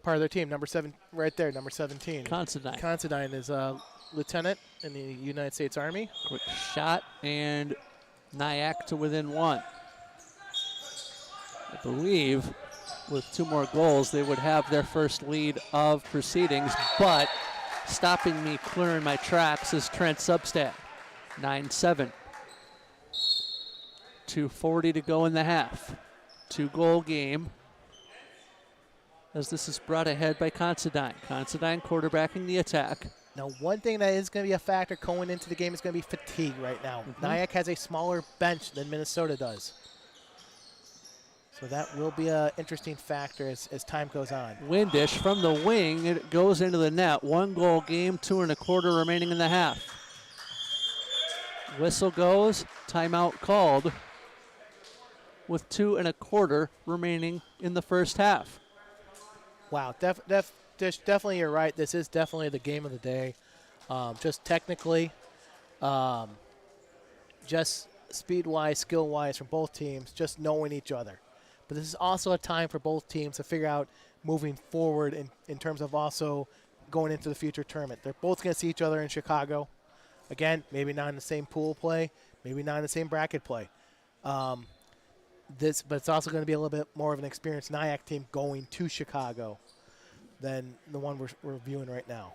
Part of their team, number 7, right there, number 17. Considine. Considine is a lieutenant in the United States Army. Quick shot, and NYAC to within 1. I believe with 2 more goals, they would have their first lead of proceedings, but stopping me clearing my tracks is Trent Substad. 9-7. 2:40 to go in the half. 2-goal game as this is brought ahead by Considine. Considine quarterbacking the attack. Now, one thing that is going to be a factor going into the game is going to be fatigue right now. NYAC has a smaller bench than Minnesota does. So that will be an interesting factor as time goes on. Windish from the wing. It goes into the net. 1-goal game, 2 1/4 remaining in the half. Whistle goes. Timeout called with 2 1/4 remaining in the first half. Wow, definitely you're right. This is definitely the game of the day. Just technically, just speed-wise, skill-wise from both teams, just knowing each other. But this is also a time for both teams to figure out moving forward in terms of also going into the future tournament. They're both going to see each other in Chicago. Again, maybe not in the same pool play, maybe not in the same bracket play. But it's also going to be a little bit more of an experienced NYAC team going to Chicago than the one we're viewing right now.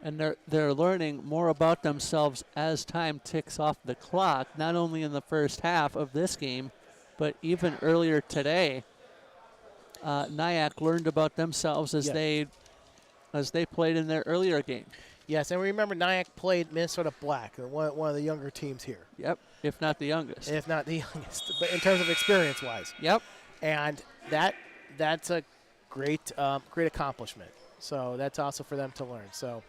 And they're learning more about themselves as time ticks off the clock, not only in the first half of this game, but even earlier today. NYAC learned about themselves as they played in their earlier game. Yes, and remember NYAC played Minnesota Black, one of the younger teams here. Yep, if not the youngest. If not the youngest, but in terms of experience-wise. Yep. And that's a great accomplishment. So that's also for them to learn. So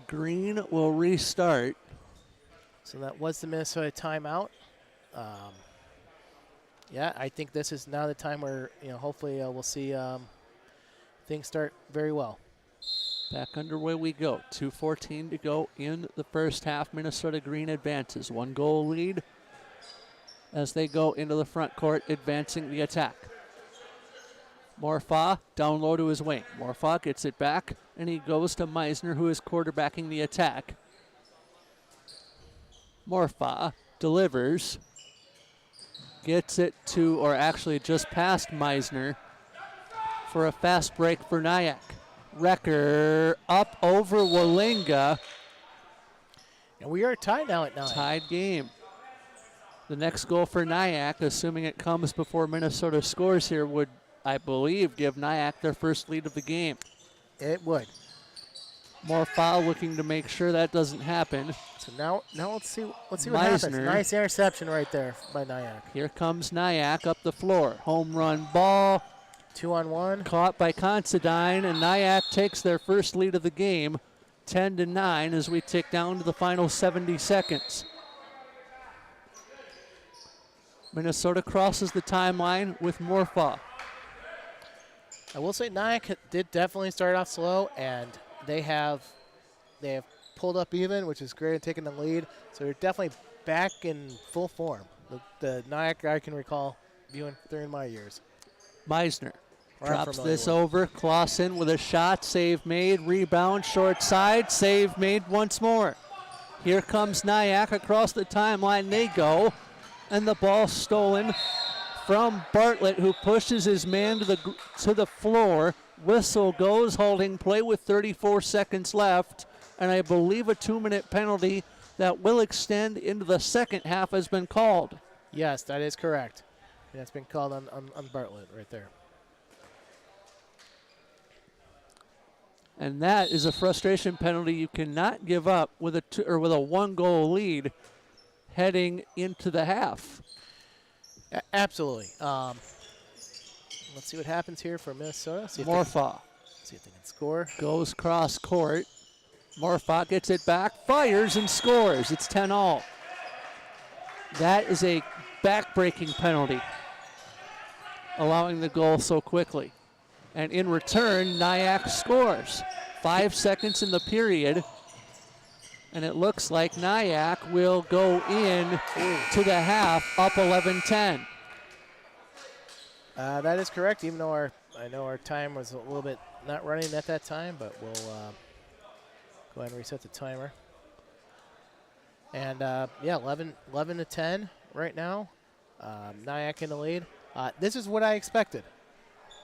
Green will restart. So that was the Minnesota timeout. Yeah, I think this is now the time where hopefully we'll see things start very well. Back underway we go. 2:14 to go in the first half. Minnesota Green advances. 1-goal lead as they go into the front court, advancing the attack. Morfa down low to his wing. Morfa gets it back, and he goes to Meisner, who is quarterbacking the attack. Morfa delivers. Gets it to, or actually just past Meisner for a fast break for NYAC. Wrecker up over Wallinga. And we are tied now at 9. Tied game. The next goal for NYAC, assuming it comes before Minnesota scores here, would, I believe, give NYAC their first lead of the game. It would. More foul, looking to make sure that doesn't happen. So now let's see what happens. Nice interception right there by NYAC. Here comes NYAC up the floor. Home run ball. 2-on-1. Caught by Considine, and NYAC takes their first lead of the game, 10-9, as we tick down to the final 70 seconds. Minnesota crosses the timeline with Morfa. I will say NYAC did definitely start off slow, and they have pulled up even, which is great at taking the lead. So they're definitely back in full form. The NYAC I can recall viewing during my years. Meisner drops this over. Clausen with a shot. Save made. Rebound. Short side. Save made once more. Here comes NYAC across the timeline. They go. And the ball stolen from Bartlett, who pushes his man to the floor. Whistle goes, holding play with 34 seconds left. And I believe a 2-minute penalty that will extend into the second half has been called. Yes, that is correct. That's been called on Bartlett right there. And that is a frustration penalty you cannot give up with a 1-goal lead heading into the half. Absolutely. Let's see what happens here for Minnesota. Morfa. See if they can score. Goes cross court. Morfa gets it back, fires, and scores. It's 10-all. That is a back-breaking penalty. allowing the goal so quickly. And in return, NYAC scores. 5 seconds in the period. And it looks like NYAC will go in to the half up 11-10. That is correct, even though I know our time was a little bit not running at that time, but we'll go ahead and reset the timer. And yeah, 11-10 right now. NYAC in the lead. This is what I expected.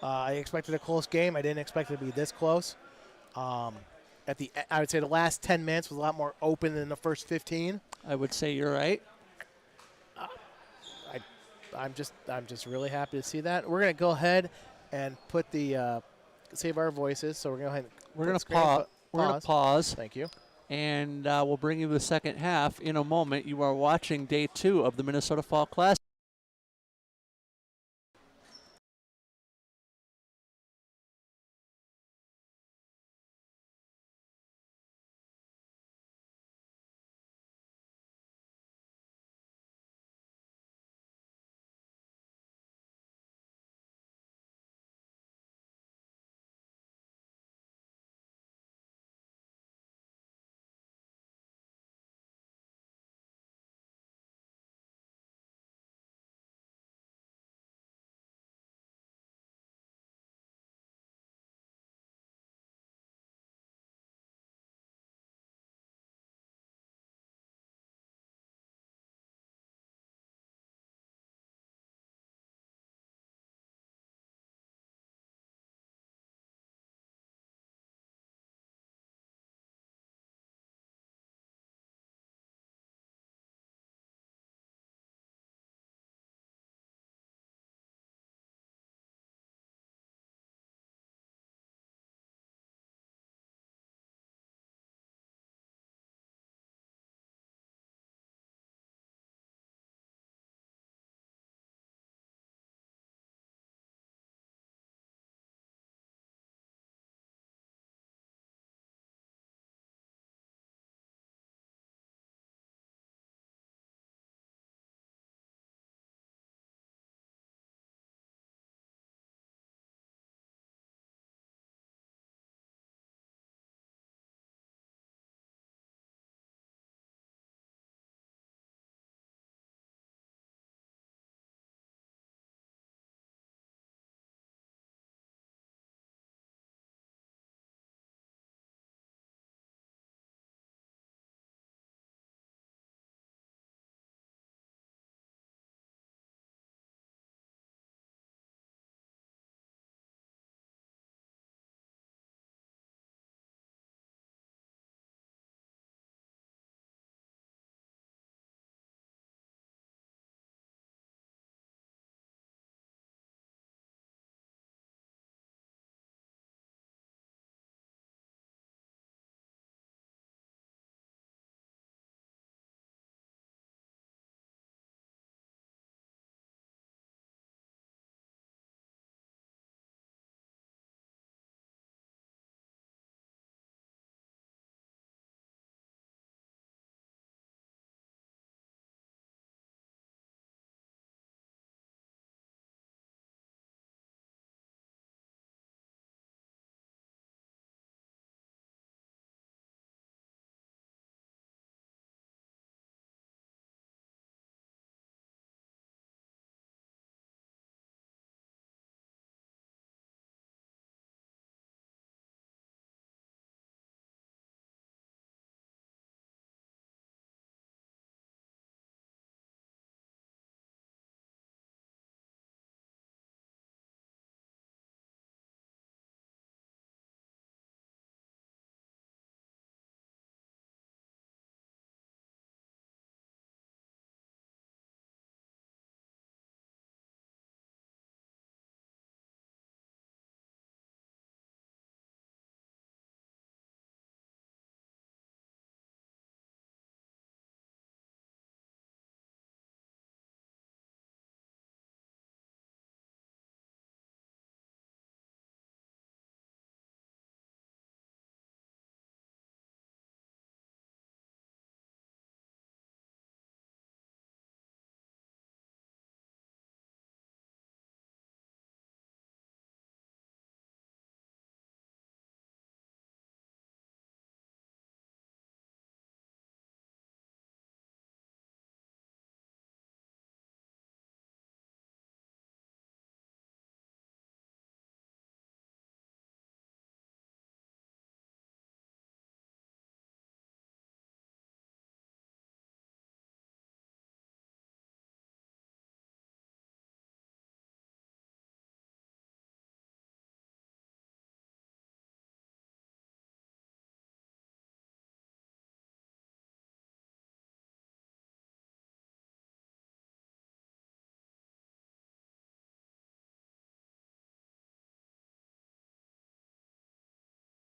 I expected a close game. I didn't expect it to be this close. I would say the last 10 minutes was a lot more open than the first 15. I would say you're right. I'm just really happy to see that. We're gonna go ahead and put the save our voices. So we're gonna pause. Thank you. And we'll bring you the second half in a moment. You are watching day 2 of the Minnesota Fall Classic.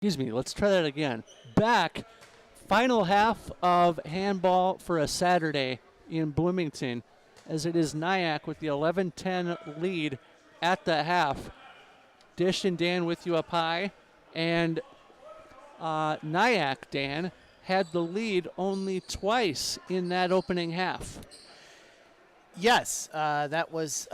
Excuse me, let's try that again. Back, final half of handball for a Saturday in Bloomington, as it is NYAC with the 11-10 lead at the half. Dish and Dan with you up high, and NYAC, Dan, had the lead only twice in that opening half. Yes, that was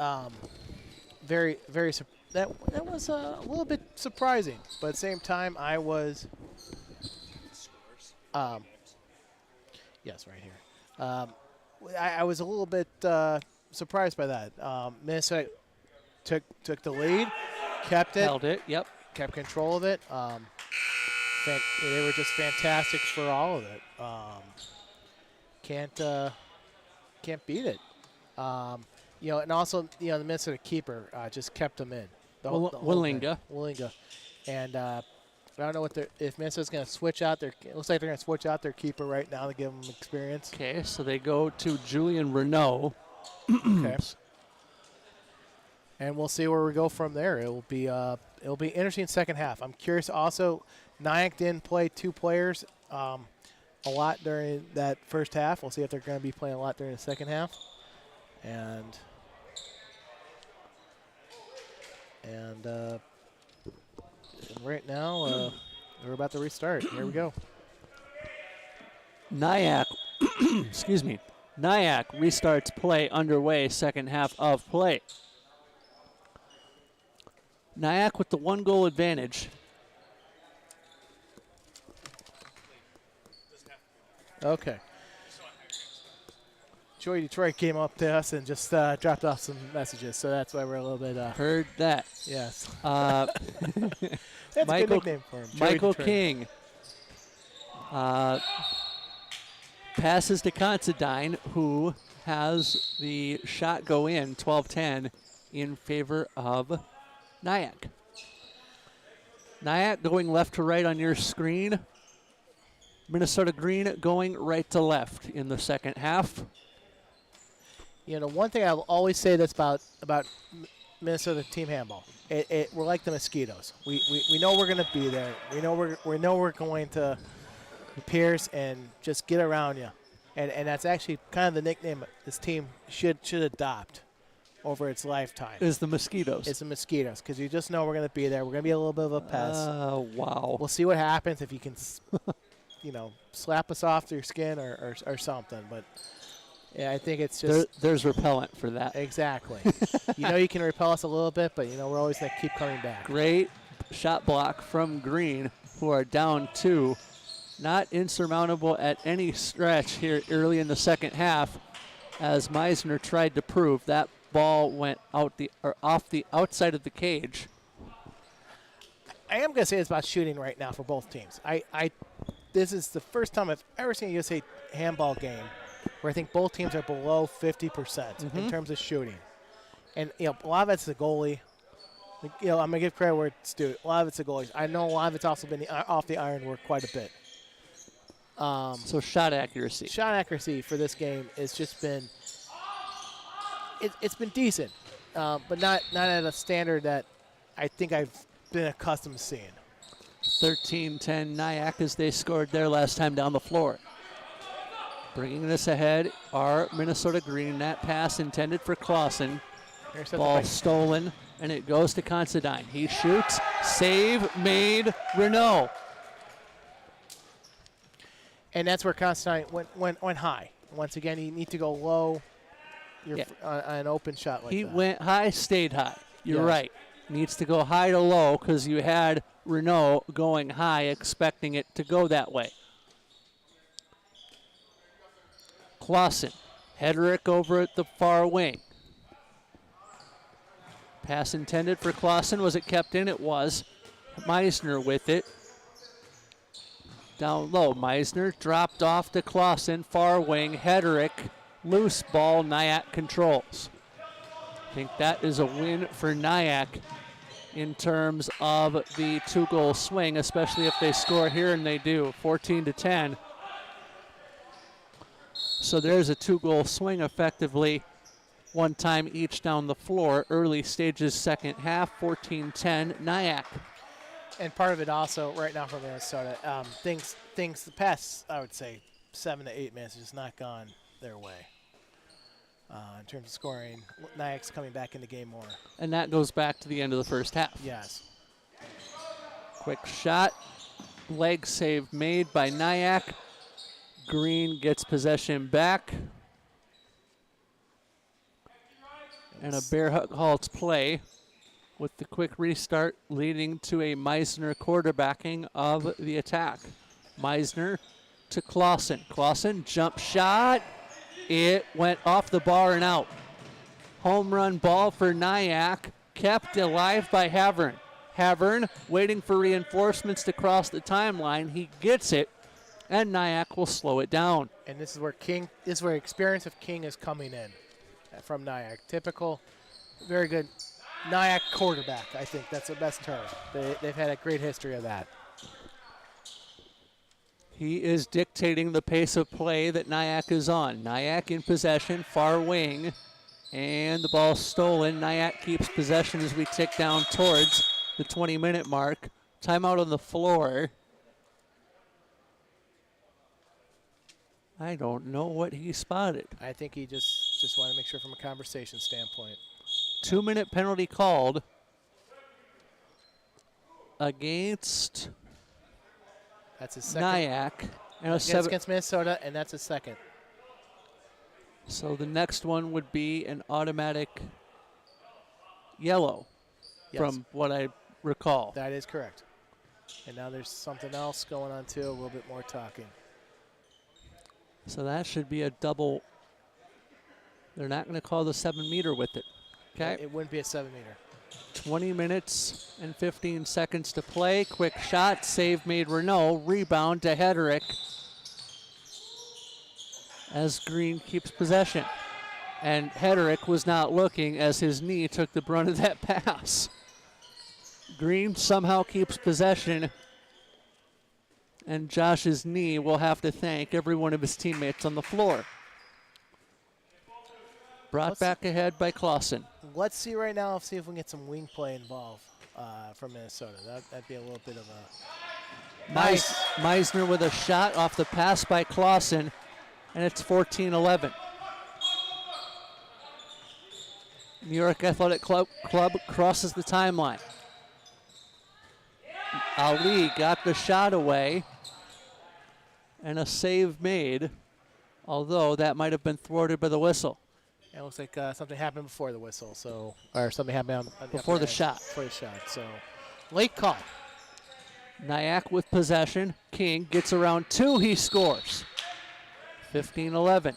very, very. That was a little bit surprising, but at the same time, I was. Yes, right here. I was a little bit surprised by that. Minnesota took the lead, kept it, held it. Yep, kept control of it. They were just fantastic for all of it. Can't beat it. And also, the Minnesota keeper just kept them in. Willinga. And I don't know if Minnesota's going to switch out their. It looks like they're going to switch out their keeper right now to give them experience. Okay, so they go to Julian Renault. Okay. And we'll see where we go from there. It'll be interesting second half. I'm curious. Also, NYAC didn't play two players a lot during that first half. We'll see if they're going to be playing a lot during the second half. And right now, we're about to restart. Here we go. NYAC, excuse me, NYAC restarts play underway, second half of play. NYAC with the 1-goal advantage. Okay. Joy Detroit came up to us and just dropped off some messages, so that's why we're a little bit. Heard that. Yes. That's a good nickname for him. Michael King passes to Considine, who has the shot go in 12-10 in favor of NYAC. NYAC going left to right on your screen. Minnesota Green going right to left in the second half. One thing I'll always say that's about Minnesota team handball. We're like the mosquitoes. We know we're going to be there. We know we're going to pierce and just get around you, and that's actually kind of the nickname this team should adopt over its lifetime. Is the mosquitoes. It's the mosquitoes, because you just know we're going to be there. We're going to be a little bit of a pest. Wow. We'll see what happens if you can, slap us off your skin or something, but. Yeah, I think it's just... There's repellent for that. Exactly. You can repel us a little bit, but, we're always going to keep coming back. Great shot block from Green, who are down 2. Not insurmountable at any stretch here early in the second half, as Meisner tried to prove that ball went off the outside of the cage. I am going to say it's about shooting right now for both teams. This is the first time I've ever seen a USA handball game where I think both teams are below 50% in terms of shooting. And, a lot of it's the goalie. I'm going to give credit where it's due. A lot of it's the goalies. I know a lot of it's also been off the iron work quite a bit. So shot accuracy. Shot accuracy for this game has just been it's been decent, but not at a standard that I think I've been accustomed to seeing. 13-10 NYAC as they scored their last time down the floor. Bringing this ahead are Minnesota Green. That pass intended for Clausen. Ball stolen, and it goes to Considine. He shoots. Save made. Renault. And that's where Considine went high. Once again, you need to go low on an open shot like that. He went high, stayed high. You're right. Needs to go high to low because you had Renault going high, expecting it to go that way. Clausen. Hedrick over at the far wing. Pass intended for Clausen. Was it kept in? It was. Meisner with it. Down low. Meisner dropped off to Clausen. Far wing. Hedrick. Loose ball. NYAC controls. I think that is a win for NYAC in terms of the 2-goal swing, especially if they score here, and they do. 14-10. So there's a 2-goal swing effectively, one time each down the floor. Early stages second half, 14-10 NYAC. And part of it also right now for Minnesota, things the past, I would say, 7 to 8 minutes has just not gone their way. In terms of scoring, NYAC's coming back in the game more. And that goes back to the end of the first half. Yes. Quick shot. Leg save made by NYAC. Green gets possession back. And a Bear Hug halts play with the quick restart leading to a Meisner quarterbacking of the attack. Meisner to Clausen. Clausen, jump shot. It went off the bar and out. Home run ball for NYAC, kept alive by Havern. Havern waiting for reinforcements to cross the timeline. He gets it, and NYAC will slow it down. And this is where experience of King is coming in from NYAC. Typical, very good NYAC quarterback. I think that's the best term. They've had a great history of that. He is dictating the pace of play that NYAC is on. NYAC in possession, far wing, and the ball stolen. NYAC keeps possession as we tick down towards the 20-minute mark. Timeout on the floor. I don't know what he spotted. I think he just wanted to make sure from a conversation standpoint. 2-minute penalty called against that's his second. NYAC. And against Minnesota, and that's his second. So the next one would be an automatic yellow, yes, from what I recall. That is correct. And now there's something else going on too, a little bit more talking. So that should be a double. They're not going to call the 7-meter with it. Okay. It wouldn't be a 7-meter. 20 minutes and 15 seconds to play. Quick shot, save made Renault. Rebound to Hederick as Green keeps possession. And Hederick was not looking as his knee took the brunt of that pass. Green somehow keeps possession, and Josh's knee will have to thank every one of his teammates on the floor. Brought back ahead by Clausen. Let's see right now, see if we can get some wing play involved from Minnesota. That'd be a little bit of a nice. Meisner with a shot off the pass by Clausen, and it's 14-11. New York Athletic Club crosses the timeline. Ali got the shot away, and a save made, although that might have been thwarted by the whistle. It looks like something happened before the whistle, or something happened on before the shot. Before the shot, so late call. NYAC with possession. King gets around 2, he scores. 15-11.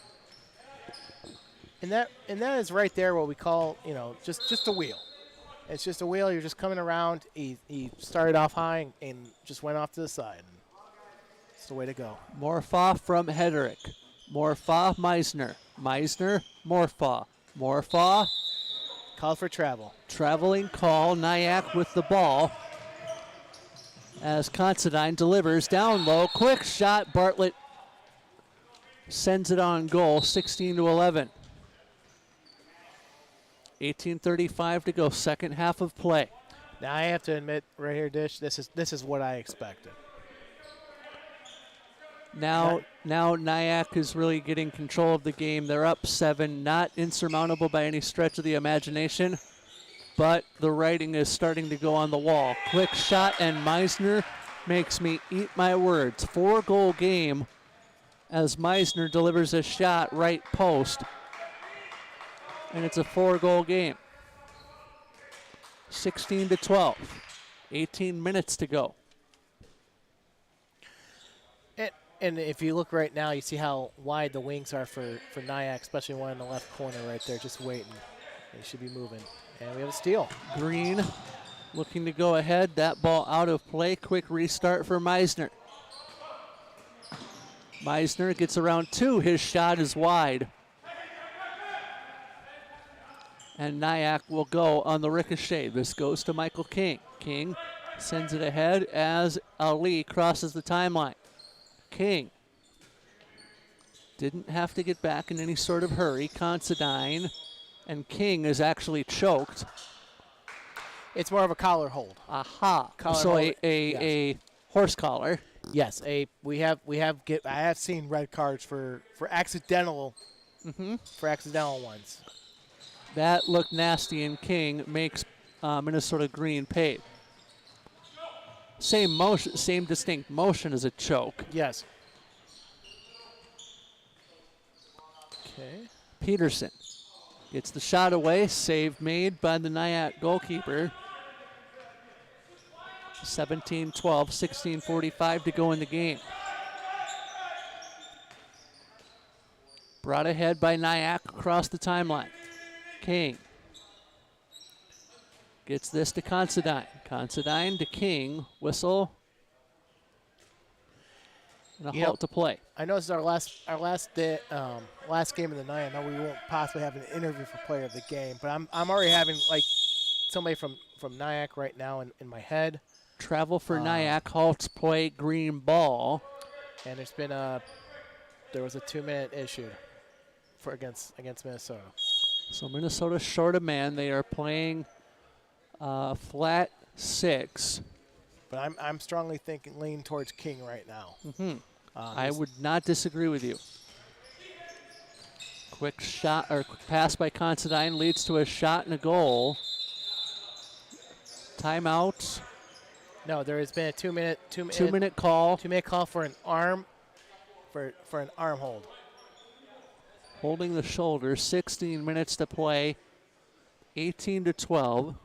And that is right there what we call, just a wheel. It's just a wheel. You're just coming around. He started off high and just went off to the side. It's the way to go. Morfaw from Hederick. Morfaw, Meisner. Meisner, Morfaw. Morfaw. Call for travel. Traveling call. NYAC with the ball. As Considine delivers down low. Quick shot. Bartlett sends it on goal. 16-11. 18:35 to go. Second half of play. Now I have to admit, right here, Dish, this is what I expected. Now NYAC is really getting control of the game. They're up 7, not insurmountable by any stretch of the imagination, but the writing is starting to go on the wall. Quick shot, and Meisner makes me eat my words. 4-goal game as Meisner delivers a shot right post, and it's a 4-goal game. 16-12, 18 minutes to go. And if you look right now, you see how wide the wings are for NYAC, especially one in the left corner right there, just waiting. They should be moving. And we have a steal. Green looking to go ahead. That ball out of play. Quick restart for Meisner. Meisner gets around 2. His shot is wide. And NYAC will go on the ricochet. This goes to Michael King. King sends it ahead as Ali crosses the timeline. King didn't have to get back in any sort of hurry. Considine and King is actually choked. It's more of a collar hold. Aha. Collar So hold, a horse collar. Yes, I have seen red cards for accidental ones. That looked nasty, and King makes Minnesota Green pay. Same motion, same distinct motion as a choke. Yes. Okay. Peterson gets the shot away. Save made by the NYAC goalkeeper. 17-12, 16:45 to go in the game. Brought ahead by NYAC across the timeline. King gets this to Considine. Considine to King. Whistle. And a halt to play. I know this is our last game of the night. I know we won't possibly have an interview for player of the game, but I'm already having like somebody from NYAC right now in my head. Travel for NYAC, halts play, green ball. And there was a 2-minute issued against Minnesota. So Minnesota short a man. They are playing flat 6. But I'm strongly leaning towards King right now. I would not disagree with you. Quick shot or quick pass by Considine leads to a shot and a goal. Timeout. No, there has been a 2-minute call. 2-minute call for an arm for an arm hold. Holding the shoulder. 16 minutes to play. 18-12.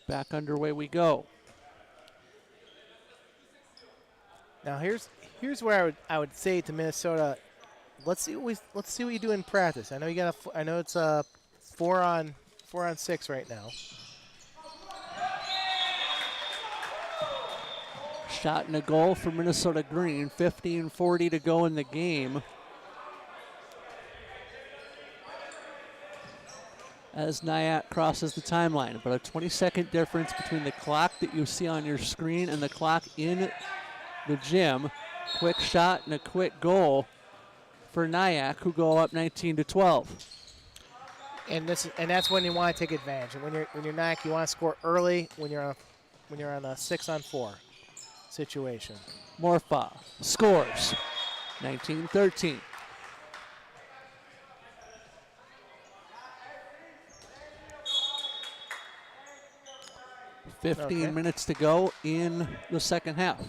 Back underway we go. Now here's where I would say to Minnesota, let's see what you do in practice. I know it's 4 on 6 right now. Shot and a goal for Minnesota Green. 15:40 to go in the game. As NYAC crosses the timeline. About a 20-second difference between the clock that you see on your screen and the clock in the gym. Quick shot and a quick goal for NYAC, who go up 19-12. And that's when you want to take advantage. And when you're NYAC, you want to score early when you're on a 6-on-4 situation. Morfa scores. 19-13. Okay. 15 minutes to go in the second half.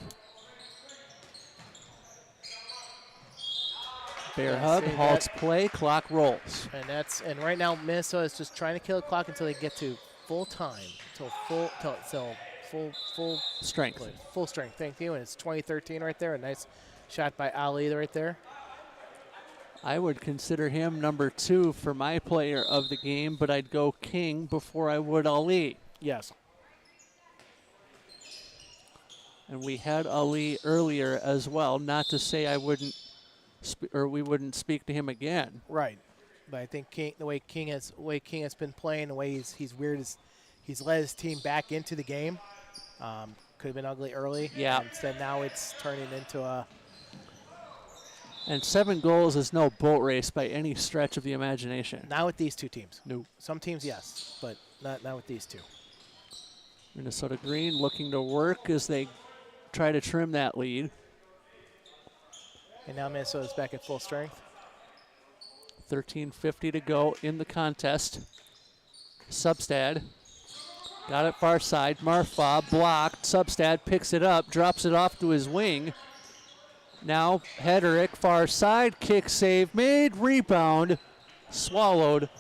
Bear hug, halts play, clock rolls. And right now Minnesota is just trying to kill the clock until they get to full time, till full strength. Play. Full strength. Thank you. And it's 2013 right there. A nice shot by Ali right there. I would consider him number 2 for my player of the game, but I'd go King before I would Ali. Yes. And we had Ali earlier as well. Not to say I wouldn't, we wouldn't speak to him again. Right, but I think the way King has been playing, the way he's weird is he's led his team back into the game. Could have been ugly early. Yeah. Instead, now it's turning into a. And 7 goals is no boat race by any stretch of the imagination. Not with these two teams. No. Some teams, yes, but not with these two. Minnesota Green looking to work as they try to trim that lead. And now Minnesota's back at full strength. 13:50 to go in the contest. Substad got it far side. Marfa blocked. Substad picks it up, drops it off to his wing. Now Hederick far side. Kick save made. Rebound swallowed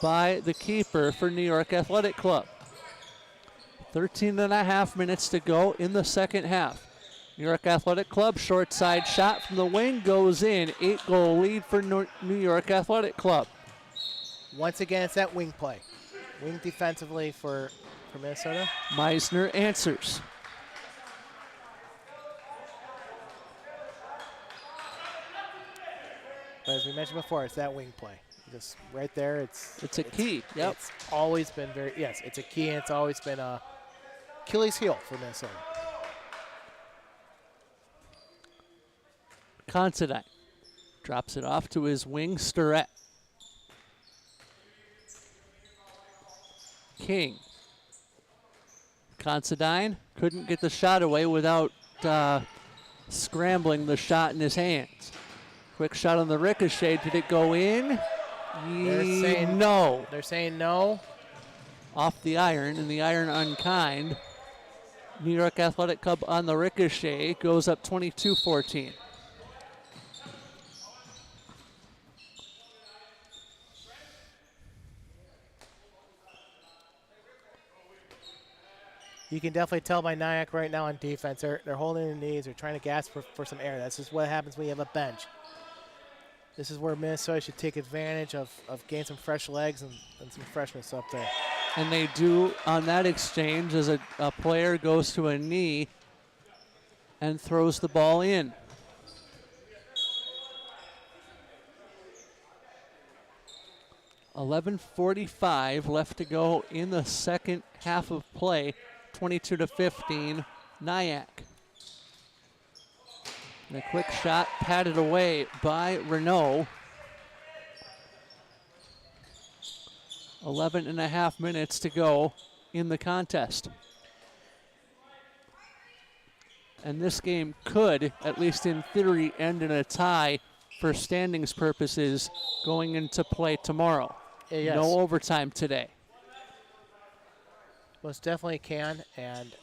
by the keeper for New York Athletic Club. 13.5 minutes to go in the second half. New York Athletic Club, short side shot from the wing goes in. 8-goal lead for New York Athletic Club. Once again, it's that wing play. Wing defensively for Minnesota. Meisner answers. But as we mentioned before, it's that wing play. Just right there, it's a key. Yep. It's always been it's a key, and it's always been a Achilles heel for Minnesota. Considine drops it off to his wing, Sturette. King. Considine couldn't get the shot away without scrambling the shot in his hands. Quick shot on the ricochet. Did it go in? They're saying no. They're saying no. Off the iron, and the iron unkind. New York Athletic Club on the ricochet goes up 22-14. You can definitely tell by NYAC right now on defense. They're holding their knees. They're trying to gasp for some air. That's just what happens when you have a bench. This is where Minnesota should take advantage of getting some fresh legs and some freshness up there. And they do on that exchange as a player goes to a knee and throws the ball in. .45 left to go in the second half of play. 22-15, NYAC. And a quick shot patted away by Renault. 11.5 minutes to go in the contest. And this game could, at least in theory, end in a tie for standings purposes going into play tomorrow. Yes. No overtime today. Most definitely can, and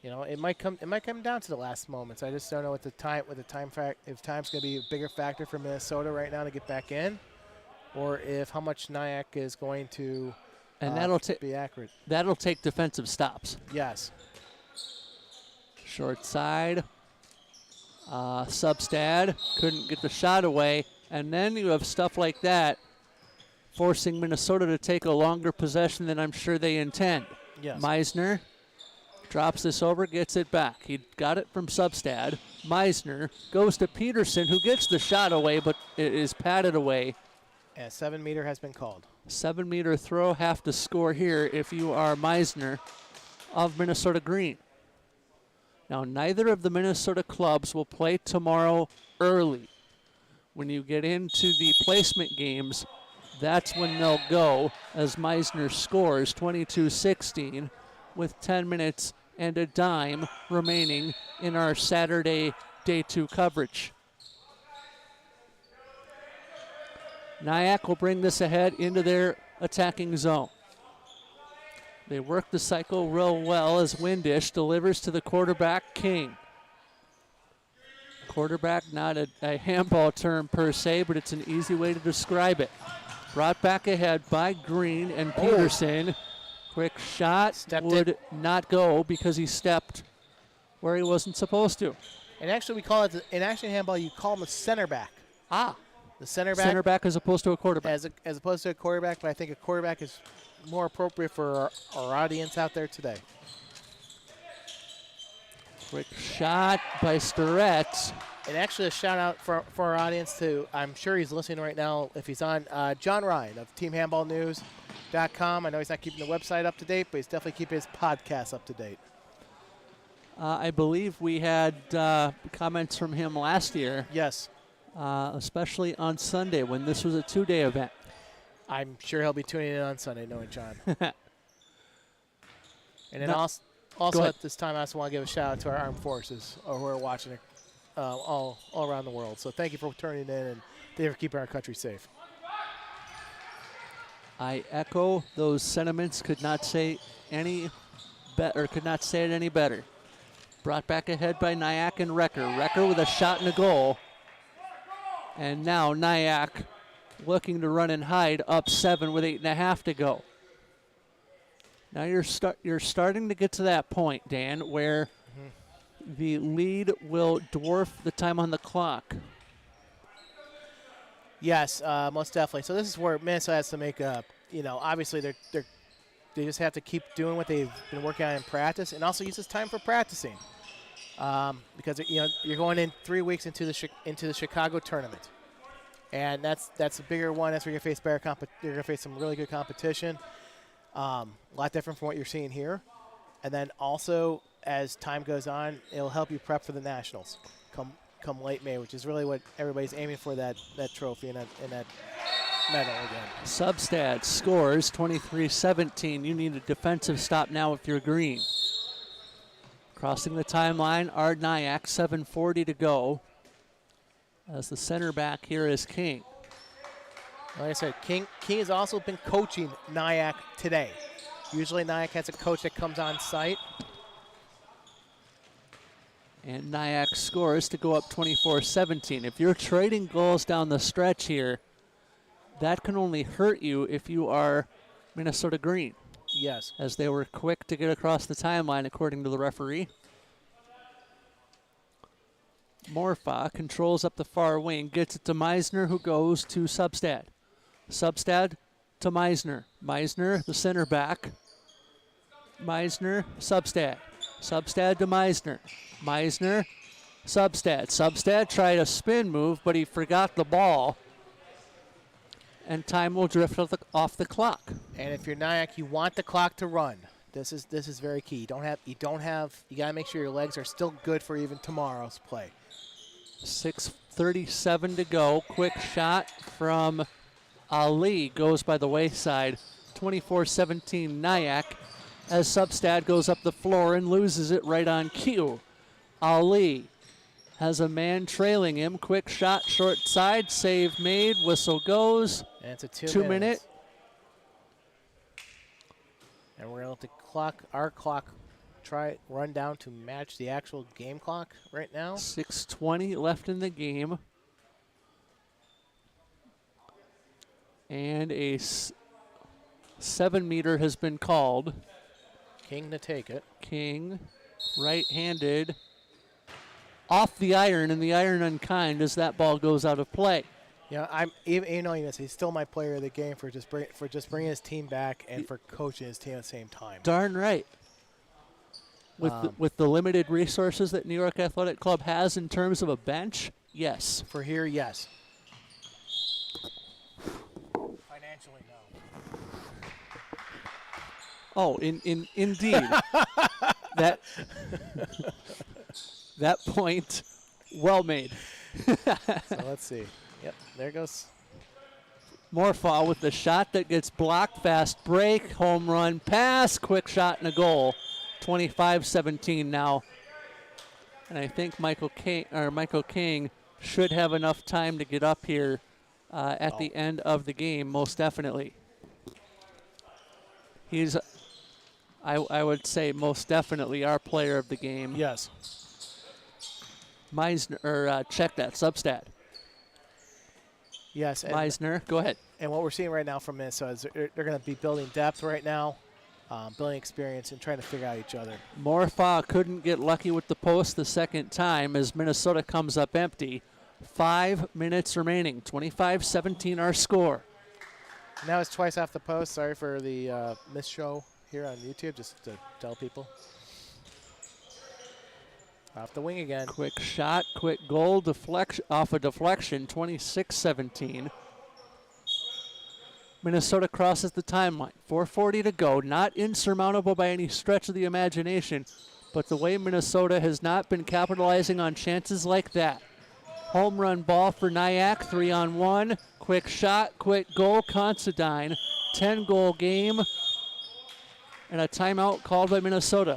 it might come down to the last moments. I just don't know if time's going to be a bigger factor for Minnesota right now to get back in, or if how much NYAC is going to be accurate. That'll take defensive stops. Yes. Short side. Substad couldn't get the shot away, and then you have stuff like that forcing Minnesota to take a longer possession than I'm sure they intend. Yes. Meisner drops this over, gets it back. He got it from Substad. Meisner goes to Peterson, who gets the shot away, but it is patted away. And 7-meter has been called. 7-meter throw, have to score here if you are Meisner of Minnesota Green. Now, neither of the Minnesota clubs will play tomorrow early. When you get into the placement games, that's when they'll go as Meisner scores 22-16 with 10 minutes and a dime remaining in our Saturday Day 2 coverage. NYAC will bring this ahead into their attacking zone. They work the cycle real well as Windish delivers to the quarterback, King. Quarterback, not a handball term per se, but it's an easy way to describe it. Brought back ahead by Green and Peterson. Quick shot would not go because he stepped where he wasn't supposed to. And actually, we call it, in action handball, you call him a center back. Ah. The center back. Center back as opposed to a quarterback. As opposed to a quarterback, but I think a quarterback is more appropriate for our audience out there today. Quick shot by Starrett. And actually a shout out for our audience to, I'm sure he's listening right now if he's on, John Ryan of TeamHandballNews.com. I know he's not keeping the website up to date, but he's definitely keeping his podcast up to date. I believe we had comments from him last year. Yes. Especially on Sunday when this was a 2-day event. I'm sure he'll be tuning in on Sunday, knowing John. And then also at this time, I also want to give a shout out to our armed forces who are watching it all around the world. So thank you for turning in, and thank you for keeping our country safe. I echo those sentiments. Could not say any better. Could not say it any better. Brought back ahead by NYAC and Recker. Recker with a shot and a goal. And now NYAC looking to run and hide up 7 with 8.5 to go. Now you're starting to get to that point, Dan, where the lead will dwarf the time on the clock. Yes, most definitely. So this is where Minnesota has to make a, obviously they just have to keep doing what they've been working on in practice, and also use this time for practicing. Because you're going in 3 weeks into the Chicago tournament, and that's a bigger one. That's where you're gonna face you're gonna face some really good competition. A lot different from what you're seeing here, and then also as time goes on, it'll help you prep for the nationals come late May, which is really what everybody's aiming for, that trophy and that medal again. Substad scores 23-17. You need a defensive stop now if you're green. Crossing the timeline, Ard NYAC, 7:40 to go. As the center back here is King. Like I said, King has also been coaching NYAC today. Usually NYAC has a coach that comes on site. And NYAC scores to go up 24-17. If you're trading goals down the stretch here, that can only hurt you if you are Minnesota Green. Yes. As they were quick to get across the timeline, according to the referee. Morfa controls up the far wing, gets it to Meisner, who goes to Substad. Substad to Meisner. Meisner, the center back. Meisner, Substad. Substad to Meisner. Meisner, Substad. Substad tried a spin move, but he forgot the ball. And time will drift off the clock. And if you're NYAC, you want the clock to run. This is very key. You gotta make sure your legs are still good for even tomorrow's play. 6:37 to go. Quick shot from Ali goes by the wayside. 24-17 NYAC as Substad goes up the floor and loses it right on cue. Ali has a man trailing him. Quick shot, short side, save made, whistle goes. And it's a 2 minute. And we're going to let our clock run down to match the actual game clock right now. 6:20 left in the game. And a 7-meter has been called. King to take it. King, right-handed, off the iron, and the iron unkind as that ball goes out of play. Yeah, he's still my player of the game for just bringing his team back and for coaching his team at the same time. Darn right. With the limited resources that New York Athletic Club has in terms of a bench, yes. For here, yes. Financially, no. Oh, indeed. that point, well made. So let's see. Yep, there goes. Morfa with the shot that gets blocked. Fast break, home run, pass, quick shot, and a goal. 25-17 now. And I think Michael King should have enough time to get up here at the end of the game, most definitely. He's, I would say, most definitely our player of the game. Yes. Meisner, check that, Substad. Yes. Meisner, go ahead. And what we're seeing right now from Minnesota is they're going to be building depth right now, building experience, and trying to figure out each other. Morfa couldn't get lucky with the post the second time as Minnesota comes up empty. 5 minutes remaining, 25-17 our score. Now it's twice off the post. Sorry for the miss show here on YouTube, just to tell people. Off the wing again. Quick shot, quick goal, deflection off a deflection, 26-17. Minnesota crosses the timeline. 4:40 to go. Not insurmountable by any stretch of the imagination, but the way Minnesota has not been capitalizing on chances like that. Home run ball for NYAC, 3-on-1. Quick shot, quick goal, Considine. 10-goal game, and a timeout called by Minnesota.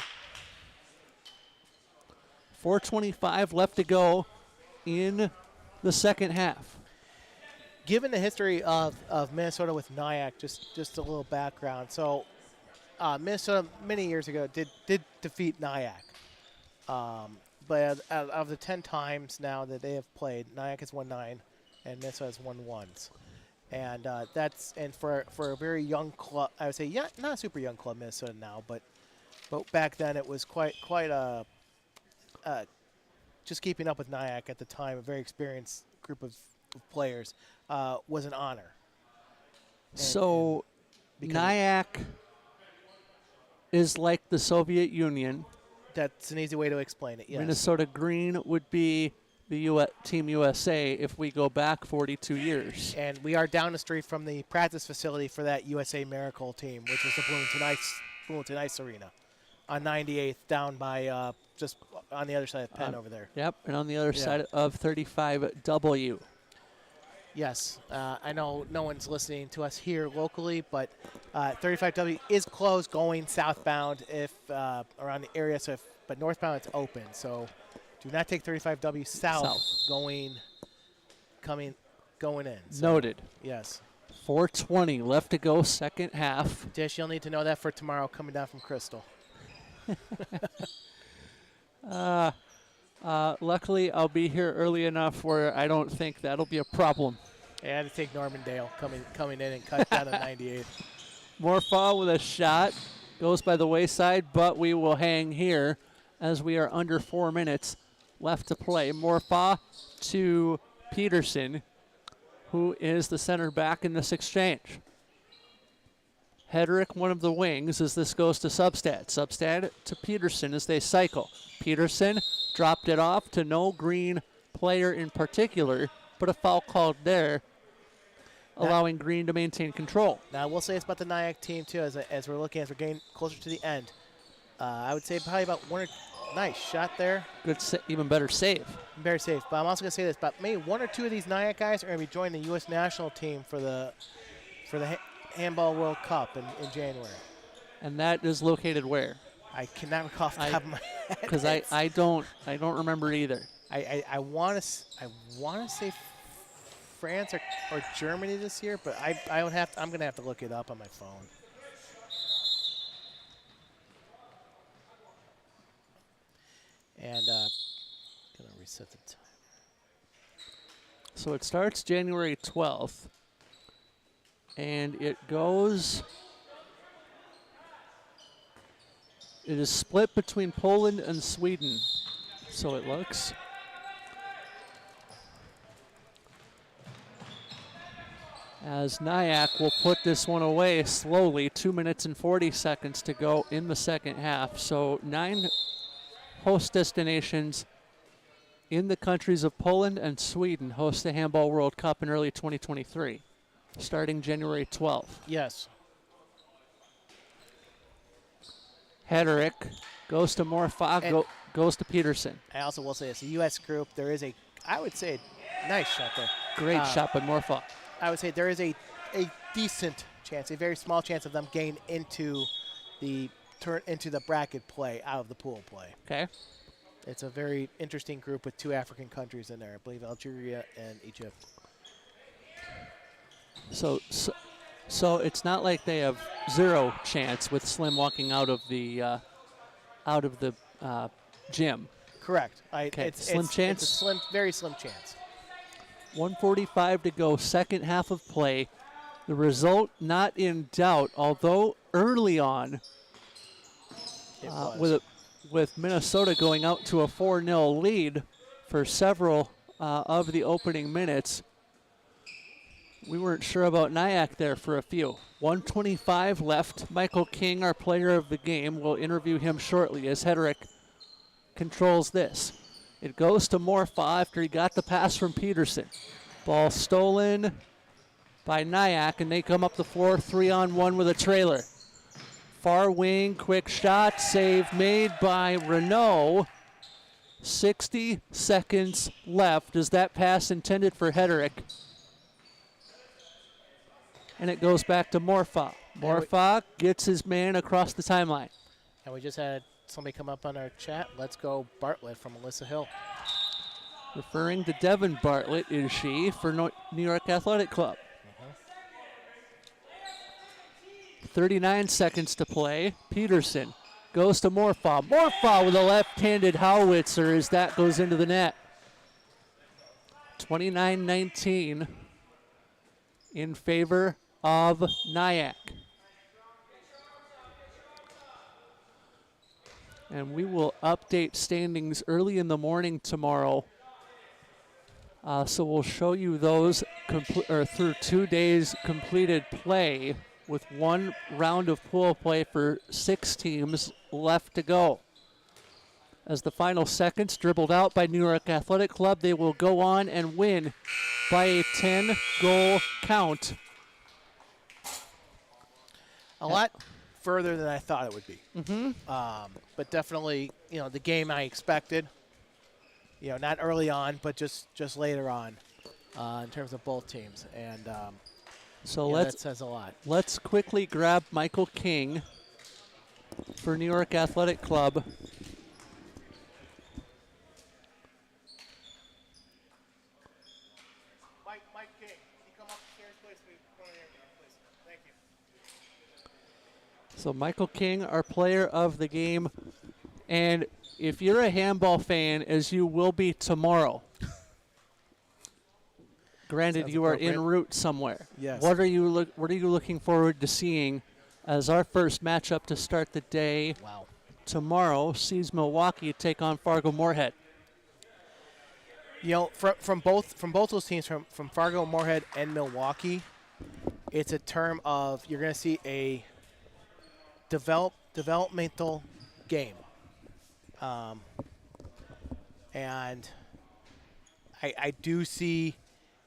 4:25 left to go in the second half. Given the history of Minnesota with NYAC, just a little background. So Minnesota many years ago did defeat NYAC. But of the 10 times now that they have played, NYAC has won 9 and Minnesota has won 1. And for a very young club, I would say, yeah, not a super young club, Minnesota now, but back then it was quite a just keeping up with NYAC at the time, a very experienced group of players, was an honor. So NYAC is like the Soviet Union. That's an easy way to explain it, yes. Minnesota Green would be the Team USA if we go back 42 years. And we are down the street from the practice facility for that USA Miracle team, which was the Bloomington Ice Arena on 98th down by just on the other side of Penn over there. Yep, and on the other side of 35W. Yes, I know no one's listening to us here locally, but 35W is closed going southbound if around the area. So, but northbound it's open. So, do not take 35W south. going in. So, Noted. Yes. 4:20 left to go, second half. Dish, you'll need to know that for tomorrow coming down from Crystal. Luckily, I'll be here early enough where I don't think that'll be a problem. I had to take Normandale coming in and cut down to 98. Morfaw with a shot. Goes by the wayside, but we will hang here as we are under 4 minutes left to play. Morfaw to Peterson, who is the center back in this exchange. Hedrick, one of the wings, as this goes to Substad. Substad to Peterson as they cycle. Peterson dropped it off to no Green player in particular, but a foul called there, allowing Green to maintain control. Now, I will say it's about the NYAC team, too, as we're getting closer to the end. I would say probably about nice shot there. Good, even better save. Better save. But I'm also going to say this, but maybe one or two of these NYAC guys are going to be joining the U.S. national team for the Handball World Cup in January. And that is located where? I cannot recall off the top of my head. Because I don't remember either. I want to say France or Germany this year, but I'm going to have to look it up on my phone. And going to reset the time. So it starts January 12th, and it goes. It is split between Poland and Sweden, so it looks. As NYAC will put this one away slowly, 2 minutes and 40 seconds to go in the second half. So 9 host destinations in the countries of Poland and Sweden host the Handball World Cup in early 2023, starting January 12th. Yes. Hedrick goes to Morfaw, goes to Peterson. I also will say it's a U.S. group. There is I would say, nice shot there. Great shot by Morfaw. I would say there is a decent chance, a very small chance of them getting into the bracket play out of the pool play. Okay. It's a very interesting group with 2 African countries in there. I believe Algeria and Egypt. So it's not like they have zero chance with Slim walking out of the gym. Correct. It's slim chance. It's a very slim chance. 1:45 to go, second half of play. The result not in doubt, although early on, with Minnesota going out to a 4-0 lead for several of the opening minutes. We weren't sure about NYAC there for a few. 1:25 left. Michael King, our player of the game, we'll interview him shortly as Hedrick controls this. It goes to Morfaw after he got the pass from Peterson. Ball stolen by NYAC, and they come up the floor 3-on-1 with a trailer. Far wing, quick shot, save made by Renault. 60 seconds left. Is that pass intended for Hedrick? And it goes back to Morfaw. Morfaw gets his man across the timeline. And we just had somebody come up on our chat. Let's go Bartlett from Melissa Hill. Referring to Devin Bartlett, is she, for New York Athletic Club. 39 seconds to play. Peterson goes to Morfaw. Morfaw with a left-handed howitzer as that goes into the net. 29-19 in favor of NYAC. And we will update standings early in the morning tomorrow. So we'll show you those through 2 days completed play with 1 round of pool play for 6 teams left to go. As the final seconds dribbled out by New York Athletic Club, they will go on and win by a 10-goal count. A lot further than I thought it would be. But definitely, the game I expected. Not early on, but just later on. in terms of both teams, and so that says a lot. Let's quickly grab Michael King for New York Athletic Club. Mike King, can you come upstairs, please? Please. Thank you. So Michael King, our player of the game, and if you're a handball fan, as you will be tomorrow, granted Sounds you are en route somewhere. Yes. What are you looking forward to seeing as our first matchup to start the day? Wow. Tomorrow sees Milwaukee take on Fargo Moorhead. You know, from both those teams, from Fargo Moorhead and Milwaukee, it's a term of you're going to see a developmental game, and I do see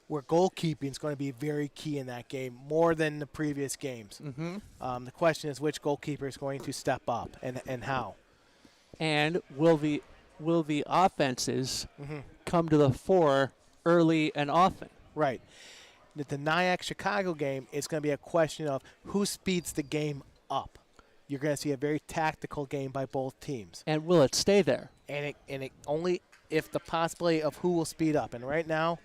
where goalkeeping is going to be very key in that game, more than the previous games. Mm-hmm. The question is which goalkeeper is going to step up and how. And will the offenses come to the fore early and often? Right. The NYAC Chicago game is going to be a question of who speeds the game up. You're going to see a very tactical game by both teams. And will it stay there? And it only if the possibility of who will speed up. And right now,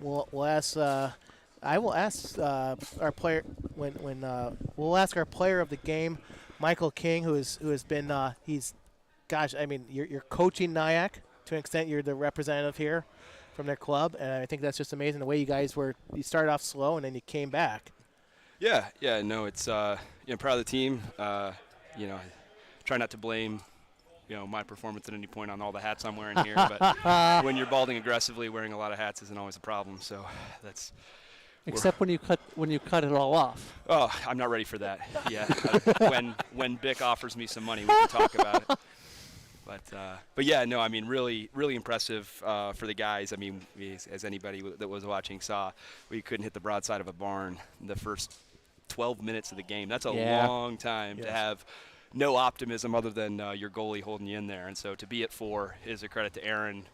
we'll ask. I will ask our player we'll ask our player of the game, Michael King, who has been you're coaching NYAC to an extent. You're the representative here from their club, and I think that's just amazing the way you guys you started off slow and then you came back. Yeah, no, it's proud of the team. Try not to blame my performance at any point on all the hats I'm wearing here, but when you're balding aggressively, wearing a lot of hats isn't always a problem. So that's except when you cut it all off. Oh, I'm not ready for that. Yeah, when Bick offers me some money, we can talk about it. But yeah, no, I mean, really impressive for the guys. I mean, as anybody that was watching saw, we couldn't hit the broadside of a barn the first 12 minutes of the game. That's a long time to have no optimism other than your goalie holding you in there. And so to be at 4 is a credit to Aaron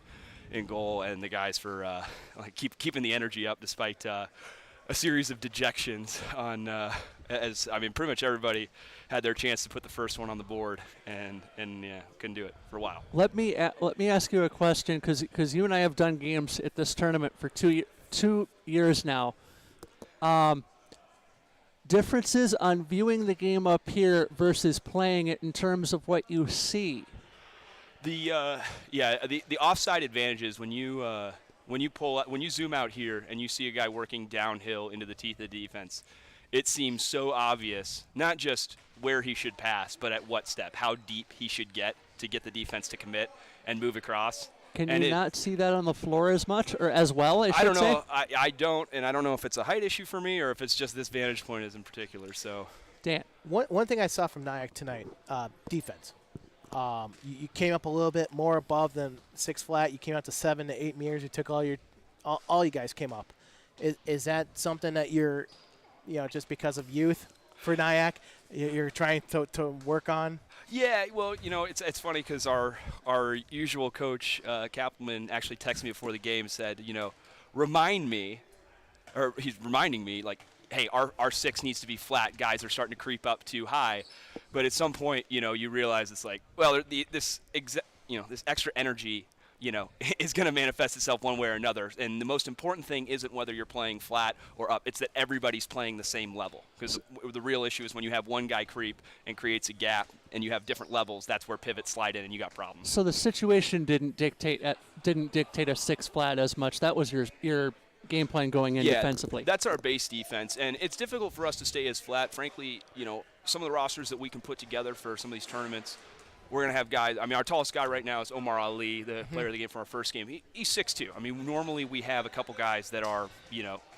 in goal and the guys for keeping the energy up despite a series of dejections on pretty much everybody had their chance to put the first one on the board and couldn't do it for a while. Let me ask you a question because you and I have done games at this tournament for 2 years now. Differences on viewing the game up here versus playing it in terms of what you see. The offside advantages when you zoom out here and you see a guy working downhill into the teeth of the defense, it seems so obvious, not just where he should pass, but at what step, how deep he should get to get the defense to commit and move across. Can you not see that on the floor as much or as well? I don't know. Say? I don't, and I don't know if it's a height issue for me or if it's just this vantage point is in particular. So, Dan, one thing I saw from NYAC tonight, defense. You came up a little bit more above than 6 flat. You came out to 7 to 8 meters. You took all you guys came up. Is that something that you're, just because of youth for NYAC, you're trying to work on? Yeah, well, it's funny because our usual coach, Kappelman, actually texted me before the game and said, remind me, or he's reminding me, like, hey, our 6 needs to be flat. Guys are starting to creep up too high. But at some point, you realize it's like, well, this extra energy, is going to manifest itself one way or another. And the most important thing isn't whether you're playing flat or up. It's that everybody's playing the same level. Because the real issue is when you have one guy creep and creates a gap and you have different levels, that's where pivots slide in and you got problems. So the situation didn't dictate a 6 flat as much. That was your game plan going in defensively. That's our base defense. And it's difficult for us to stay as flat. Frankly, some of the rosters that we can put together for some of these tournaments, we're going to have guys. I mean, our tallest guy right now is Omar Ali, the player of the game from our first game. He's 6'2". I mean, normally we have a couple guys that are,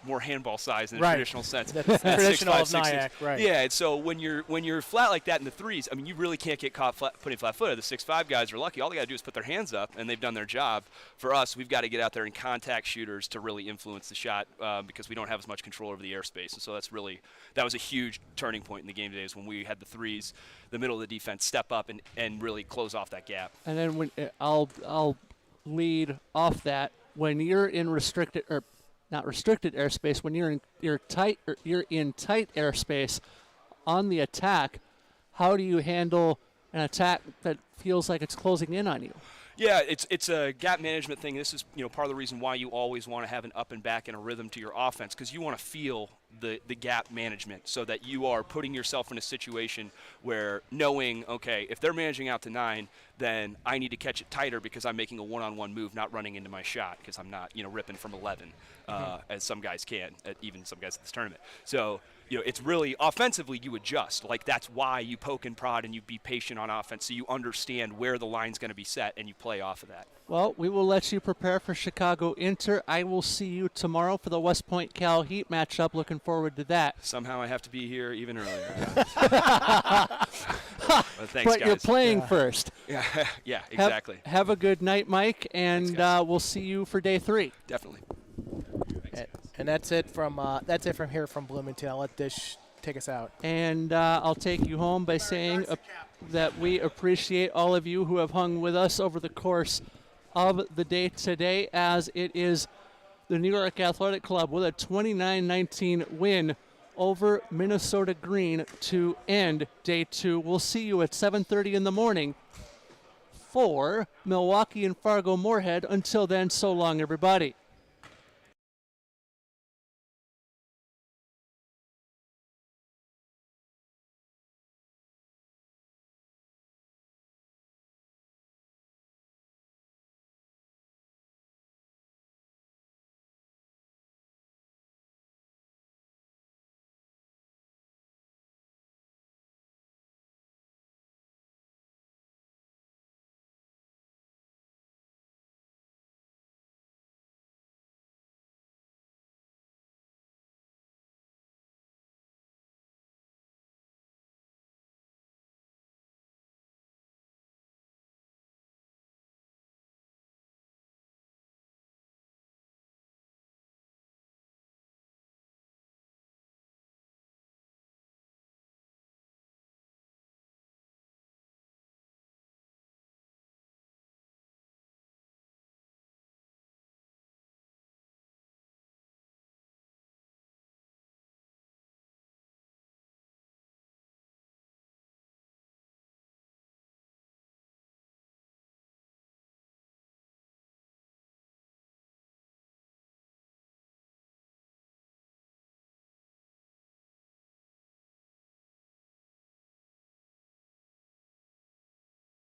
more handball size in the traditional sense. That's traditional of NYAC, right. Yeah, and so when you're flat like that in the threes, I mean, you really can't get caught putting flat footed. The 6'5" guys are lucky. All they got to do is put their hands up, and they've done their job. For us, we've got to get out there and contact shooters to really influence the shot because we don't have as much control over the airspace. And so that was a huge turning point in the game today is when we had the threes, the middle of the defense, step up and really close off that gap. And then I'll lead off that. when you're in restricted or not restricted airspace, when you're in tight airspace on the attack, how do you handle an attack that feels like it's closing in on you? Yeah, it's a gap management thing. This is part of the reason why you always want to have an up and back and a rhythm to your offense, because you want to feel the gap management so that you are putting yourself in a situation where knowing, okay, if they're managing out to 9, then I need to catch it tighter because I'm making a one-on-one move, not running into my shot because I'm not ripping from 11 as some guys can, even some guys at this tournament. So it's really offensively you adjust. Like that's why you poke and prod and you be patient on offense so you understand where the line's going to be set and you play off of that. Well, we will let you prepare for Chicago Inter. I will see you tomorrow for the West Point CalHeat matchup. Looking forward to that. Somehow I have to be here even earlier. Well, thanks, but guys. You're playing first. Yeah, exactly. Have a good night, Mike, and we'll see you for day 3. Definitely. And that's it from here from Bloomington. I'll let Dish take us out. And I'll take you home by saying that we appreciate all of you who have hung with us over the course of the day today, as it is the New York Athletic Club with a 29-19 win over Minnesota Green to end day 2. We'll see you at 7:30 in the morning for Milwaukee and Fargo Moorhead. Until then, so long, everybody.